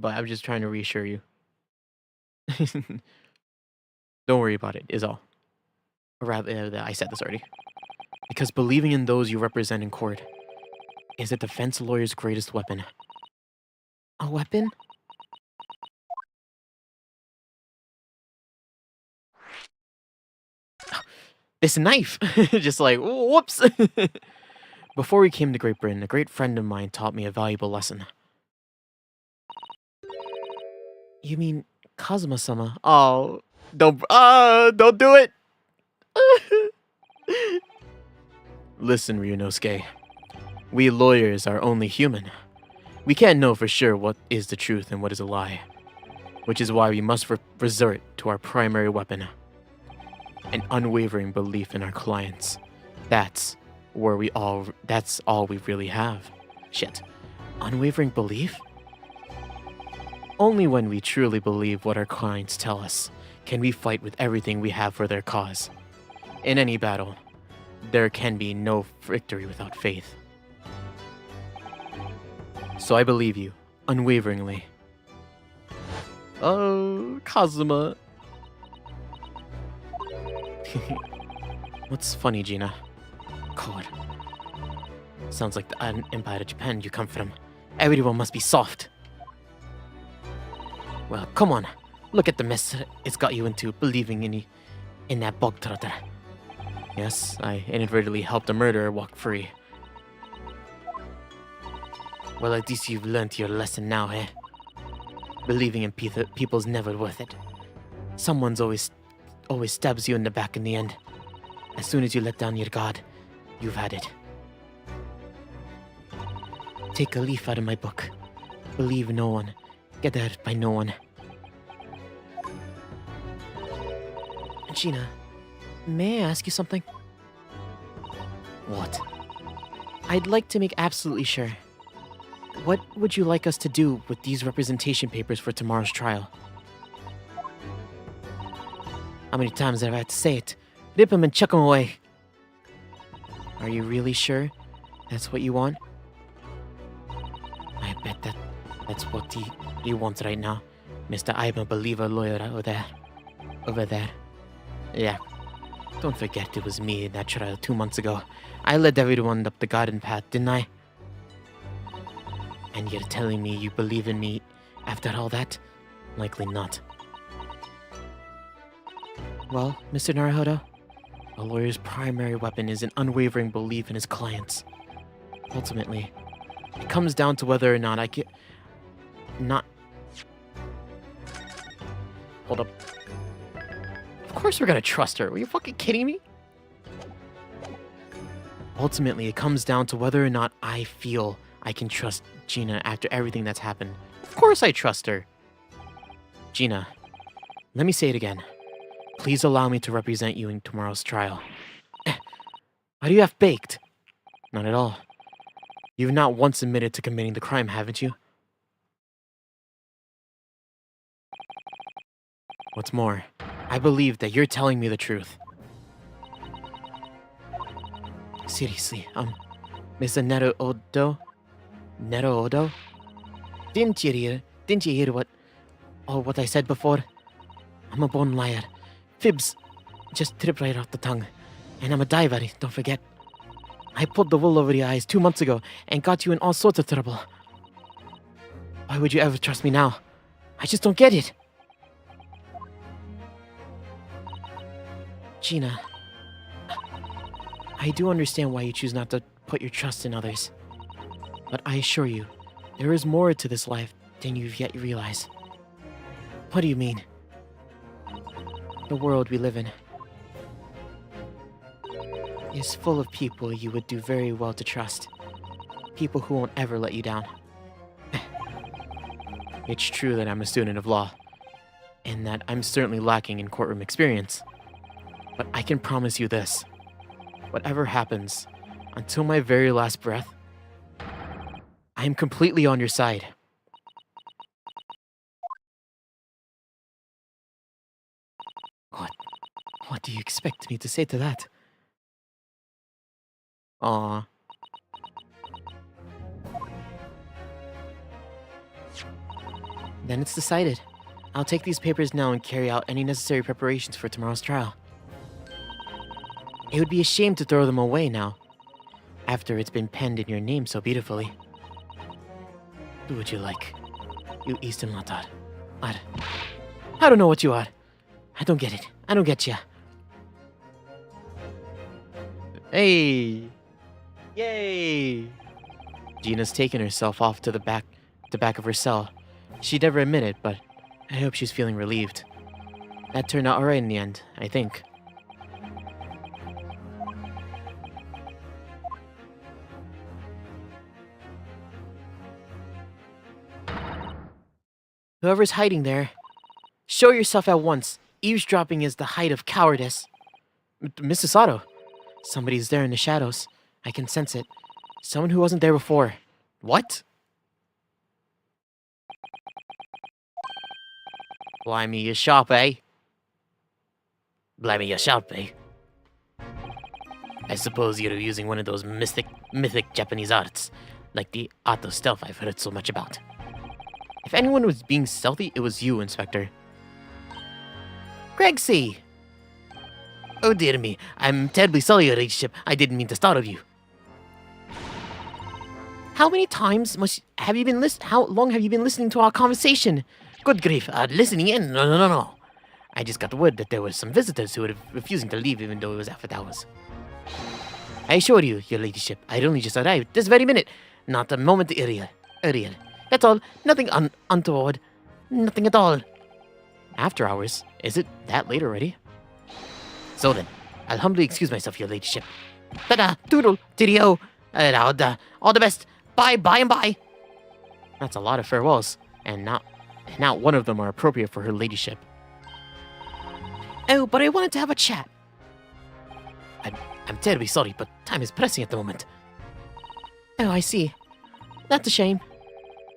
but I'm just trying to reassure you. Don't worry about it, is all. Or rather, I said this already. Because believing in those you represent in court is a defense lawyer's greatest weapon. A weapon? This knife! Just like, whoops! Before we came to Great Britain, a great friend of mine taught me a valuable lesson. You mean Kazuma-sama? Oh, don't do it! Listen, Ryunosuke. We lawyers are only human. We can't know for sure what is the truth and what is a lie. Which is why we must resort to our primary weapon. An unwavering belief in our clients. That's all we really have. Shit. Unwavering belief? Only when we truly believe what our clients tell us can we fight with everything we have for their cause. In any battle, there can be no victory without faith. So I believe you, unwaveringly. Oh, Kazuma. What's funny, Gina? God. Sounds like the Empire of Japan you come from. Everyone must be soft. Well, come on. Look at the mess it's got you into, believing in that bog trotter. Yes, I inadvertently helped a murderer walk free. Well, at least you've learned your lesson now, eh? Believing in people's never worth it. Someone's always stabs you in the back in the end. As soon as you let down your guard, you've had it. Take a leaf out of my book. Believe no one. Get hurt by no one. Gina, may I ask you something? What? I'd like to make absolutely sure. What would you like us to do with these representation papers for tomorrow's trial? How many times have I had to say it? Rip them and chuck them away. Are you really sure that's what you want? I bet that's what he wants right now. Mr. I'm a believer lawyer over there. Yeah. Don't forget it was me in that trial 2 months ago. I led everyone up the garden path, didn't I? And you're telling me you believe in me after all that? Likely not. Well, Mr. Naruhodo, A lawyer's primary weapon is an unwavering belief in his clients. Ultimately, it comes down to whether or not I can... Not... Hold up. Of course we're gonna trust her. Are you fucking kidding me? Ultimately, it comes down to whether or not I feel I can trust Gina after everything that's happened. Of course I trust her. Gina, let me say it again. Please allow me to represent you in tomorrow's trial. Why do you have baked? Not at all. You've not once admitted to committing the crime, haven't you? What's more, I believe that you're telling me the truth. Seriously, Mr. Neto Odo? Didn't you hear what I said before? I'm a born liar. Fibs just trip right off the tongue. And I'm a diver, don't forget. I pulled the wool over your eyes 2 months ago and got you in all sorts of trouble. Why would you ever trust me now? I just don't get it. Gina, I do understand why you choose not to put your trust in others. But I assure you, there is more to this life than you've yet realized. What do you mean? The world we live in is full of people you would do very well to trust. People who won't ever let you down. It's true that I'm a student of law, and that I'm certainly lacking in courtroom experience. But I can promise you this. Whatever happens, until my very last breath, I am completely on your side. What do you expect me to say to that? Aww. Then it's decided. I'll take these papers now and carry out any necessary preparations for tomorrow's trial. It would be a shame to throw them away now, after it's been penned in your name so beautifully. Who would you like? You Eastern Latar. I don't know what you are. I don't get it. I don't get ya. Hey! Yay! Gina's taken herself off to the back of her cell. She'd never admit it, but I hope she's feeling relieved. That turned out alright in the end, I think. Whoever's hiding there, show yourself at once. Eavesdropping is the height of cowardice. Mrs. Sato, somebody's there in the shadows. I can sense it. Someone who wasn't there before. What? Blimey, you're sharp, eh? Blimey, you're sharp, eh? I suppose you're using one of those mythic Japanese arts, like the art of stealth I've heard so much about. If anyone was being stealthy, it was you, Inspector. Gregsy! Oh dear me, I'm terribly sorry, Your Ladyship. I didn't mean to startle you. How many times have you been how long have you been listening to our conversation? Good grief, listening in? No. I just got word that there were some visitors who were refusing to leave even though it was after hours. I assure you, Your Ladyship, I'd only just arrived this very minute. Not a moment earlier. That's all. Nothing untoward. Nothing at all. After hours? Is it that late already? So then, I'll humbly excuse myself, Your Ladyship. Ta-da! Doodle! Diddy-o! All the best! Bye, and bye! That's a lot of farewells, and not one of them are appropriate for Her Ladyship. Oh, but I wanted to have a chat. I'm terribly sorry, but time is pressing at the moment. Oh, I see. That's a shame.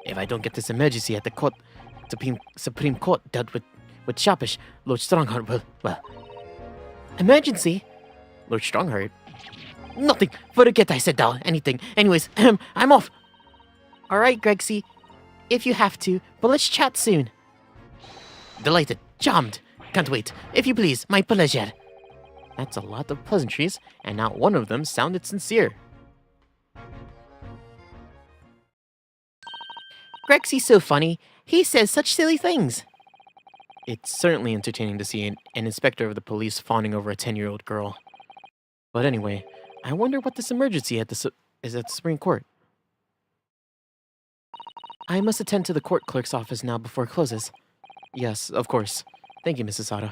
If I don't get this emergency at the Supreme Court dealt with Sharpish, Lord Strongheart well. Emergency? Lord Strongheart? Nothing. Forget I said anything. Anyways, I'm off. Alright, Gregsy. If you have to, but let's chat soon. Delighted. Charmed. Can't wait. If you please, my pleasure. That's a lot of pleasantries, and not one of them sounded sincere. Grexy's so funny. He says such silly things. It's certainly entertaining to see an inspector of the police fawning over a 10-year-old girl. But anyway, I wonder what this emergency is at the Supreme Court. I must attend to the court clerk's office now before it closes. Yes, of course. Thank you, Mrs. Sato.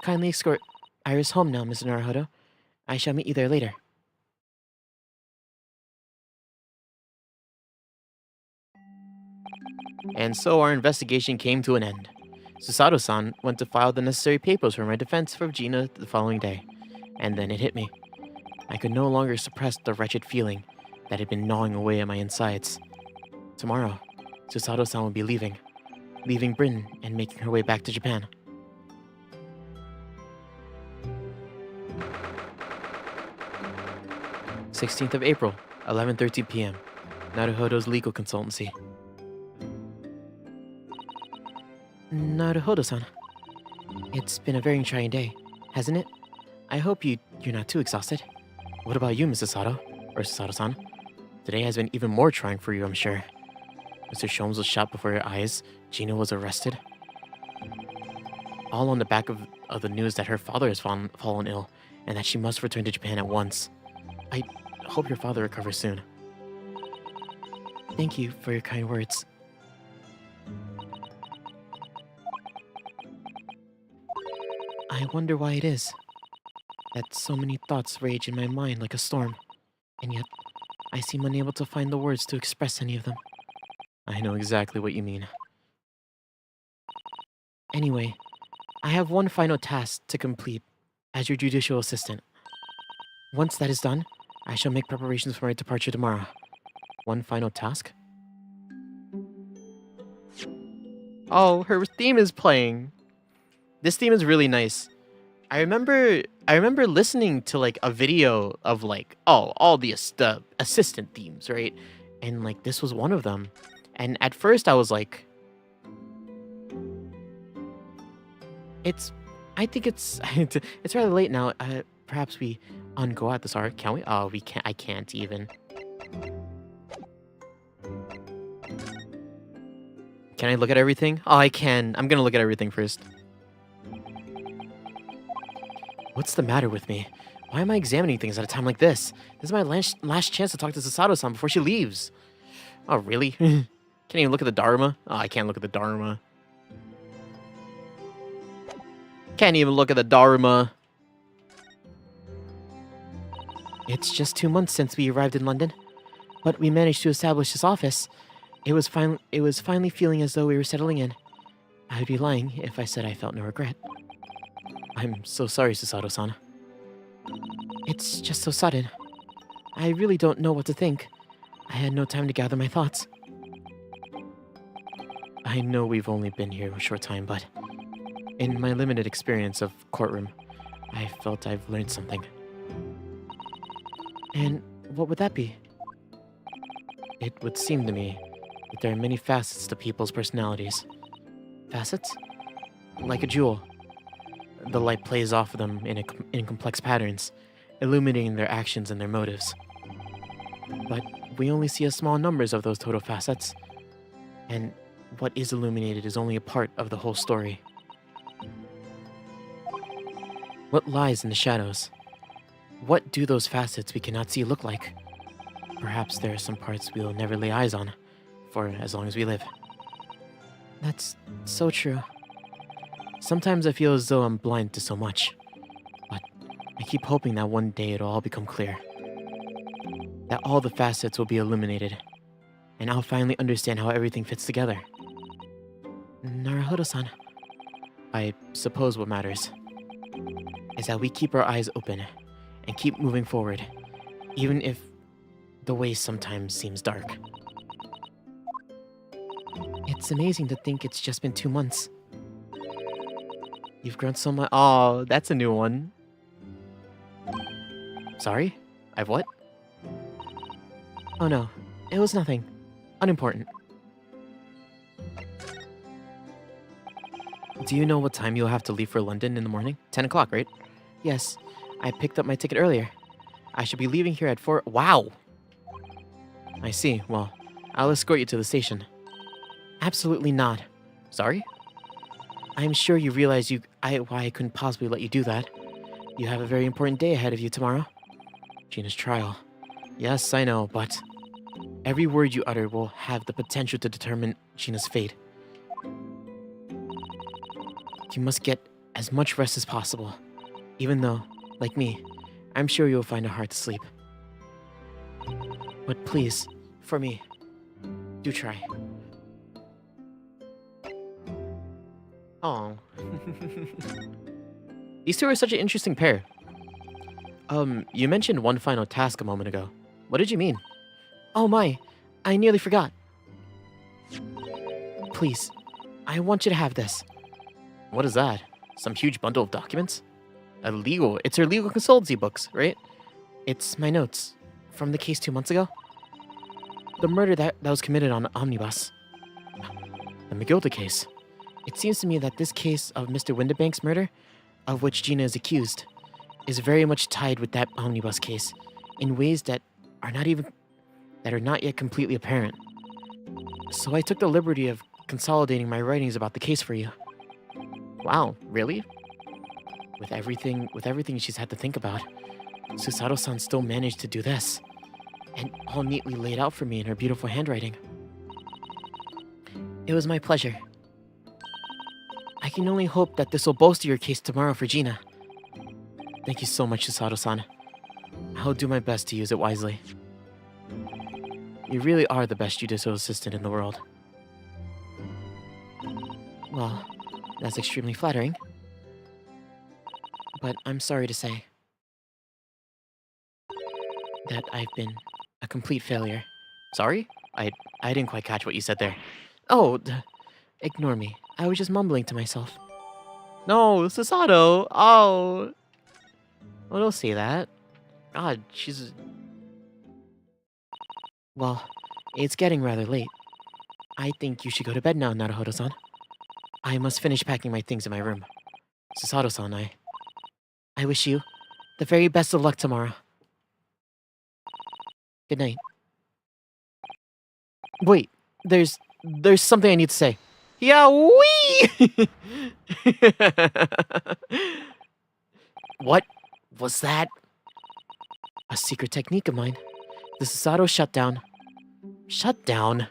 Kindly escort Iris home now, Mr. Naruhodo. I shall meet you there later. And so our investigation came to an end. Susato-san went to file the necessary papers for my defense for Gina the following day. And then it hit me. I could no longer suppress the wretched feeling that had been gnawing away at my insides. Tomorrow, Susato-san will be leaving Britain and making her way back to Japan. "16th of April, 11:30 p.m. Naruhodo's legal consultancy." Naruhodo-san, it's been a very trying day, hasn't it? I hope you're not too exhausted. What about you, Mrs. Sato? Or Susato-san? Today has been even more trying for you, I'm sure. Mr. Sholmes was shot before your eyes. Gina was arrested. All on the back of the news that her father has fallen ill and that she must return to Japan at once. I hope your father recovers soon. Thank you for your kind words. I wonder why it is that so many thoughts rage in my mind like a storm, and yet I seem unable to find the words to express any of them. I know exactly what you mean. Anyway, I have one final task to complete as your judicial assistant. Once that is done, I shall make preparations for my departure tomorrow. One final task? Oh, her theme is playing. This theme is really nice. I remember listening to like a video of like, oh, all the assistant themes, right? And like this was one of them. And at first I was like, I think it's it's rather late now. Perhaps we go at this art, can we? oh, we can't, I can't even. Can I look at everything? Oh, I can. I'm gonna look at everything first. What's the matter with me? Why am I examining things at a time like this? This is my last chance to talk to Susato-san before she leaves. Oh, really? Can't even look at the Dharma? Oh, I can't look at the Dharma. Can't even look at the Dharma. It's just 2 months since we arrived in London, but we managed to establish this office. It was finally feeling as though we were settling in. I would be lying if I said I felt no regret. I'm so sorry, Susato-san. It's just so sudden. I really don't know what to think. I had no time to gather my thoughts. I know we've only been here a short time, but in my limited experience of courtroom, I felt I've learned something. And what would that be? It would seem to me that there are many facets to people's personalities. Facets? Like a jewel. The light plays off of them in complex patterns, illuminating their actions and their motives. But we only see a small numbers of those total facets, and what is illuminated is only a part of the whole story. What lies in the shadows? What do those facets we cannot see look like? Perhaps there are some parts we will never lay eyes on, for as long as we live. That's so true. Sometimes I feel as though I'm blind to so much, but I keep hoping that one day it'll all become clear. That all the facets will be illuminated, and I'll finally understand how everything fits together. Naruhodo-san. I suppose what matters is that we keep our eyes open and keep moving forward, even if the way sometimes seems dark. It's amazing to think it's just been 2 months. You've grown so much. Oh, that's a new one. Sorry? I've what? Oh no, it was nothing. Unimportant. Do you know what time you'll have to leave for London in the morning? 10 o'clock, right? Yes, I picked up my ticket earlier. I should be leaving here at 4. Wow! I see. Well, I'll escort you to the station. Absolutely not. Sorry? I'm sure you realize why I couldn't possibly let you do that. You have a very important day ahead of you tomorrow. Gina's trial. Yes, I know, but every word you utter will have the potential to determine Gina's fate. You must get as much rest as possible, even though, like me, I'm sure you'll find it hard to sleep. But please, for me, do try. Oh. These two are such an interesting pair. You mentioned one final task a moment ago. What did you mean? Oh my, I nearly forgot. Please, I want you to have this. What is that? Some huge bundle of documents? It's her legal consultancy books, right? It's my notes from the case 2 months ago. The murder that was committed on Omnibus. The McGilda case. It seems to me that this case of Mr. Windibank's murder, of which Gina is accused, is very much tied with that Omnibus case in ways that are not yet completely apparent. So I took the liberty of consolidating my writings about the case for you. Wow, really? With everything she's had to think about, Susato-san still managed to do this, and all neatly laid out for me in her beautiful handwriting. It was my pleasure. I can only hope that this will bolster your case tomorrow for Gina. Thank you so much, Susato-san. I'll do my best to use it wisely. You really are the best judicial assistant in the world. Well, that's extremely flattering. But I'm sorry to say that I've been a complete failure. Sorry? I didn't quite catch what you said there. Oh, ignore me. I was just mumbling to myself. No, Susato! Oh! Well, don't say that. God, she's... Well, it's getting rather late. I think you should go to bed now, Naruhodo-san. I must finish packing my things in my room. Susato-san, I wish you the very best of luck tomorrow. Good night. Wait, there's something I need to say. Yeah, wee! What was that? A secret technique of mine. The Susato shutdown. Shutdown?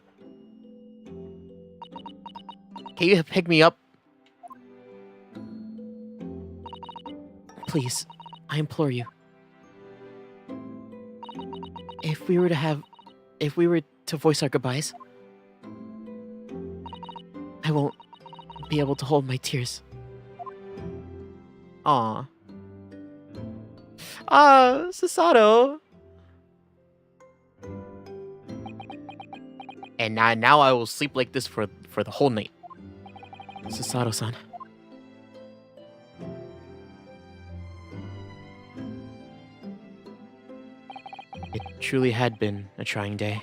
Can you pick me up? Please, I implore you. If we were to voice our goodbyes, I won't be able to hold my tears. Aw. Susato. And now I will sleep like this for the whole night. Susato-san. It truly had been a trying day.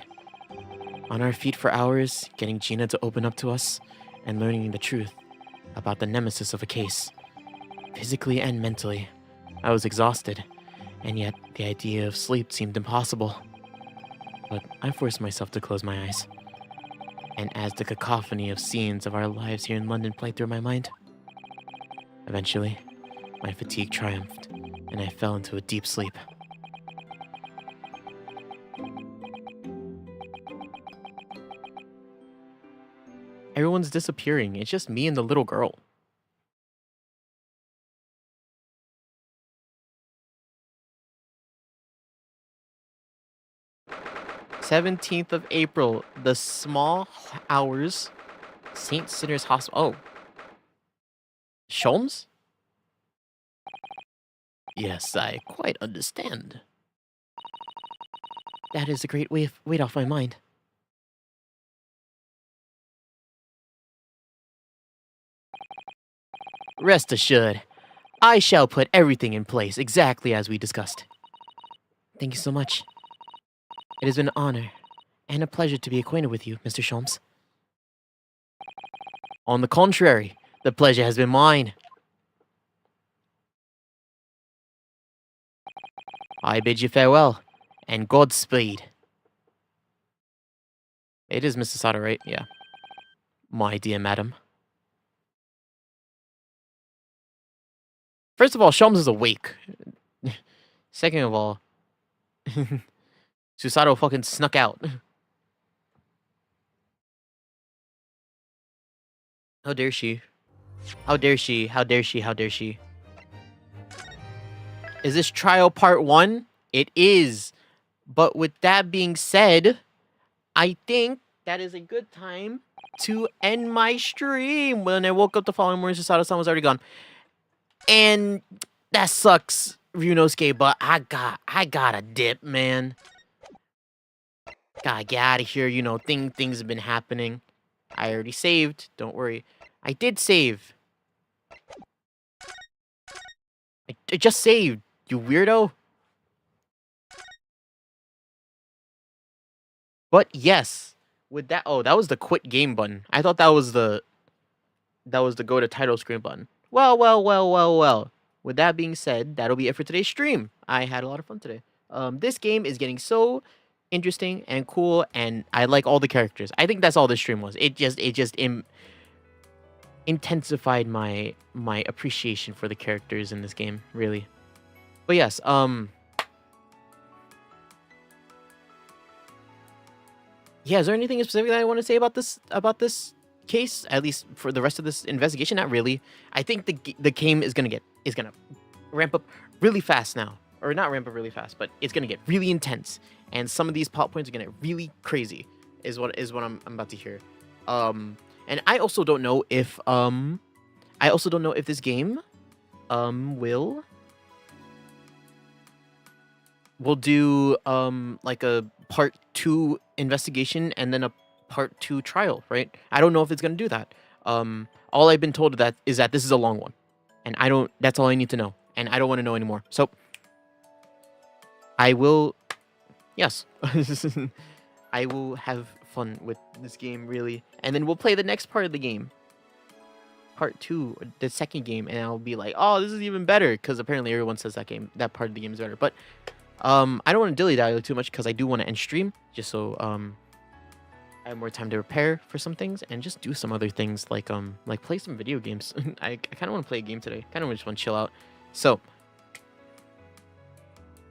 On our feet for hours, getting Gina to open up to us, and learning the truth about the nemesis of a case. Physically and mentally, I was exhausted, and yet the idea of sleep seemed impossible. But I forced myself to close my eyes. And as the cacophony of scenes of our lives here in London played through my mind, eventually, my fatigue triumphed, and I fell into a deep sleep. Everyone's disappearing. It's just me and the little girl. "17th of April, the small hours, St. Sinners Hospital." Oh. Sholmes? Yes, I quite understand. That is a great weight off my mind. Rest assured, I shall put everything in place exactly as we discussed. Thank you so much. It has been an honor and a pleasure to be acquainted with you, Mr. Sholmes. On the contrary, the pleasure has been mine. I bid you farewell, and Godspeed. It is Mrs. Sato, right? Yeah. My dear madam. First of all, Shelms is awake. Second of all, Susato fucking snuck out. How dare she? How dare she? How dare she? How dare she? Is this trial part 1? It is. But with that being said, I think that is a good time to end my stream. When I woke up the following morning, Susato-san was already gone. And that sucks, Ryunosuke, but I gotta dip, man. Gotta get out of here, you know, things have been happening. I already saved, don't worry. I did save. I just saved, you weirdo. But yes, with that, oh, that was the quit game button. I thought that was the go to title screen button. Well. With that being said, that'll be it for today's stream. I had a lot of fun today. This game is getting so interesting and cool, and I like all the characters. I think that's all this stream was. It just intensified my appreciation for the characters in this game, really. But yes, yeah, is there anything specific that I want to say about this case? At least for the rest of this investigation, not really. I think the game is gonna ramp up really fast now, or not ramp up really fast, but it's gonna get really intense, and some of these plot points are gonna get really crazy. Is what I'm about to hear. And I also don't know if this game will do like a part 2 investigation and then a part 2 trial, right? I don't know if it's gonna do that. All I've been told is that this is a long one, and that's all I need to know, and I don't want to know anymore. So I will, yes, I will have fun with this game, really, and then we'll play the next part of the game, part 2, the second game, and I'll be like, oh, this is even better, because apparently everyone says that part of the game is better. But I don't want to dilly-dally too much, because I do want to end stream, just so I have more time to prepare for some things and just do some other things, like play some video games. I kind of want to play a game today. Kind of just want to chill out. So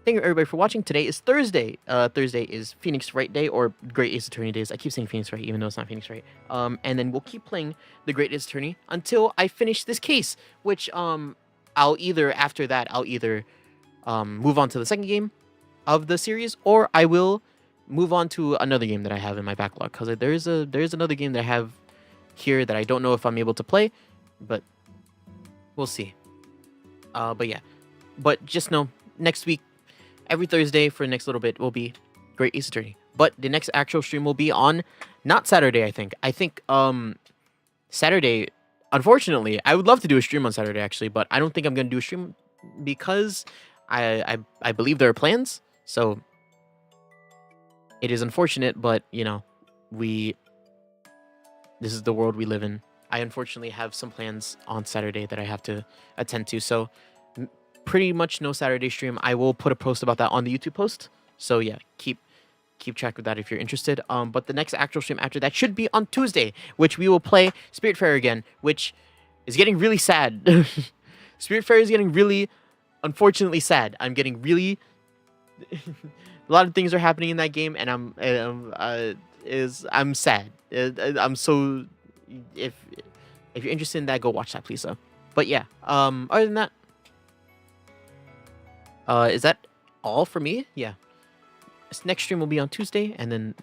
thank you everybody for watching. Today is Thursday. Thursday is Phoenix Wright Day, or Great Ace Attorney Days. I keep saying Phoenix Wright even though it's not Phoenix Wright. And then we'll keep playing the Great Ace Attorney until I finish this case, which I'll either move on to the second game of the series, or I will move on to another game that I have in my backlog, because there's another game that I have here that I don't know if I'm able to play, but we'll see. But yeah, but just know next week, every Thursday for the next little bit will be Great Ace Attorney, but the next actual stream will be on not Saturday. I think Saturday. Unfortunately, I would love to do a stream on Saturday actually, but I don't think I'm gonna do a stream because I believe there are plans. So it is unfortunate, but you know, this is the world we live in. I unfortunately have some plans on Saturday that I have to attend to, so pretty much no Saturday stream. I will put a post about that on the YouTube post. So yeah, keep track of that if you're interested. But the next actual stream after that should be on Tuesday, which we will play Spiritfarer again, which is getting really sad. Spiritfarer is getting really, unfortunately, sad. I'm getting really a lot of things are happening in that game, and I'm sad. I'm so, if you're interested in that, go watch that, please. But yeah, other than that, is that all for me? Yeah. This next stream will be on Tuesday, and then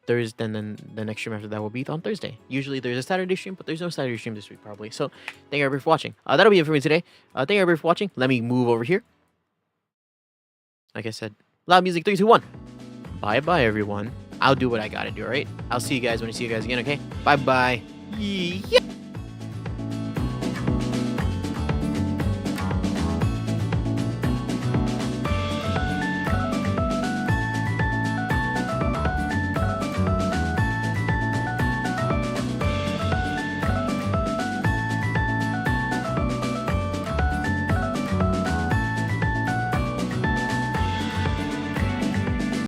then the next stream after that will be on Thursday. Usually there's a Saturday stream, but there's no Saturday stream this week probably. So thank you everybody for watching. That'll be it for me today. Thank you everybody for watching. Let me move over here. Like I said, loud music, 3, 2, 1. Bye everyone. I'll do what I gotta do, alright? I'll see you guys when I see you guys again, okay? Bye. Yeah.